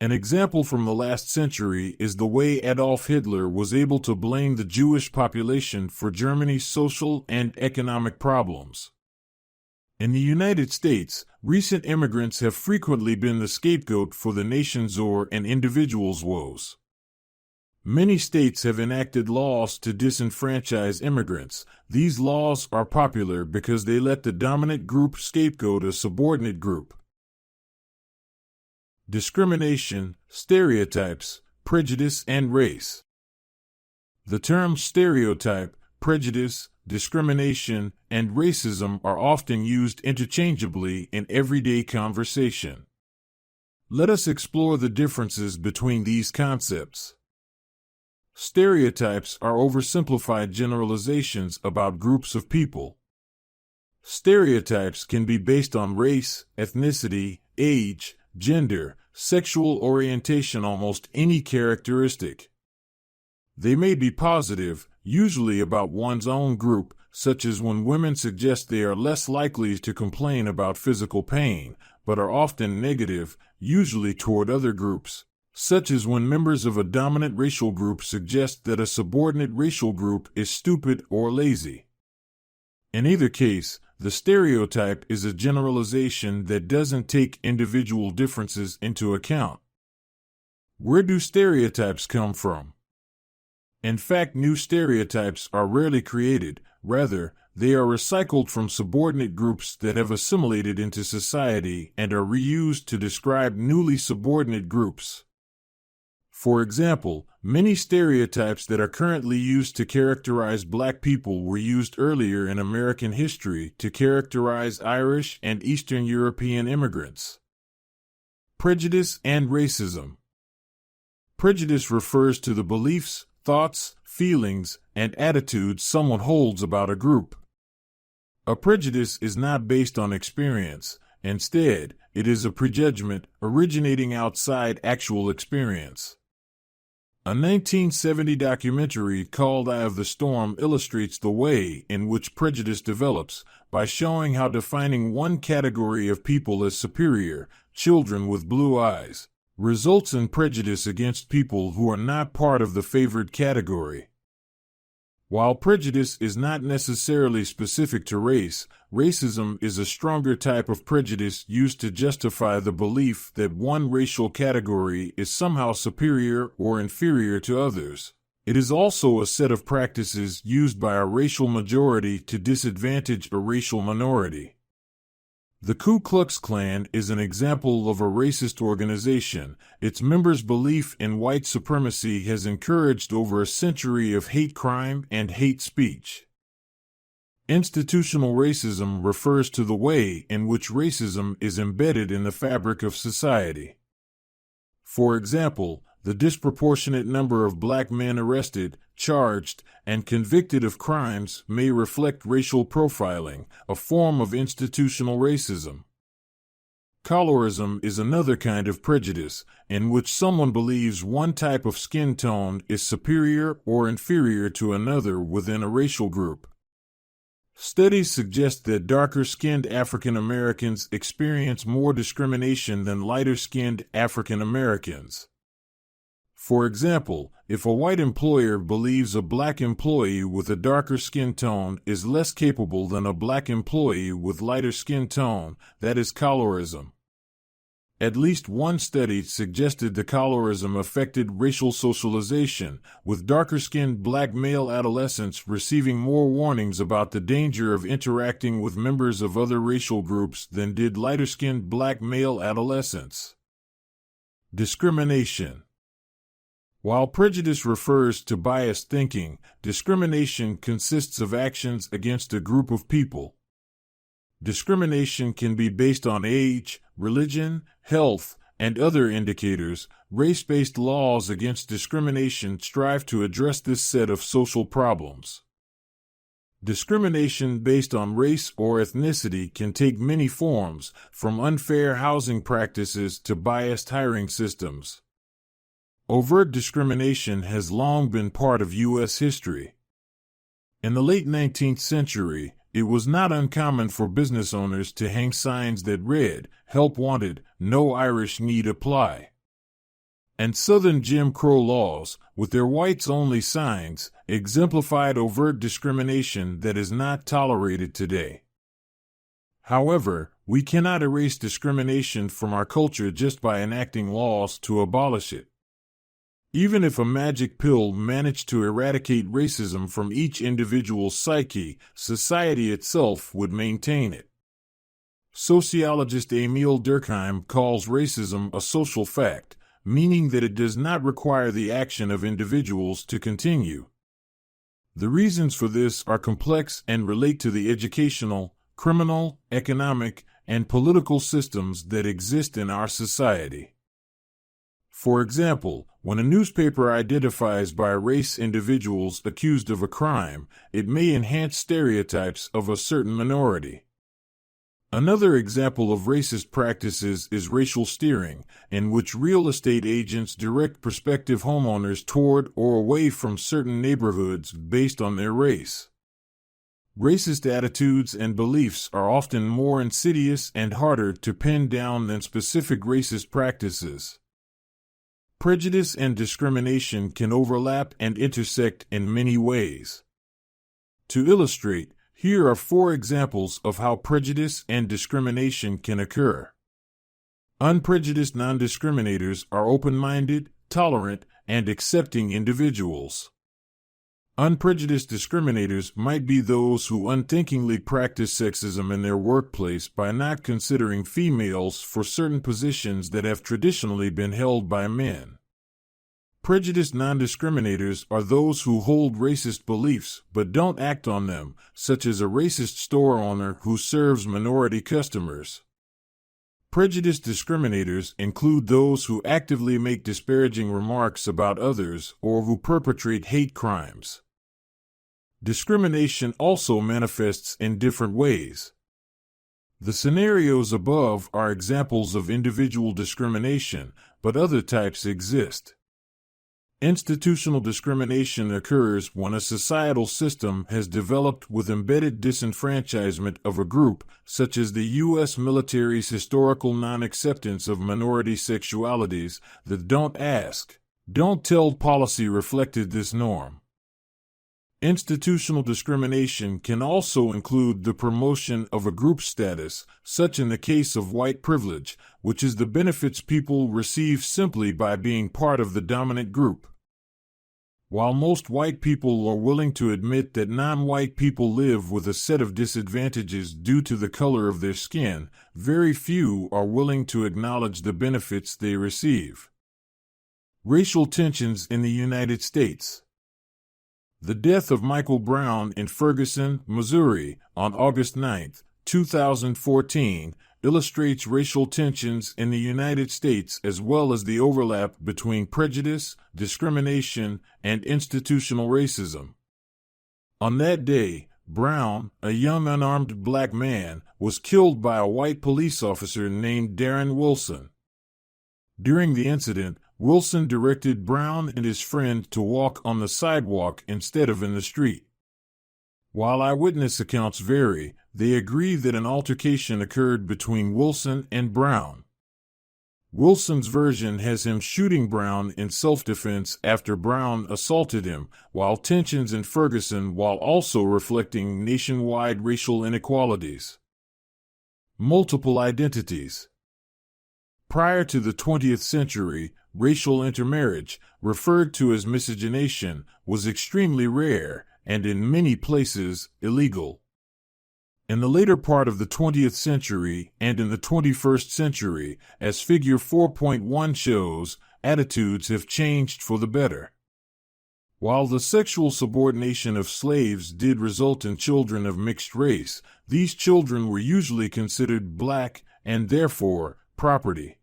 An example from the last century is the way Adolf Hitler was able to blame the Jewish population for Germany's social and economic problems. In the United States, recent immigrants have frequently been the scapegoat for the nation's or an individual's woes. Many states have enacted laws to disenfranchise immigrants. These laws are popular because they let the dominant group scapegoat a subordinate group. Discrimination, stereotypes, prejudice, and race. The terms stereotype, prejudice, discrimination, and racism are often used interchangeably in everyday conversation. Let us explore the differences between these concepts. Stereotypes are oversimplified generalizations about groups of people. Stereotypes can be based on race, ethnicity, age, gender, sexual orientation, almost any characteristic. They may be positive, usually about one's own group, such as when women suggest they are less likely to complain about physical pain, but are often negative, usually toward other groups, such as when members of a dominant racial group suggest that a subordinate racial group is stupid or lazy. In either case, the stereotype is a generalization that doesn't take individual differences into account. Where do stereotypes come from? In fact, new stereotypes are rarely created. Rather, they are recycled from subordinate groups that have assimilated into society and are reused to describe newly subordinate groups. For example, many stereotypes that are currently used to characterize black people were used earlier in American history to characterize Irish and Eastern European immigrants. Prejudice and racism. Prejudice refers to the beliefs, thoughts, feelings, and attitudes someone holds about a group. A prejudice is not based on experience. Instead, it is a prejudgment originating outside actual experience. A 1970 documentary called Eye of the Storm illustrates the way in which prejudice develops by showing how defining one category of people as superior, children with blue eyes, results in prejudice against people who are not part of the favored category. While prejudice is not necessarily specific to race, racism is a stronger type of prejudice used to justify the belief that one racial category is somehow superior or inferior to others. It is also a set of practices used by a racial majority to disadvantage a racial minority. The Ku Klux Klan is an example of a racist organization. Its members' belief in white supremacy has encouraged over a century of hate crime and hate speech. Institutional racism refers to the way in which racism is embedded in the fabric of society. For example, the disproportionate number of black men arrested, charged, and convicted of crimes may reflect racial profiling, a form of institutional racism. Colorism is another kind of prejudice, in which someone believes one type of skin tone is superior or inferior to another within a racial group. Studies suggest that darker-skinned African Americans experience more discrimination than lighter-skinned African Americans. For example, if a white employer believes a black employee with a darker skin tone is less capable than a black employee with lighter skin tone, that is colorism. At least one study suggested the colorism affected racial socialization, with darker-skinned black male adolescents receiving more warnings about the danger of interacting with members of other racial groups than did lighter-skinned black male adolescents. Discrimination. While prejudice refers to biased thinking, discrimination consists of actions against a group of people. Discrimination can be based on age, religion, health, and other indicators. Race-based laws against discrimination strive to address this set of social problems. Discrimination based on race or ethnicity can take many forms, from unfair housing practices to biased hiring systems. Overt discrimination has long been part of U.S. history. In the late 19th century, it was not uncommon for business owners to hang signs that read, "Help wanted, no Irish need apply." And Southern Jim Crow laws, with their whites-only signs, exemplified overt discrimination that is not tolerated today. However, we cannot erase discrimination from our culture just by enacting laws to abolish it. Even if a magic pill managed to eradicate racism from each individual's psyche, society itself would maintain it. Sociologist Emil Durkheim calls racism a social fact, meaning that it does not require the action of individuals to continue. The reasons for this are complex and relate to the educational, criminal, economic, and political systems that exist in our society. For example, when a newspaper identifies by race individuals accused of a crime, it may enhance stereotypes of a certain minority. Another example of racist practices is racial steering, in which real estate agents direct prospective homeowners toward or away from certain neighborhoods based on their race. Racist attitudes and beliefs are often more insidious and harder to pin down than specific racist practices. Prejudice and discrimination can overlap and intersect in many ways. To illustrate, here are 4 examples of how prejudice and discrimination can occur. Unprejudiced non-discriminators are open-minded, tolerant, and accepting individuals. Unprejudiced discriminators might be those who unthinkingly practice sexism in their workplace by not considering females for certain positions that have traditionally been held by men. Prejudiced non-discriminators are those who hold racist beliefs but don't act on them, such as a racist store owner who serves minority customers. Prejudiced discriminators include those who actively make disparaging remarks about others or who perpetrate hate crimes. Discrimination also manifests in different ways. The scenarios above are examples of individual discrimination, but other types exist. Institutional discrimination occurs when a societal system has developed with embedded disenfranchisement of a group, such as the U.S. military's historical non-acceptance of minority sexualities. The "don't ask, don't tell" policy reflected this norm. Institutional discrimination can also include the promotion of a group status, such in the case of white privilege, which is the benefits people receive simply by being part of the dominant group. While most white people are willing to admit that non-white people live with a set of disadvantages due to the color of their skin, very few are willing to acknowledge the benefits they receive. Racial tensions in the United States. The death of Michael Brown in Ferguson, Missouri, on August 9, 2014, illustrates racial tensions in the United States as well as the overlap between prejudice, discrimination, and institutional racism. On that day, Brown, a young unarmed black man, was killed by a white police officer named Darren Wilson. During the incident, Wilson directed Brown and his friend to walk on the sidewalk instead of in the street. While eyewitness accounts vary, they agree that an altercation occurred between Wilson and Brown. Wilson's version has him shooting Brown in self-defense after Brown assaulted him, while tensions in Ferguson while also reflecting nationwide racial inequalities. Multiple identities. Prior to the 20th century, racial intermarriage, referred to as miscegenation, was extremely rare and in many places illegal. In the later part of the 20th century and in the 21st century, as Figure 4.1 shows, attitudes have changed for the better. While the sexual subordination of slaves did result in children of mixed race, these children were usually considered black and therefore property.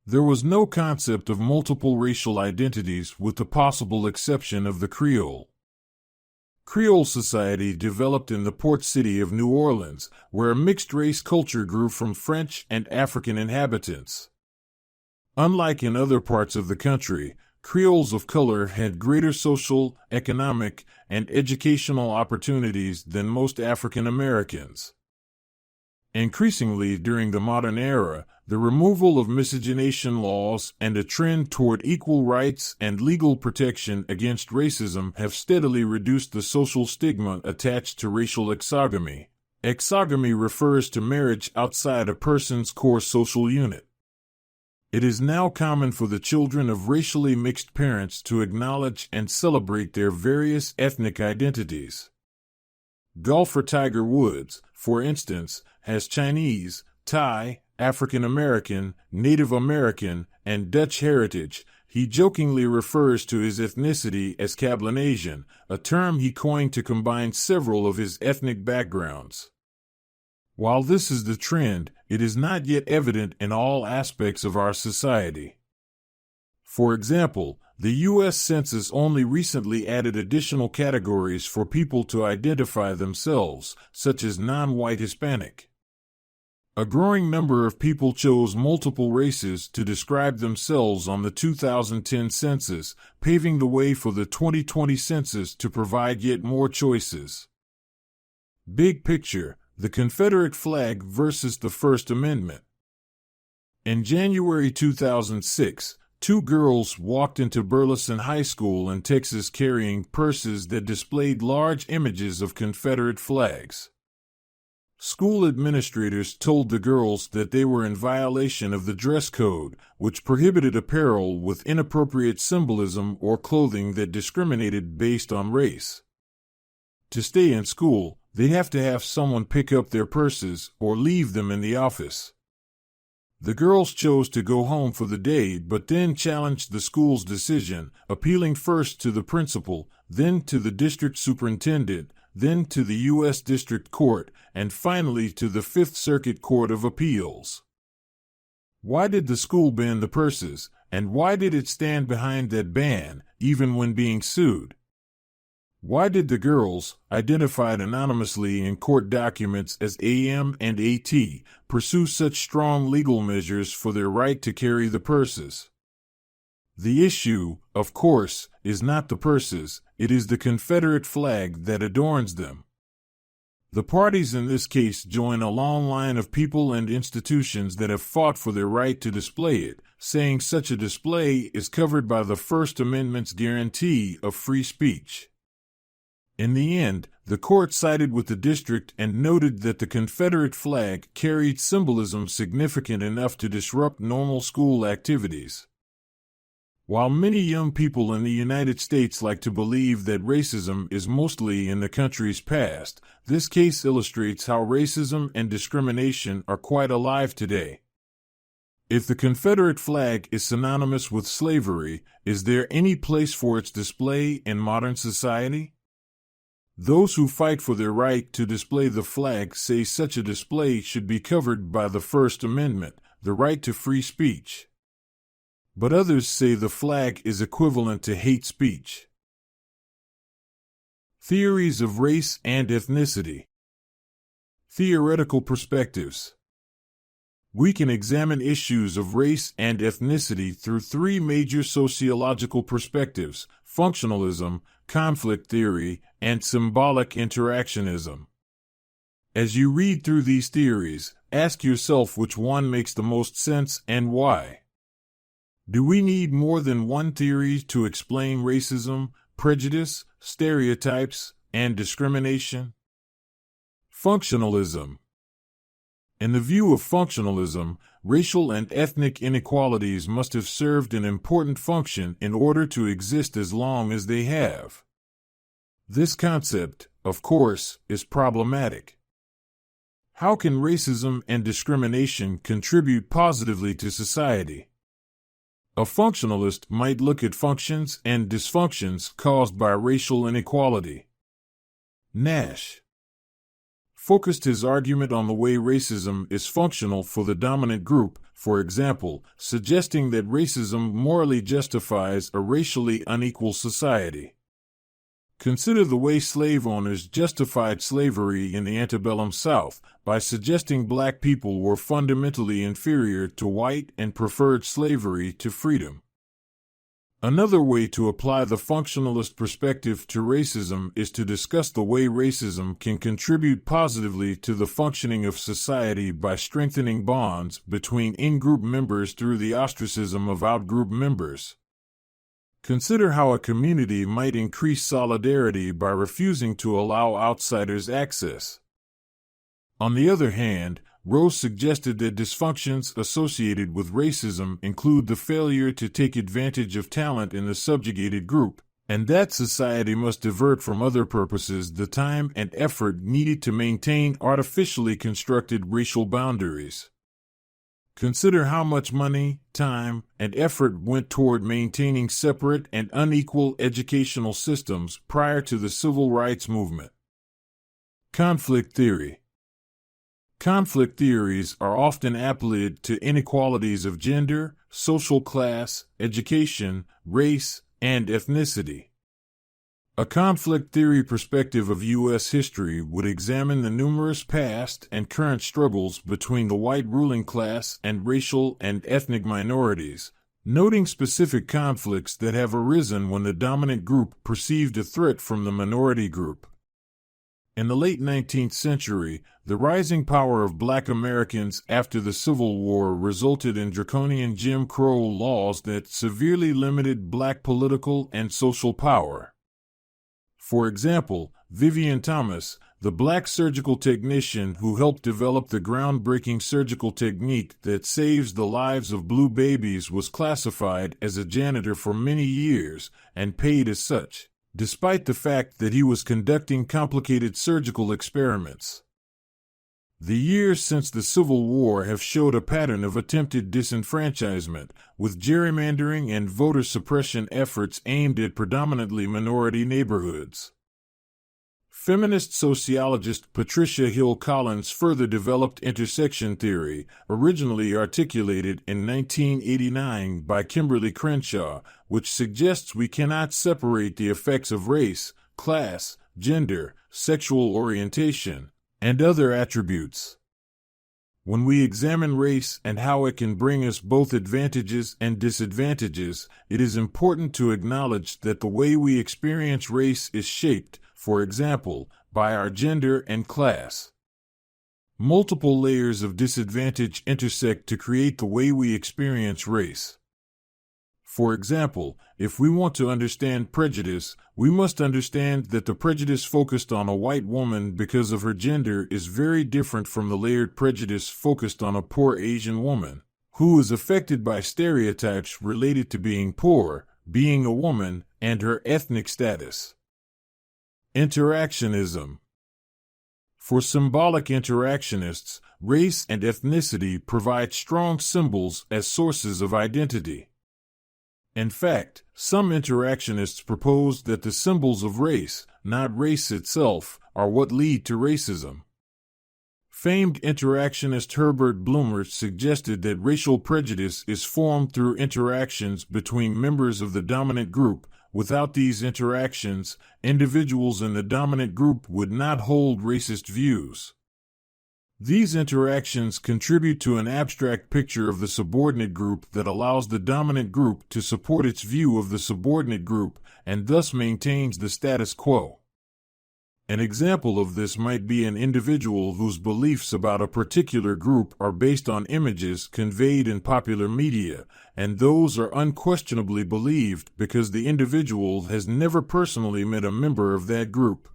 There was no concept of multiple racial identities with the possible exception of the Creole. Creole society developed in the port city of New Orleans, where a mixed-race culture grew from French and African inhabitants. Unlike in other parts of the country, Creoles of color had greater social, economic, and educational opportunities than most African Americans. Increasingly during the modern era, the removal of miscegenation laws and a trend toward equal rights and legal protection against racism have steadily reduced the social stigma attached to racial exogamy. Exogamy refers to marriage outside a person's core social unit. It is now common for the children of racially mixed parents to acknowledge and celebrate their various ethnic identities. Golfer Tiger Woods, for instance, has Chinese, Thai, African American, Native American, and Dutch heritage. He jokingly refers to his ethnicity as Cablinasian, a term he coined to combine several of his ethnic backgrounds. While this is the trend, it is not yet evident in all aspects of our society. For example, the U.S. Census only recently added additional categories for people to identify themselves, such as non-white Hispanic. A growing number of people chose multiple races to describe themselves on the 2010 census, paving the way for the 2020 census to provide yet more choices. Big picture, the Confederate flag versus the First Amendment. In January 2006, two girls walked into Burleson High School in Texas carrying purses that displayed large images of Confederate flags. School administrators told the girls that they were in violation of the dress code, which prohibited apparel with inappropriate symbolism or clothing that discriminated based on race. To stay in school, they have to have someone pick up their purses or leave them in the office. The girls chose to go home for the day but then challenged the school's decision, appealing first to the principal, then to the district superintendent, then to the U.S. District Court, and finally to the Fifth Circuit Court of Appeals. Why did the school ban the purses, and why did it stand behind that ban, even when being sued? Why did the girls, identified anonymously in court documents as AM and AT, pursue such strong legal measures for their right to carry the purses? The issue, of course, is not the purses, it is the Confederate flag that adorns them. The parties in this case join a long line of people and institutions that have fought for their right to display it, saying such a display is covered by the First Amendment's guarantee of free speech. In the end, the court sided with the district and noted that the Confederate flag carried symbolism significant enough to disrupt normal school activities. While many young people in the United States like to believe that racism is mostly in the country's past, this case illustrates how racism and discrimination are quite alive today. If the Confederate flag is synonymous with slavery, is there any place for its display in modern society? Those who fight for their right to display the flag say such a display should be covered by the First Amendment, the right to free speech. But others say the flag is equivalent to hate speech. Theories of race and ethnicity. Theoretical perspectives. We can examine issues of race and ethnicity through three major sociological perspectives: functionalism, conflict theory, and symbolic interactionism. As you read through these theories, ask yourself which one makes the most sense and why. Do we need more than one theory to explain racism, prejudice, stereotypes, and discrimination? Functionalism. In the view of functionalism, racial and ethnic inequalities must have served an important function in order to exist as long as they have. This concept, of course, is problematic. How can racism and discrimination contribute positively to society? A functionalist might look at functions and dysfunctions caused by racial inequality. Nash focused his argument on the way racism is functional for the dominant group, for example, suggesting that racism morally justifies a racially unequal society. Consider the way slave owners justified slavery in the antebellum South by suggesting black people were fundamentally inferior to white and preferred slavery to freedom. Another way to apply the functionalist perspective to racism is to discuss the way racism can contribute positively to the functioning of society by strengthening bonds between in-group members through the ostracism of out-group members. Consider how a community might increase solidarity by refusing to allow outsiders access. On the other hand, Rose suggested that dysfunctions associated with racism include the failure to take advantage of talent in the subjugated group, and that society must divert from other purposes the time and effort needed to maintain artificially constructed racial boundaries. Consider how much money, time, and effort went toward maintaining separate and unequal educational systems prior to the civil rights movement. Conflict theory. Conflict theories are often applied to inequalities of gender, social class, education, race, and ethnicity. A conflict theory perspective of U.S. history would examine the numerous past and current struggles between the white ruling class and racial and ethnic minorities, noting specific conflicts that have arisen when the dominant group perceived a threat from the minority group. In the late 19th century, the rising power of black Americans after the Civil War resulted in draconian Jim Crow laws that severely limited black political and social power. For example, Vivian Thomas, the black surgical technician who helped develop the groundbreaking surgical technique that saves the lives of blue babies, was classified as a janitor for many years and paid as such, despite the fact that he was conducting complicated surgical experiments. The years since the Civil War have showed a pattern of attempted disenfranchisement, with gerrymandering and voter suppression efforts aimed at predominantly minority neighborhoods. Feminist sociologist Patricia Hill Collins further developed intersection theory, originally articulated in 1989 by Kimberly Crenshaw, which suggests we cannot separate the effects of race, class, gender, sexual orientation, and other attributes. When we examine race and how it can bring us both advantages and disadvantages, it is important to acknowledge that the way we experience race is shaped, for example, by our gender and class. Multiple layers of disadvantage intersect to create the way we experience race. For example, if we want to understand prejudice, we must understand that the prejudice focused on a white woman because of her gender is very different from the layered prejudice focused on a poor Asian woman, who is affected by stereotypes related to being poor, being a woman, and her ethnic status. Interactionism. For symbolic interactionists, race and ethnicity provide strong symbols as sources of identity. In fact, some interactionists propose that the symbols of race, not race itself, are what lead to racism. Famed interactionist Herbert Bloomer suggested that racial prejudice is formed through interactions between members of the dominant group. Without these interactions, individuals in the dominant group would not hold racist views. These interactions contribute to an abstract picture of the subordinate group that allows the dominant group to support its view of the subordinate group and thus maintains the status quo. An example of this might be an individual whose beliefs about a particular group are based on images conveyed in popular media, and those are unquestionably believed because the individual has never personally met a member of that group.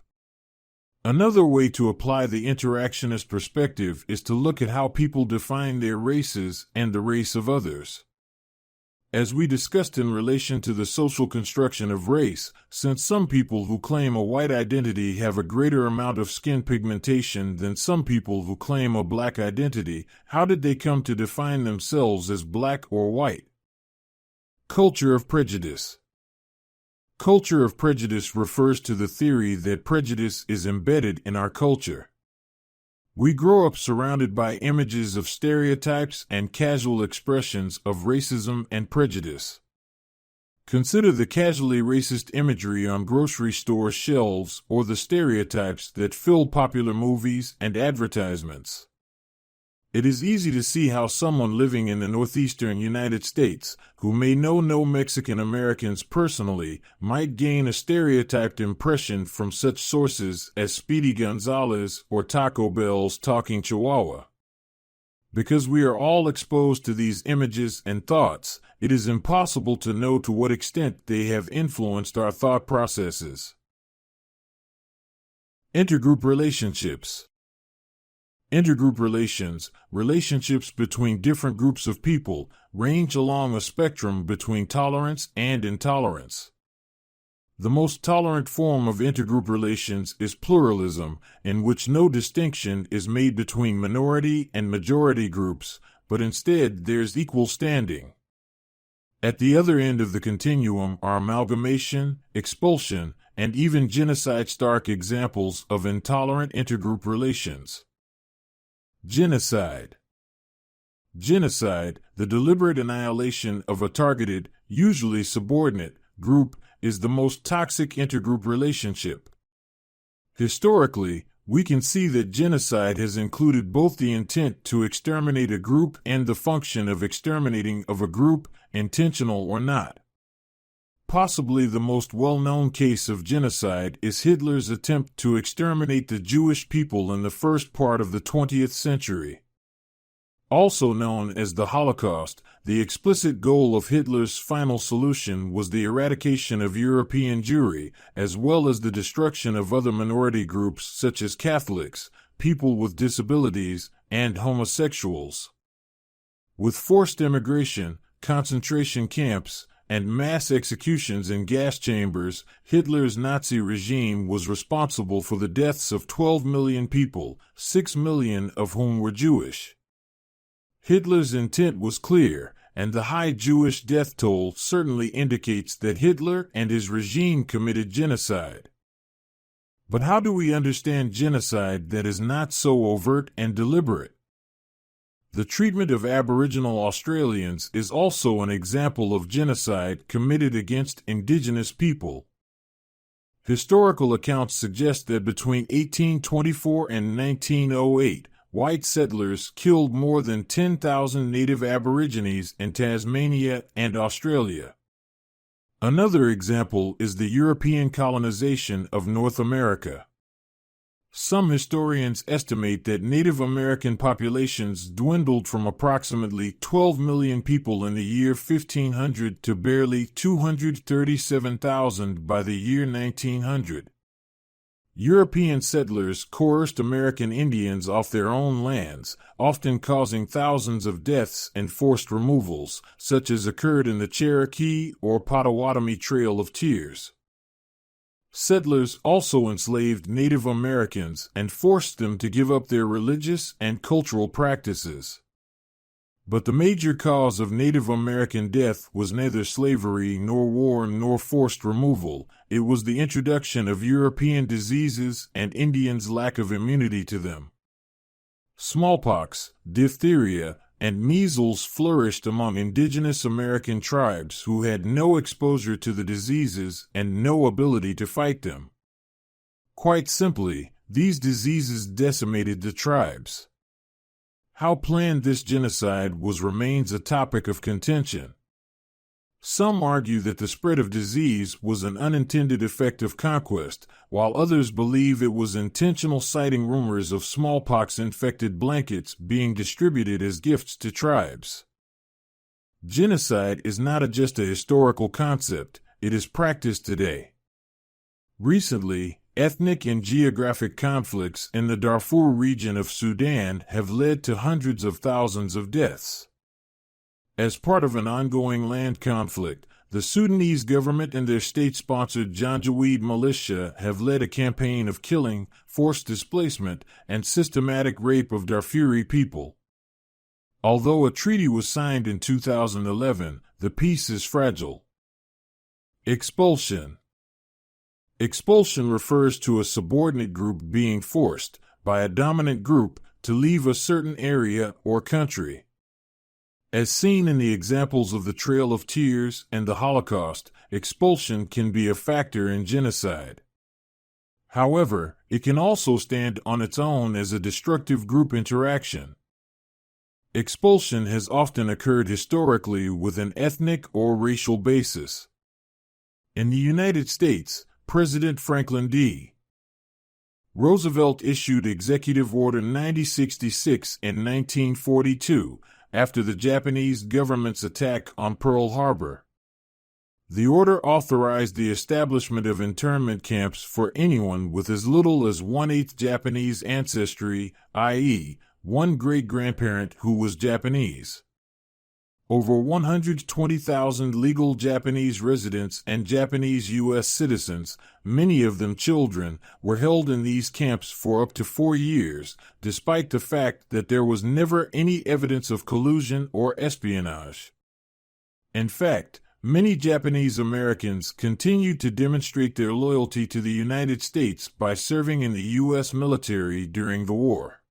Another way to apply the interactionist perspective is to look at how people define their races and the race of others. As we discussed in relation to the social construction of race, since some people who claim a white identity have a greater amount of skin pigmentation than some people who claim a black identity, how did they come to define themselves as black or white? Culture of prejudice. Culture of prejudice refers to the theory that prejudice is embedded in our culture. We grow up surrounded by images of stereotypes and casual expressions of racism and prejudice. Consider the casually racist imagery on grocery store shelves or the stereotypes that fill popular movies and advertisements. It is easy to see how someone living in the northeastern United States, who may know no Mexican Americans personally, might gain a stereotyped impression from such sources as Speedy Gonzales or Taco Bell's Talking Chihuahua. Because we are all exposed to these images and thoughts, it is impossible to know to what extent they have influenced our thought processes. Intergroup relationships. Intergroup relations, relationships between different groups of people, range along a spectrum between tolerance and intolerance. The most tolerant form of intergroup relations is pluralism, in which no distinction is made between minority and majority groups, but instead there's equal standing. At the other end of the continuum are amalgamation, expulsion, and even genocide, stark examples of intolerant intergroup relations. Genocide. Genocide, the deliberate annihilation of a targeted, usually subordinate, group, is the most toxic intergroup relationship. Historically, we can see that genocide has included both the intent to exterminate a group and the function of exterminating of a group, intentional or not. Possibly the most well-known case of genocide is Hitler's attempt to exterminate the Jewish people in the first part of the 20th century. Also known as the Holocaust, the explicit goal of Hitler's final solution was the eradication of European Jewry, as well as the destruction of other minority groups such as Catholics, people with disabilities, and homosexuals. With forced immigration, concentration camps, and mass executions in gas chambers, Hitler's Nazi regime was responsible for the deaths of 12 million people, 6 million of whom were Jewish. Hitler's intent was clear, and the high Jewish death toll certainly indicates that Hitler and his regime committed genocide. But how do we understand genocide that is not so overt and deliberate? The treatment of Aboriginal Australians is also an example of genocide committed against Indigenous people. Historical accounts suggest that between 1824 and 1908, white settlers killed more than 10,000 native Aborigines in Tasmania and Australia. Another example is the European colonization of North America. Some historians estimate that Native American populations dwindled from approximately 12 million people in the year 1500 to barely 237,000 by the year 1900. European settlers coerced American Indians off their own lands, often causing thousands of deaths and forced removals, such as occurred in the Cherokee or Potawatomi Trail of Tears. Settlers also enslaved Native Americans and forced them to give up their religious and cultural practices. But the major cause of Native American death was neither slavery nor war nor forced removal. It was the introduction of European diseases and Indians' lack of immunity to them. Smallpox, diphtheria, and measles flourished among indigenous American tribes who had no exposure to the diseases and no ability to fight them. Quite simply, these diseases decimated the tribes. How planned this genocide was remains a topic of contention. Some argue that the spread of disease was an unintended effect of conquest, while others believe it was intentional, citing rumors of smallpox-infected blankets being distributed as gifts to tribes. Genocide is not just a historical concept, it is practiced today. Recently, ethnic and geographic conflicts in the Darfur region of Sudan have led to hundreds of thousands of deaths. As part of an ongoing land conflict, the Sudanese government and their state-sponsored Janjaweed militia have led a campaign of killing, forced displacement, and systematic rape of Darfuri people. Although a treaty was signed in 2011, the peace is fragile. Expulsion. Expulsion refers to a subordinate group being forced, by a dominant group, to leave a certain area or country. As seen in the examples of the Trail of Tears and the Holocaust, expulsion can be a factor in genocide. However, it can also stand on its own as a destructive group interaction. Expulsion has often occurred historically with an ethnic or racial basis. In the United States, President Franklin D. Roosevelt issued Executive Order 9066 in 1942, after the Japanese government's attack on Pearl Harbor. The order authorized the establishment of internment camps for anyone with as little as 1/8 Japanese ancestry, i.e., one great-grandparent who was Japanese. Over 120,000 legal Japanese residents and Japanese U.S. citizens, many of them children, were held in these camps for up to 4 years, despite the fact that there was never any evidence of collusion or espionage. In fact, many Japanese Americans continued to demonstrate their loyalty to the United States by serving in the U.S. military during the war.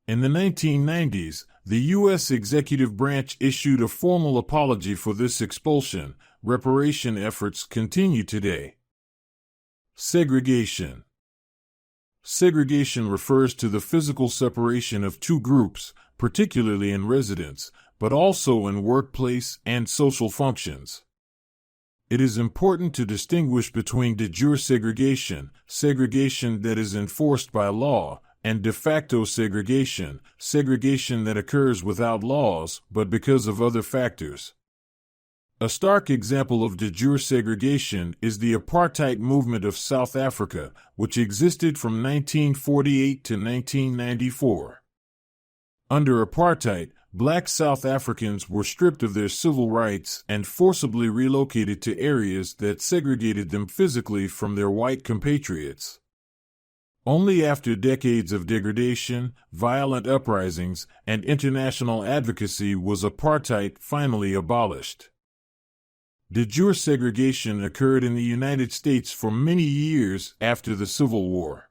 In the 1990s, the U.S. executive branch issued a formal apology for this expulsion. Reparation efforts continue today. Segregation. Segregation refers to the physical separation of two groups, particularly in residence, but also in workplace and social functions. It is important to distinguish between de jure segregation, segregation that is enforced by law, and de facto segregation, segregation that occurs without laws but because of other factors. A stark example of de jure segregation is the apartheid movement of South Africa, which existed from 1948 to 1994. Under apartheid, black South Africans were stripped of their civil rights and forcibly relocated to areas that segregated them physically from their white compatriots. Only after decades of degradation, violent uprisings, and international advocacy was apartheid finally abolished. De jure segregation occurred in the United States for many years after the Civil War.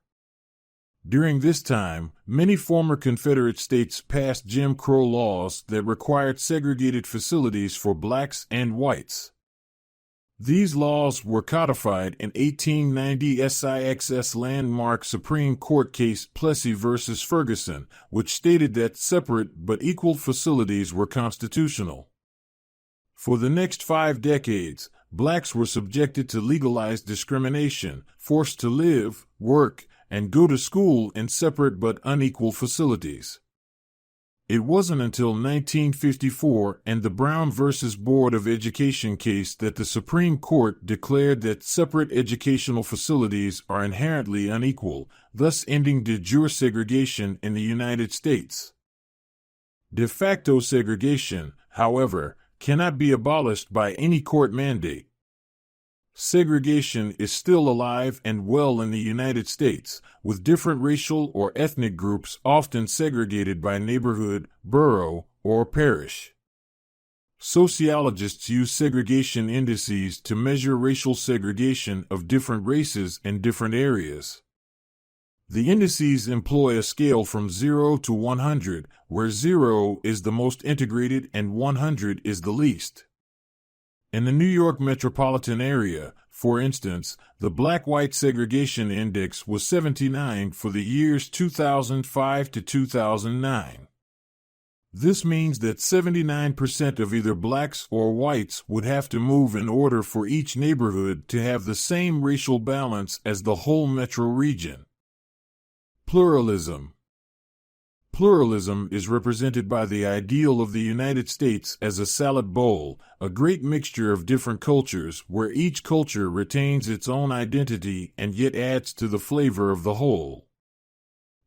During this time, many former Confederate states passed Jim Crow laws that required segregated facilities for blacks and whites. These laws were codified in 1890 SIX's landmark Supreme Court case Plessy v. Ferguson, which stated that separate but equal facilities were constitutional. For the next 5 decades, blacks were subjected to legalized discrimination, forced to live, work, and go to school in separate but unequal facilities. It wasn't until 1954 and the Brown v. Board of Education case that the Supreme Court declared that separate educational facilities are inherently unequal, thus ending de jure segregation in the United States. De facto segregation, however, cannot be abolished by any court mandate. Segregation is still alive and well in the United States, with different racial or ethnic groups often segregated by neighborhood, borough, or parish. Sociologists use segregation indices to measure racial segregation of different races in different areas. The indices employ a scale from 0 to 100, where 0 is the most integrated and 100 is the least. In the New York metropolitan area, for instance, the Black-White Segregation Index was 79 for the years 2005 to 2009. This means that 79% of either blacks or whites would have to move in order for each neighborhood to have the same racial balance as the whole metro region. Pluralism. Pluralism is represented by the ideal of the United States as a salad bowl, a great mixture of different cultures where each culture retains its own identity and yet adds to the flavor of the whole.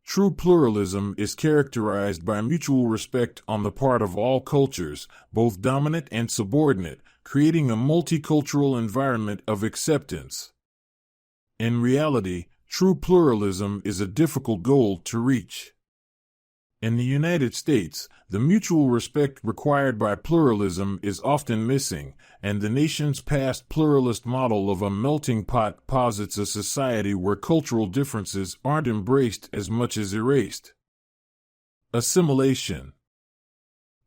True pluralism is characterized by mutual respect on the part of all cultures, both dominant and subordinate, creating a multicultural environment of acceptance. In reality, true pluralism is a difficult goal to reach. In the United States, the mutual respect required by pluralism is often missing, and the nation's past pluralist model of a melting pot posits a society where cultural differences aren't embraced as much as erased. Assimilation.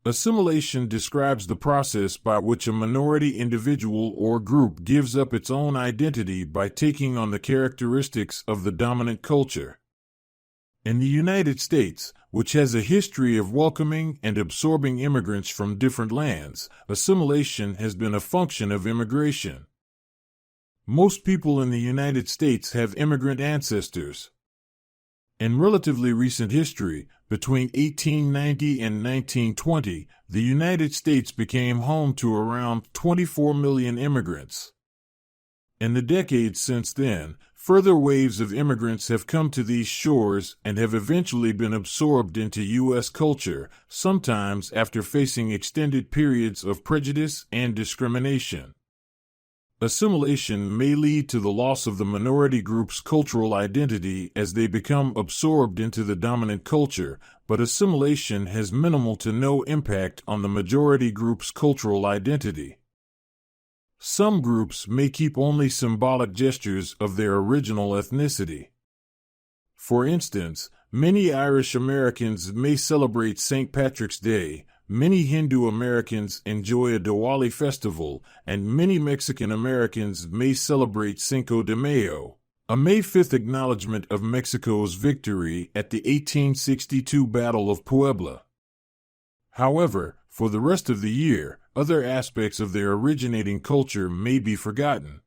Assimilation describes the process by which a minority individual or group gives up its own identity by taking on the characteristics of the dominant culture. In the United States, which has a history of welcoming and absorbing immigrants from different lands, assimilation has been a function of immigration. Most people in the United States have immigrant ancestors. In relatively recent history, between 1890 and 1920, the United States became home to around 24 million immigrants. In the decades since then, further waves of immigrants have come to these shores and have eventually been absorbed into U.S. culture, sometimes after facing extended periods of prejudice and discrimination. Assimilation may lead to the loss of the minority group's cultural identity as they become absorbed into the dominant culture, but assimilation has minimal to no impact on the majority group's cultural identity. Some groups may keep only symbolic gestures of their original ethnicity. For instance, many Irish Americans may celebrate St. Patrick's Day, many Hindu Americans enjoy a Diwali festival, and many Mexican Americans may celebrate Cinco de Mayo, a May 5th acknowledgement of Mexico's victory at the 1862 Battle of Puebla. However, for the rest of the year, other aspects of their originating culture may be forgotten.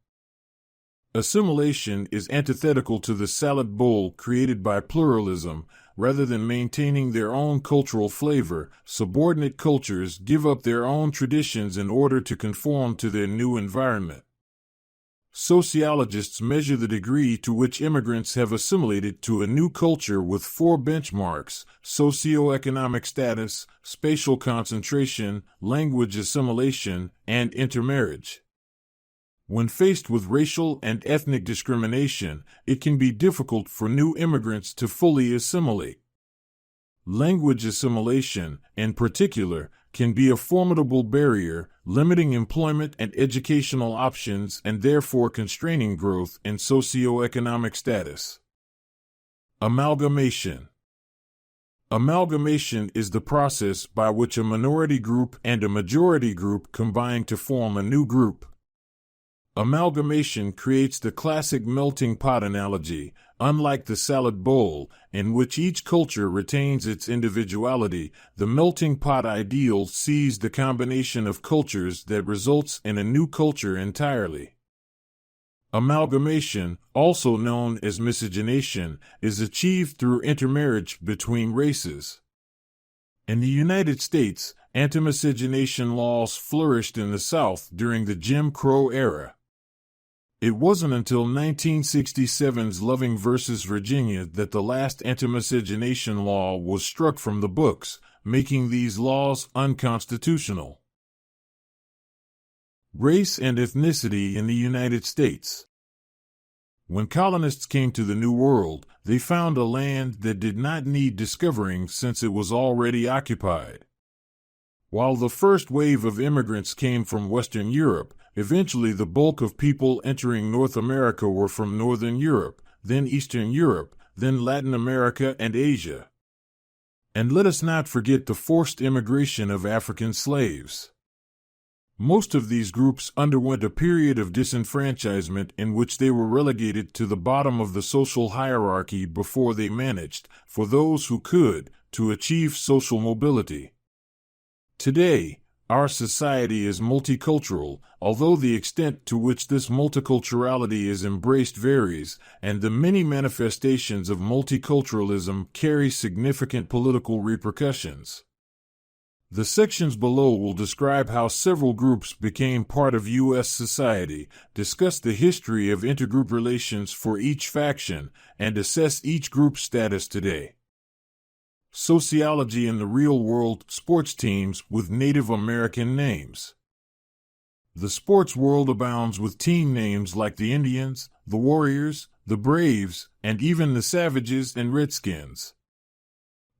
Assimilation is antithetical to the salad bowl created by pluralism. Rather than maintaining their own cultural flavor, subordinate cultures give up their own traditions in order to conform to their new environment. Sociologists measure the degree to which immigrants have assimilated to a new culture with 4 benchmarks: socioeconomic status, spatial concentration, language assimilation, and intermarriage. When faced with racial and ethnic discrimination, it can be difficult for new immigrants to fully assimilate. Language assimilation, in particular, can be a formidable barrier, limiting employment and educational options and therefore constraining growth in socioeconomic status. Amalgamation. Amalgamation is the process by which a minority group and a majority group combine to form a new group. Amalgamation creates the classic melting pot analogy, unlike the salad bowl, in which each culture retains its individuality. The melting pot ideal sees the combination of cultures that results in a new culture entirely. Amalgamation, also known as miscegenation, is achieved through intermarriage between races. In the United States, anti-miscegenation laws flourished in the South during the Jim Crow era. It wasn't until 1967's Loving v. Virginia that the last anti-miscegenation law was struck from the books, making these laws unconstitutional. Race and ethnicity in the United States. When colonists came to the New World, they found a land that did not need discovering since it was already occupied. While the first wave of immigrants came from Western Europe, eventually the bulk of people entering North America were from Northern Europe, then Eastern Europe, then Latin America and Asia. And let us not forget the forced immigration of African slaves. Most of these groups underwent a period of disenfranchisement in which they were relegated to the bottom of the social hierarchy before they managed, for those who could, to achieve social mobility. Today, our society is multicultural, although the extent to which this multiculturality is embraced varies, and the many manifestations of multiculturalism carry significant political repercussions. The sections below will describe how several groups became part of U.S. society, discuss the history of intergroup relations for each faction, and assess each group's status today. Sociology in the real world, sports teams with Native American names. The sports world abounds with team names like the Indians, the Warriors, the Braves, and even the Savages and Redskins.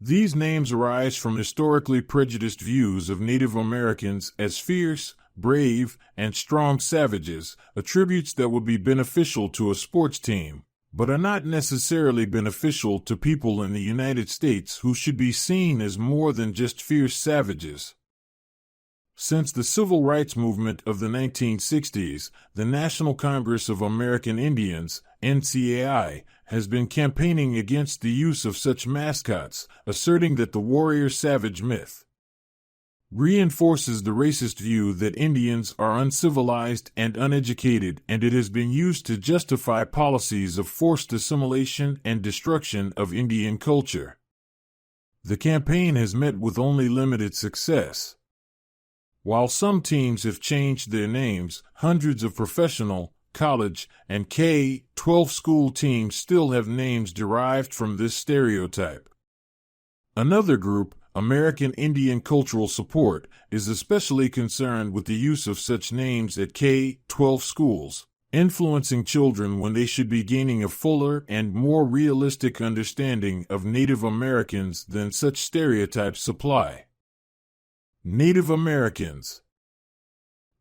These names arise from historically prejudiced views of Native Americans as fierce, brave, and strong savages, attributes that would be beneficial to a sports team, but are not necessarily beneficial to people in the United States who should be seen as more than just fierce savages. Since the Civil Rights Movement of the 1960s, the National Congress of American Indians, NCAI, has been campaigning against the use of such mascots, asserting that the warrior savage myth reinforces the racist view that Indians are uncivilized and uneducated, and it has been used to justify policies of forced assimilation and destruction of Indian culture. The campaign has met with only limited success. While some teams have changed their names, hundreds of professional, college, and K-12 school teams still have names derived from this stereotype. Another group, American Indian Cultural Support, is especially concerned with the use of such names at K-12 schools, influencing children when they should be gaining a fuller and more realistic understanding of Native Americans than such stereotypes supply. Native Americans.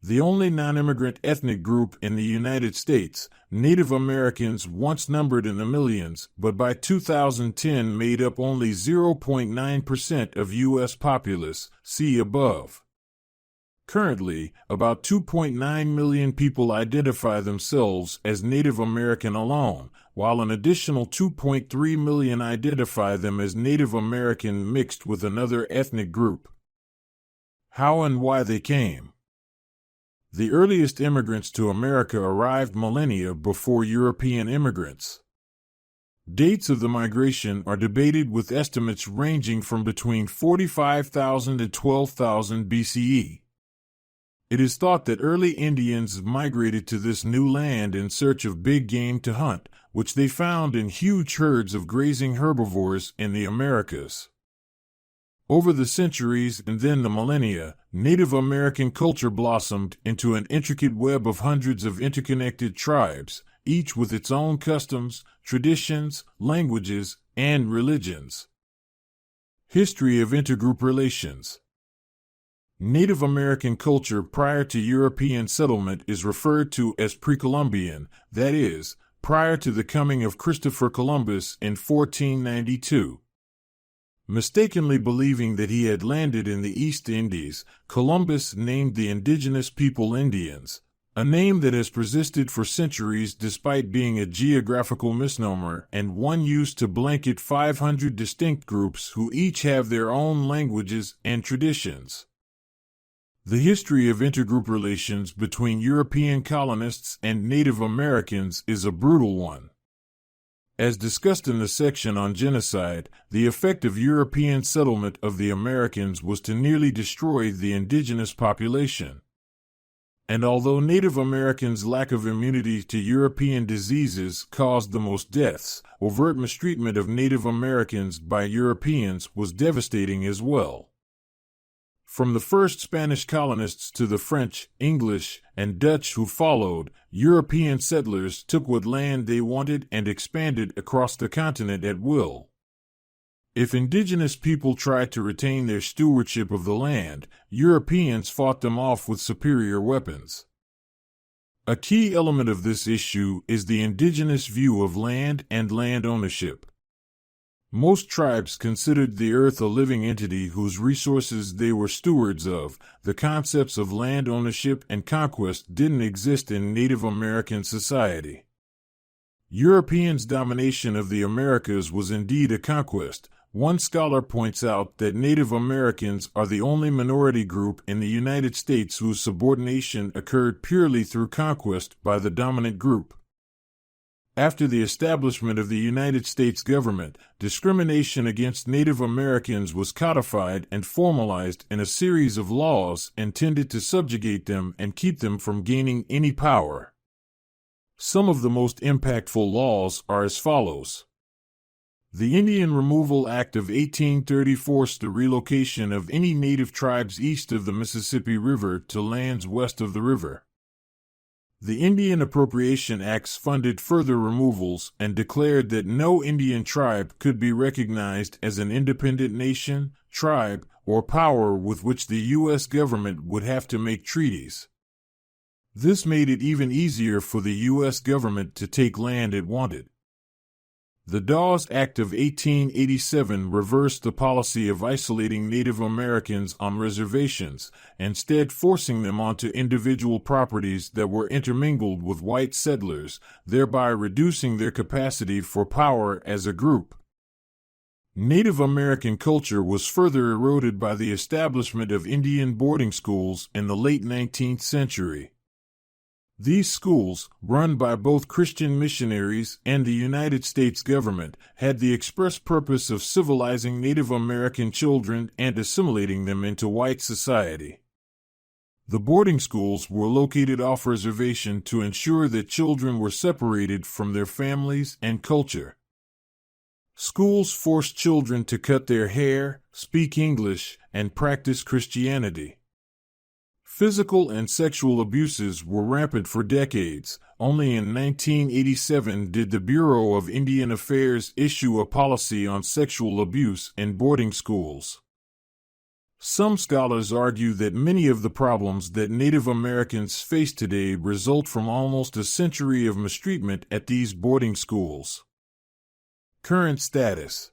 The only non-immigrant ethnic group in the United States, Native Americans once numbered in the millions, but by 2010 made up only 0.9% of U.S. populace, see above. Currently, about 2.9 million people identify themselves as Native American alone, while an additional 2.3 million identify them as Native American mixed with another ethnic group. How and why they came. The earliest immigrants to America arrived millennia before European immigrants. Dates of the migration are debated with estimates ranging from between 45,000 and 12,000 BCE. It is thought that early Indians migrated to this new land in search of big game to hunt, which they found in huge herds of grazing herbivores in the Americas. Over the centuries and then the millennia, Native American culture blossomed into an intricate web of hundreds of interconnected tribes, each with its own customs, traditions, languages, and religions. History of intergroup relations. Native American culture prior to European settlement is referred to as pre-Columbian, that is, prior to the coming of Christopher Columbus in 1492. Mistakenly believing that he had landed in the East Indies, Columbus named the indigenous people Indians, a name that has persisted for centuries despite being a geographical misnomer and one used to blanket 500 distinct groups who each have their own languages and traditions. The history of intergroup relations between European colonists and Native Americans is a brutal one. As discussed in the section on genocide, the effect of European settlement of the Americans was to nearly destroy the indigenous population. And although Native Americans' lack of immunity to European diseases caused the most deaths, overt mistreatment of Native Americans by Europeans was devastating as well. From the first Spanish colonists to the French, English, and Dutch who followed, European settlers took what land they wanted and expanded across the continent at will. If indigenous people tried to retain their stewardship of the land, Europeans fought them off with superior weapons. A key element of this issue is the indigenous view of land and land ownership. Most tribes considered the earth a living entity whose resources they were stewards of. The concepts of land ownership and conquest didn't exist in Native American society. Europeans' domination of the Americas was indeed a conquest. One scholar points out that Native Americans are the only minority group in the United States whose subordination occurred purely through conquest by the dominant group. After the establishment of the United States government, discrimination against Native Americans was codified and formalized in a series of laws intended to subjugate them and keep them from gaining any power. Some of the most impactful laws are as follows. The Indian Removal Act of 1830 forced the relocation of any native tribes east of the Mississippi River to lands west of the river. The Indian Appropriation Acts funded further removals and declared that no Indian tribe could be recognized as an independent nation, tribe, or power with which the U.S. government would have to make treaties. This made it even easier for the U.S. government to take land it wanted. The Dawes Act of 1887 reversed the policy of isolating Native Americans on reservations, instead forcing them onto individual properties that were intermingled with white settlers, thereby reducing their capacity for power as a group. Native American culture was further eroded by the establishment of Indian boarding schools in the late 19th century. These schools, run by both Christian missionaries and the United States government, had the express purpose of civilizing Native American children and assimilating them into white society. The boarding schools were located off reservation to ensure that children were separated from their families and culture. Schools forced children to cut their hair, speak English, and practice Christianity. Physical and sexual abuses were rampant for decades. Only in 1987 did the Bureau of Indian Affairs issue a policy on sexual abuse in boarding schools. Some scholars argue that many of the problems that Native Americans face today result from almost a century of mistreatment at these boarding schools. Current status.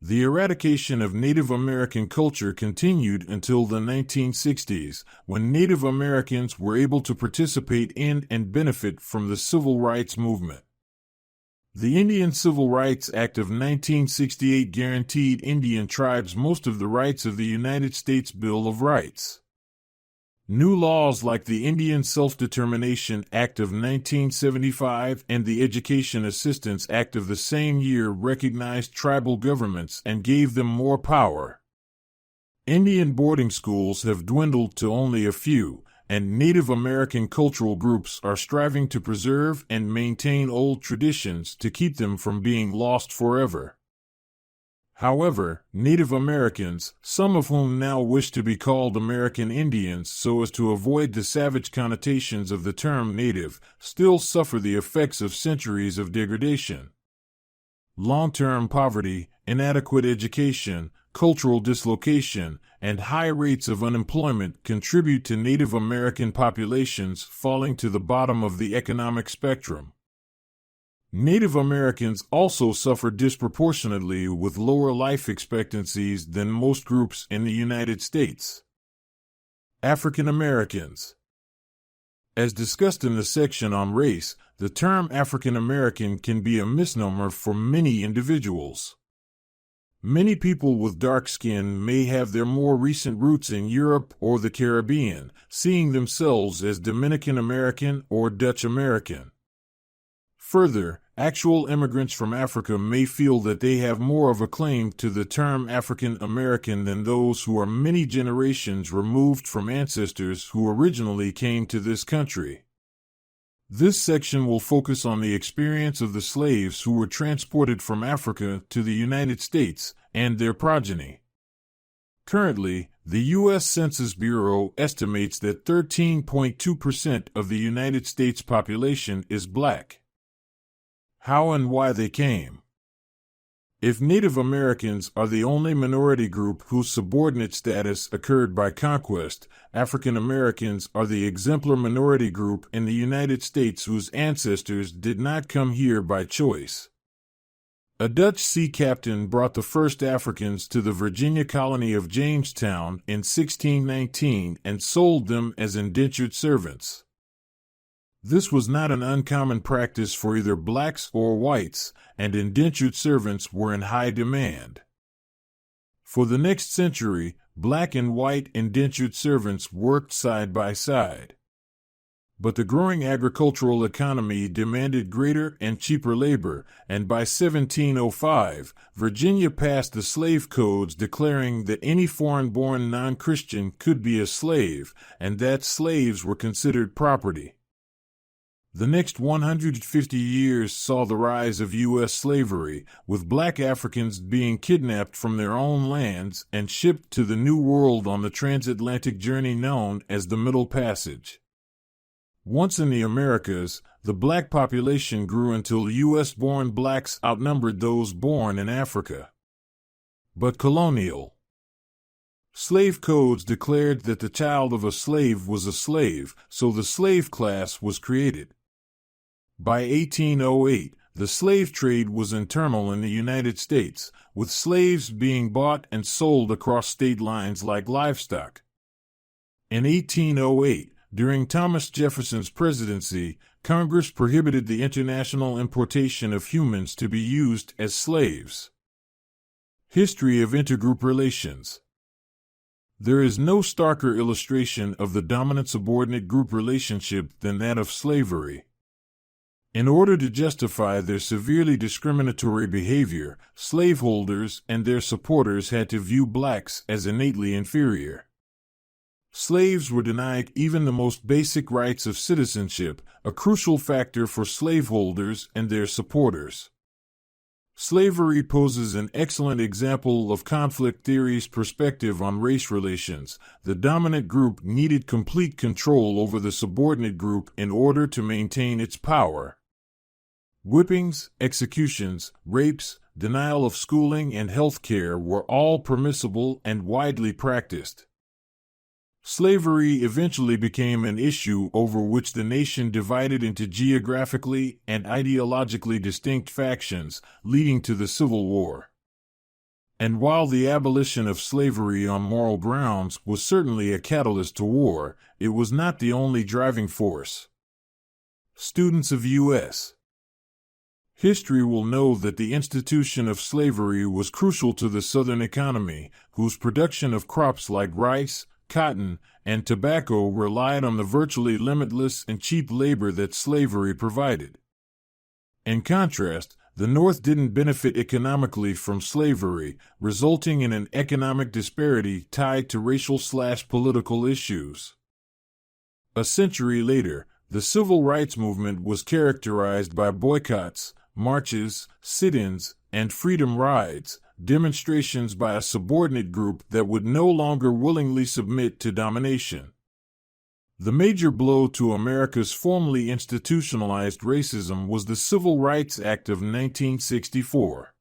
The eradication of Native American culture continued until the 1960s, when Native Americans were able to participate in and benefit from the civil rights movement. The Indian Civil Rights Act of 1968 guaranteed Indian tribes most of the rights of the United States Bill of Rights. New laws like the Indian Self-Determination Act of 1975 and the Education Assistance Act of the same year recognized tribal governments and gave them more power. Indian boarding schools have dwindled to only a few, and Native American cultural groups are striving to preserve and maintain old traditions to keep them from being lost forever. However, Native Americans, some of whom now wish to be called American Indians so as to avoid the savage connotations of the term Native, still suffer the effects of centuries of degradation. Long-term poverty, inadequate education, cultural dislocation, and high rates of unemployment contribute to Native American populations falling to the bottom of the economic spectrum. Native Americans also suffer disproportionately with lower life expectancies than most groups in the United States. African Americans. As discussed in the section on race, the term African American can be a misnomer for many individuals. Many people with dark skin may have their more recent roots in Europe or the Caribbean, seeing themselves as Dominican American or Dutch American. Further, actual immigrants from Africa may feel that they have more of a claim to the term African American than those who are many generations removed from ancestors who originally came to this country. This section will focus on the experience of the slaves who were transported from Africa to the United States and their progeny. Currently, the U.S. Census Bureau estimates that 13.2% of the United States population is black. How and why they came. If Native Americans are the only minority group whose subordinate status occurred by conquest, African Americans are the exemplar minority group in the United States whose ancestors did not come here by choice. A Dutch sea captain brought the first Africans to the Virginia colony of Jamestown in 1619 and sold them as indentured servants. This was not an uncommon practice for either blacks or whites, and indentured servants were in high demand. For the next century, black and white indentured servants worked side by side. But the growing agricultural economy demanded greater and cheaper labor, and by 1705, Virginia passed the slave codes declaring that any foreign-born non-Christian could be a slave, and that slaves were considered property. The next 150 years saw the rise of U.S. slavery, with black Africans being kidnapped from their own lands and shipped to the New World on the transatlantic journey known as the Middle Passage. Once in the Americas, the black population grew until U.S.-born blacks outnumbered those born in Africa. But colonial slave codes declared that the child of a slave was a slave, so the slave class was created. By 1808, the slave trade was internal in the United States, with slaves being bought and sold across state lines like livestock. In 1808, during Thomas Jefferson's presidency, Congress prohibited the international importation of humans to be used as slaves. History of intergroup relations. There is no starker illustration of the dominant-subordinate group relationship than that of slavery. In order to justify their severely discriminatory behavior, slaveholders and their supporters had to view blacks as innately inferior. Slaves were denied even the most basic rights of citizenship, a crucial factor for slaveholders and their supporters. Slavery poses an excellent example of conflict theory's perspective on race relations. The dominant group needed complete control over the subordinate group in order to maintain its power. Whippings, executions, rapes, denial of schooling and health care were all permissible and widely practiced. Slavery eventually became an issue over which the nation divided into geographically and ideologically distinct factions, leading to the Civil War. And while the abolition of slavery on moral grounds was certainly a catalyst to war, it was not the only driving force. Students of U.S. history will know that the institution of slavery was crucial to the Southern economy, whose production of crops like rice, cotton, and tobacco relied on the virtually limitless and cheap labor that slavery provided. In contrast, the North didn't benefit economically from slavery, resulting in an economic disparity tied to racial/political issues. A century later, the civil rights movement was characterized by boycotts, marches, sit-ins, and freedom rides, demonstrations by a subordinate group that would no longer willingly submit to domination. The major blow to America's formally institutionalized racism was the Civil Rights Act of 1964.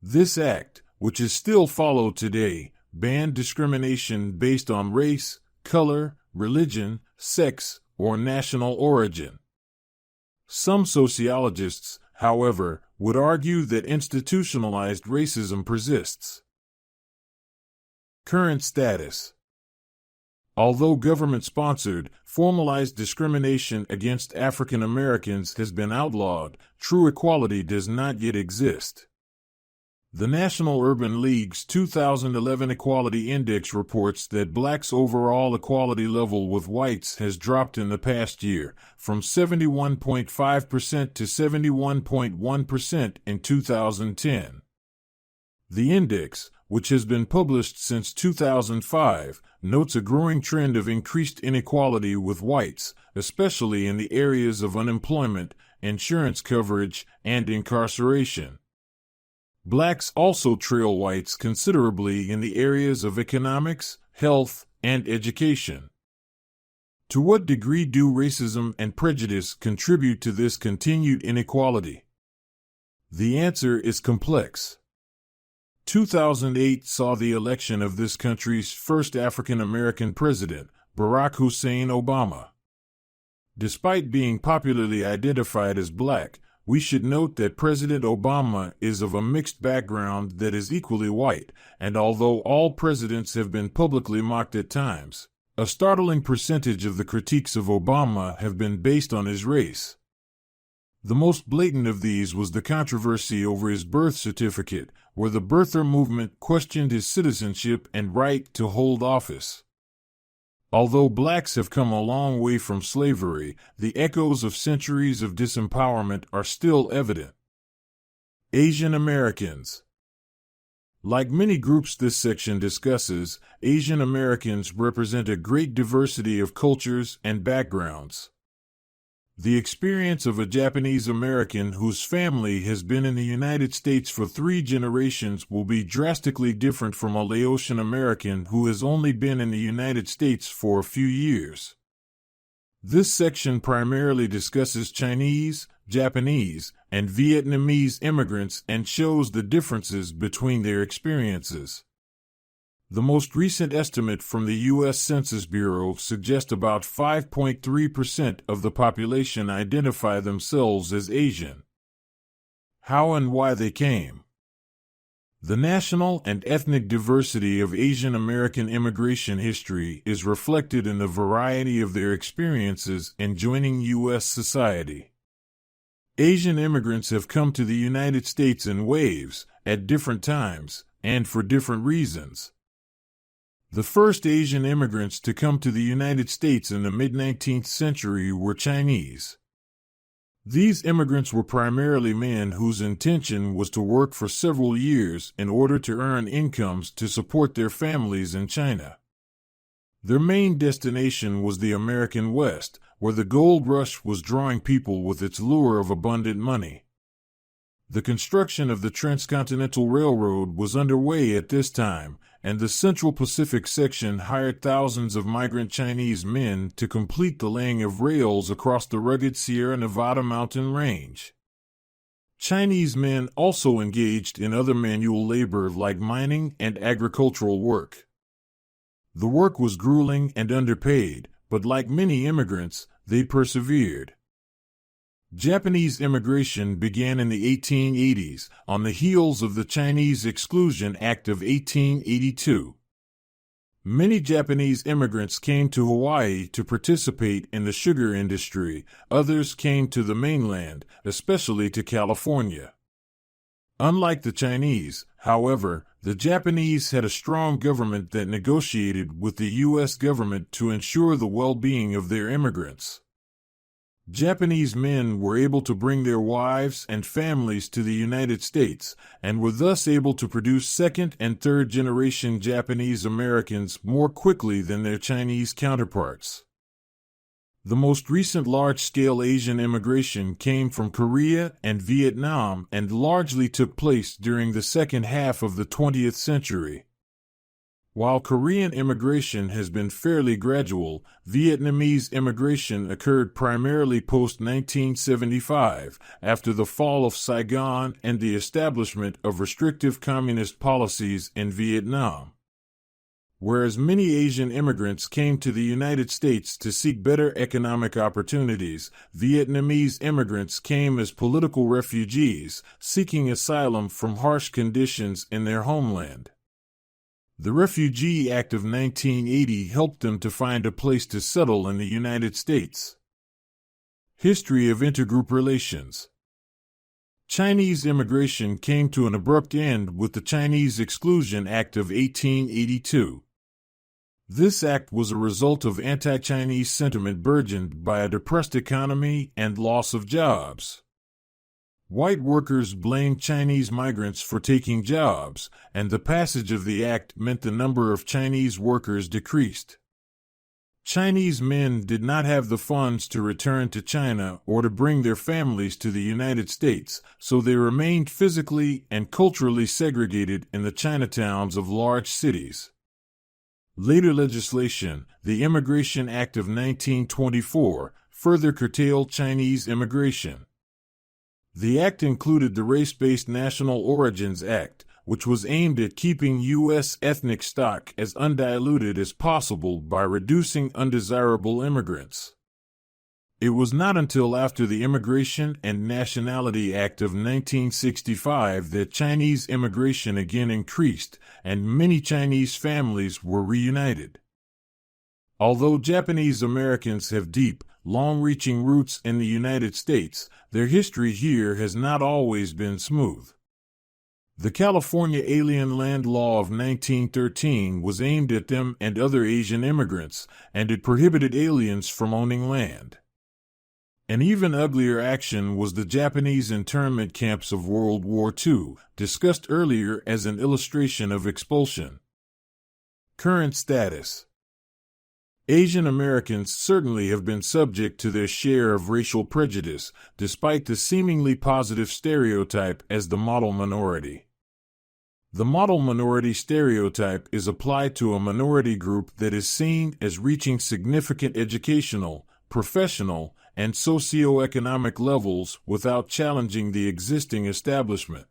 This act, which is still followed today, banned discrimination based on race, color, religion, sex, or national origin. Some sociologists, however, would argue that institutionalized racism persists. Current status. Although government-sponsored, formalized discrimination against African Americans has been outlawed, true equality does not yet exist. The National Urban League's 2011 Equality Index reports that blacks' overall equality level with whites has dropped in the past year, from 71.5% to 71.1% in 2010. The index, which has been published since 2005, notes a growing trend of increased inequality with whites, especially in the areas of unemployment, insurance coverage, and incarceration. Blacks also trail whites considerably in the areas of economics, health, and education. To what degree do racism and prejudice contribute to this continued inequality? The answer is complex. 2008 saw the election of this country's first African American president, Barack Hussein Obama. Despite being popularly identified as black, we should note that President Obama is of a mixed background that is equally white, and although all presidents have been publicly mocked at times, a startling percentage of the critiques of Obama have been based on his race. The most blatant of these was the controversy over his birth certificate, where the birther movement questioned his citizenship and right to hold office. Although blacks have come a long way from slavery, the echoes of centuries of disempowerment are still evident. Asian Americans. Like many groups this section discusses, Asian Americans represent a great diversity of cultures and backgrounds. The experience of a Japanese American whose family has been in the United States for 3 generations will be drastically different from a Laotian American who has only been in the United States for a few years. This section primarily discusses Chinese, Japanese, and Vietnamese immigrants and shows the differences between their experiences. The most recent estimate from the U.S. Census Bureau suggests about 5.3% of the population identify themselves as Asian. How and why they came. The national and ethnic diversity of Asian American immigration history is reflected in the variety of their experiences in joining U.S. society. Asian immigrants have come to the United States in waves, at different times, and for different reasons. The first Asian immigrants to come to the United States in the mid-19th century were Chinese. These immigrants were primarily men whose intention was to work for several years in order to earn incomes to support their families in China. Their main destination was the American West, where the gold rush was drawing people with its lure of abundant money. The construction of the Transcontinental Railroad was underway at this time, and the Central Pacific section hired thousands of migrant Chinese men to complete the laying of rails across the rugged Sierra Nevada mountain range. Chinese men also engaged in other manual labor like mining and agricultural work. The work was grueling and underpaid, but like many immigrants, they persevered. Japanese immigration began in the 1880s, on the heels of the Chinese Exclusion Act of 1882. Many Japanese immigrants came to Hawaii to participate in the sugar industry, others came to the mainland, especially to California. Unlike the Chinese, however, the Japanese had a strong government that negotiated with the U.S. government to ensure the well-being of their immigrants. Japanese men were able to bring their wives and families to the United States, and were thus able to produce second- and third-generation Japanese Americans more quickly than their Chinese counterparts. The most recent large-scale Asian immigration came from Korea and Vietnam and largely took place during the second half of the 20th century. While Korean immigration has been fairly gradual, Vietnamese immigration occurred primarily post-1975, after the fall of Saigon and the establishment of restrictive communist policies in Vietnam. Whereas many Asian immigrants came to the United States to seek better economic opportunities, Vietnamese immigrants came as political refugees, seeking asylum from harsh conditions in their homeland. The Refugee Act of 1980 helped them to find a place to settle in the United States. History of intergroup relations. Chinese immigration came to an abrupt end with the Chinese Exclusion Act of 1882. This act was a result of anti-Chinese sentiment burgeoned by a depressed economy and loss of jobs. White workers blamed Chinese migrants for taking jobs, and the passage of the act meant the number of Chinese workers decreased. Chinese men did not have the funds to return to China or to bring their families to the United States, so they remained physically and culturally segregated in the Chinatowns of large cities. Later legislation, the Immigration Act of 1924, further curtailed Chinese immigration. The act included the Race-Based National Origins Act, which was aimed at keeping U.S. ethnic stock as undiluted as possible by reducing undesirable immigrants. It was not until after the Immigration and Nationality Act of 1965 that Chinese immigration again increased, and many Chinese families were reunited. Although Japanese Americans have deep, long-reaching roots in the United States, their history here has not always been smooth. The California Alien Land Law of 1913 was aimed at them and other Asian immigrants, and it prohibited aliens from owning land. An even uglier action was the Japanese internment camps of World War II, discussed earlier as an illustration of expulsion. Current status. Asian Americans certainly have been subject to their share of racial prejudice, despite the seemingly positive stereotype as the model minority. The model minority stereotype is applied to a minority group that is seen as reaching significant educational, professional, and socioeconomic levels without challenging the existing establishment.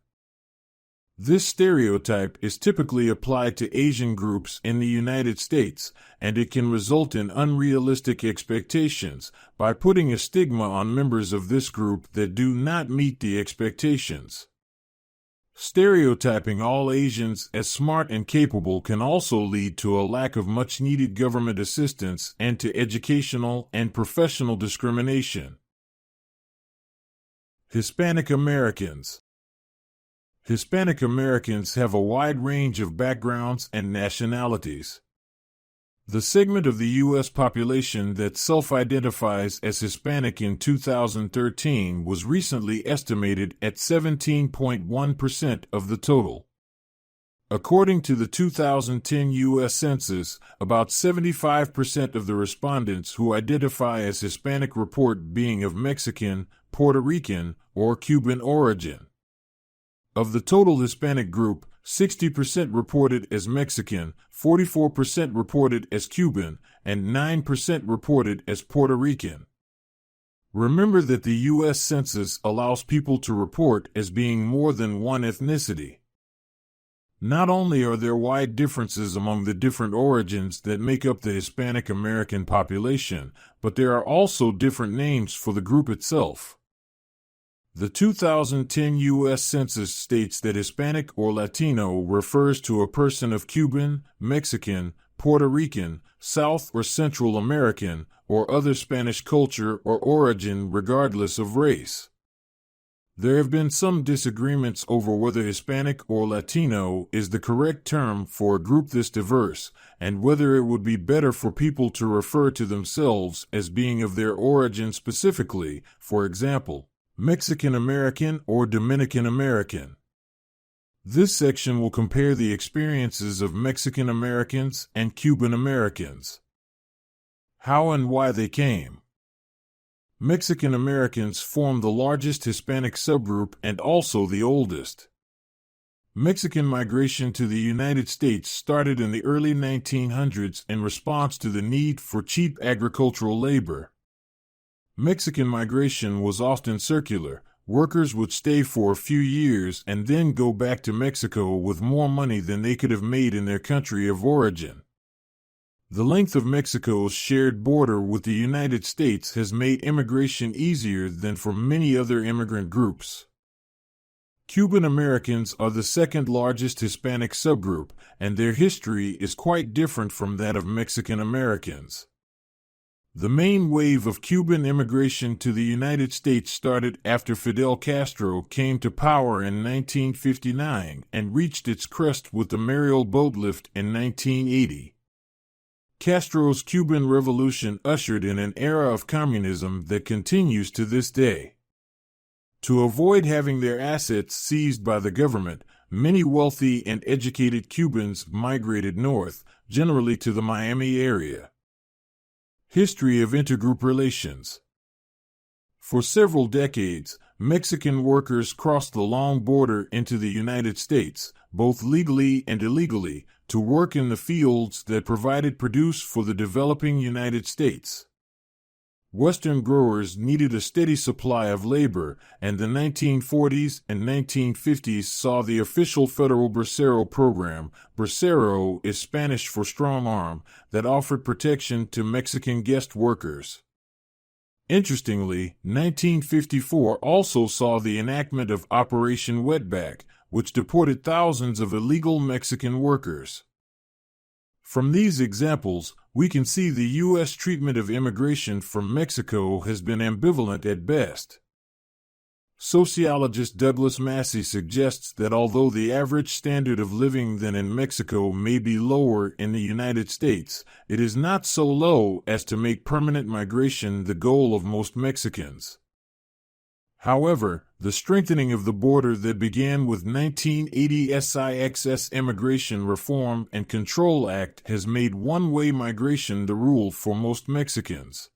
This stereotype is typically applied to Asian groups in the United States, and it can result in unrealistic expectations by putting a stigma on members of this group that do not meet the expectations. Stereotyping all Asians as smart and capable can also lead to a lack of much-needed government assistance and to educational and professional discrimination. Hispanic Americans. Hispanic Americans have a wide range of backgrounds and nationalities. The segment of the U.S. population that self-identifies as Hispanic in 2013 was recently estimated at 17.1% of the total. According to the 2010 U.S. Census, about 75% of the respondents who identify as Hispanic report being of Mexican, Puerto Rican, or Cuban origin. Of the total Hispanic group, 60% reported as Mexican, 44% reported as Cuban, and 9% reported as Puerto Rican. Remember that the U.S. Census allows people to report as being more than one ethnicity. Not only are there wide differences among the different origins that make up the Hispanic American population, but there are also different names for the group itself. The 2010 U.S. Census states that Hispanic or Latino refers to a person of Cuban, Mexican, Puerto Rican, South or Central American, or other Spanish culture or origin regardless of race. There have been some disagreements over whether Hispanic or Latino is the correct term for a group this diverse, and whether it would be better for people to refer to themselves as being of their origin specifically, for example, Mexican American or Dominican American. This section will compare the experiences of Mexican Americans and Cuban Americans. How and why they came. Mexican Americans form the largest Hispanic subgroup and also the oldest. Mexican migration to the United States started in the early 1900s in response to the need for cheap agricultural labor. Mexican migration was often circular. Workers would stay for a few years and then go back to Mexico with more money than they could have made in their country of origin. The length of Mexico's shared border with the United States has made immigration easier than for many other immigrant groups. Cuban Americans are the second largest Hispanic subgroup, and their history is quite different from that of Mexican Americans. The main wave of Cuban immigration to the United States started after Fidel Castro came to power in 1959 and reached its crest with the Mariel boat lift in 1980. Castro's Cuban Revolution ushered in an era of communism that continues to this day. To avoid having their assets seized by the government, many wealthy and educated Cubans migrated north, generally to the Miami area. History of intergroup relations. For several decades, Mexican workers crossed the long border into the United States, both legally and illegally, to work in the fields that provided produce for the developing United States. Western growers needed a steady supply of labor, and the 1940s and 1950s saw the official federal Bracero program. Bracero is Spanish for strong arm, that offered protection to Mexican guest workers. Interestingly, 1954 also saw the enactment of Operation Wetback, which deported thousands of illegal Mexican workers. From these examples, we can see the U.S. treatment of immigration from Mexico has been ambivalent at best. Sociologist Douglas Massey suggests that although the average standard of living than in Mexico may be lower in the United States, it is not so low as to make permanent migration the goal of most Mexicans. However, the strengthening of the border that began with 1980 SIX's Immigration Reform and Control Act has made one-way migration the rule for most Mexicans.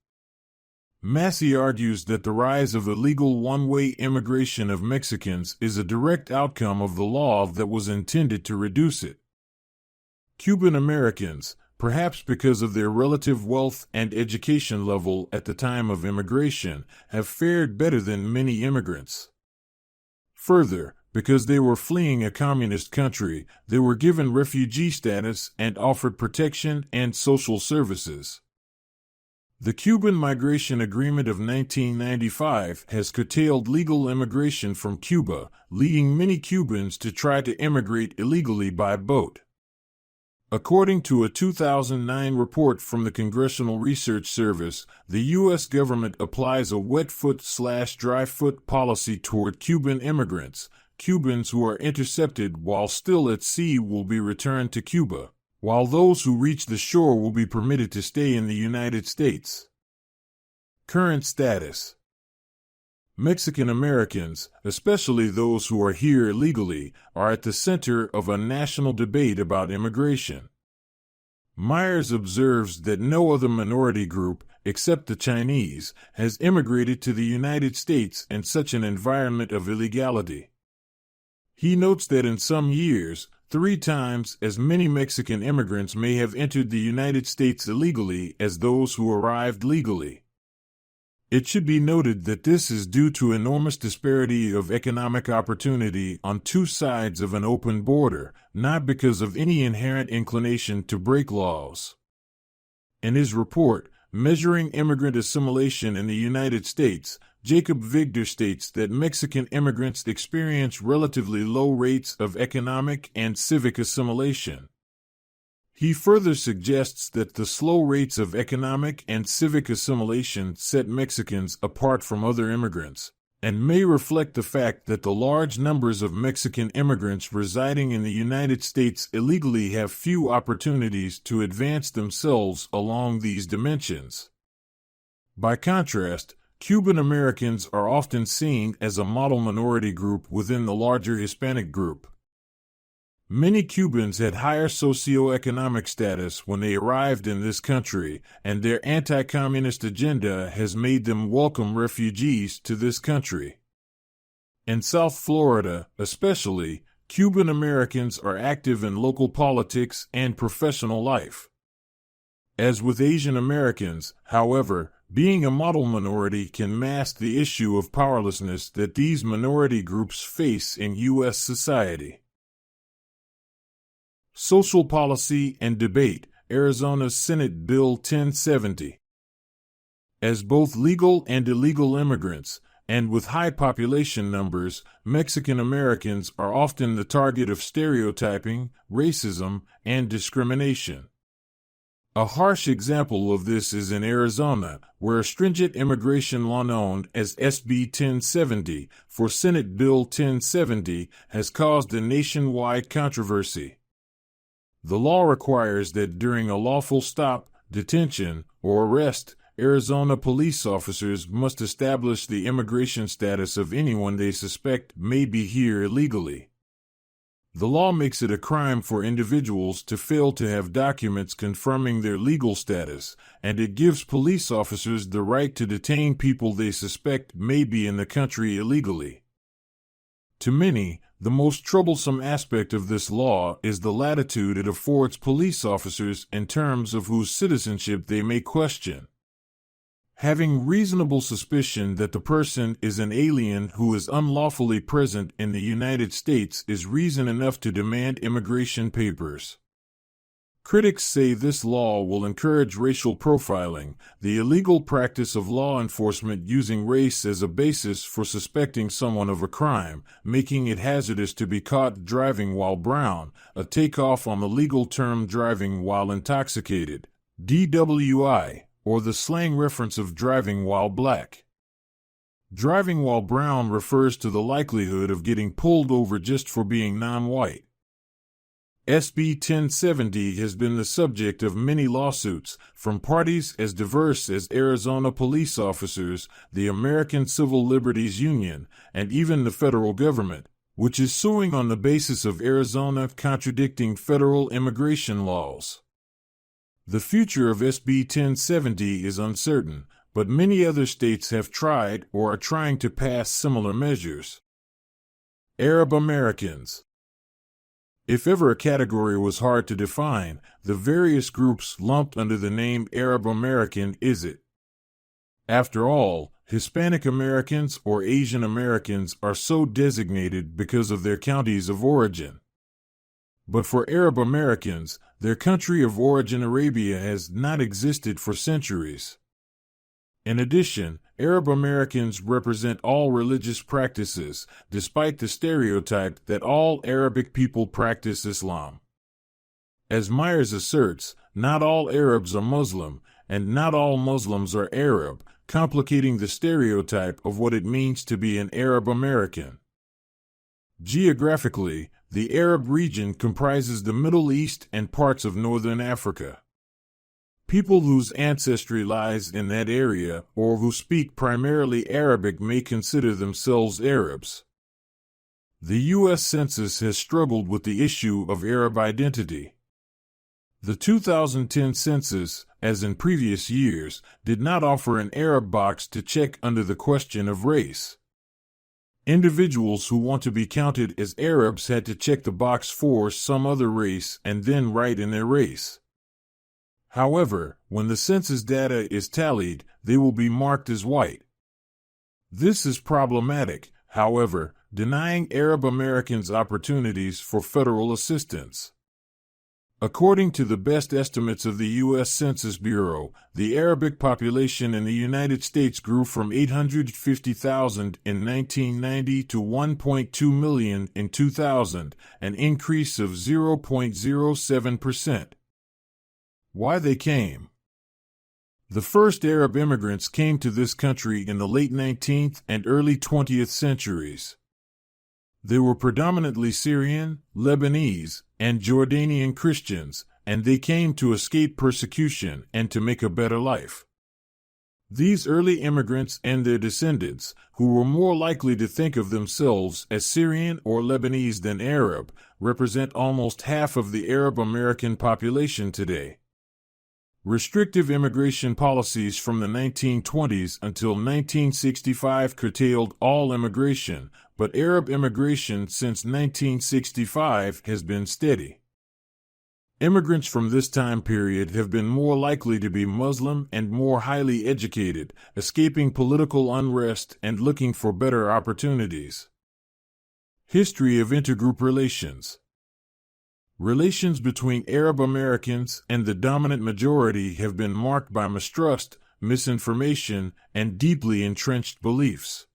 Massey argues that the rise of illegal one-way immigration of Mexicans is a direct outcome of the law that was intended to reduce it. Cuban Americans, perhaps because of their relative wealth and education level at the time of immigration, have fared better than many immigrants. Further, because they were fleeing a communist country, they were given refugee status and offered protection and social services. The Cuban Migration Agreement of 1995 has curtailed legal immigration from Cuba, leading many Cubans to try to immigrate illegally by boat. According to a 2009 report from the Congressional Research Service, the U.S. government applies a wet foot/dry foot policy toward Cuban immigrants. Cubans who are intercepted while still at sea will be returned to Cuba, while those who reach the shore will be permitted to stay in the United States. Current status. Mexican Americans, especially those who are here illegally, are at the center of a national debate about immigration. Myers observes that no other minority group, except the Chinese, has immigrated to the United States in such an environment of illegality. He notes that in some years, 3 times as many Mexican immigrants may have entered the United States illegally as those who arrived legally. It should be noted that this is due to enormous disparity of economic opportunity on 2 sides of an open border, not because of any inherent inclination to break laws. In his report, Measuring Immigrant Assimilation in the United States, Jacob Vigder states that Mexican immigrants experience relatively low rates of economic and civic assimilation. He further suggests that the slow rates of economic and civic assimilation set Mexicans apart from other immigrants, and may reflect the fact that the large numbers of Mexican immigrants residing in the United States illegally have few opportunities to advance themselves along these dimensions. By contrast, Cuban Americans are often seen as a model minority group within the larger Hispanic group. Many Cubans had higher socioeconomic status when they arrived in this country, and their anti-communist agenda has made them welcome refugees to this country. In South Florida, especially, Cuban Americans are active in local politics and professional life. As with Asian Americans, however, being a model minority can mask the issue of powerlessness that these minority groups face in U.S. society. Social Policy and Debate, Arizona Senate Bill 1070. As both legal and illegal immigrants, and with high population numbers, Mexican Americans are often the target of stereotyping, racism, and discrimination. A harsh example of this is in Arizona, where a stringent immigration law known as SB 1070 for Senate Bill 1070 has caused a nationwide controversy. The law requires that during a lawful stop, detention, or arrest, Arizona police officers must establish the immigration status of anyone they suspect may be here illegally. The law makes it a crime for individuals to fail to have documents confirming their legal status, and it gives police officers the right to detain people they suspect may be in the country illegally. To many, the most troublesome aspect of this law is the latitude it affords police officers in terms of whose citizenship they may question. Having reasonable suspicion that the person is an alien who is unlawfully present in the United States is reason enough to demand immigration papers. Critics say this law will encourage racial profiling, the illegal practice of law enforcement using race as a basis for suspecting someone of a crime, making it hazardous to be caught driving while brown, a takeoff on the legal term driving while intoxicated, DWI, or the slang reference of driving while black. Driving while brown refers to the likelihood of getting pulled over just for being non-white. SB 1070 has been the subject of many lawsuits, from parties as diverse as Arizona police officers, the American Civil Liberties Union, and even the federal government, which is suing on the basis of Arizona contradicting federal immigration laws. The future of SB 1070 is uncertain, but many other states have tried or are trying to pass similar measures. Arab Americans. If ever a category was hard to define, the various groups lumped under the name Arab American is it. After all, Hispanic Americans or Asian Americans are so designated because of their counties of origin. But for Arab Americans, their country of origin Arabia has not existed for centuries. In addition, Arab Americans represent all religious practices, despite the stereotype that all Arabic people practice Islam. As Myers asserts, not all Arabs are Muslim, and not all Muslims are Arab, complicating the stereotype of what it means to be an Arab American. Geographically, the Arab region comprises the Middle East and parts of northern Africa. People whose ancestry lies in that area or who speak primarily Arabic may consider themselves Arabs. The U.S. Census has struggled with the issue of Arab identity. The 2010 census, as in previous years, did not offer an Arab box to check under the question of race. Individuals who want to be counted as Arabs had to check the box for some other race and then write in their race. However, when the census data is tallied, they will be marked as white. This is problematic, however, denying Arab Americans opportunities for federal assistance. According to the best estimates of the U.S. Census Bureau, the Arabic population in the United States grew from 850,000 in 1990 to 1.2 million in 2000, an increase of 0.07%. Why they came. The first Arab immigrants came to this country in the late 19th and early 20th centuries. They were predominantly Syrian, Lebanese, and Jordanian Christians, and they came to escape persecution and to make a better life. These early immigrants and their descendants, who were more likely to think of themselves as Syrian or Lebanese than Arab, represent almost half of the Arab American population today. Restrictive immigration policies from the 1920s until 1965 curtailed all immigration, but Arab immigration since 1965 has been steady. Immigrants from this time period have been more likely to be Muslim and more highly educated, escaping political unrest and looking for better opportunities. History of intergroup relations. Relations between Arab Americans and the dominant majority have been marked by mistrust, misinformation, and deeply entrenched beliefs.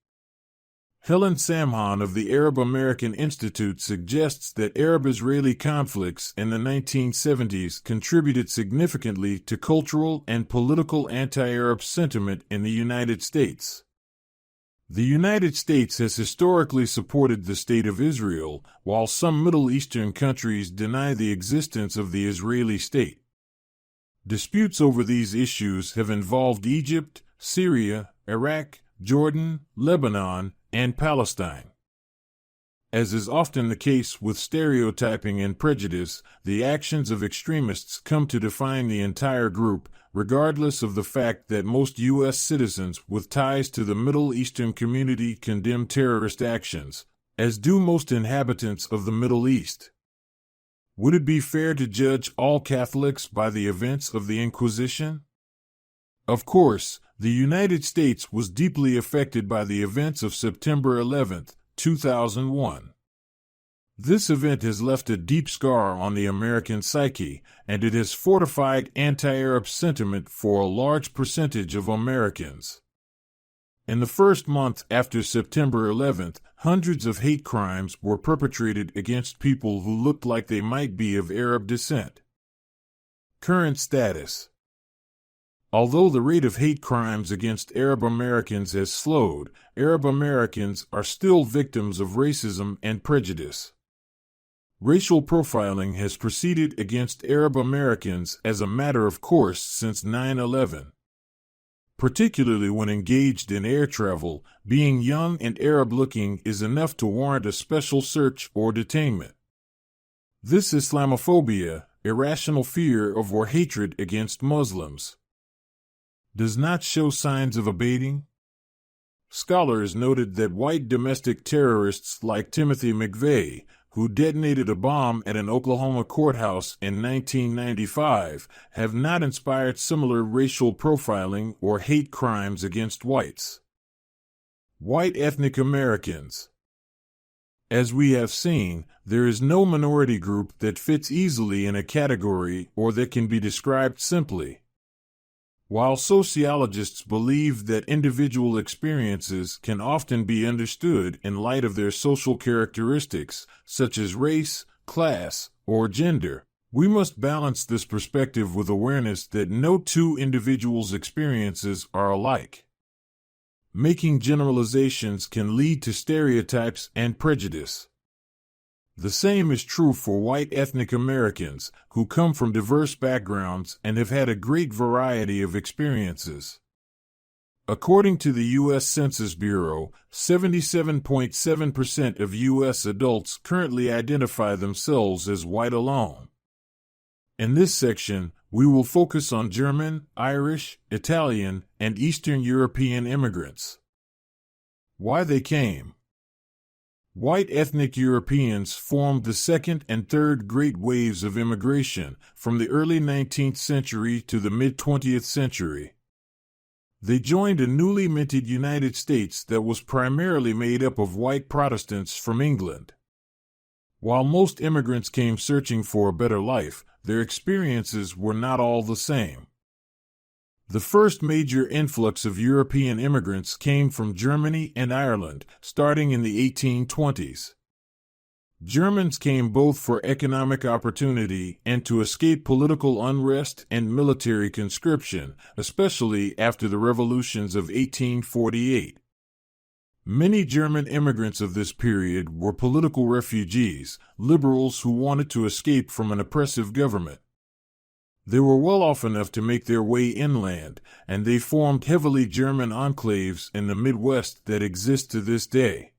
Helen Samhan of the Arab American Institute suggests that Arab-Israeli conflicts in the 1970s contributed significantly to cultural and political anti-Arab sentiment in the United States. The United States has historically supported the State of Israel, while some Middle Eastern countries deny the existence of the Israeli state. Disputes over these issues have involved Egypt, Syria, Iraq, Jordan, Lebanon, and Palestine. As is often the case with stereotyping and prejudice, the actions of extremists come to define the entire group, regardless of the fact that most U.S. citizens with ties to the Middle Eastern community condemn terrorist actions, as do most inhabitants of the Middle East. Would it be fair to judge all Catholics by the events of the Inquisition? Of course, the United States was deeply affected by the events of September 11, 2001. This event has left a deep scar on the American psyche, and it has fortified anti-Arab sentiment for a large percentage of Americans. In the first month after September 11th, hundreds of hate crimes were perpetrated against people who looked like they might be of Arab descent. Current status. Although the rate of hate crimes against Arab Americans has slowed, Arab Americans are still victims of racism and prejudice. Racial profiling has proceeded against Arab Americans as a matter of course since 9/11. Particularly when engaged in air travel, being young and Arab-looking is enough to warrant a special search or detainment. This Islamophobia, irrational fear of or hatred against Muslims, does not show signs of abating. Scholars noted that white domestic terrorists like Timothy McVeigh, who detonated a bomb at an Oklahoma courthouse in 1995, have not inspired similar racial profiling or hate crimes against whites. White ethnic Americans. As we have seen, there is no minority group that fits easily in a category or that can be described simply. While sociologists believe that individual experiences can often be understood in light of their social characteristics, such as race, class, or gender, we must balance this perspective with awareness that no two individuals' experiences are alike. Making generalizations can lead to stereotypes and prejudice. The same is true for white ethnic Americans, who come from diverse backgrounds and have had a great variety of experiences. According to the U.S. Census Bureau, 77.7% of U.S. adults currently identify themselves as white alone. In this section, we will focus on German, Irish, Italian, and Eastern European immigrants. Why they came. White ethnic Europeans formed the second and third great waves of immigration from the early 19th century to the mid-20th century. They joined a newly minted United States that was primarily made up of white Protestants from England. While most immigrants came searching for a better life, their experiences were not all the same. The first major influx of European immigrants came from Germany and Ireland, starting in the 1820s. Germans came both for economic opportunity and to escape political unrest and military conscription, especially after the revolutions of 1848. Many German immigrants of this period were political refugees, liberals who wanted to escape from an oppressive government. They were well off enough to make their way inland, and they formed heavily German enclaves in the Midwest that exist to this day.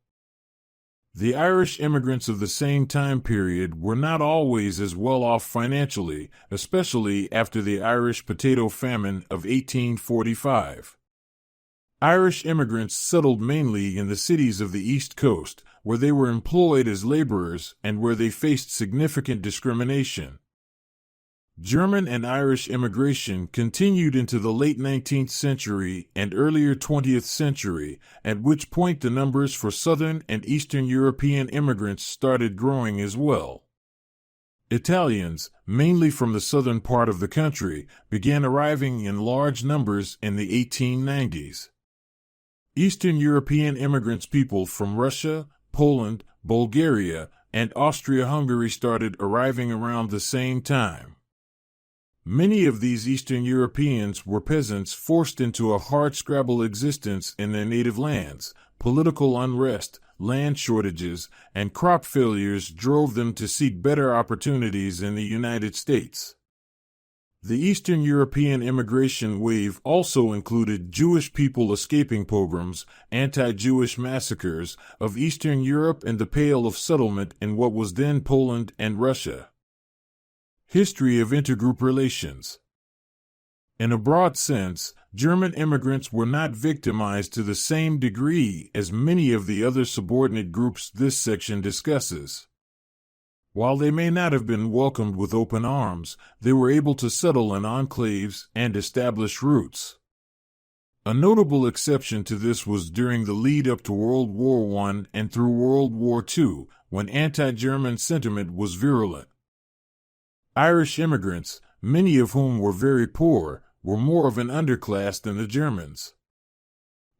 The Irish immigrants of the same time period were not always as well off financially, especially after the Irish potato famine of 1845. Irish immigrants settled mainly in the cities of the East Coast, where they were employed as laborers and where they faced significant discrimination. German and Irish immigration continued into the late 19th century and earlier 20th century, at which point the numbers for Southern and Eastern European immigrants started growing as well. Italians, mainly from the southern part of the country, began arriving in large numbers in the 1890s. Eastern European immigrants, people from Russia, Poland, Bulgaria, and Austria-Hungary started arriving around the same time. Many of these Eastern Europeans were peasants forced into a hardscrabble existence in their native lands. Political unrest, land shortages, and crop failures drove them to seek better opportunities in the United States. The Eastern European immigration wave also included Jewish people escaping pogroms, anti-Jewish massacres of Eastern Europe, and the Pale of Settlement in what was then Poland and Russia. History of intergroup relations. In a broad sense, German immigrants were not victimized to the same degree as many of the other subordinate groups this section discusses. While they may not have been welcomed with open arms, they were able to settle in enclaves and establish roots. A notable exception to this was during the lead-up to World War I and through World War II, when anti-German sentiment was virulent. Irish immigrants, many of whom were very poor, were more of an underclass than the Germans.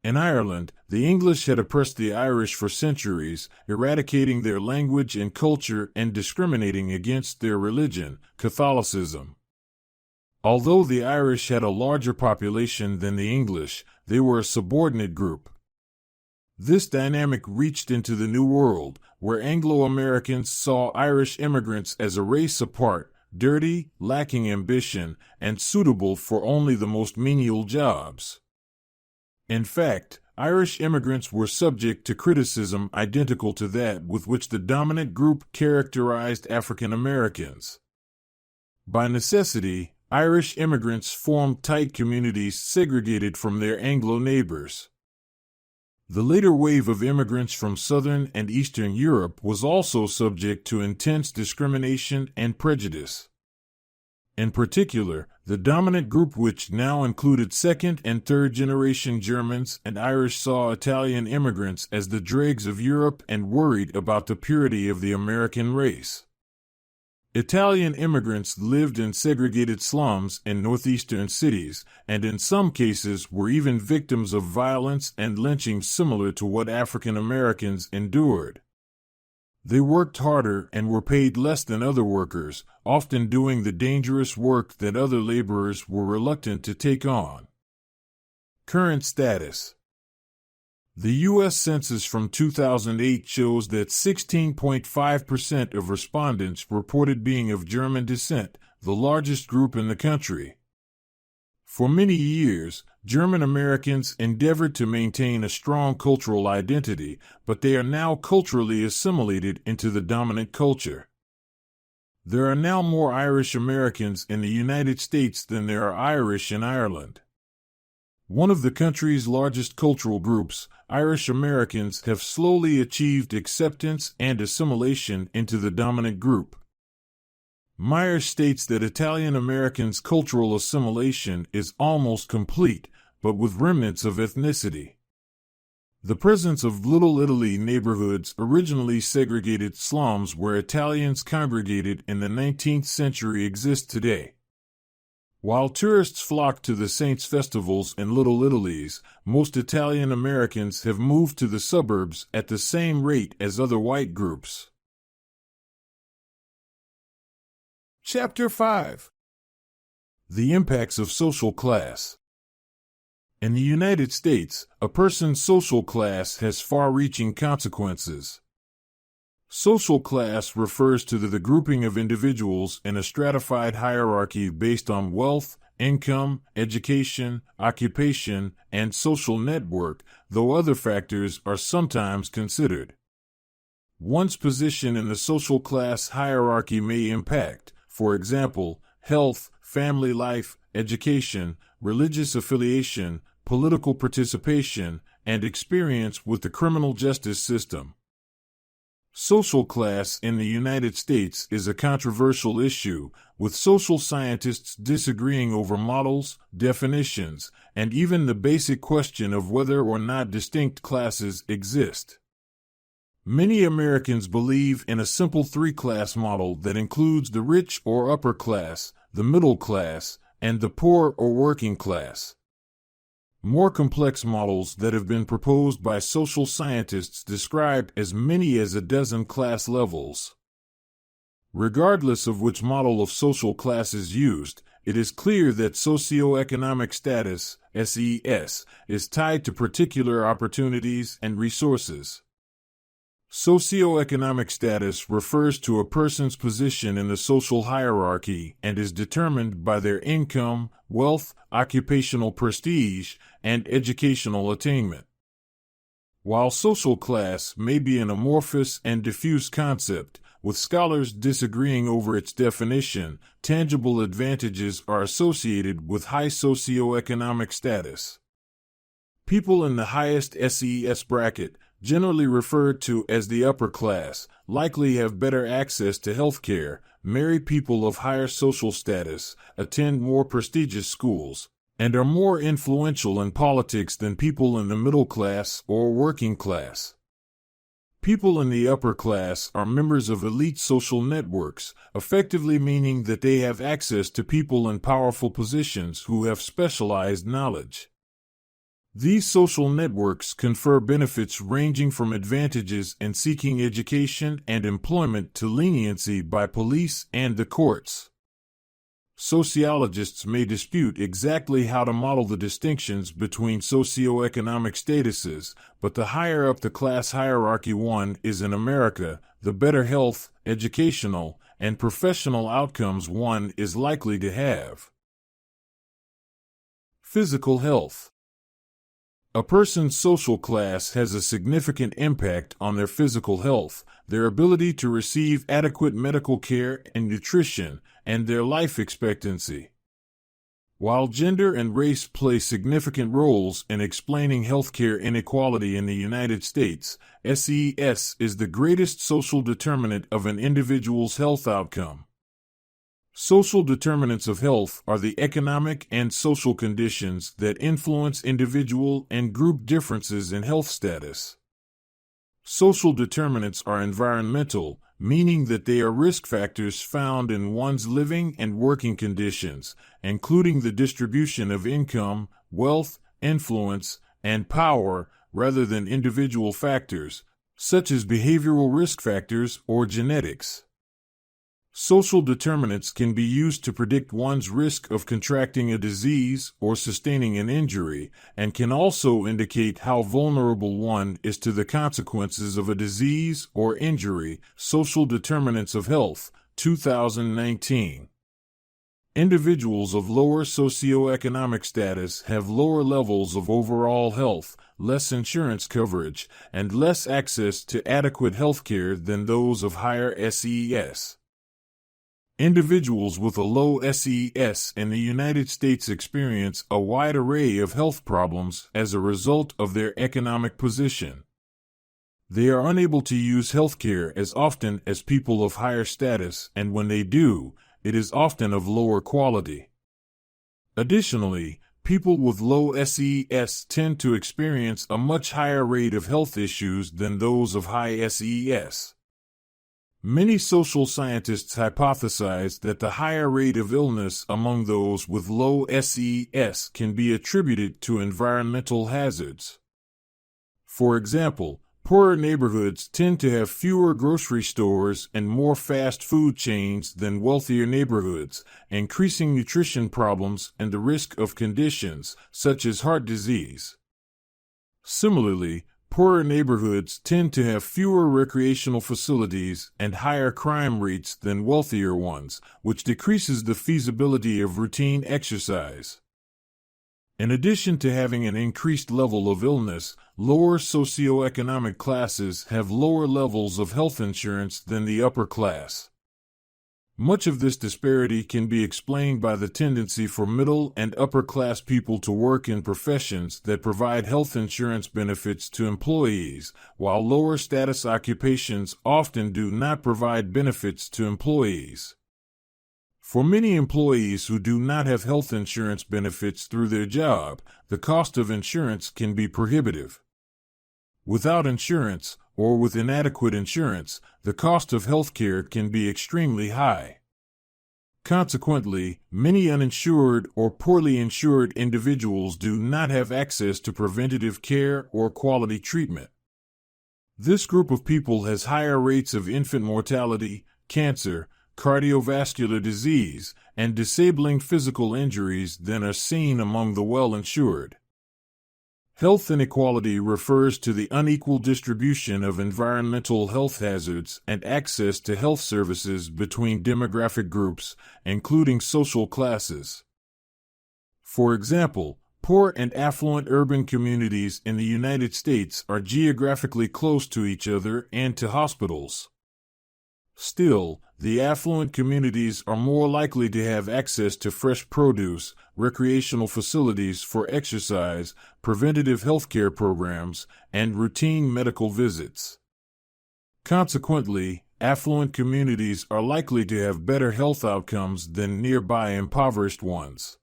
In Ireland, the English had oppressed the Irish for centuries, eradicating their language and culture and discriminating against their religion, Catholicism. Although the Irish had a larger population than the English, they were a subordinate group. This dynamic reached into the New World, where Anglo-Americans saw Irish immigrants as a race apart, dirty, lacking ambition, and suitable for only the most menial jobs. In fact, Irish immigrants were subject to criticism identical to that with which the dominant group characterized African Americans. By necessity, Irish immigrants formed tight communities segregated from their Anglo neighbors. The later wave of immigrants from Southern and Eastern Europe was also subject to intense discrimination and prejudice. In particular, the dominant group, which now included second and third generation Germans and Irish, saw Italian immigrants as the dregs of Europe and worried about the purity of the American race. Italian immigrants lived in segregated slums in northeastern cities, and in some cases were even victims of violence and lynching similar to what African Americans endured. They worked harder and were paid less than other workers, often doing the dangerous work that other laborers were reluctant to take on. Current status. The U.S. Census from 2008 shows that 16.5% of respondents reported being of German descent, the largest group in the country. For many years, German Americans endeavored to maintain a strong cultural identity, but they are now culturally assimilated into the dominant culture. There are now more Irish Americans in the United States than there are Irish in Ireland. One of the country's largest cultural groups, Irish Americans, have slowly achieved acceptance and assimilation into the dominant group. Myers states that Italian Americans' cultural assimilation is almost complete, but with remnants of ethnicity. The presence of Little Italy neighborhoods, originally segregated slums where Italians congregated in the 19th century, exist today. While tourists flock to the Saints' festivals in Little Italy's, most Italian Americans have moved to the suburbs at the same rate as other white groups. Chapter 5. The impacts of social class. In the United States, a person's social class has far-reaching consequences. Social class refers to the grouping of individuals in a stratified hierarchy based on wealth, income, education, occupation, and social network, though other factors are sometimes considered. One's position in the social class hierarchy may impact, for example, health, family life, education, religious affiliation, political participation, and experience with the criminal justice system. Social class in the United States is a controversial issue, with social scientists disagreeing over models, definitions, and even the basic question of whether or not distinct classes exist. Many Americans believe in a simple three-class model that includes the rich or upper class, the middle class, and the poor or working class. More complex models that have been proposed by social scientists describe as many as a dozen class levels. Regardless of which model of social class is used, it is clear that socioeconomic status, SES, is tied to particular opportunities and resources. Socioeconomic status refers to a person's position in the social hierarchy and is determined by their income, wealth, occupational prestige, and educational attainment. While social class may be an amorphous and diffuse concept, with scholars disagreeing over its definition, tangible advantages are associated with high socioeconomic status. People in the highest SES bracket, generally referred to as the upper class, likely have better access to health care, marry people of higher social status, attend more prestigious schools, and are more influential in politics than people in the middle class or working class. People in the upper class are members of elite social networks, effectively meaning that they have access to people in powerful positions who have specialized knowledge. These social networks confer benefits ranging from advantages in seeking education and employment to leniency by police and the courts. Sociologists may dispute exactly how to model the distinctions between socioeconomic statuses, but the higher up the class hierarchy one is in America, the better health, educational, and professional outcomes one is likely to have. Physical health. A person's social class has a significant impact on their physical health, their ability to receive adequate medical care and nutrition, and their life expectancy. While gender and race play significant roles in explaining healthcare inequality in the United States, SES is the greatest social determinant of an individual's health outcome. Social determinants of health are the economic and social conditions that influence individual and group differences in health status. Social determinants are environmental, meaning that they are risk factors found in one's living and working conditions, including the distribution of income, wealth, influence, and power, rather than individual factors, such as behavioral risk factors or genetics. Social determinants can be used to predict one's risk of contracting a disease or sustaining an injury, and can also indicate how vulnerable one is to the consequences of a disease or injury. Social determinants of health, 2019. Individuals of lower socioeconomic status have lower levels of overall health, less insurance coverage, and less access to adequate health care than those of higher SES. Individuals with a low SES in the United States experience a wide array of health problems as a result of their economic position. They are unable to use health care as often as people of higher status, and when they do, it is often of lower quality. Additionally, people with low SES tend to experience a much higher rate of health issues than those of high SES. Many social scientists hypothesize that the higher rate of illness among those with low SES can be attributed to environmental hazards. For example, poorer neighborhoods tend to have fewer grocery stores and more fast food chains than wealthier neighborhoods, increasing nutrition problems and the risk of conditions such as heart disease. Similarly, poorer neighborhoods tend to have fewer recreational facilities and higher crime rates than wealthier ones, which decreases the feasibility of routine exercise. In addition to having an increased level of illness, lower socioeconomic classes have lower levels of health insurance than the upper class. Much of this disparity can be explained by the tendency for middle and upper class people to work in professions that provide health insurance benefits to employees, while lower status occupations often do not provide benefits to employees. For many employees who do not have health insurance benefits through their job, the cost of insurance can be prohibitive. Without insurance, or with inadequate insurance, the cost of healthcare can be extremely high. Consequently, many uninsured or poorly insured individuals do not have access to preventative care or quality treatment. This group of people has higher rates of infant mortality, cancer, cardiovascular disease, and disabling physical injuries than are seen among the well-insured. Health inequality refers to the unequal distribution of environmental health hazards and access to health services between demographic groups, including social classes. For example, poor and affluent urban communities in the United States are geographically close to each other and to hospitals. Still, the affluent communities are more likely to have access to fresh produce, recreational facilities for exercise, preventative healthcare programs, and routine medical visits. Consequently, affluent communities are likely to have better health outcomes than nearby impoverished ones.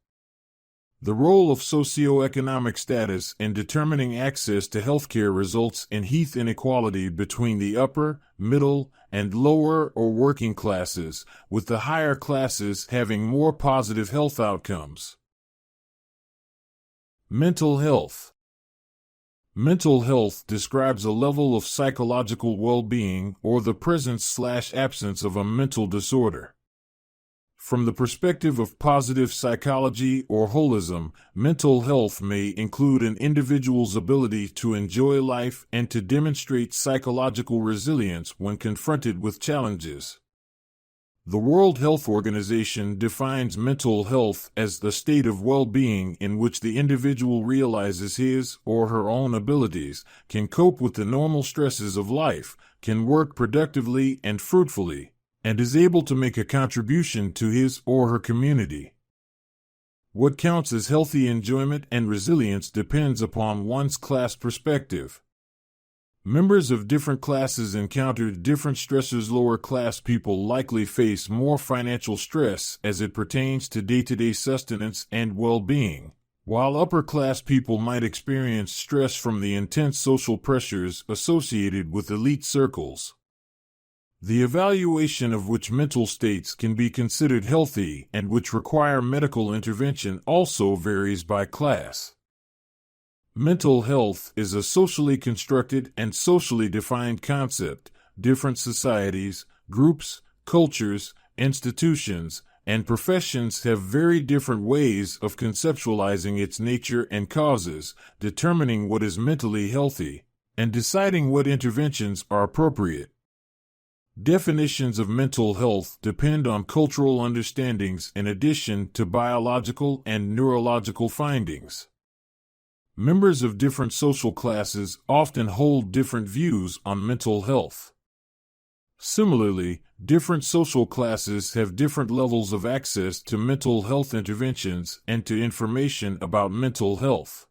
The role of socioeconomic status in determining access to healthcare results in health inequality between the upper, middle, and lower or working classes, with the higher classes having more positive health outcomes. Mental health. Mental health describes a level of psychological well-being or the presence/absence of a mental disorder. From the perspective of positive psychology or holism, mental health may include an individual's ability to enjoy life and to demonstrate psychological resilience when confronted with challenges. The World Health Organization defines mental health as the state of well-being in which the individual realizes his or her own abilities, can cope with the normal stresses of life, can work productively and fruitfully, and is able to make a contribution to his or her community. What counts as healthy enjoyment and resilience depends upon one's class perspective. Members of different classes encounter different stressors. Lower class people likely face more financial stress as it pertains to day-to-day sustenance and well-being, while upper class people might experience stress from the intense social pressures associated with elite circles. The evaluation of which mental states can be considered healthy and which require medical intervention also varies by class. Mental health is a socially constructed and socially defined concept. Different societies, groups, cultures, institutions, and professions have very different ways of conceptualizing its nature and causes, determining what is mentally healthy, and deciding what interventions are appropriate. Definitions of mental health depend on cultural understandings in addition to biological and neurological findings. Members of different social classes often hold different views on mental health. Similarly, different social classes have different levels of access to mental health interventions and to information about mental health.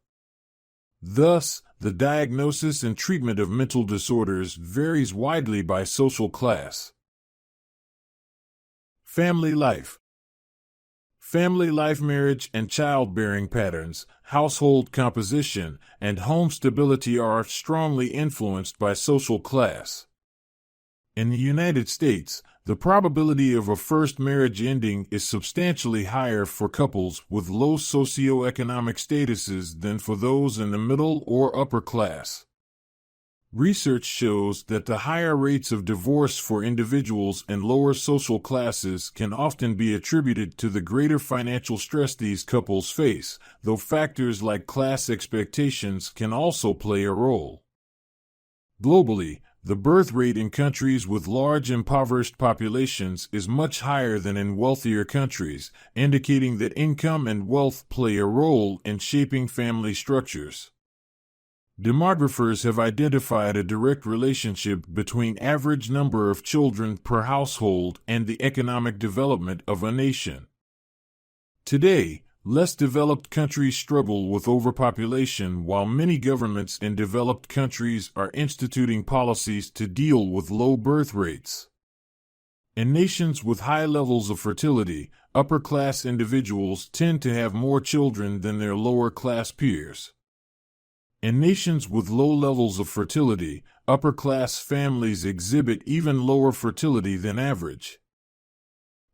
Thus, the diagnosis and treatment of mental disorders varies widely by social class. Family life. Family life, marriage and childbearing patterns, household composition, and home stability are strongly influenced by social class. In the United States, the probability of a first marriage ending is substantially higher for couples with low socioeconomic statuses than for those in the middle or upper class. Research shows that the higher rates of divorce for individuals in lower social classes can often be attributed to the greater financial stress these couples face, though factors like class expectations can also play a role. Globally, the birth rate in countries with large impoverished populations is much higher than in wealthier countries, indicating that income and wealth play a role in shaping family structures. Demographers have identified a direct relationship between average number of children per household and the economic development of a nation. Today, less developed countries struggle with overpopulation, while many governments in developed countries are instituting policies to deal with low birth rates. In nations with high levels of fertility, upper-class individuals tend to have more children than their lower-class peers. In nations with low levels of fertility, upper-class families exhibit even lower fertility than average.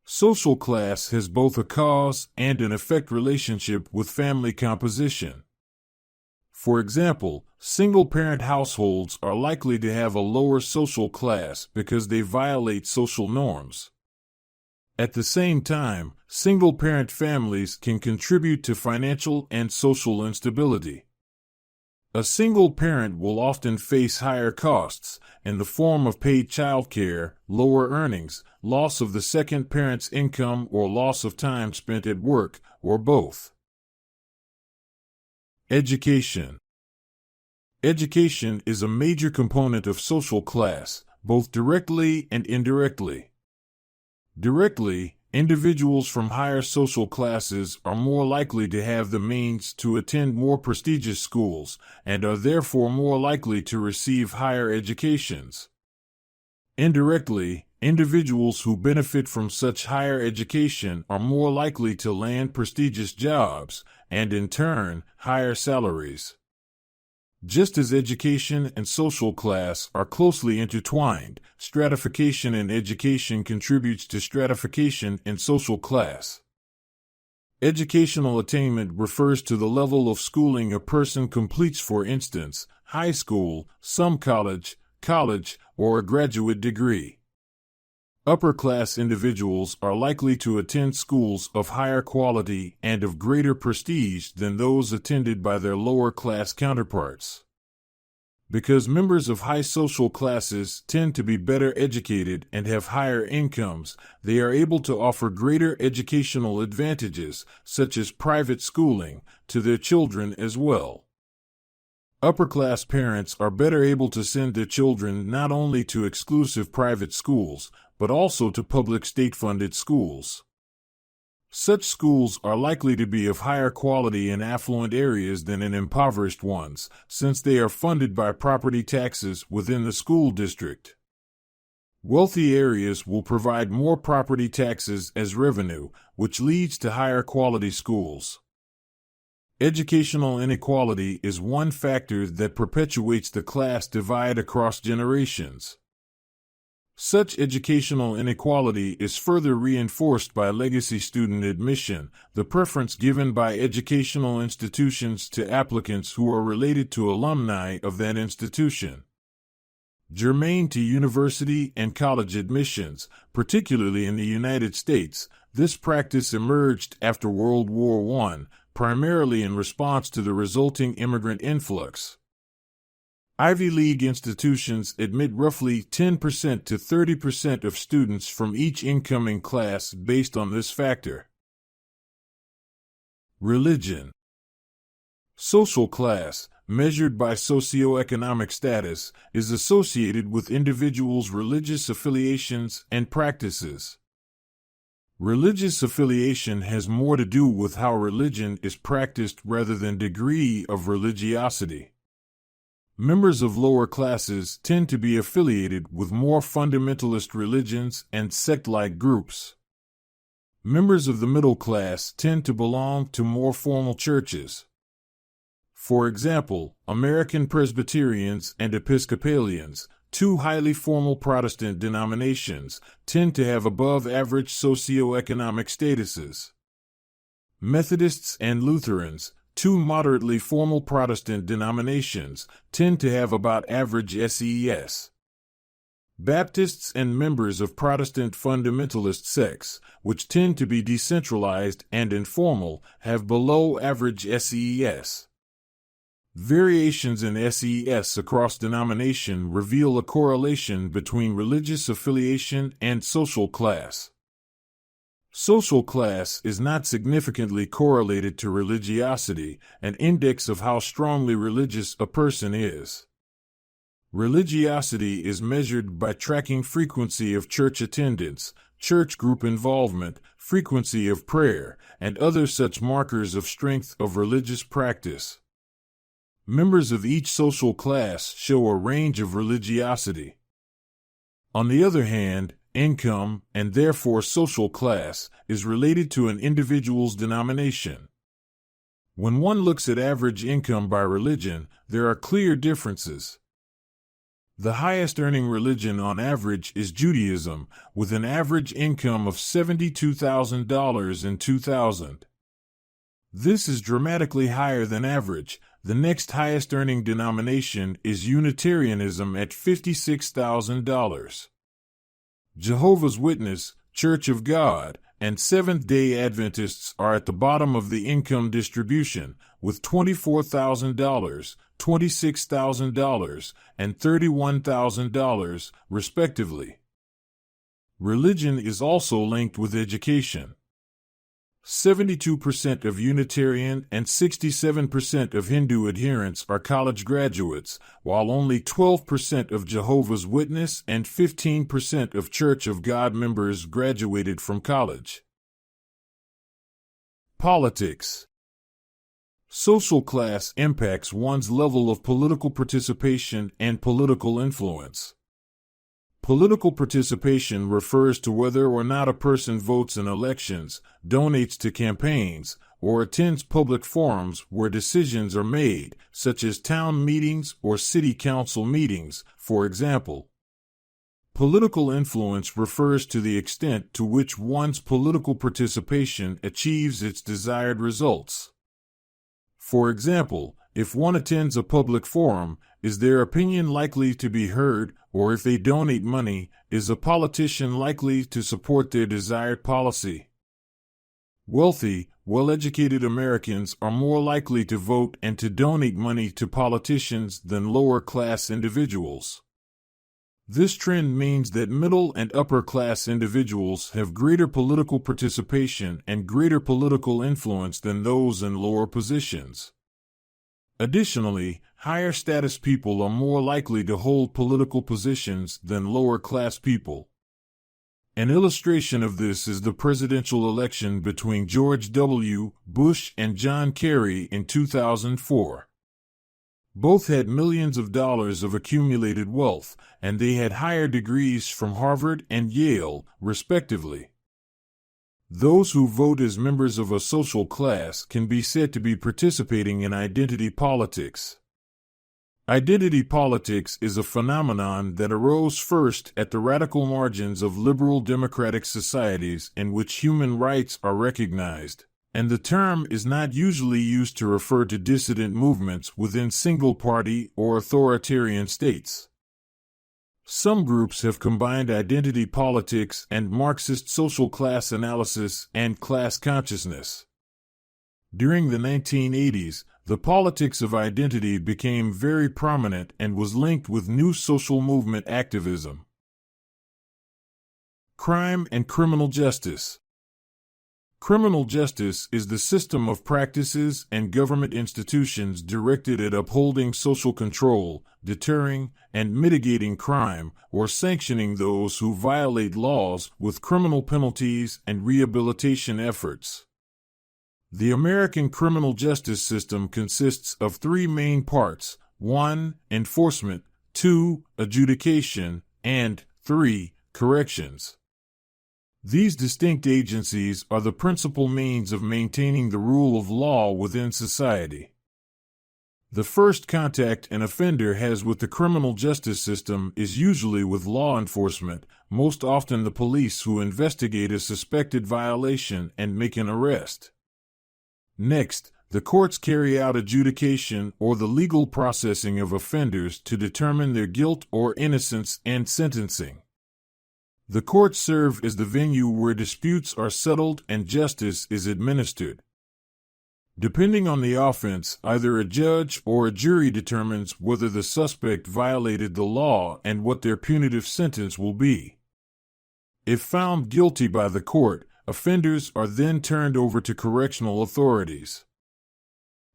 Social class has both a cause and an effect relationship with family composition. For example, single-parent households are likely to have a lower social class because they violate social norms. At the same time, single-parent families can contribute to financial and social instability. A single parent will often face higher costs, in the form of paid childcare, lower earnings, loss of the second parent's income, or loss of time spent at work, or both. Education. Education is a major component of social class, both directly and indirectly. Directly, individuals from higher social classes are more likely to have the means to attend more prestigious schools and are therefore more likely to receive higher educations. Indirectly, individuals who benefit from such higher education are more likely to land prestigious jobs and, in turn, higher salaries. Just as education and social class are closely intertwined, stratification in education contributes to stratification in social class. Educational attainment refers to the level of schooling a person completes, for instance, high school, some college, or a graduate degree. Upper-class individuals are likely to attend schools of higher quality and of greater prestige than those attended by their lower-class counterparts. Because members of high social classes tend to be better educated and have higher incomes, they are able to offer greater educational advantages, such as private schooling, to their children as well. Upper-class parents are better able to send their children not only to exclusive private schools, but also to public state-funded schools. Such schools are likely to be of higher quality in affluent areas than in impoverished ones, since they are funded by property taxes within the school district. Wealthy areas will provide more property taxes as revenue, which leads to higher quality schools. Educational inequality is one factor that perpetuates the class divide across generations. Such educational inequality is further reinforced by legacy student admission, the preference given by educational institutions to applicants who are related to alumni of that institution. Germane to university and college admissions, particularly in the United States, this practice emerged after World War I, primarily in response to the resulting immigrant influx. Ivy League institutions admit roughly 10% to 30% of students from each incoming class based on this factor. Religion. Social class, measured by socioeconomic status, is associated with individuals' religious affiliations and practices. Religious affiliation has more to do with how religion is practiced rather than degree of religiosity. Members of lower classes tend to be affiliated with more fundamentalist religions and sect-like groups. Members of the middle class tend to belong to more formal churches. For example, American Presbyterians and Episcopalians, two highly formal Protestant denominations, tend to have above-average socioeconomic statuses. Methodists and Lutherans, two moderately formal Protestant denominations, tend to have about average SES. Baptists and members of Protestant fundamentalist sects, which tend to be decentralized and informal, have below average SES. Variations in SES across denomination reveal a correlation between religious affiliation and social class. Social class is not significantly correlated to religiosity, an index of how strongly religious a person is. Religiosity is measured by tracking frequency of church attendance, church group involvement, frequency of prayer, and other such markers of strength of religious practice. Members of each social class show a range of religiosity. On the other hand, income, and therefore social class, is related to an individual's denomination. When one looks at average income by religion, there are clear differences. The highest earning religion on average is Judaism, with an average income of $72,000 in 2000. This is dramatically higher than average. The next highest earning denomination is Unitarianism at $56,000. Jehovah's Witness, Church of God, and Seventh-day Adventists are at the bottom of the income distribution, with $24,000, $26,000, and $31,000, respectively. Religion is also linked with education. 72% of Unitarian and 67% of Hindu adherents are college graduates, while only 12% of Jehovah's Witness and 15% of Church of God members graduated from college. Politics. Social class impacts one's level of political participation and political influence. Political participation refers to whether or not a person votes in elections, donates to campaigns, or attends public forums where decisions are made, such as town meetings or city council meetings, for example. Political influence refers to the extent to which one's political participation achieves its desired results. For example, if one attends a public forum, is their opinion likely to be heard, or if they donate money, is a politician likely to support their desired policy? Wealthy, well-educated Americans are more likely to vote and to donate money to politicians than lower-class individuals. This trend means that middle and upper-class individuals have greater political participation and greater political influence than those in lower positions. Additionally, higher status people are more likely to hold political positions than lower class people. An illustration of this is the presidential election between George W. Bush and John Kerry in 2004. Both had millions of dollars of accumulated wealth, and they had higher degrees from Harvard and Yale, respectively. Those who vote as members of a social class can be said to be participating in identity politics. Identity politics is a phenomenon that arose first at the radical margins of liberal democratic societies in which human rights are recognized, and the term is not usually used to refer to dissident movements within single-party or authoritarian states. Some groups have combined identity politics and Marxist social class analysis and class consciousness. During the 1980s, the politics of identity became very prominent and was linked with new social movement activism. Crime and criminal justice. Criminal justice is the system of practices and government institutions directed at upholding social control, deterring and mitigating crime, or sanctioning those who violate laws with criminal penalties and rehabilitation efforts. The American criminal justice system consists of three main parts: 1. Enforcement, 2. Adjudication, and 3. Corrections. These distinct agencies are the principal means of maintaining the rule of law within society. The first contact an offender has with the criminal justice system is usually with law enforcement, most often the police, who investigate a suspected violation and make an arrest. Next, the courts carry out adjudication or the legal processing of offenders to determine their guilt or innocence and sentencing. The courts serve as the venue where disputes are settled and justice is administered. Depending on the offense, either a judge or a jury determines whether the suspect violated the law and what their punitive sentence will be. If found guilty by the court, offenders are then turned over to correctional authorities.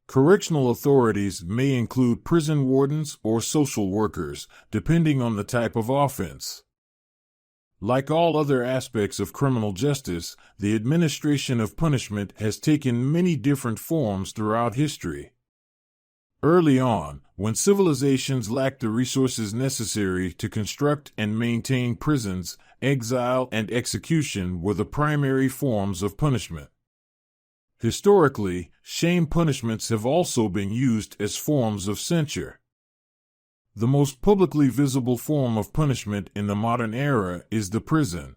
Correctional authorities may include prison wardens or social workers, depending on the type of offense. Like all other aspects of criminal justice, the administration of punishment has taken many different forms throughout history. Early on, when civilizations lacked the resources necessary to construct and maintain prisons, exile and execution were the primary forms of punishment. Historically, shame punishments have also been used as forms of censure. The most publicly visible form of punishment in the modern era is the prison.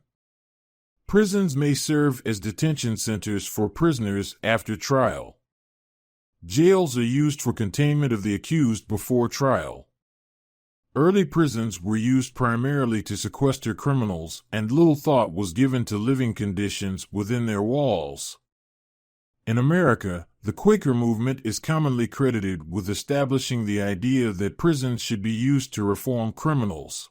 Prisons may serve as detention centers for prisoners after trial. Jails are used for containment of the accused before trial. Early prisons were used primarily to sequester criminals, and little thought was given to living conditions within their walls. In America, the Quaker movement is commonly credited with establishing the idea that prisons should be used to reform criminals.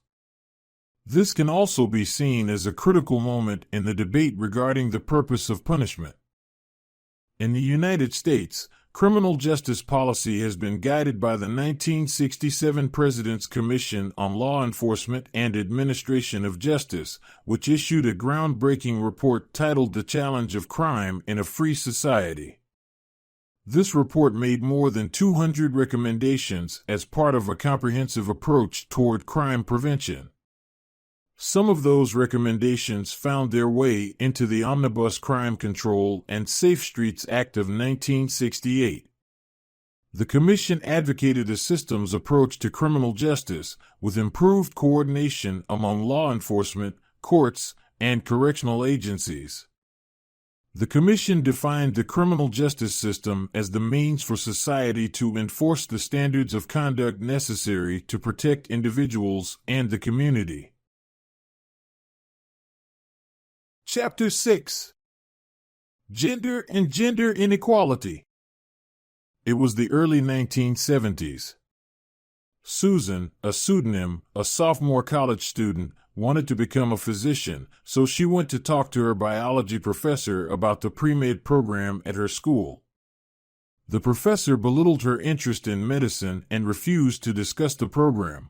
This can also be seen as a critical moment in the debate regarding the purpose of punishment. In the United States, criminal justice policy has been guided by the 1967 President's Commission on Law Enforcement and Administration of Justice, which issued a groundbreaking report titled The Challenge of Crime in a Free Society. This report made more than 200 recommendations as part of a comprehensive approach toward crime prevention. Some of those recommendations found their way into the Omnibus Crime Control and Safe Streets Act of 1968. The Commission advocated a systems approach to criminal justice with improved coordination among law enforcement, courts, and correctional agencies. The Commission defined the criminal justice system as the means for society to enforce the standards of conduct necessary to protect individuals and the community. Chapter 6. Gender and Gender Inequality. It was the early 1970s. Susan, a pseudonym, a sophomore college student, wanted to become a physician, so she went to talk to her biology professor about the pre-med program at her school. The professor belittled her interest in medicine and refused to discuss the program.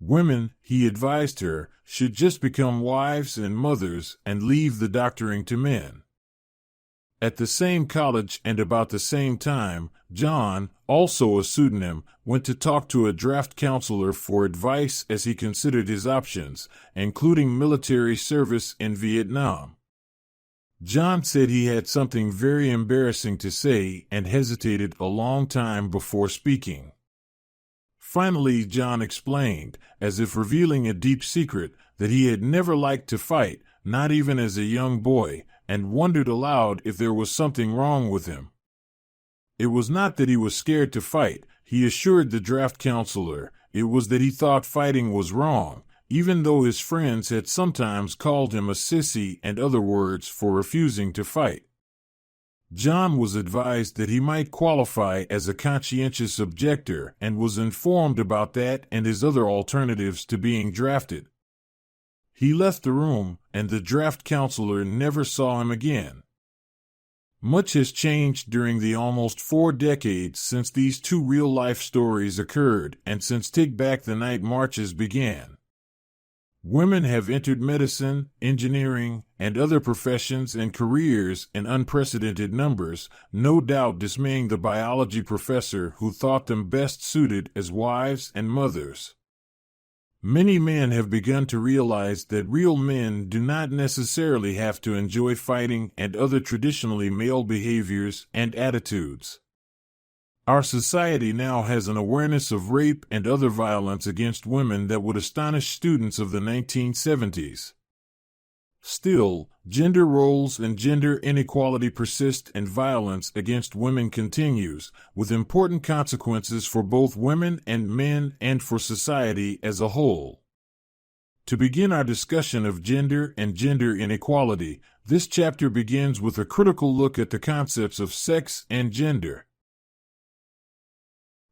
Women, he advised her, should just become wives and mothers and leave the doctoring to men. At the same college and about the same time, John, also a pseudonym, went to talk to a draft counselor for advice as he considered his options, including military service in Vietnam. John said he had something very embarrassing to say and hesitated a long time before speaking. Finally, John explained, as if revealing a deep secret, that he had never liked to fight, not even as a young boy, and wondered aloud if there was something wrong with him. It was not that he was scared to fight, he assured the draft counselor. It was that he thought fighting was wrong, even though his friends had sometimes called him a sissy and other words for refusing to fight. John was advised that he might qualify as a conscientious objector and was informed about that and his other alternatives to being drafted. He left the room, and the draft counselor never saw him again. Much has changed during the almost 4 decades since these two real-life stories occurred and since Take Back the Night marches began. Women have entered medicine, engineering, and other professions and careers in unprecedented numbers, no doubt dismaying the biology professor who thought them best suited as wives and mothers. Many men have begun to realize that real men do not necessarily have to enjoy fighting and other traditionally male behaviors and attitudes. Our society now has an awareness of rape and other violence against women that would astonish students of the 1970s. Still, gender roles and gender inequality persist and violence against women continues, with important consequences for both women and men and for society as a whole. To begin our discussion of gender and gender inequality, this chapter begins with a critical look at the concepts of sex and gender.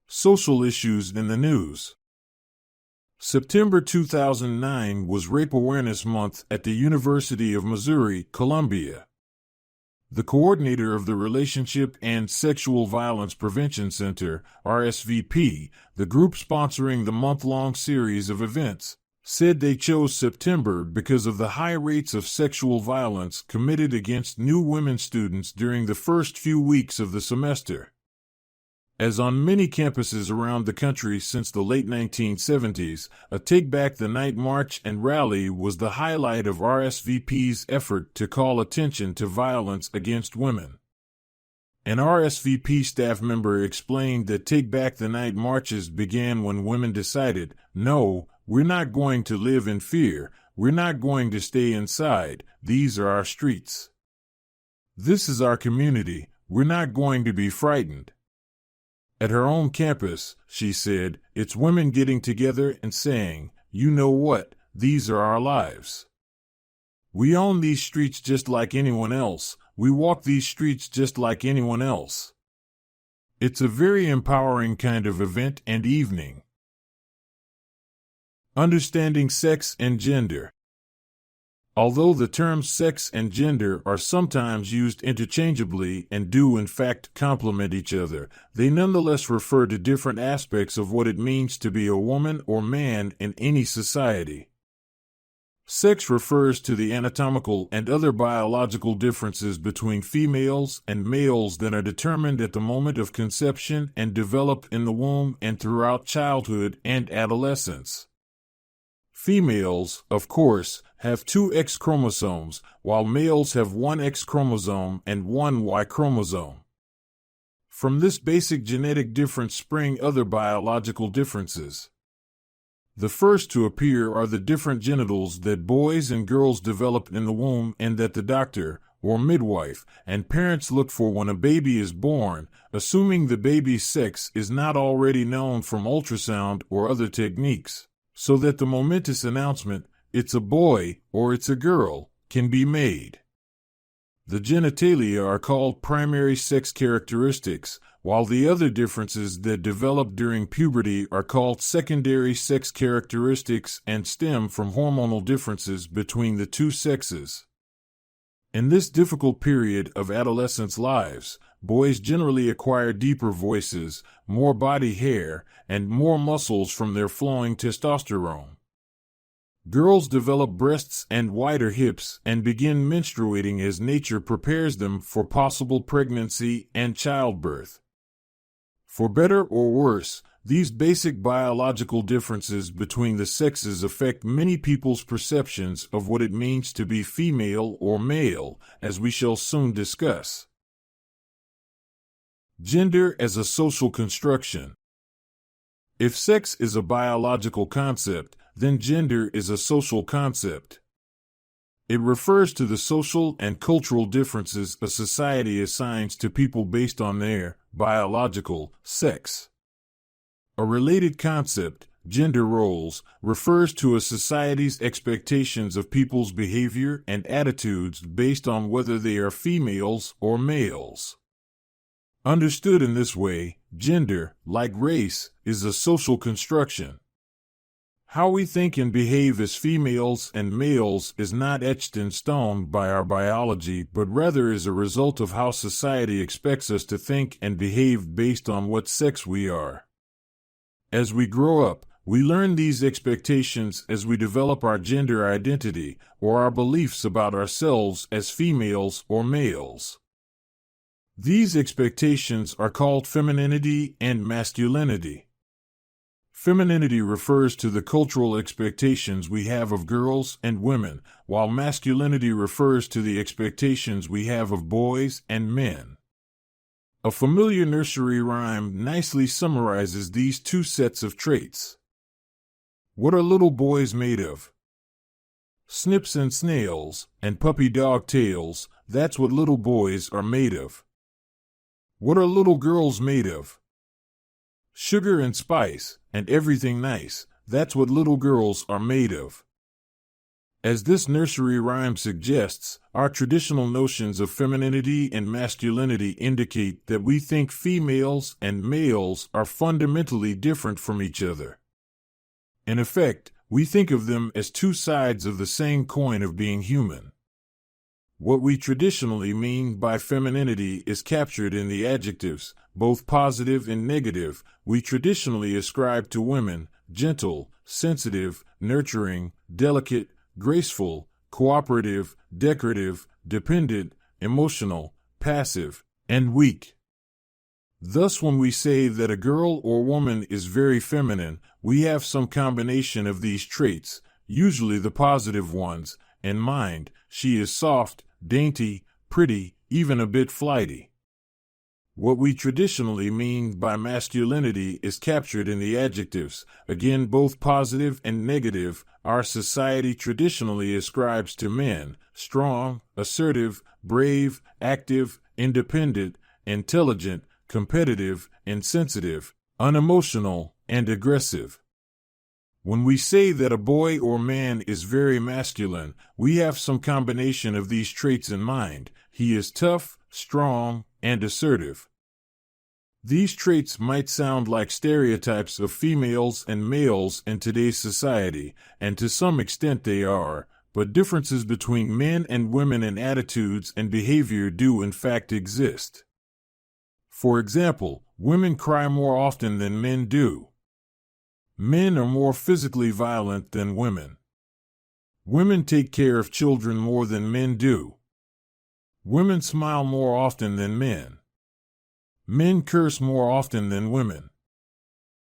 Social issues in the news. September 2009 was Rape Awareness Month at the University of Missouri, Columbia. The coordinator of the Relationship and Sexual Violence Prevention Center, RSVP, the group sponsoring the month-long series of events, said they chose September because of the high rates of sexual violence committed against new women students during the first few weeks of the semester. As on many campuses around the country since the late 1970s, a Take Back the Night march and rally was the highlight of RSVP's effort to call attention to violence against women. An RSVP staff member explained that Take Back the Night marches began when women decided, "No, we're not going to live in fear, we're not going to stay inside, these are our streets. This is our community, we're not going to be frightened." At her own campus, she said, it's women getting together and saying, "You know what, these are our lives. We own these streets just like anyone else, we walk these streets just like anyone else." It's a very empowering kind of event and evening. Understanding sex and gender. Although the terms sex and gender are sometimes used interchangeably and do in fact complement each other, they nonetheless refer to different aspects of what it means to be a woman or man in any society. Sex refers to the anatomical and other biological differences between females and males that are determined at the moment of conception and develop in the womb and throughout childhood and adolescence. Females, of course, have 2 X chromosomes, while males have 1 X chromosome and 1 Y chromosome. From this basic genetic difference spring other biological differences. The first to appear are the different genitals that boys and girls develop in the womb and that the doctor, or midwife, and parents look for when a baby is born, assuming the baby's sex is not already known from ultrasound or other techniques, so that the momentous announcement, "It's a boy" or "It's a girl," can be made. The genitalia are called primary sex characteristics, while the other differences that develop during puberty are called secondary sex characteristics and stem from hormonal differences between the two sexes. In this difficult period of adolescents' lives, boys generally acquire deeper voices, more body hair, and more muscles from their flowing testosterone. Girls develop breasts and wider hips and begin menstruating as nature prepares them for possible pregnancy and childbirth. For better or worse, these basic biological differences between the sexes affect many people's perceptions of what it means to be female or male, as we shall soon discuss. Gender as a social construction. If sex is a biological concept, then gender is a social concept. It refers to the social and cultural differences a society assigns to people based on their biological sex. A related concept, gender roles, refers to a society's expectations of people's behavior and attitudes based on whether they are females or males. Understood in this way, gender, like race, is a social construction. How we think and behave as females and males is not etched in stone by our biology, but rather is a result of how society expects us to think and behave based on what sex we are. As we grow up, we learn these expectations as we develop our gender identity or our beliefs about ourselves as females or males. These expectations are called femininity and masculinity. Femininity refers to the cultural expectations we have of girls and women, while masculinity refers to the expectations we have of boys and men. A familiar nursery rhyme nicely summarizes these two sets of traits. What are little boys made of? Snips and snails, and puppy dog tails, that's what little boys are made of. What are little girls made of? Sugar and spice, and everything nice, that's what little girls are made of. As this nursery rhyme suggests, our traditional notions of femininity and masculinity indicate that we think females and males are fundamentally different from each other. In effect, we think of them as two sides of the same coin of being human. What we traditionally mean by femininity is captured in the adjectives, both positive and negative, we traditionally ascribe to women: gentle, sensitive, nurturing, delicate, graceful, cooperative, decorative, dependent, emotional, passive, and weak. Thus, when we say that a girl or woman is very feminine, we have some combination of these traits, usually the positive ones, in mind. She is soft, dainty, pretty, even a bit flighty. What we traditionally mean by masculinity is captured in the adjectives, again both positive and negative, our society traditionally ascribes to men: strong, assertive, brave, active, independent, intelligent, competitive, insensitive, unemotional, and aggressive. When we say that a boy or man is very masculine, we have some combination of these traits in mind. He is tough, strong, and assertive. These traits might sound like stereotypes of females and males in today's society, and to some extent they are, but differences between men and women in attitudes and behavior do in fact exist. For example, women cry more often than men do. Men are more physically violent than women. Women take care of children more than men do. Women smile more often than men. Men curse more often than women.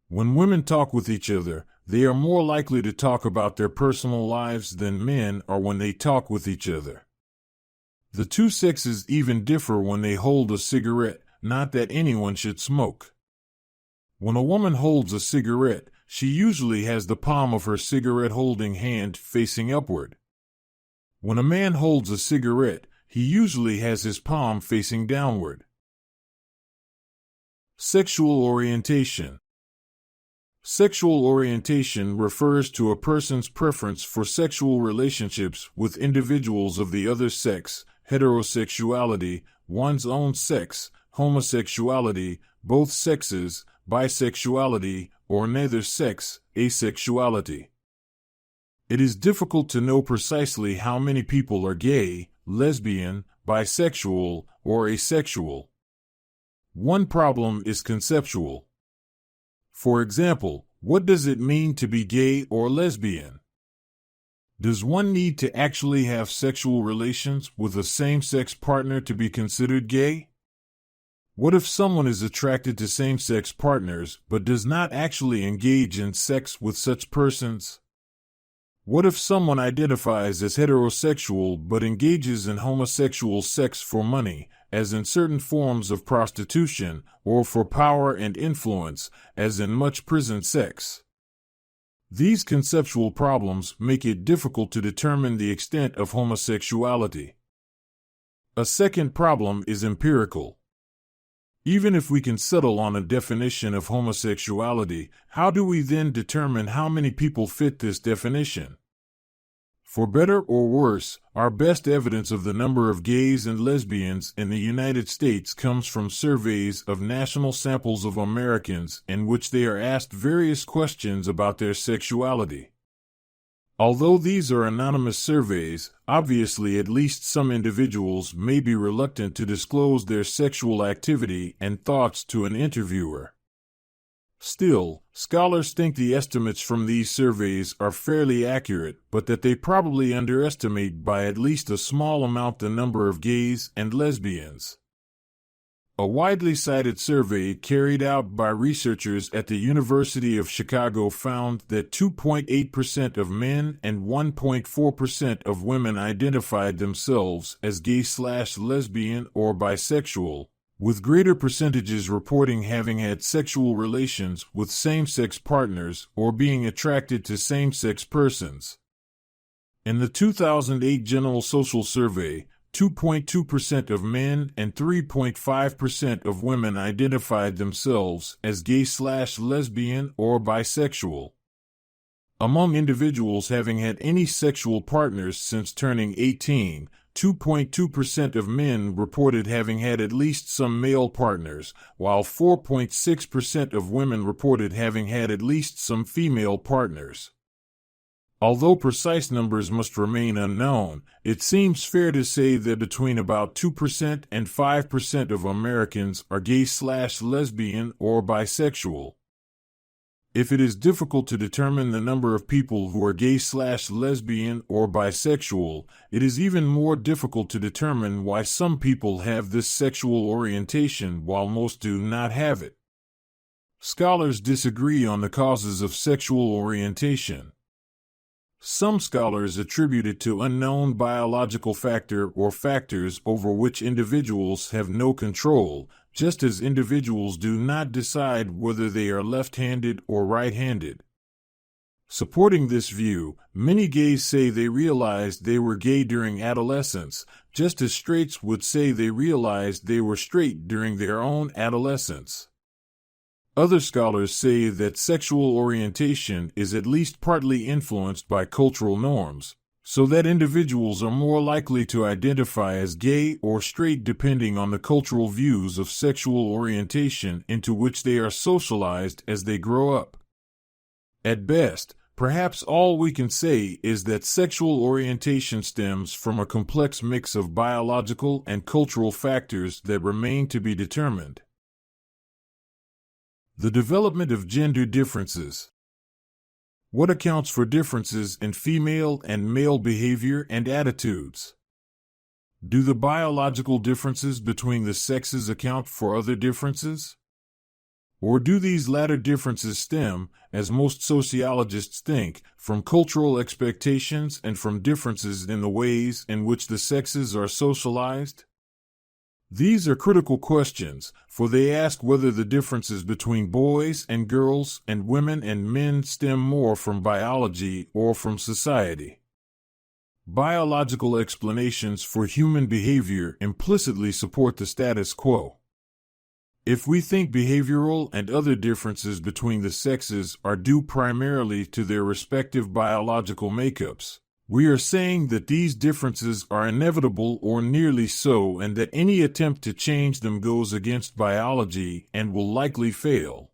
When women talk with each other, they are more likely to talk about their personal lives than men are when they talk with each other. The two sexes even differ when they hold a cigarette, not that anyone should smoke. When a woman holds a cigarette, she usually has the palm of her cigarette-holding hand facing upward. When a man holds a cigarette, he usually has his palm facing downward. Sexual orientation. Sexual orientation refers to a person's preference for sexual relationships with individuals of the other sex: heterosexuality, one's own sex; homosexuality, both sexes; bisexuality, or neither sex, asexuality. It is difficult to know precisely how many people are gay, lesbian, bisexual, or asexual. One problem is conceptual. For example, what does it mean to be gay or lesbian? Does one need to actually have sexual relations with a same-sex partner to be considered gay? What if someone is attracted to same-sex partners but does not actually engage in sex with such persons? What if someone identifies as heterosexual but engages in homosexual sex for money, as in certain forms of prostitution, or for power and influence, as in much prison sex? These conceptual problems make it difficult to determine the extent of homosexuality. A second problem is empirical. Even if we can settle on a definition of homosexuality, how do we then determine how many people fit this definition? For better or worse, our best evidence of the number of gays and lesbians in the United States comes from surveys of national samples of Americans in which they are asked various questions about their sexuality. Although these are anonymous surveys, obviously at least some individuals may be reluctant to disclose their sexual activity and thoughts to an interviewer. Still, scholars think the estimates from these surveys are fairly accurate, but that they probably underestimate by at least a small amount the number of gays and lesbians. A widely cited survey carried out by researchers at the University of Chicago found that 2.8% of men and 1.4% of women identified themselves as gay/lesbian or bisexual, with greater percentages reporting having had sexual relations with same-sex partners or being attracted to same-sex persons. In the 2008 General Social Survey, 2.2% of men and 3.5% of women identified themselves as gay/lesbian or bisexual. Among individuals having had any sexual partners since turning 18, 2.2% of men reported having had at least some male partners, while 4.6% of women reported having had at least some female partners. Although precise numbers must remain unknown, it seems fair to say that between about 2% and 5% of Americans are gay/lesbian or bisexual. If it is difficult to determine the number of people who are gay/lesbian or bisexual, it is even more difficult to determine why some people have this sexual orientation while most do not have it. Scholars disagree on the causes of sexual orientation. Some scholars attribute it to unknown biological factor or factors over which individuals have no control, just as individuals do not decide whether they are left-handed or right-handed. Supporting this view, many gays say they realized they were gay during adolescence, just as straights would say they realized they were straight during their own adolescence. Other scholars say that sexual orientation is at least partly influenced by cultural norms, so that individuals are more likely to identify as gay or straight depending on the cultural views of sexual orientation into which they are socialized as they grow up. At best, perhaps all we can say is that sexual orientation stems from a complex mix of biological and cultural factors that remain to be determined. The development of gender differences. What accounts for differences in female and male behavior and attitudes? Do the biological differences between the sexes account for other differences? Or do these latter differences stem, as most sociologists think, from cultural expectations and from differences in the ways in which the sexes are socialized? These are critical questions, for they ask whether the differences between boys and girls and women and men stem more from biology or from society. Biological explanations for human behavior implicitly support the status quo. If we think behavioral and other differences between the sexes are due primarily to their respective biological makeups, we are saying that these differences are inevitable or nearly so, and that any attempt to change them goes against biology and will likely fail.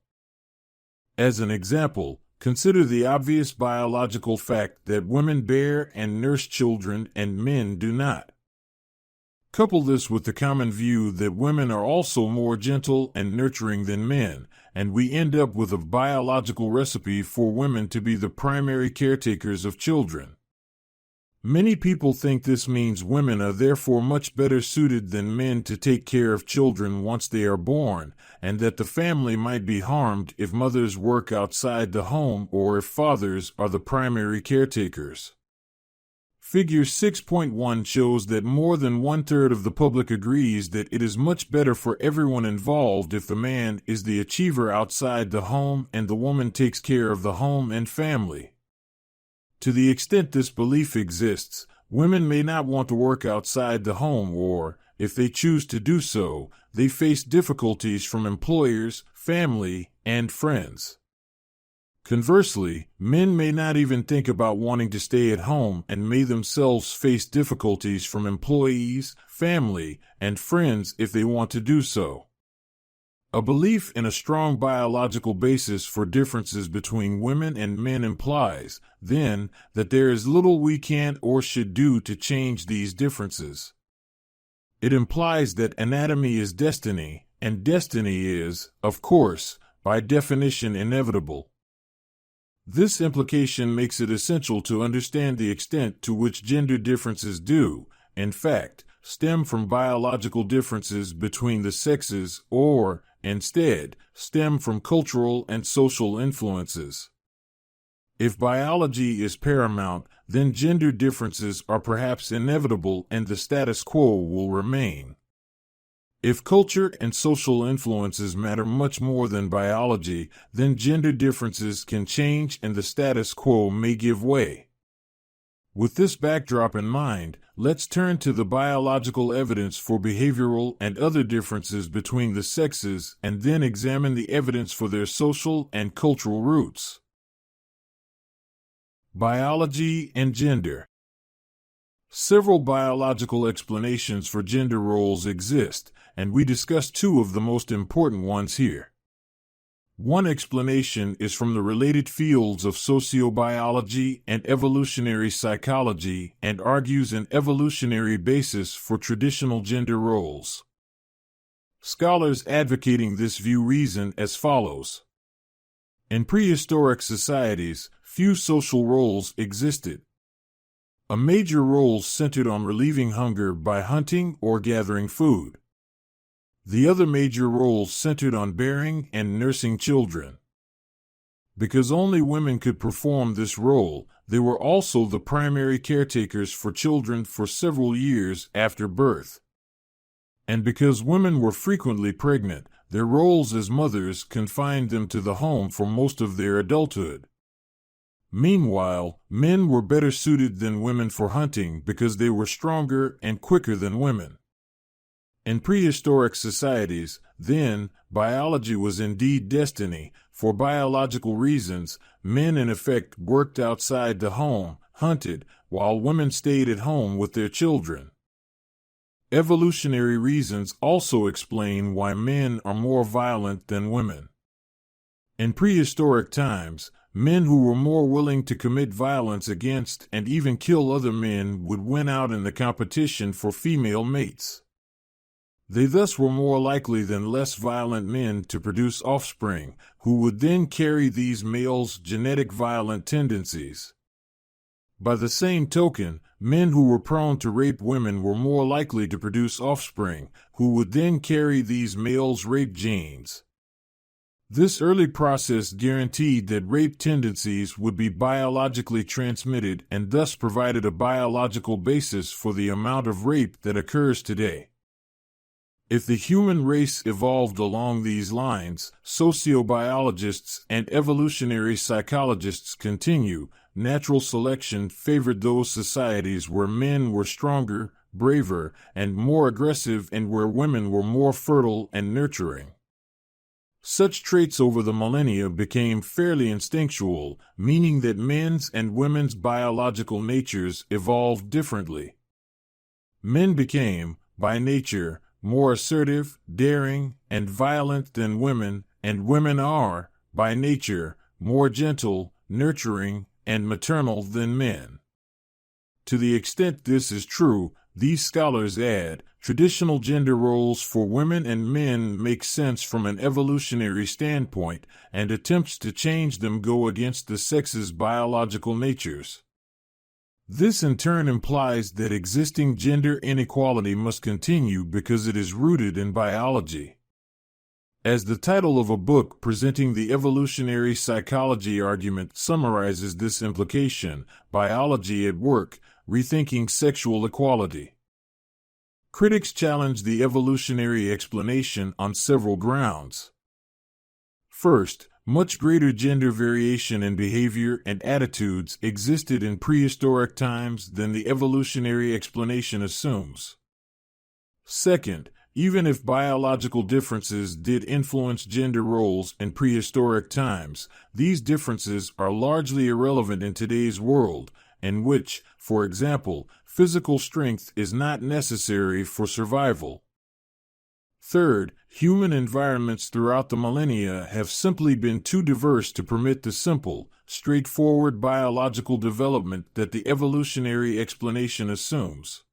As an example, consider the obvious biological fact that women bear and nurse children and men do not. Couple this with the common view that women are also more gentle and nurturing than men, and we end up with a biological recipe for women to be the primary caretakers of children. Many people think this means women are therefore much better suited than men to take care of children once they are born, and that the family might be harmed if mothers work outside the home or if fathers are the primary caretakers. Figure 6.1 shows that more than one-third of the public agrees that it is much better for everyone involved if the man is the achiever outside the home and the woman takes care of the home and family. To the extent this belief exists, women may not want to work outside the home or, if they choose to do so, they face difficulties from employers, family, and friends. Conversely, men may not even think about wanting to stay at home and may themselves face difficulties from employees, family, and friends if they want to do so. A belief in a strong biological basis for differences between women and men implies, then, that there is little we can or should do to change these differences. It implies that anatomy is destiny, and destiny is, of course, by definition inevitable. This implication makes it essential to understand the extent to which gender differences do, in fact, stem from biological differences between the sexes or, instead, stem from cultural and social influences. If biology is paramount, then gender differences are perhaps inevitable and the status quo will remain. If culture and social influences matter much more than biology, then gender differences can change and the status quo may give way. With this backdrop in mind, let's turn to the biological evidence for behavioral and other differences between the sexes and then examine the evidence for their social and cultural roots. Biology and gender. Several biological explanations for gender roles exist, and we discuss two of the most important ones here. One explanation is from the related fields of sociobiology and evolutionary psychology and argues an evolutionary basis for traditional gender roles. Scholars advocating this view reason as follows. In prehistoric societies, few social roles existed. A major role centered on relieving hunger by hunting or gathering food. The other major roles centered on bearing and nursing children. Because only women could perform this role, they were also the primary caretakers for children for several years after birth. And because women were frequently pregnant, their roles as mothers confined them to the home for most of their adulthood. Meanwhile, men were better suited than women for hunting because they were stronger and quicker than women. In prehistoric societies, then, biology was indeed destiny. For biological reasons, men in effect worked outside the home, hunted, while women stayed at home with their children. Evolutionary reasons also explain why men are more violent than women. In prehistoric times, men who were more willing to commit violence against and even kill other men would win out in the competition for female mates. They thus were more likely than less violent men to produce offspring, who would then carry these males' genetic violent tendencies. By the same token, men who were prone to rape women were more likely to produce offspring, who would then carry these males' rape genes. This early process guaranteed that rape tendencies would be biologically transmitted and thus provided a biological basis for the amount of rape that occurs today. If the human race evolved along these lines, sociobiologists and evolutionary psychologists continue, natural selection favored those societies where men were stronger, braver, and more aggressive and where women were more fertile and nurturing. Such traits over the millennia became fairly instinctual, meaning that men's and women's biological natures evolved differently. Men became, by nature, more assertive, daring, and violent than women, and women are, by nature, more gentle, nurturing, and maternal than men. To the extent this is true, these scholars add, traditional gender roles for women and men make sense from an evolutionary standpoint, and attempts to change them go against the sexes' biological natures. This in turn implies that existing gender inequality must continue because it is rooted in biology. As the title of a book presenting the evolutionary psychology argument summarizes this implication, Biology at Work, Rethinking Sexual Equality. Critics challenge the evolutionary explanation on several grounds. First, much greater gender variation in behavior and attitudes existed in prehistoric times than the evolutionary explanation assumes. Second, even if biological differences did influence gender roles in prehistoric times, these differences are largely irrelevant in today's world, in which, for example, physical strength is not necessary for survival. Third, human environments throughout the millennia have simply been too diverse to permit the simple, straightforward biological development that the evolutionary explanation assumes.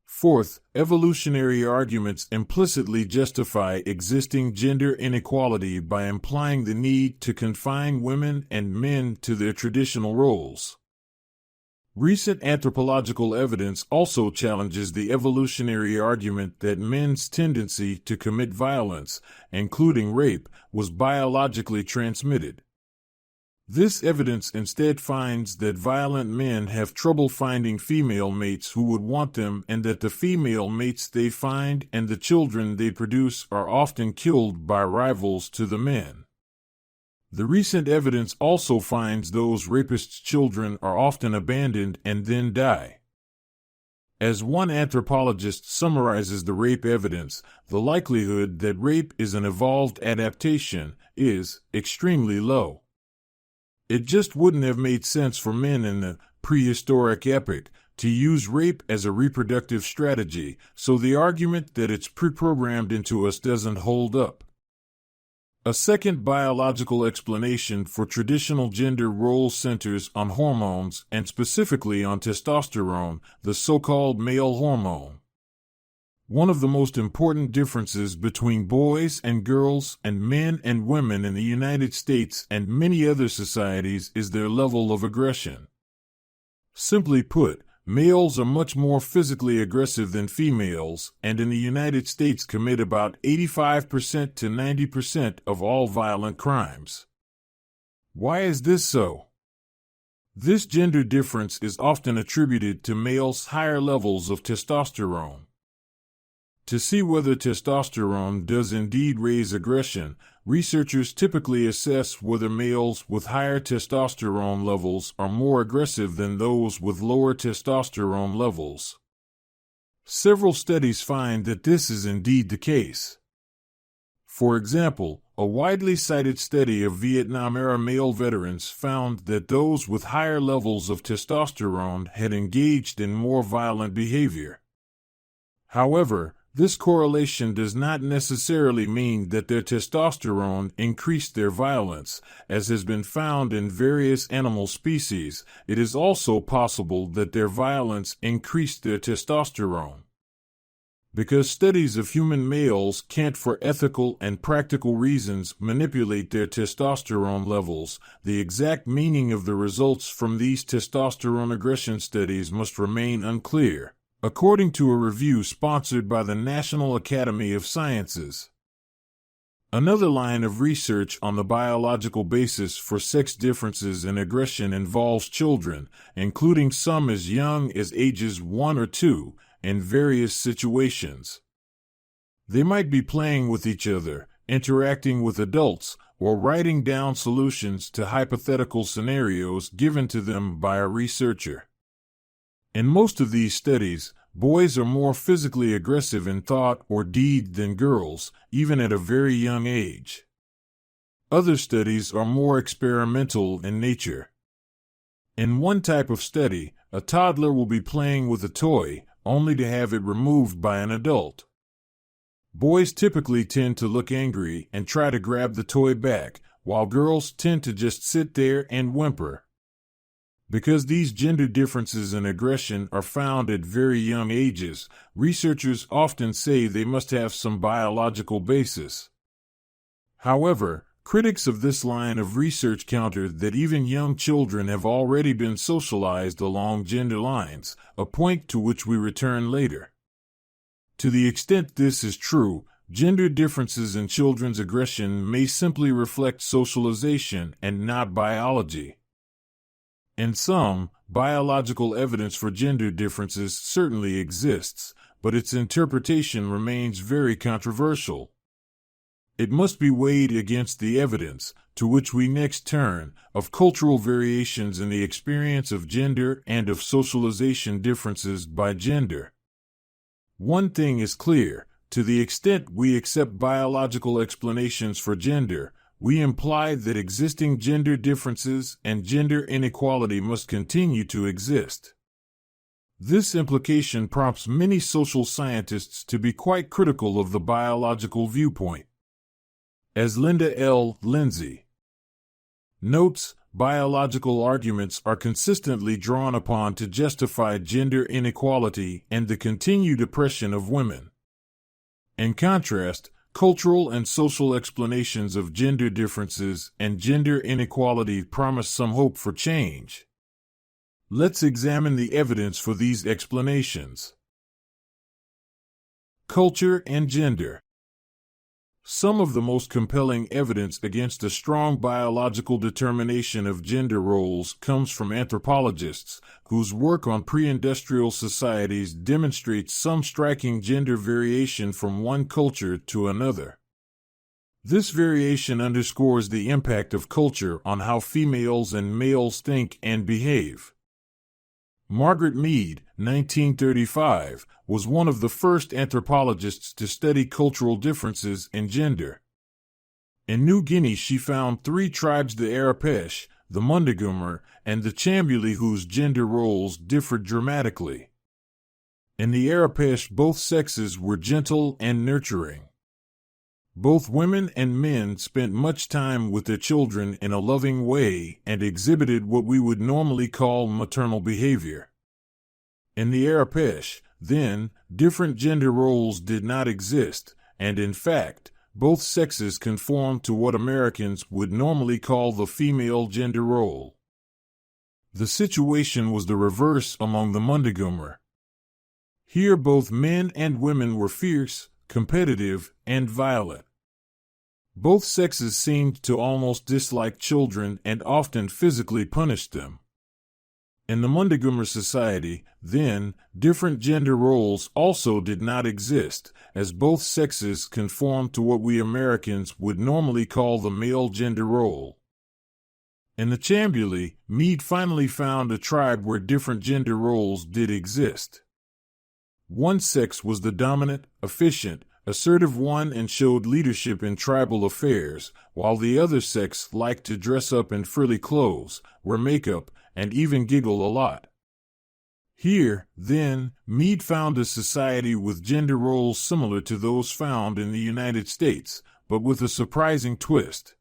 Fourth, evolutionary arguments implicitly justify existing gender inequality by implying the need to confine women and men to their traditional roles. Recent anthropological evidence also challenges the evolutionary argument that men's tendency to commit violence, including rape, was biologically transmitted. This evidence instead finds that violent men have trouble finding female mates who would want them and that the female mates they find and the children they produce are often killed by rivals to the men. The recent evidence also finds those rapists' children are often abandoned and then die. As one anthropologist summarizes the rape evidence, the likelihood that rape is an evolved adaptation is extremely low. It just wouldn't have made sense for men in the prehistoric epoch to use rape as a reproductive strategy, so the argument that it's pre-programmed into us doesn't hold up. A second biological explanation for traditional gender roles centers on hormones and specifically on testosterone, the so-called male hormone. One of the most important differences between boys and girls and men and women in the United States and many other societies is their level of aggression. Simply put, males are much more physically aggressive than females, and in the United States commit about 85% to 90% of all violent crimes. Why is this so? This gender difference is often attributed to males' higher levels of testosterone. To see whether testosterone does indeed raise aggression, researchers typically assess whether males with higher testosterone levels are more aggressive than those with lower testosterone levels. Several studies find that this is indeed the case. For example, a widely cited study of Vietnam-era male veterans found that those with higher levels of testosterone had engaged in more violent behavior. However, this correlation does not necessarily mean that their testosterone increased their violence, as has been found in various animal species. It is also possible that their violence increased their testosterone. Because studies of human males can't for ethical and practical reasons manipulate their testosterone levels, the exact meaning of the results from these testosterone aggression studies must remain unclear, according to a review sponsored by the National Academy of Sciences. Another line of research on the biological basis for sex differences in aggression involves children, including some as young as ages 1 or 2, in various situations. They might be playing with each other, interacting with adults, or writing down solutions to hypothetical scenarios given to them by a researcher. In most of these studies, boys are more physically aggressive in thought or deed than girls, even at a very young age. Other studies are more experimental in nature. In one type of study, a toddler will be playing with a toy, only to have it removed by an adult. Boys typically tend to look angry and try to grab the toy back, while girls tend to just sit there and whimper. Because these gender differences in aggression are found at very young ages, researchers often say they must have some biological basis. However, critics of this line of research counter that even young children have already been socialized along gender lines, a point to which we return later. To the extent this is true, gender differences in children's aggression may simply reflect socialization and not biology. In sum, biological evidence for gender differences certainly exists, but its interpretation remains very controversial. It must be weighed against the evidence, to which we next turn, of cultural variations in the experience of gender and of socialization differences by gender. One thing is clear: to the extent we accept biological explanations for gender, we imply that existing gender differences and gender inequality must continue to exist. This implication prompts many social scientists to be quite critical of the biological viewpoint. As Linda L. Lindsay notes, biological arguments are consistently drawn upon to justify gender inequality and the continued oppression of women. In contrast, cultural and social explanations of gender differences and gender inequality promise some hope for change. Let's examine the evidence for these explanations. Culture and gender. Some of the most compelling evidence against a strong biological determination of gender roles comes from anthropologists, whose work on pre-industrial societies demonstrates some striking gender variation from one culture to another. This variation underscores the impact of culture on how females and males think and behave. Margaret Mead, 1935, was one of the first anthropologists to study cultural differences in gender. In New Guinea, she found 3 tribes, the Arapesh, the Mundigemer, and the Chambuli, whose gender roles differed dramatically. In the Arapesh, both sexes were gentle and nurturing. Both women and men spent much time with their children in a loving way and exhibited what we would normally call maternal behavior. In the Arapesh, then, different gender roles did not exist, and in fact, both sexes conformed to what Americans would normally call the female gender role. The situation was the reverse among the Mundigemer. Here both men and women were fierce, competitive, and violent. Both sexes seemed to almost dislike children and often physically punished them. In the Mundigemer society, then, different gender roles also did not exist, as both sexes conformed to what we Americans would normally call the male gender role. In the Chambuli, Meade finally found a tribe where different gender roles did exist. One sex was the dominant, efficient, assertive one and showed leadership in tribal affairs, while the other sex liked to dress up in frilly clothes, wear makeup, and even giggle a lot. Here, then, Meade found a society with gender roles similar to those found in the United States, but with a surprising twist.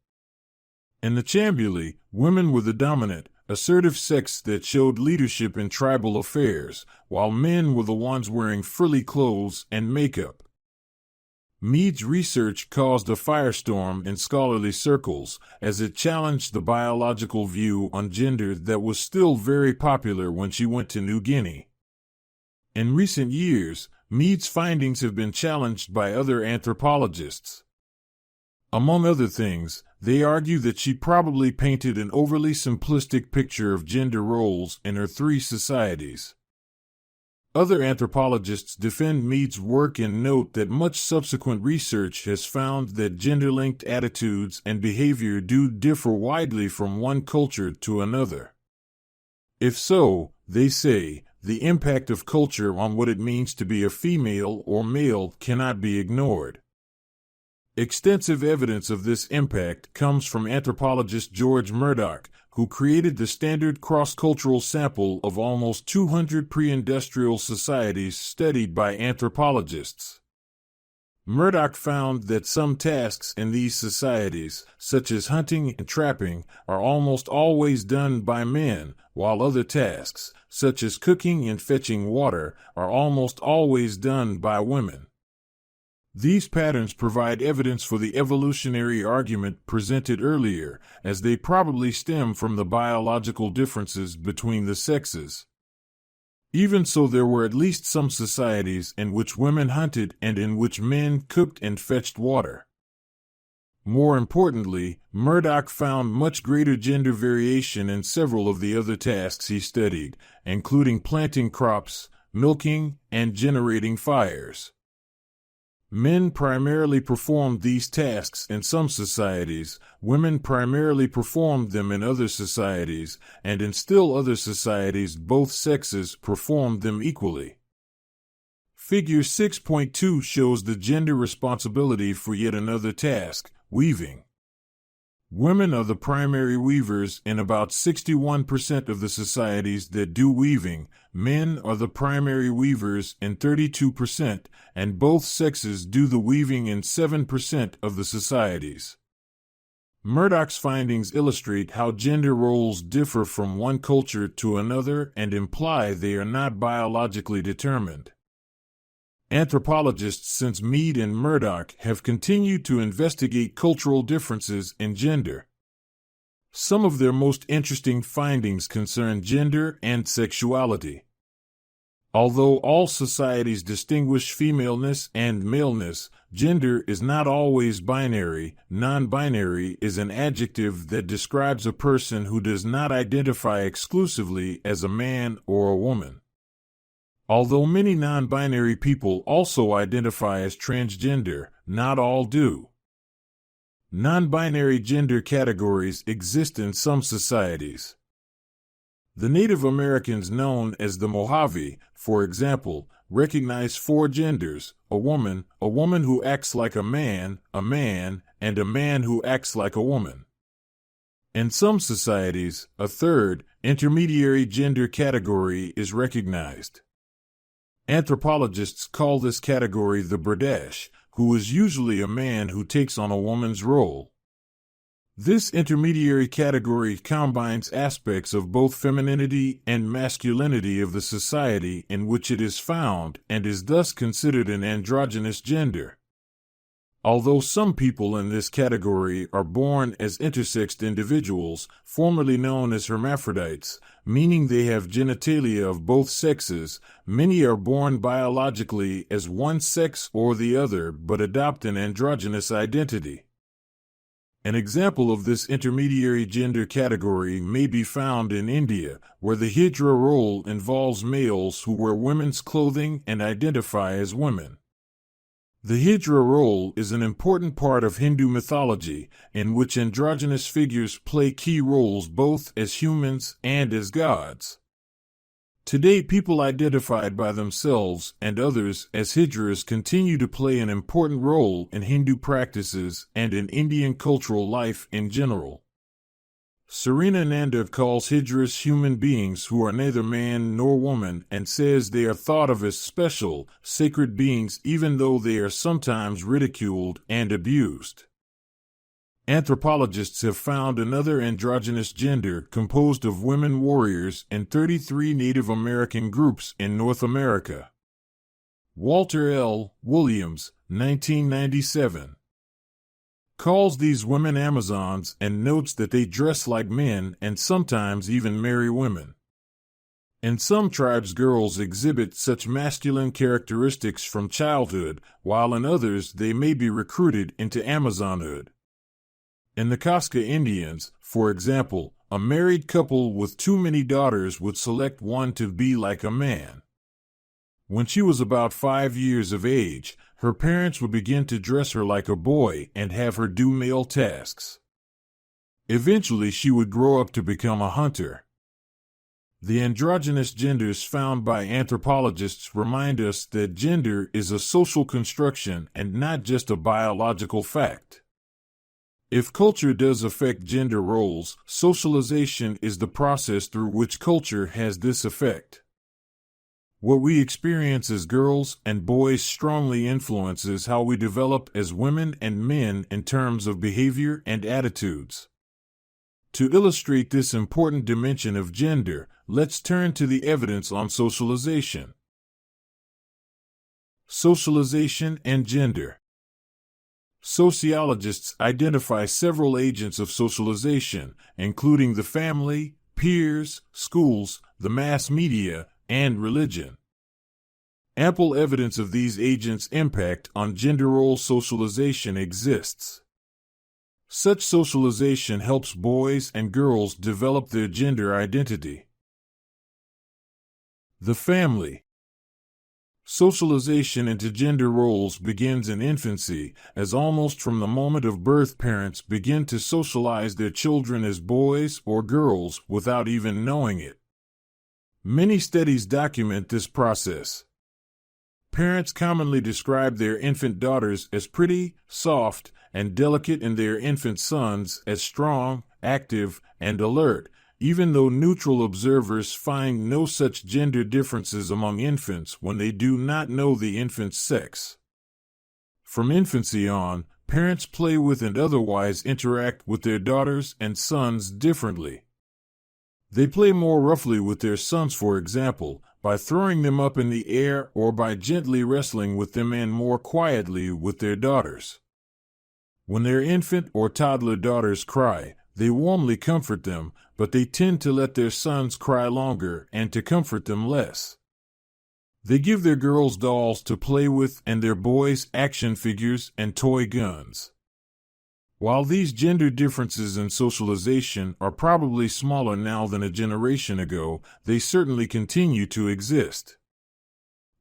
In the Chambuli, women were the dominant, assertive sex that showed leadership in tribal affairs, while men were the ones wearing frilly clothes and makeup. Meade's research caused a firestorm in scholarly circles as it challenged the biological view on gender that was still very popular when she went to New Guinea. In recent years, Meade's findings have been challenged by other anthropologists. Among other things, they argue that she probably painted an overly simplistic picture of gender roles in her three societies. Other anthropologists defend Meade's work and note that much subsequent research has found that gender-linked attitudes and behavior do differ widely from one culture to another. If so, they say, the impact of culture on what it means to be a female or male cannot be ignored. Extensive evidence of this impact comes from anthropologist George Murdoch, who created the standard cross-cultural sample of almost 200 pre-industrial societies studied by anthropologists. Murdoch found that some tasks in these societies, such as hunting and trapping, are almost always done by men, while other tasks, such as cooking and fetching water, are almost always done by women. These patterns provide evidence for the evolutionary argument presented earlier, as they probably stem from the biological differences between the sexes. Even so, there were at least some societies in which women hunted and in which men cooked and fetched water. More importantly, Murdoch found much greater gender variation in several of the other tasks he studied, including planting crops, milking, and generating fires. Men primarily performed these tasks in some societies, women primarily performed them in other societies, and in still other societies both sexes performed them equally. Figure 6.2 shows the gender responsibility for yet another task, weaving. Women are the primary weavers in about 61% of the societies that do weaving, men are the primary weavers in 32%, and both sexes do the weaving in 7% of the societies. Murdoch's findings illustrate how gender roles differ from one culture to another and imply they are not biologically determined. Anthropologists since Meade and Murdoch have continued to investigate cultural differences in gender. Some of their most interesting findings concern gender and sexuality. Although all societies distinguish femaleness and maleness, gender is not always binary. Non-binary is an adjective that describes a person who does not identify exclusively as a man or a woman. Although many non-binary people also identify as transgender, not all do. Non-binary gender categories exist in some societies. The Native Americans known as the Mojave, for example, recognize four genders: a woman who acts like a man, and a man who acts like a woman. In some societies, a third, intermediary gender category is recognized. Anthropologists call this category the Bradash, who is usually a man who takes on a woman's role. This intermediary category combines aspects of both femininity and masculinity of the society in which it is found and is thus considered an androgynous gender. Although some people in this category are born as intersexed individuals, formerly known as hermaphrodites, meaning they have genitalia of both sexes, many are born biologically as one sex or the other but adopt an androgynous identity. An example of this intermediary gender category may be found in India, where the Hijra role involves males who wear women's clothing and identify as women. The Hijra role is an important part of Hindu mythology, in which androgynous figures play key roles both as humans and as gods. Today, people identified by themselves and others as Hijras continue to play an important role in Hindu practices and in Indian cultural life in general. Serena Nanda calls Hijras human beings who are neither man nor woman and says they are thought of as special, sacred beings even though they are sometimes ridiculed and abused. Anthropologists have found another androgynous gender composed of women warriors in 33 Native American groups in North America. Walter L. Williams, 1997. Calls these women Amazons and notes that they dress like men and sometimes even marry women. In some tribes, girls exhibit such masculine characteristics from childhood, while in others they may be recruited into Amazonhood. In the Casca Indians, for example, a married couple with too many daughters would select one to be like a man. When she was about 5 years of age, her parents would begin to dress her like a boy and have her do male tasks. Eventually, she would grow up to become a hunter. The androgynous genders found by anthropologists remind us that gender is a social construction and not just a biological fact. If culture does affect gender roles, socialization is the process through which culture has this effect. What we experience as girls and boys strongly influences how we develop as women and men in terms of behavior and attitudes. To illustrate this important dimension of gender, let's turn to the evidence on socialization. Socialization and gender. Sociologists identify several agents of socialization, including the family, peers, schools, the mass media, and religion. Ample evidence of these agents' impact on gender role socialization exists. Such socialization helps boys and girls develop their gender identity. The family. Socialization into gender roles begins in infancy, as almost from the moment of birth parents begin to socialize their children as boys or girls without even knowing it. Many studies document this process. Parents commonly describe their infant daughters as pretty, soft, and delicate, and their infant sons as strong, active, and alert, even though neutral observers find no such gender differences among infants when they do not know the infant's sex. From infancy on, parents play with and otherwise interact with their daughters and sons differently. They play more roughly with their sons, for example, by throwing them up in the air or by gently wrestling with them, and more quietly with their daughters. When their infant or toddler daughters cry, they warmly comfort them, but they tend to let their sons cry longer and to comfort them less. They give their girls dolls to play with and their boys action figures and toy guns. While these gender differences in socialization are probably smaller now than a generation ago, they certainly continue to exist.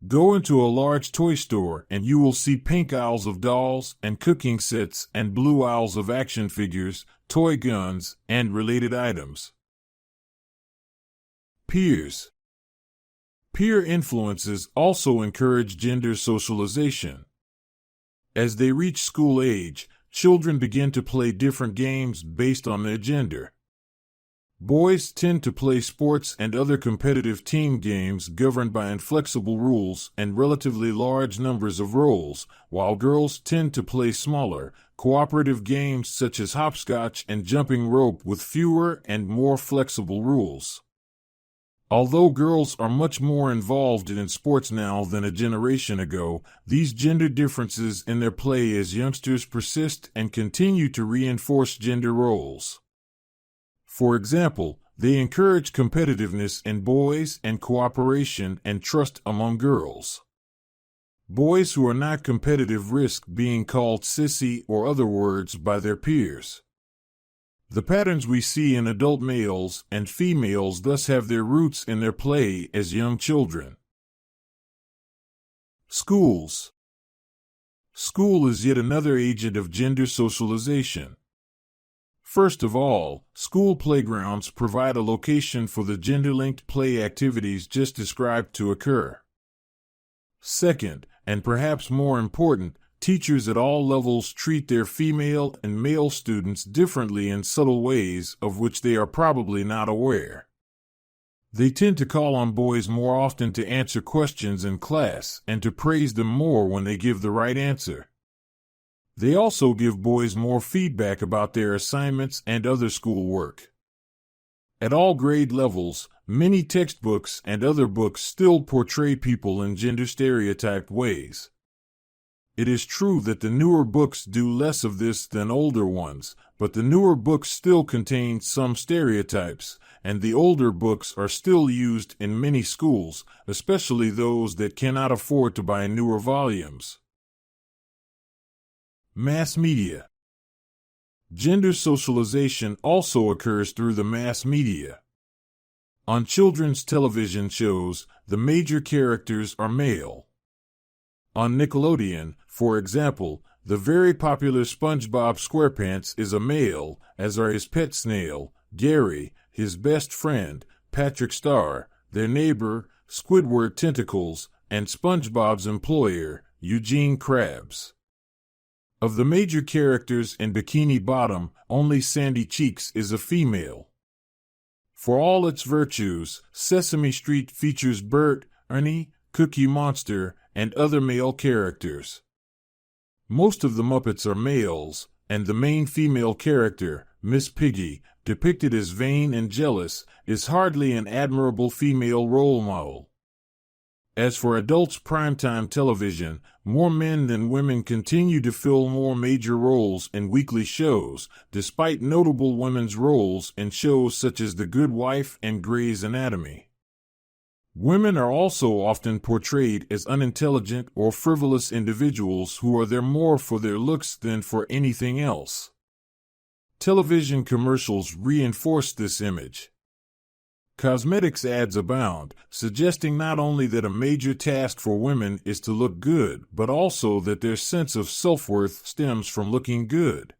Go into a large toy store and you will see pink aisles of dolls and cooking sets and blue aisles of action figures, toy guns, and related items. Peers. Peer influences also encourage gender socialization. As they reach school age, children begin to play different games based on their gender. Boys tend to play sports and other competitive team games governed by inflexible rules and relatively large numbers of roles, while girls tend to play smaller, cooperative games such as hopscotch and jumping rope with fewer and more flexible rules. Although girls are much more involved in sports now than a generation ago, these gender differences in their play as youngsters persist and continue to reinforce gender roles. For example, they encourage competitiveness in boys and cooperation and trust among girls. Boys who are not competitive risk being called sissy or other words by their peers. The patterns we see in adult males and females thus have their roots in their play as young children. Schools. School is yet another agent of gender socialization. First of all, school playgrounds provide a location for the gender-linked play activities just described to occur. Second, and perhaps more important, teachers at all levels treat their female and male students differently in subtle ways of which they are probably not aware. They tend to call on boys more often to answer questions in class and to praise them more when they give the right answer. They also give boys more feedback about their assignments and other schoolwork. At all grade levels, many textbooks and other books still portray people in gender stereotyped ways. It is true that the newer books do less of this than older ones, but the newer books still contain some stereotypes, and the older books are still used in many schools, especially those that cannot afford to buy newer volumes. Mass media. Gender socialization also occurs through the mass media. On children's television shows, the major characters are male. On Nickelodeon, for example, the very popular SpongeBob SquarePants is a male, as are his pet snail, Gary, his best friend, Patrick Star, their neighbor, Squidward Tentacles, and SpongeBob's employer, Eugene Krabs. Of the major characters in Bikini Bottom, only Sandy Cheeks is a female. For all its virtues, Sesame Street features Bert, Ernie, Cookie Monster, and other male characters. Most of the Muppets are males, and the main female character, Miss Piggy, depicted as vain and jealous, is hardly an admirable female role model. As for adults' primetime television, more men than women continue to fill more major roles in weekly shows, despite notable women's roles in shows such as The Good Wife and Grey's Anatomy. Women are also often portrayed as unintelligent or frivolous individuals who are there more for their looks than for anything else. Television commercials reinforce this image. Cosmetics ads abound, suggesting not only that a major task for women is to look good, but also that their sense of self-worth stems from looking good.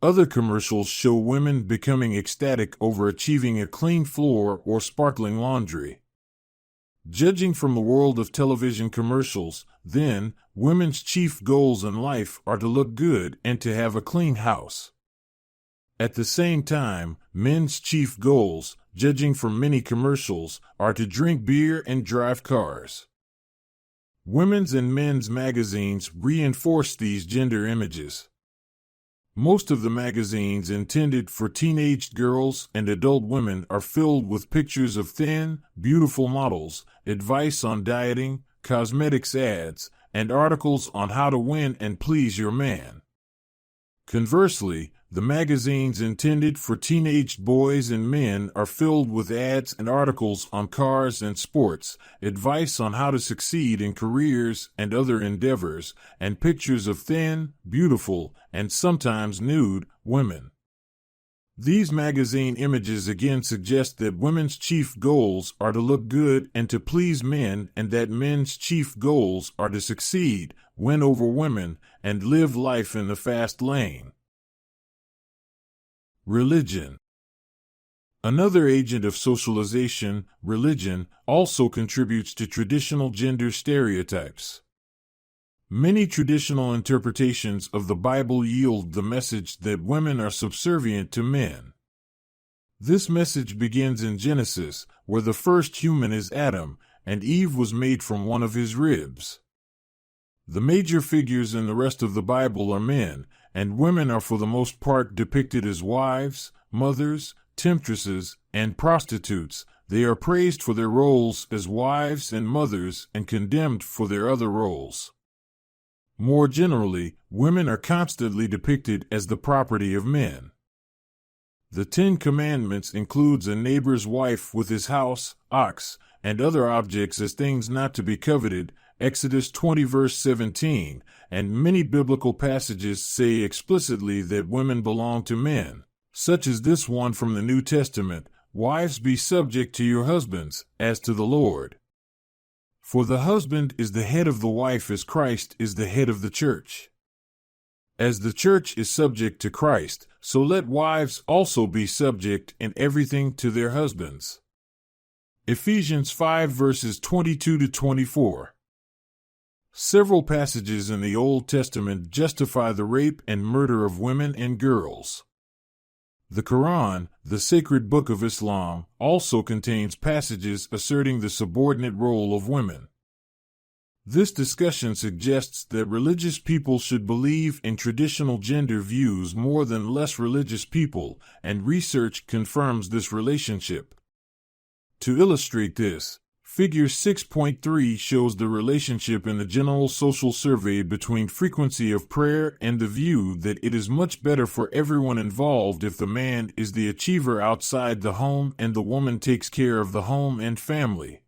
Other commercials show women becoming ecstatic over achieving a clean floor or sparkling laundry. Judging from the world of television commercials, then, women's chief goals in life are to look good and to have a clean house. At the same time, men's chief goals, judging from many commercials, are to drink beer and drive cars. Women's and men's magazines reinforce these gender images. Most of the magazines intended for teenaged girls and adult women are filled with pictures of thin, beautiful models, advice on dieting, cosmetics ads, and articles on how to win and please your man. Conversely, the magazines intended for teenaged boys and men are filled with ads and articles on cars and sports, advice on how to succeed in careers and other endeavors, and pictures of thin, beautiful, and sometimes nude women. These magazine images again suggest that women's chief goals are to look good and to please men, and that men's chief goals are to succeed, win over women, and live life in the fast lane. Religion. Another agent of socialization, religion, also contributes to traditional gender stereotypes. Many traditional interpretations of the Bible yield the message that women are subservient to men. This message begins in Genesis, where the first human is Adam, and Eve was made from one of his ribs. The major figures in the rest of the Bible are men, and women are for the most part depicted as wives, mothers, temptresses, and prostitutes. They are praised for their roles as wives and mothers and condemned for their other roles. More generally, women are constantly depicted as the property of men. The Ten Commandments includes a neighbor's wife with his house, ox, and other objects as things not to be coveted, Exodus 20 verse 17, and many biblical passages say explicitly that women belong to men, such as this one from the New Testament, "Wives, be subject to your husbands, as to the Lord. For the husband is the head of the wife as Christ is the head of the church. As the church is subject to Christ, so let wives also be subject in everything to their husbands." Ephesians 5 verses 22 to 24. Several passages in the Old Testament justify the rape and murder of women and girls. The Quran, the sacred book of Islam, also contains passages asserting the subordinate role of women. This discussion suggests that religious people should believe in traditional gender views more than less religious people, and research confirms this relationship. To illustrate this, Figure 6.3 shows the relationship in the General Social Survey between frequency of prayer and the view that it is much better for everyone involved if the man is the achiever outside the home and the woman takes care of the home and family.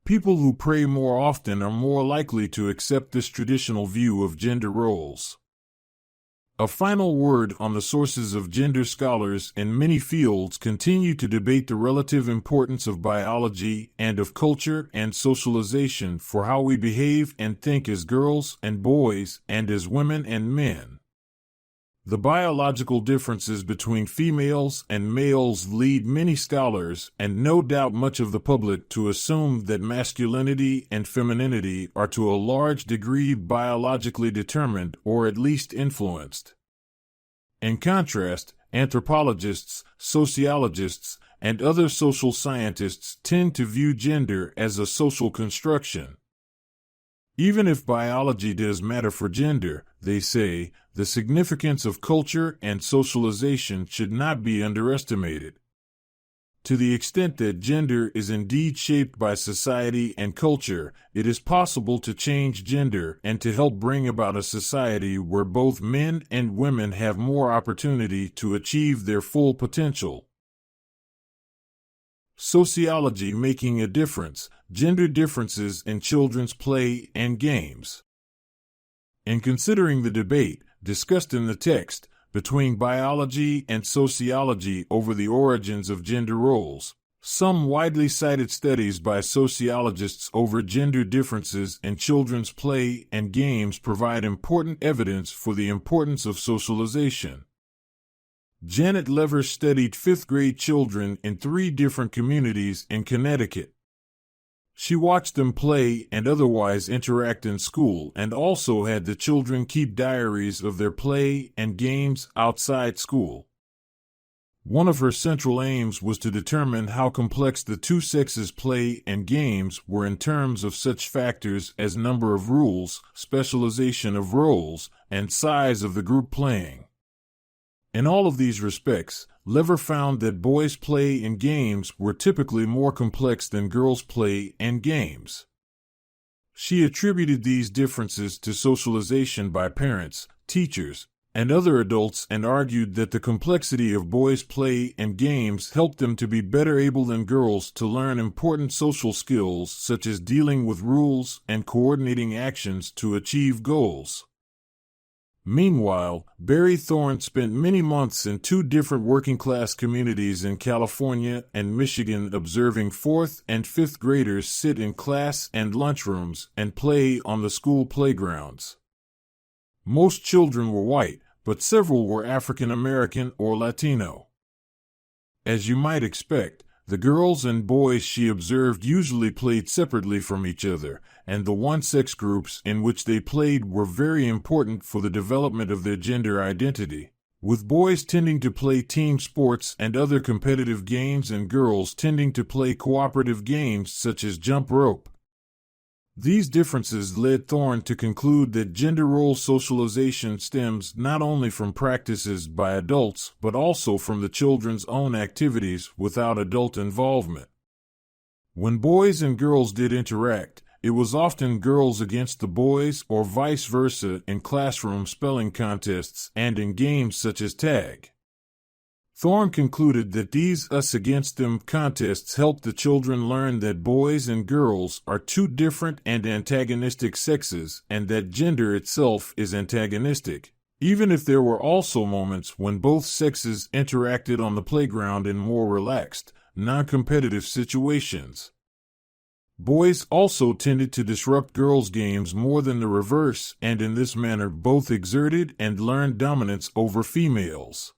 People who pray more often are more likely to accept this traditional view of gender roles. A final word on the sources of gender. Scholars in many fields continue to debate the relative importance of biology and of culture and socialization for how we behave and think as girls and boys and as women and men. The biological differences between females and males lead many scholars, and no doubt much of the public, to assume that masculinity and femininity are to a large degree biologically determined or at least influenced. In contrast, anthropologists, sociologists, and other social scientists tend to view gender as a social construction. Even if biology does matter for gender, they say, the significance of culture and socialization should not be underestimated. To the extent that gender is indeed shaped by society and culture, it is possible to change gender and to help bring about a society where both men and women have more opportunity to achieve their full potential. Sociology making a difference, gender differences in children's play and games. In considering the debate, discussed in the text, between biology and sociology over the origins of gender roles, some widely cited studies by sociologists over gender differences in children's play and games provide important evidence for the importance of socialization. Janet Lever studied fifth-grade children in 3 different communities in Connecticut. She watched them play and otherwise interact in school and also had the children keep diaries of their play and games outside school. One of her central aims was to determine how complex the two sexes' play and games were in terms of such factors as number of rules, specialization of roles, and size of the group playing. In all of these respects, Lever found that boys' play and games were typically more complex than girls' play and games. She attributed these differences to socialization by parents, teachers, and other adults, and argued that the complexity of boys' play and games helped them to be better able than girls to learn important social skills such as dealing with rules and coordinating actions to achieve goals. Meanwhile, Barry Thorne spent many months in 2 different working-class communities in California and Michigan observing 4th and 5th graders sit in class and lunchrooms and play on the school playgrounds. Most children were white, but several were African American or Latino. As you might expect, the girls and boys she observed usually played separately from each other, and the one-sex groups in which they played were very important for the development of their gender identity. with boys tending to play team sports and other competitive games and girls tending to play cooperative games such as jump rope. These differences led Thorne to conclude that gender role socialization stems not only from practices by adults but also from the children's own activities without adult involvement. When boys and girls did interact, it was often girls against the boys or vice versa in classroom spelling contests and in games such as tag. Thorne concluded that these us against them contests helped the children learn that boys and girls are two different and antagonistic sexes and that gender itself is antagonistic, even if there were also moments when both sexes interacted on the playground in more relaxed, non-competitive situations. Boys also tended to disrupt girls' games more than the reverse, and in this manner both exerted and learned dominance over females.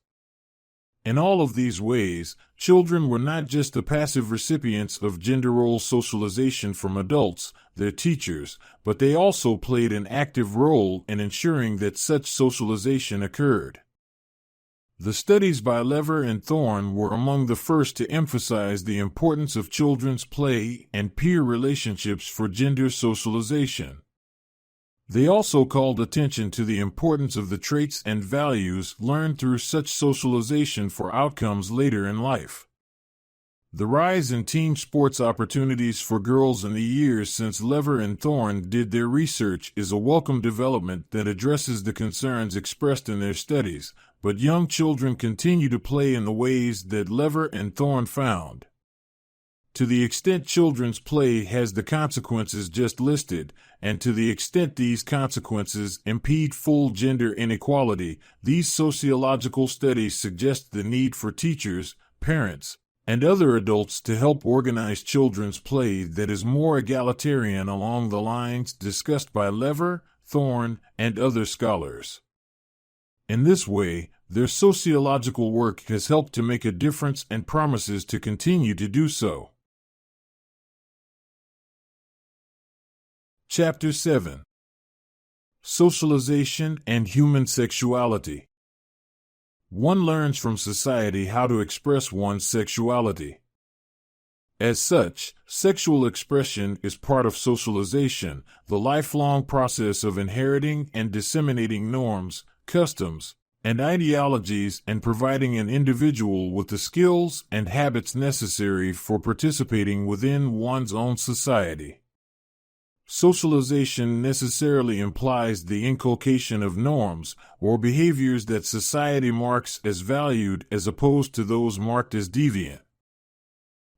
In all of these ways, children were not just the passive recipients of gender role socialization from adults, their teachers, but they also played an active role in ensuring that such socialization occurred. The studies by Lever and Thorne were among the first to emphasize the importance of children's play and peer relationships for gender socialization. They also called attention to the importance of the traits and values learned through such socialization for outcomes later in life. The rise in team sports opportunities for girls in the years since Lever and Thorne did their research is a welcome development that addresses the concerns expressed in their studies, but young children continue to play in the ways that Lever and Thorne found. To the extent children's play has the consequences just listed, and to the extent these consequences impede full gender inequality, these sociological studies suggest the need for teachers, parents, and other adults to help organize children's play that is more egalitarian along the lines discussed by Lever, Thorne, and other scholars. In this way, their sociological work has helped to make a difference and promises to continue to do so. Chapter 7: Socialization and Human Sexuality. One learns from society how to express one's sexuality. As such, sexual expression is part of socialization, the lifelong process of inheriting and disseminating norms, customs, and ideologies and providing an individual with the skills and habits necessary for participating within one's own society. Socialization necessarily implies the inculcation of norms or behaviors that society marks as valued as opposed to those marked as deviant.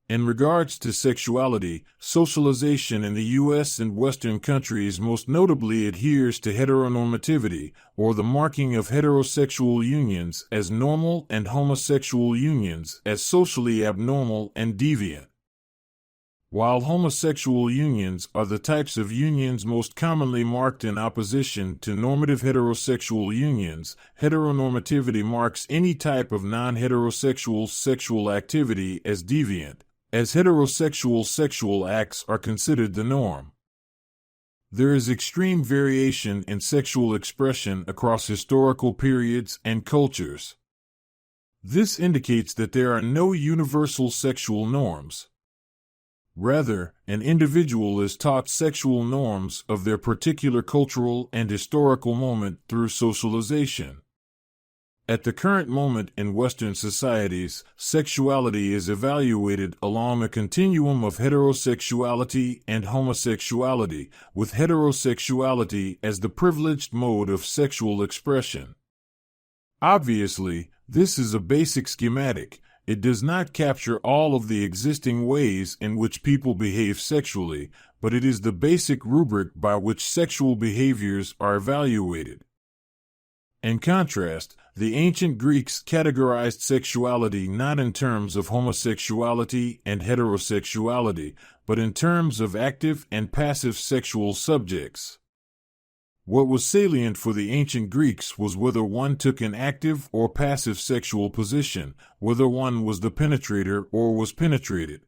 In regards to sexuality, socialization in the U.S. and Western countries most notably adheres to heteronormativity, or the marking of heterosexual unions as normal and homosexual unions as socially abnormal and deviant. While homosexual unions are the types of unions most commonly marked in opposition to normative heterosexual unions, heteronormativity marks any type of non-heterosexual sexual activity as deviant, as heterosexual sexual acts are considered the norm. There is extreme variation in sexual expression across historical periods and cultures. This indicates that there are no universal sexual norms. Rather, an individual is taught sexual norms of their particular cultural and historical moment through socialization. At the current moment in Western societies, sexuality is evaluated along a continuum of heterosexuality and homosexuality, with heterosexuality as the privileged mode of sexual expression. Obviously, this is a basic schematic. It does not capture all of the existing ways in which people behave sexually, but it is the basic rubric by which sexual behaviors are evaluated. In contrast, the ancient Greeks categorized sexuality not in terms of homosexuality and heterosexuality, but in terms of active and passive sexual subjects. What was salient for the ancient Greeks was whether one took an active or passive sexual position, whether one was the penetrator or was penetrated.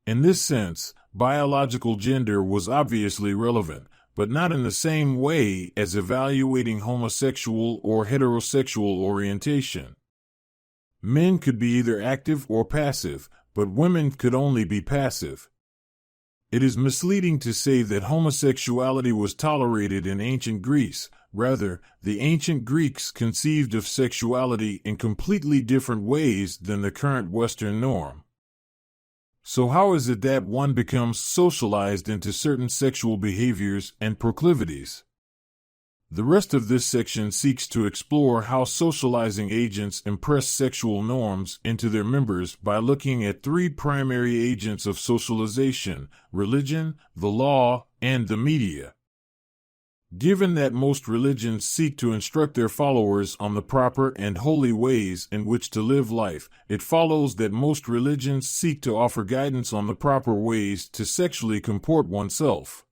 In this sense, biological gender was obviously relevant, but not in the same way as evaluating homosexual or heterosexual orientation. Men could be either active or passive, but women could only be passive. It is misleading to say that homosexuality was tolerated in ancient Greece. Rather, the ancient Greeks conceived of sexuality in completely different ways than the current Western norm. So how is it that one becomes socialized into certain sexual behaviors and proclivities? The rest of this section seeks to explore how socializing agents impress sexual norms into their members by looking at three primary agents of socialization: religion, the law, and the media. Given that most religions seek to instruct their followers on the proper and holy ways in which to live life, it follows that most religions seek to offer guidance on the proper ways to sexually comport oneself.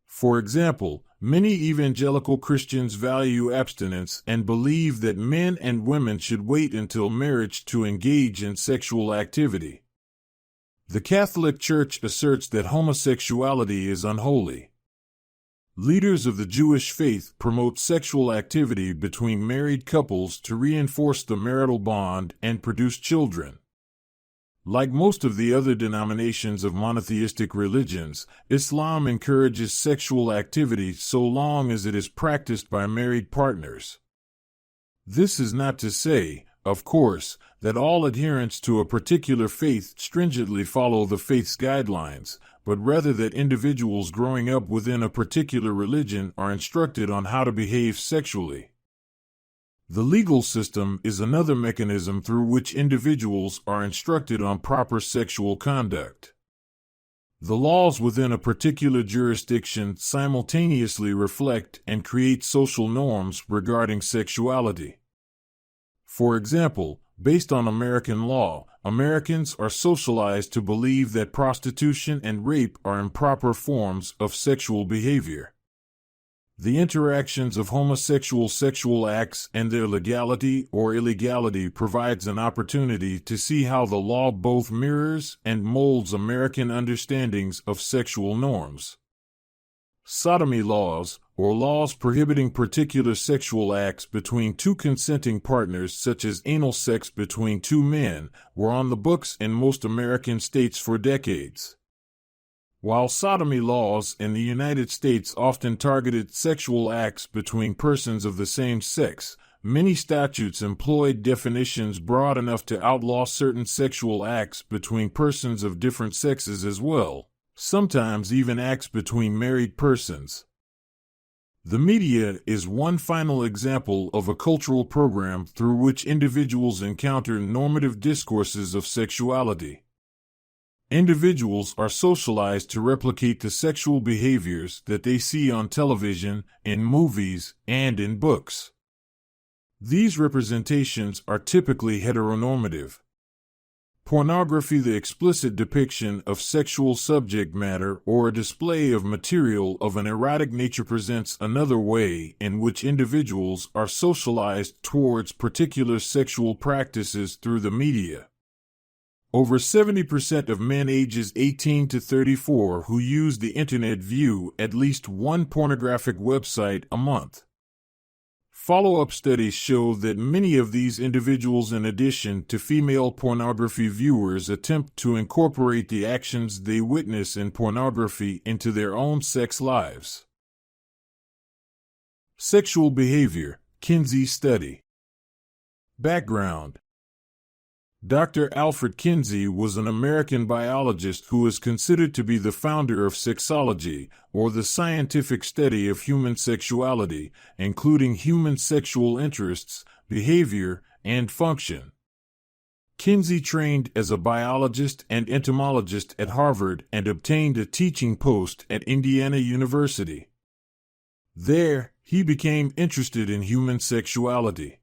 For example, many evangelical Christians value abstinence and believe that men and women should wait until marriage to engage in sexual activity. The Catholic Church asserts that homosexuality is unholy. Leaders of the Jewish faith promote sexual activity between married couples to reinforce the marital bond and produce children. Like most of the other denominations of monotheistic religions, Islam encourages sexual activity so long as it is practiced by married partners. This is not to say, of course, that all adherents to a particular faith stringently follow the faith's guidelines, but rather that individuals growing up within a particular religion are instructed on how to behave sexually. The legal system is another mechanism through which individuals are instructed on proper sexual conduct. The laws within a particular jurisdiction simultaneously reflect and create social norms regarding sexuality. For example, based on American law, Americans are socialized to believe that prostitution and rape are improper forms of sexual behavior. The interactions of homosexual sexual acts and their legality or illegality provides an opportunity to see how the law both mirrors and molds American understandings of sexual norms. Sodomy laws, or laws prohibiting particular sexual acts between two consenting partners such as anal sex between two men, were on the books in most American states for decades. While sodomy laws in the United States often targeted sexual acts between persons of the same sex, many statutes employed definitions broad enough to outlaw certain sexual acts between persons of different sexes as well, sometimes even acts between married persons. The media is one final example of a cultural program through which individuals encounter normative discourses of sexuality. Individuals are socialized to replicate the sexual behaviors that they see on television, in movies, and in books. These representations are typically heteronormative. Pornography, the explicit depiction of sexual subject matter or a display of material of an erotic nature, presents another way in which individuals are socialized towards particular sexual practices through the media. Over 70% of men ages 18 to 34 who use the internet view at least one pornographic website a month. Follow-up studies show that many of these individuals, in addition to female pornography viewers, attempt to incorporate the actions they witness in pornography into their own sex lives. Sexual behavior, Kinsey study. Background: Dr. Alfred Kinsey was an American biologist who is considered to be the founder of sexology, or the scientific study of human sexuality, including human sexual interests, behavior, and function. Kinsey trained as a biologist and entomologist at Harvard and obtained a teaching post at Indiana University. There, he became interested in human sexuality.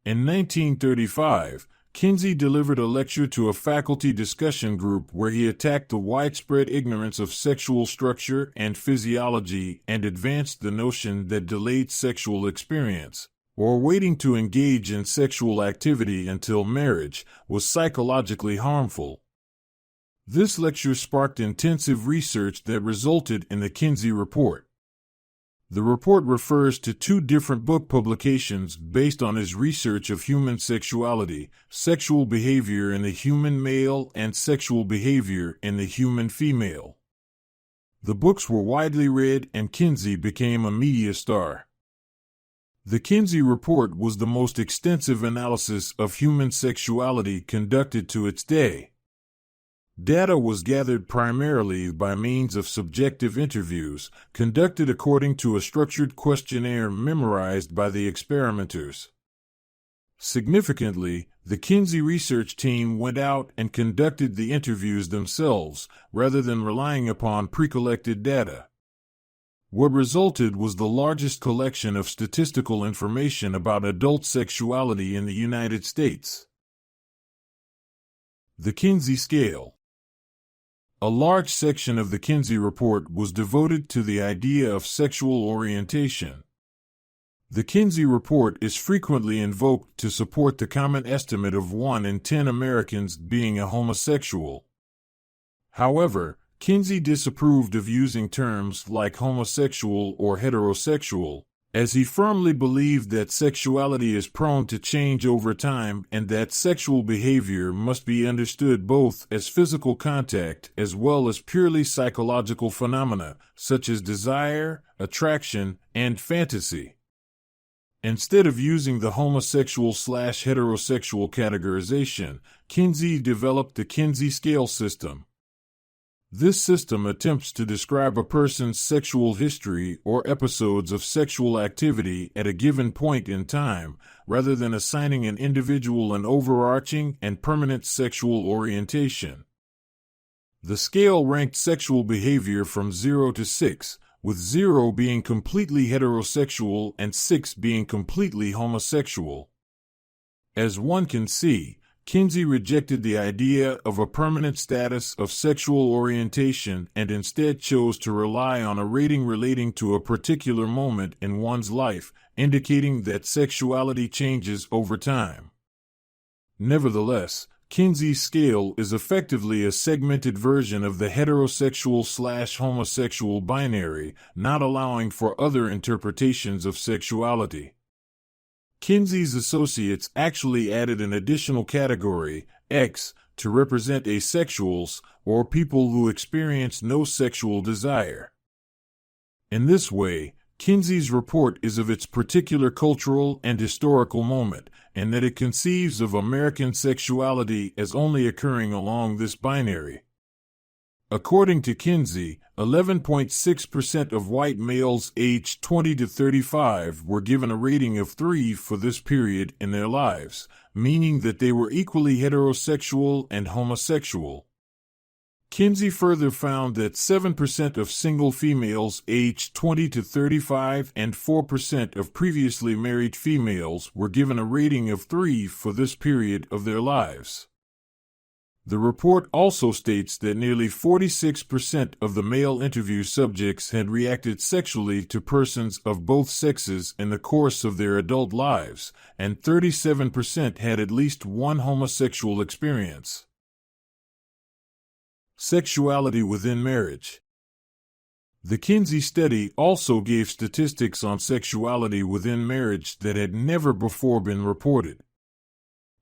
In 1935, Kinsey delivered a lecture to a faculty discussion group where he attacked the widespread ignorance of sexual structure and physiology and advanced the notion that delayed sexual experience, or waiting to engage in sexual activity until marriage, was psychologically harmful. This lecture sparked intensive research that resulted in the Kinsey Report. The report refers to two different book publications based on his research of human sexuality, sexual behavior in the human male and sexual behavior in the human female. The books were widely read and Kinsey became a media star. The Kinsey Report was the most extensive analysis of human sexuality conducted to its day. Data was gathered primarily by means of subjective interviews, conducted according to a structured questionnaire memorized by the experimenters. Significantly, the Kinsey research team went out and conducted the interviews themselves, rather than relying upon pre-collected data. What resulted was the largest collection of statistical information about adult sexuality in the United States. The Kinsey Scale. A large section of the Kinsey Report was devoted to the idea of sexual orientation. The Kinsey Report is frequently invoked to support the common estimate of 1 in 10 Americans being a homosexual. However, Kinsey disapproved of using terms like homosexual or heterosexual, as he firmly believed that sexuality is prone to change over time and that sexual behavior must be understood both as physical contact as well as purely psychological phenomena, such as desire, attraction, and fantasy. Instead of using the homosexual/heterosexual categorization, Kinsey developed the Kinsey scale system. This system attempts to describe a person's sexual history or episodes of sexual activity at a given point in time, rather than assigning an individual an overarching and permanent sexual orientation. The scale ranked sexual behavior from 0 to 6, with 0 being completely heterosexual and 6 being completely homosexual. As one can see, Kinsey rejected the idea of a permanent status of sexual orientation and instead chose to rely on a rating relating to a particular moment in one's life, indicating that sexuality changes over time. Nevertheless, Kinsey's scale is effectively a segmented version of the heterosexual/homosexual binary, not allowing for other interpretations of sexuality. Kinsey's associates actually added an additional category, X, to represent asexuals, or people who experience no sexual desire. In this way, Kinsey's report is of its particular cultural and historical moment, and that it conceives of American sexuality as only occurring along this binary. According to Kinsey, 11.6% of white males aged 20 to 35 were given a rating of 3 for this period in their lives, meaning that they were equally heterosexual and homosexual. Kinsey further found that 7% of single females aged 20 to 35 and 4% of previously married females were given a rating of 3 for this period of their lives. The report also states that nearly 46% of the male interview subjects had reacted sexually to persons of both sexes in the course of their adult lives, and 37% had at least one homosexual experience. Sexuality within marriage. The Kinsey study also gave statistics on sexuality within marriage that had never before been reported.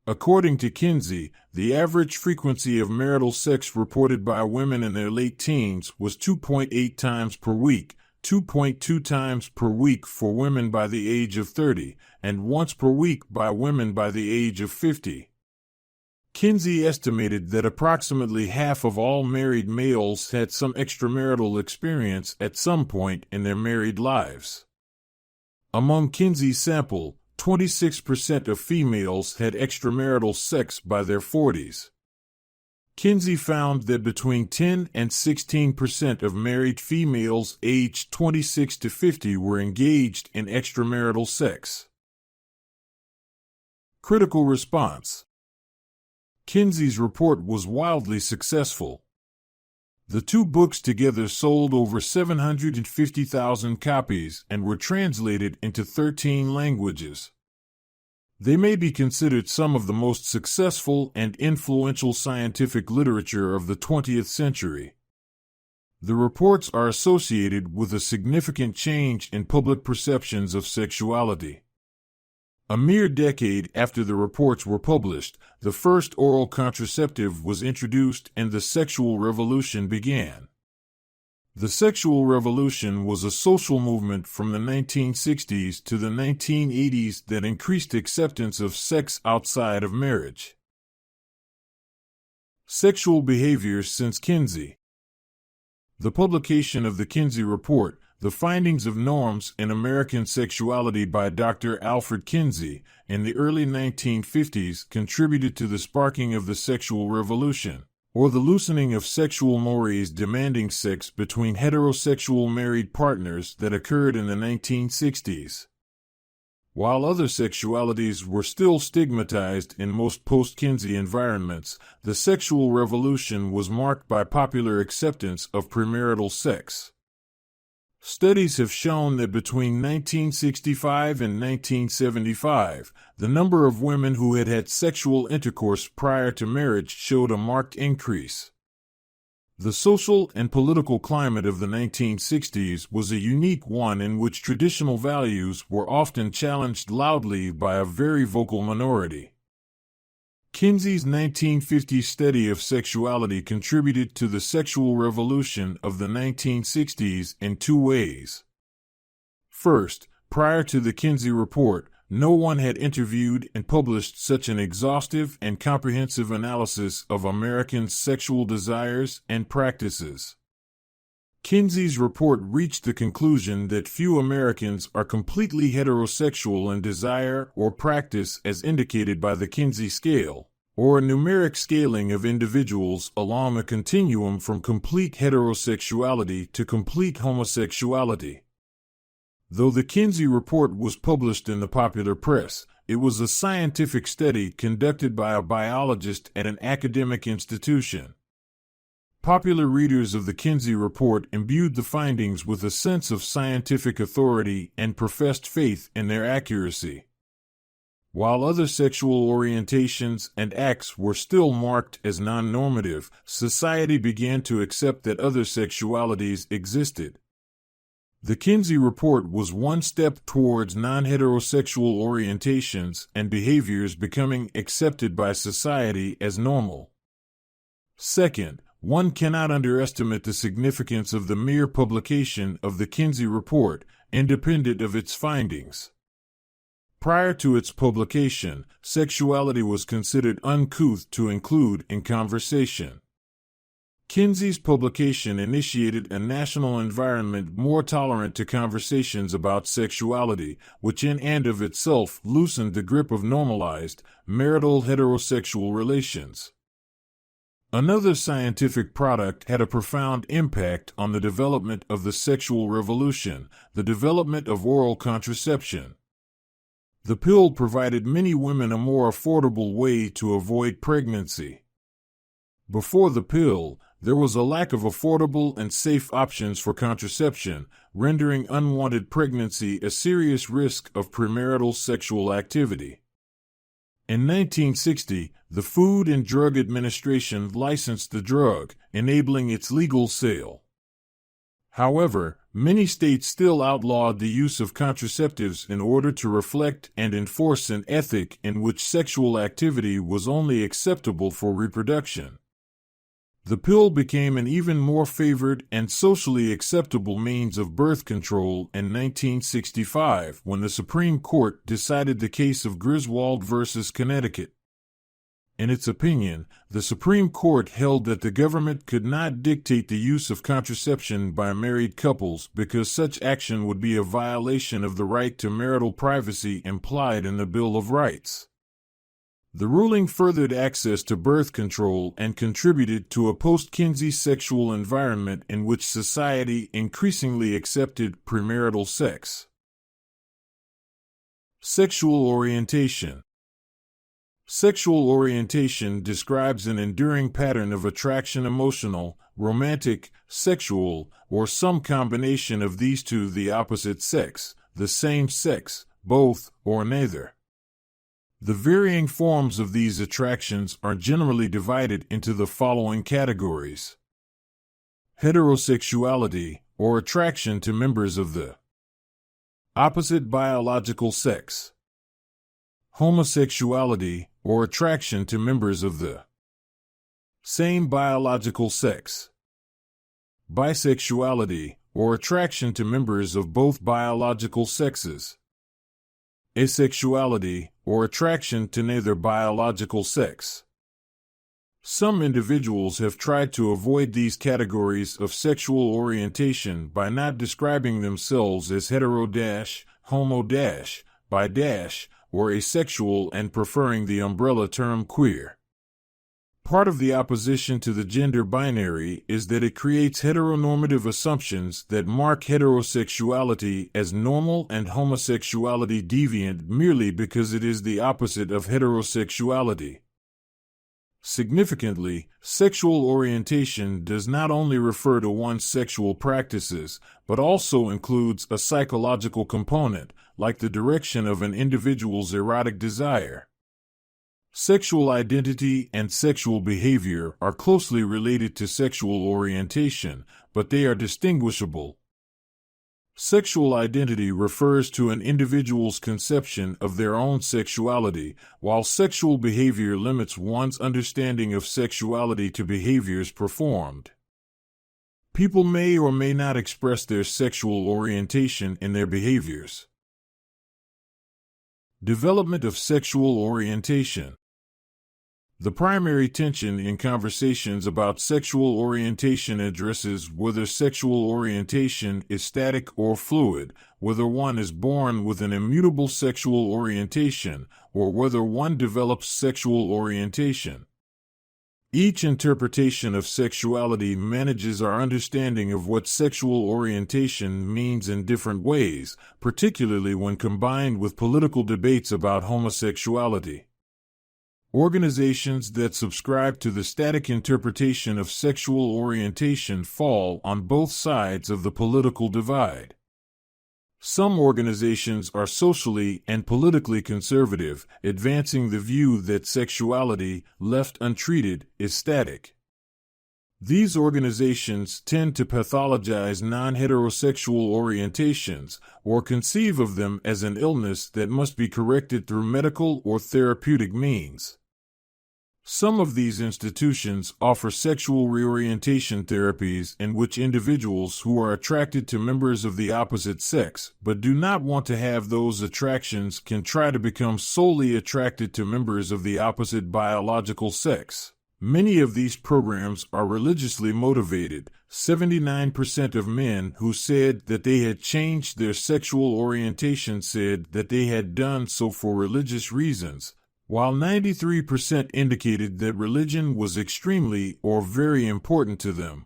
According to Kinsey, the average frequency of marital sex reported by women in their late teens was 2.8 times per week, 2.2 times per week for women by the age of 30, and once per week by women by the age of 50. Kinsey estimated that approximately half of all married males had some extramarital experience at some point in their married lives. Among Kinsey's sample, 26% of females had extramarital sex by their 40s. Kinsey found that between 10 and 16% of married females aged 26 to 50 were engaged in extramarital sex. Critical response. Kinsey's report was wildly successful. The two books together sold over 750,000 copies and were translated into 13 languages. They may be considered some of the most successful and influential scientific literature of the 20th century. The reports are associated with a significant change in public perceptions of sexuality. A mere decade after the reports were published, the first oral contraceptive was introduced and the sexual revolution began. The sexual revolution was a social movement from the 1960s to the 1980s that increased acceptance of sex outside of marriage. Sexual behaviors since Kinsey. The publication of the Kinsey Report, The Findings of Norms in American Sexuality by Dr. Alfred Kinsey, in the early 1950s contributed to the sparking of the sexual revolution, or the loosening of sexual mores demanding sex between heterosexual married partners that occurred in the 1960s. While other sexualities were still stigmatized in most post-Kinsey environments, the sexual revolution was marked by popular acceptance of premarital sex. Studies have shown that between 1965 and 1975, the number of women who had had sexual intercourse prior to marriage showed a marked increase. The social and political climate of the 1960s was a unique one in which traditional values were often challenged loudly by a very vocal minority. Kinsey's 1950 study of sexuality contributed to the sexual revolution of the 1960s in two ways. First, prior to the Kinsey Report, no one had interviewed and published such an exhaustive and comprehensive analysis of Americans' sexual desires and practices. Kinsey's report reached the conclusion that few Americans are completely heterosexual in desire or practice as indicated by the Kinsey scale, or a numeric scaling of individuals along a continuum from complete heterosexuality to complete homosexuality. Though the Kinsey Report was published in the popular press, it was a scientific study conducted by a biologist at an academic institution. Popular readers of the Kinsey Report imbued the findings with a sense of scientific authority and professed faith in their accuracy. While other sexual orientations and acts were still marked as non-normative, society began to accept that other sexualities existed. The Kinsey Report was one step towards non-heterosexual orientations and behaviors becoming accepted by society as normal. Second, one cannot underestimate the significance of the mere publication of the Kinsey Report, independent of its findings. Prior to its publication, sexuality was considered uncouth to include in conversation. Kinsey's publication initiated a national environment more tolerant to conversations about sexuality, which in and of itself loosened the grip of normalized, marital heterosexual relations. Another scientific product had a profound impact on the development of the sexual revolution, the development of oral contraception. The pill provided many women a more affordable way to avoid pregnancy. Before the pill, there was a lack of affordable and safe options for contraception, rendering unwanted pregnancy a serious risk of premarital sexual activity. In 1960, the Food and Drug Administration licensed the drug, enabling its legal sale. However, many states still outlawed the use of contraceptives in order to reflect and enforce an ethic in which sexual activity was only acceptable for reproduction. The pill became an even more favored and socially acceptable means of birth control in 1965 when the Supreme Court decided the case of Griswold v. Connecticut. In its opinion, the Supreme Court held that the government could not dictate the use of contraception by married couples because such action would be a violation of the right to marital privacy implied in the Bill of Rights. The ruling furthered access to birth control and contributed to a post-Kinsey sexual environment in which society increasingly accepted premarital sex. Sexual orientation. Sexual orientation describes an enduring pattern of attraction, emotional, romantic, sexual, or some combination of these to the opposite sex, the same sex, both, or neither. The varying forms of these attractions are generally divided into the following categories: heterosexuality, or attraction to members of the opposite biological sex; homosexuality, or attraction to members of the same biological sex; bisexuality, or attraction to members of both biological sexes; asexuality, or attraction to neither biological sex. Some individuals have tried to avoid these categories of sexual orientation by not describing themselves as hetero-, homo-, bi-, or asexual and preferring the umbrella term queer. Part of the opposition to the gender binary is that it creates heteronormative assumptions that mark heterosexuality as normal and homosexuality deviant merely because it is the opposite of heterosexuality. Significantly, sexual orientation does not only refer to one's sexual practices, but also includes a psychological component, like the direction of an individual's erotic desire. Sexual identity and sexual behavior are closely related to sexual orientation, but they are distinguishable. Sexual identity refers to an individual's conception of their own sexuality, while sexual behavior limits one's understanding of sexuality to behaviors performed. People may or may not express their sexual orientation in their behaviors. Development of sexual orientation. The primary tension in conversations about sexual orientation addresses whether sexual orientation is static or fluid, whether one is born with an immutable sexual orientation, or whether one develops sexual orientation. Each interpretation of sexuality manages our understanding of what sexual orientation means in different ways, particularly when combined with political debates about homosexuality. Organizations that subscribe to the static interpretation of sexual orientation fall on both sides of the political divide. Some organizations are socially and politically conservative, advancing the view that sexuality, left untreated, is static. These organizations tend to pathologize non-heterosexual orientations, or conceive of them as an illness that must be corrected through medical or therapeutic means. Some of these institutions offer sexual reorientation therapies in which individuals who are attracted to members of the opposite sex but do not want to have those attractions can try to become solely attracted to members of the opposite biological sex. Many of these programs are religiously motivated. 79% of men who said that they had changed their sexual orientation said that they had done so for religious reasons, while 93% indicated that religion was extremely or very important to them.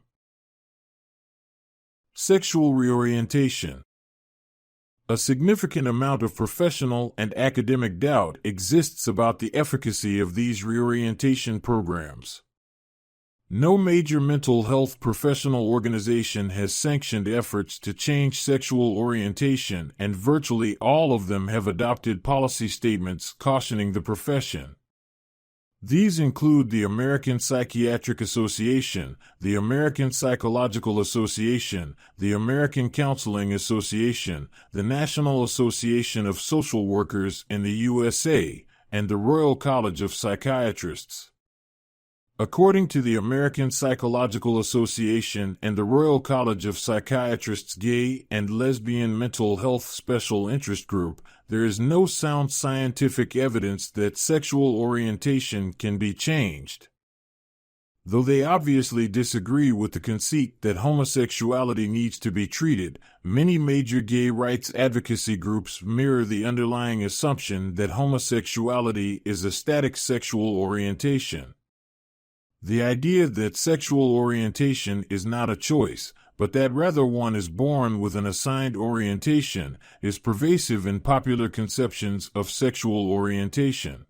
Sexual reorientation. A significant amount of professional and academic doubt exists about the efficacy of these reorientation programs. No major mental health professional organization has sanctioned efforts to change sexual orientation, and virtually all of them have adopted policy statements cautioning the profession. These include the American Psychiatric Association, the American Psychological Association, the American Counseling Association, the National Association of Social Workers in the USA, and the Royal College of Psychiatrists. According to the American Psychological Association and the Royal College of Psychiatrists Gay and Lesbian Mental Health Special Interest Group, there is no sound scientific evidence that sexual orientation can be changed. Though they obviously disagree with the conceit that homosexuality needs to be treated, many major gay rights advocacy groups mirror the underlying assumption that homosexuality is a static sexual orientation. The idea that sexual orientation is not a choice, but that rather one is born with an assigned orientation, is pervasive in popular conceptions of sexual orientation.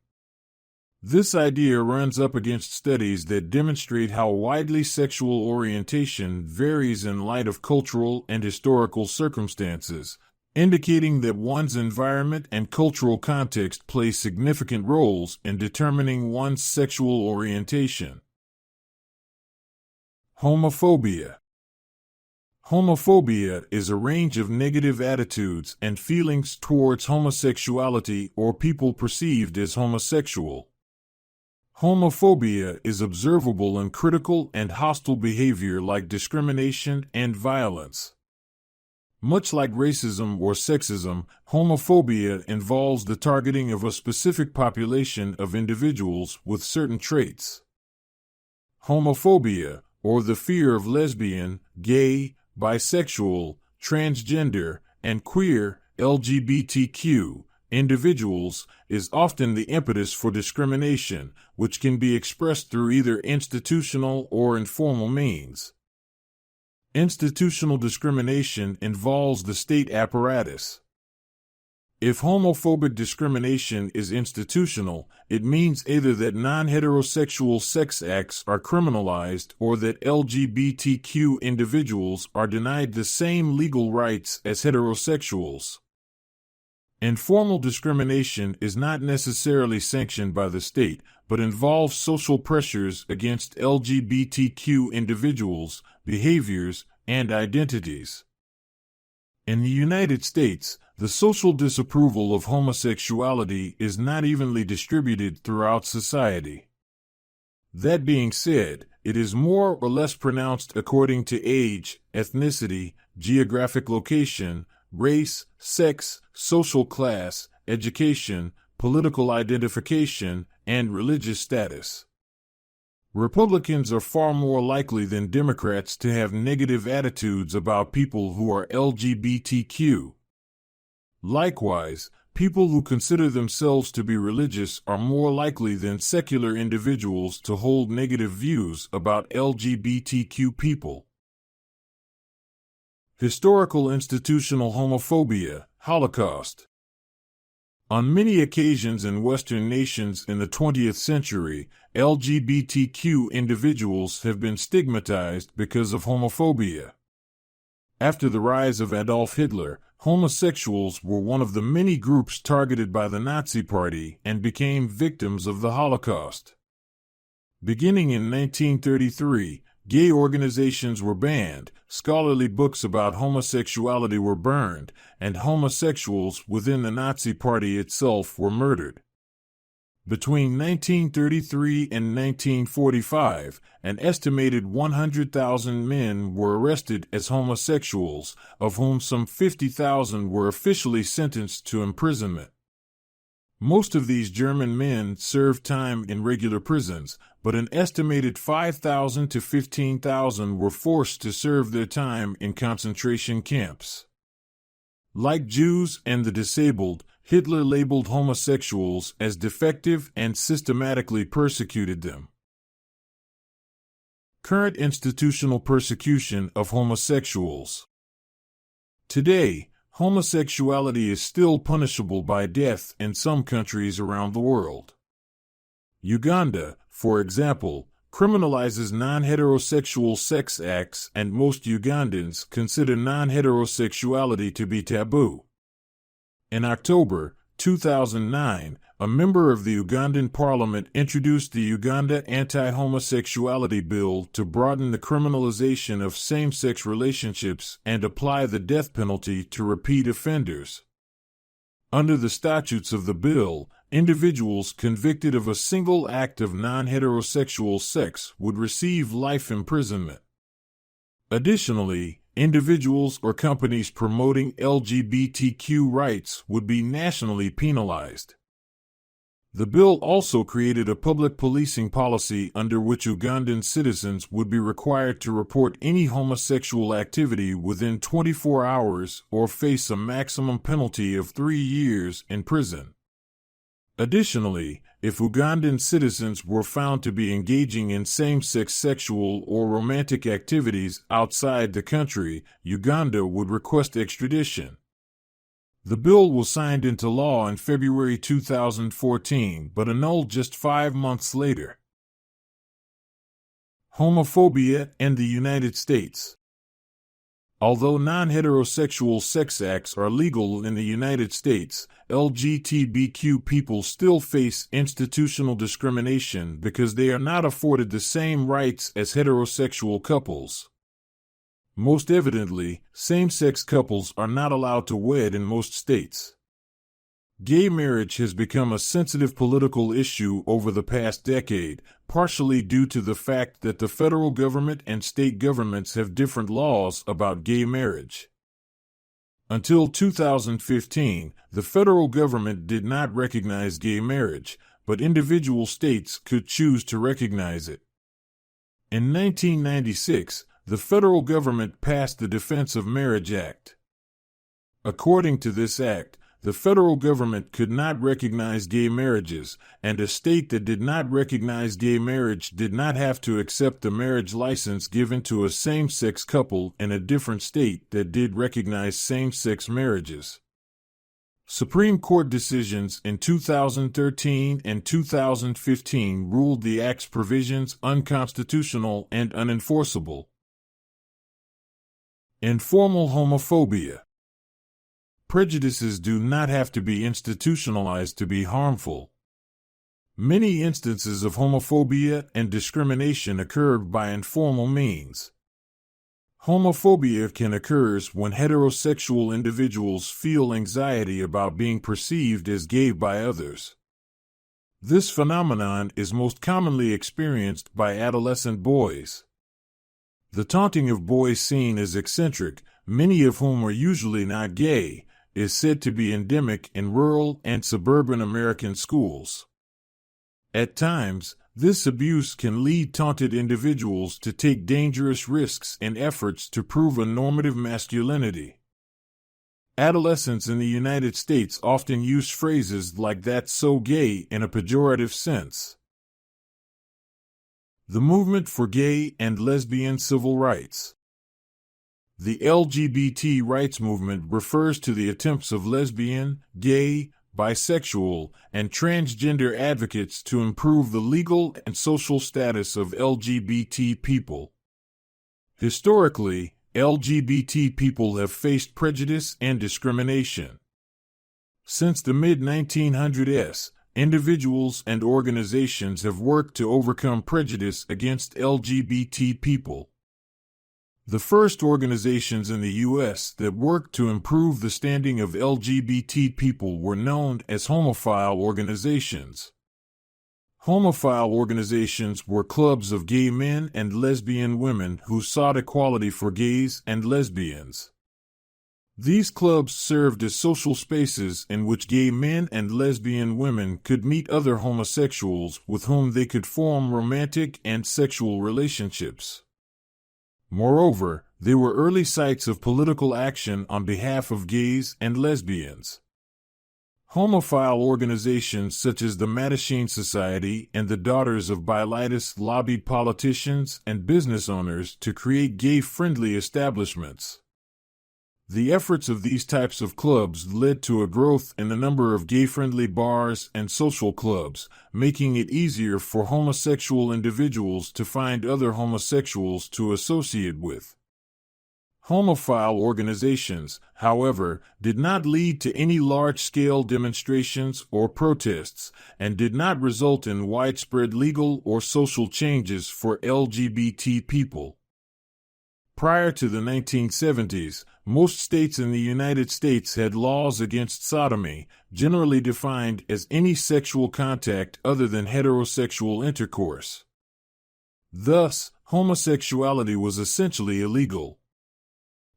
This idea runs up against studies that demonstrate how widely sexual orientation varies in light of cultural and historical circumstances. indicating that one's environment and cultural context play significant roles in determining one's sexual orientation. Homophobia. Homophobia is a range of negative attitudes and feelings towards homosexuality or people perceived as homosexual. Homophobia is observable in critical and hostile behavior like discrimination and violence. Much like racism or sexism, homophobia involves the targeting of a specific population of individuals with certain traits. Homophobia, or the fear of lesbian, gay, bisexual, transgender, and queer (LGBTQ) individuals, is often the impetus for discrimination, which can be expressed through either institutional or informal means. Institutional discrimination involves the state apparatus. If homophobic discrimination is institutional, it means either that non-heterosexual sex acts are criminalized or that LGBTQ individuals are denied the same legal rights as heterosexuals. Informal discrimination is not necessarily sanctioned by the state, but involves social pressures against LGBTQ individuals, behaviors, and identities. In the United States, the social disapproval of homosexuality is not evenly distributed throughout society. That being said, it is more or less pronounced according to age, ethnicity, geographic location, race, sex, social class, education, political identification, and religious status. Republicans are far more likely than Democrats to have negative attitudes about people who are LGBTQ. Likewise, people who consider themselves to be religious are more likely than secular individuals to hold negative views about LGBTQ people. Historical institutional homophobia, Holocaust. On many occasions in Western nations in the 20th century, LGBTQ individuals have been stigmatized because of homophobia. After the rise of Adolf Hitler, homosexuals were one of the many groups targeted by the Nazi Party and became victims of the Holocaust. Beginning in 1933, gay organizations were banned, scholarly books about homosexuality were burned, and homosexuals within the Nazi Party itself were murdered. Between 1933 and 1945, an estimated 100,000 men were arrested as homosexuals, of whom some 50,000 were officially sentenced to imprisonment. Most of these German men served time in regular prisons, but an estimated 5,000 to 15,000 were forced to serve their time in concentration camps. Like Jews and the disabled, Hitler labeled homosexuals as defective and systematically persecuted them. Current institutional persecution of homosexuals. Today, homosexuality is still punishable by death in some countries around the world. Uganda, for example, criminalizes non-heterosexual sex acts, and most Ugandans consider non-heterosexuality to be taboo. In October 2009, a member of the Ugandan parliament introduced the Uganda Anti-Homosexuality Bill to broaden the criminalization of same-sex relationships and apply the death penalty to repeat offenders. Under the statutes of the bill, individuals convicted of a single act of non-heterosexual sex would receive life imprisonment. Additionally, individuals or companies promoting LGBTQ rights would be nationally penalized. The bill also created a public policing policy under which Ugandan citizens would be required to report any homosexual activity within 24 hours or face a maximum penalty of 3 years in prison. Additionally, if Ugandan citizens were found to be engaging in same-sex sexual or romantic activities outside the country, Uganda would request extradition. The bill was signed into law in February 2014 but annulled just 5 months later. Homophobia in the United States. Although non-heterosexual sex acts are legal in the United States, LGBTQ people still face institutional discrimination because they are not afforded the same rights as heterosexual couples. Most evidently, same-sex couples are not allowed to wed in most states. Gay marriage has become a sensitive political issue over the past decade, partially due to the fact that the federal government and state governments have different laws about gay marriage. Until 2015, the federal government did not recognize gay marriage, but individual states could choose to recognize it. In 1996, the federal government passed the Defense of Marriage Act. According to this act, the federal government could not recognize gay marriages, and a state that did not recognize gay marriage did not have to accept the marriage license given to a same-sex couple in a different state that did recognize same-sex marriages. Supreme Court decisions in 2013 and 2015 ruled the Act's provisions unconstitutional and unenforceable. Informal homophobia. Prejudices do not have to be institutionalized to be harmful. Many instances of homophobia and discrimination occur by informal means. Homophobia can occur when heterosexual individuals feel anxiety about being perceived as gay by others. This phenomenon is most commonly experienced by adolescent boys. The taunting of boys seen as eccentric, many of whom are usually not gay, is said to be endemic in rural and suburban American schools. At times, this abuse can lead taunted individuals to take dangerous risks in efforts to prove a normative masculinity. Adolescents in the United States often use phrases like "that's so gay" in a pejorative sense. The movement for gay and lesbian civil rights. The LGBT rights movement refers to the attempts of lesbian, gay, bisexual, and transgender advocates to improve the legal and social status of LGBT people. Historically, LGBT people have faced prejudice and discrimination. Since the mid-1900s, individuals and organizations have worked to overcome prejudice against LGBT people. The first organizations in the U.S. that worked to improve the standing of LGBT people were known as homophile organizations. Homophile organizations were clubs of gay men and lesbian women who sought equality for gays and lesbians. These clubs served as social spaces in which gay men and lesbian women could meet other homosexuals with whom they could form romantic and sexual relationships. Moreover, they were early sites of political action on behalf of gays and lesbians. Homophile organizations such as the Mattachine Society and the Daughters of Bilitis lobbied politicians and business owners to create gay-friendly establishments. The efforts of these types of clubs led to a growth in the number of gay-friendly bars and social clubs, making it easier for homosexual individuals to find other homosexuals to associate with. Homophile organizations, however, did not lead to any large-scale demonstrations or protests, and did not result in widespread legal or social changes for LGBT people. Prior to the 1970s, most states in the United States had laws against sodomy, generally defined as any sexual contact other than heterosexual intercourse. Thus, homosexuality was essentially illegal.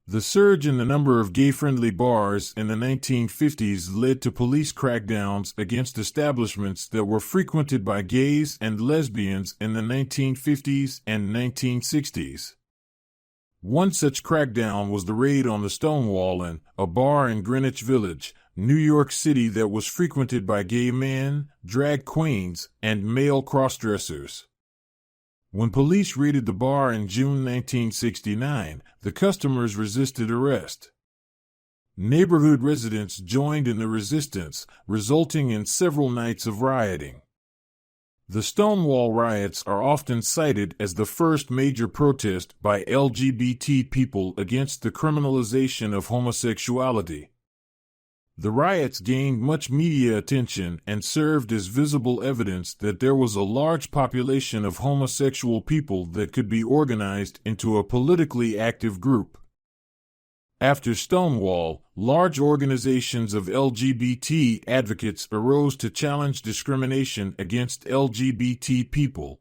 The surge in the number of gay-friendly bars in the 1950s led to police crackdowns against establishments that were frequented by gays and lesbians in the 1950s and 1960s. One such crackdown was the raid on the Stonewall Inn, a bar in Greenwich Village, New York City that was frequented by gay men, drag queens, and male crossdressers. When police raided the bar in June 1969, the customers resisted arrest. Neighborhood residents joined in the resistance, resulting in several nights of rioting. The Stonewall riots are often cited as the first major protest by LGBT people against the criminalization of homosexuality. The riots gained much media attention and served as visible evidence that there was a large population of homosexual people that could be organized into a politically active group. After Stonewall, large organizations of LGBT advocates arose to challenge discrimination against LGBT people.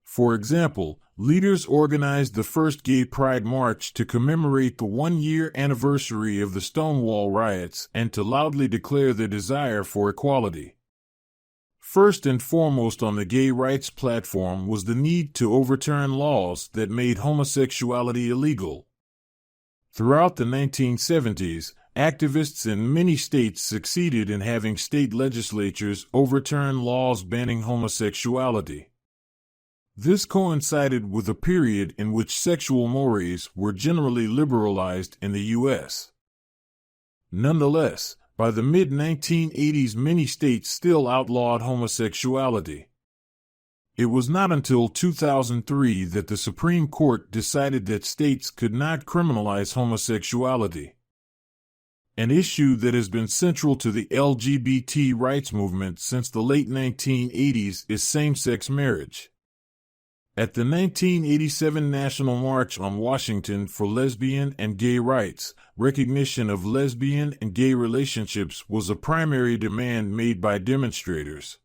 For example, leaders organized the first Gay Pride March to commemorate the one-year anniversary of the Stonewall riots and to loudly declare their desire for equality. First and foremost on the gay rights platform was the need to overturn laws that made homosexuality illegal. Throughout the 1970s, activists in many states succeeded in having state legislatures overturn laws banning homosexuality. This coincided with a period in which sexual mores were generally liberalized in the U.S. Nonetheless, by the mid-1980s many states still outlawed homosexuality. It was not until 2003 that the Supreme Court decided that states could not criminalize homosexuality. An issue that has been central to the LGBT rights movement since the late 1980s is same-sex marriage. At the 1987 National March on Washington for Lesbian and Gay Rights, recognition of lesbian and gay relationships was a primary demand made by demonstrators.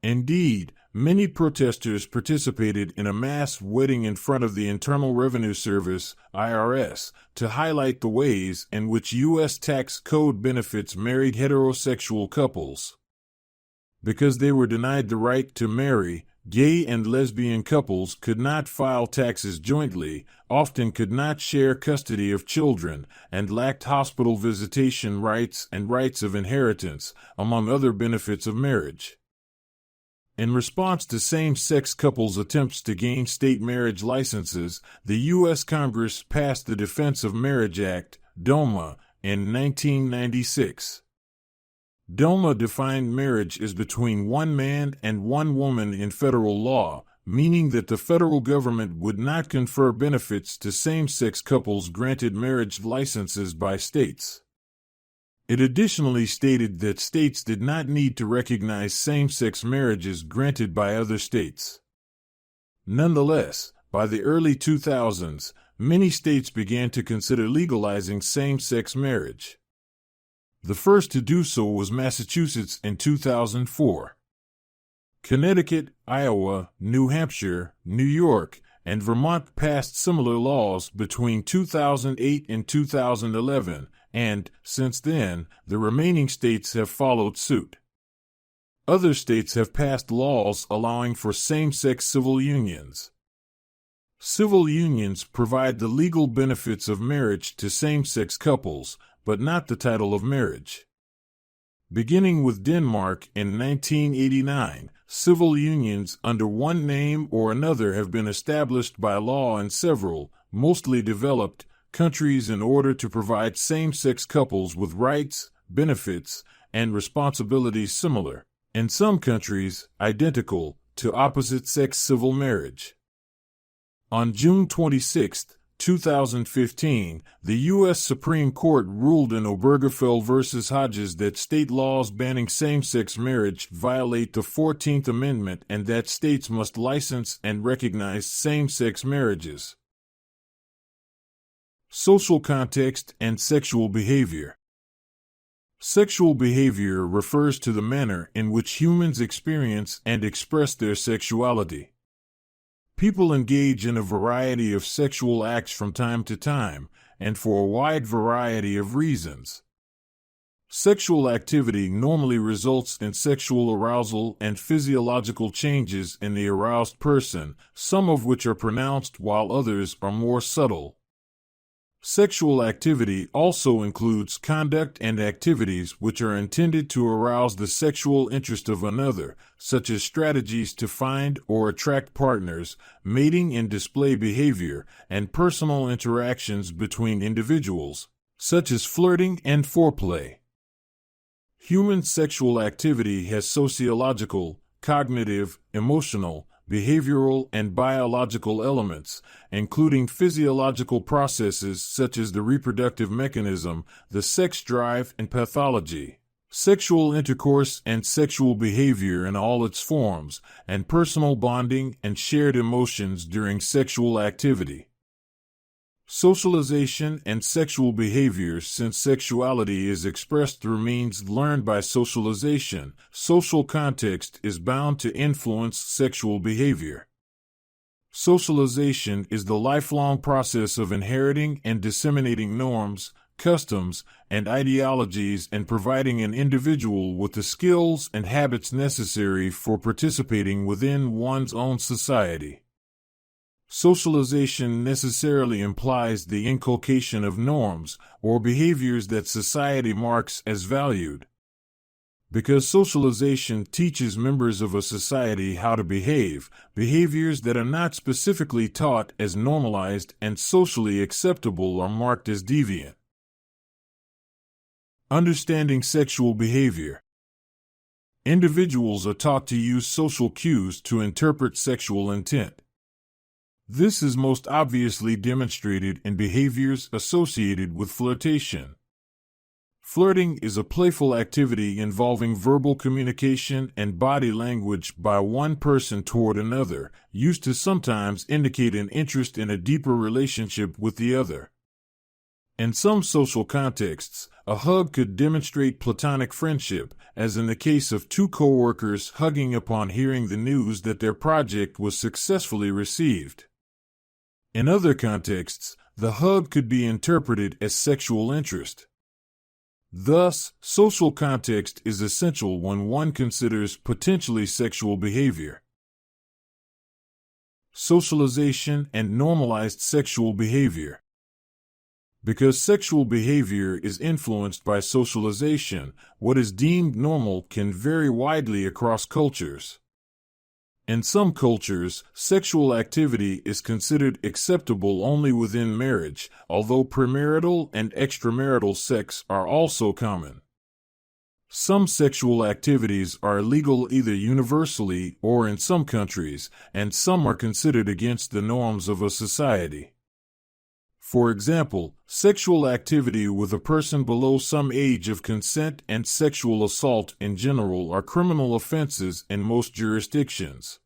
Indeed, many protesters participated in a mass wedding in front of the Internal Revenue Service, IRS, to highlight the ways in which U.S. tax code benefits married heterosexual couples. Because they were denied the right to marry, gay and lesbian couples could not file taxes jointly, often could not share custody of children, and lacked hospital visitation rights and rights of inheritance, among other benefits of marriage. In response to same-sex couples' attempts to gain state marriage licenses, the U.S. Congress passed the Defense of Marriage Act, DOMA, in 1996. DOMA defined marriage as between one man and one woman in federal law, meaning that the federal government would not confer benefits to same-sex couples granted marriage licenses by states. It additionally stated that states did not need to recognize same-sex marriages granted by other states. Nonetheless, by the early 2000s, many states began to consider legalizing same-sex marriage. The first to do so was Massachusetts in 2004. Connecticut, Iowa, New Hampshire, New York, and Vermont passed similar laws between 2008 and 2011, and, since then, the remaining states have followed suit. Other states have passed laws allowing for same-sex civil unions. Civil unions provide the legal benefits of marriage to same-sex couples, but not the title of marriage. Beginning with Denmark in 1989, civil unions under one name or another have been established by law in several, mostly developed, countries in order to provide same-sex couples with rights, benefits, and responsibilities similar, in some countries, identical, to opposite-sex civil marriage. On June 26, 2015, the U.S. Supreme Court ruled in Obergefell v. Hodges that state laws banning same-sex marriage violate the 14th Amendment and that states must license and recognize same-sex marriages. Social context and sexual behavior. Sexual behavior refers to the manner in which humans experience and express their sexuality. People engage in a variety of sexual acts from time to time, and for a wide variety of reasons. Sexual activity normally results in sexual arousal and physiological changes in the aroused person, some of which are pronounced while others are more subtle. Sexual activity also includes conduct and activities which are intended to arouse the sexual interest of another, such as strategies to find or attract partners, mating and display behavior, and personal interactions between individuals, such as flirting and foreplay. Human sexual activity has sociological, cognitive, emotional, behavioral, and biological elements, including physiological processes such as the reproductive mechanism, the sex drive, and pathology, sexual intercourse and sexual behavior in all its forms, and personal bonding and shared emotions during sexual activity. Socialization and sexual behaviors. Since sexuality is expressed through means learned by socialization, social context is bound to influence sexual behavior. Socialization is the lifelong process of inheriting and disseminating norms, customs, and ideologies and providing an individual with the skills and habits necessary for participating within one's own society. Socialization necessarily implies the inculcation of norms or behaviors that society marks as valued. Because socialization teaches members of a society how to behave, behaviors that are not specifically taught as normalized and socially acceptable are marked as deviant. Understanding sexual behavior. Individuals are taught to use social cues to interpret sexual intent. This is most obviously demonstrated in behaviors associated with flirtation. Flirting is a playful activity involving verbal communication and body language by one person toward another, used to sometimes indicate an interest in a deeper relationship with the other. In some social contexts, a hug could demonstrate platonic friendship, as in the case of two coworkers hugging upon hearing the news that their project was successfully received. In other contexts, the hug could be interpreted as sexual interest. Thus, social context is essential when one considers potentially sexual behavior. Socialization and normalized sexual behavior. Because sexual behavior is influenced by socialization, what is deemed normal can vary widely across cultures. In some cultures, sexual activity is considered acceptable only within marriage, although premarital and extramarital sex are also common. Some sexual activities are illegal either universally or in some countries, and some are considered against the norms of a society. For example, sexual activity with a person below some age of consent and sexual assault in general are criminal offenses in most jurisdictions.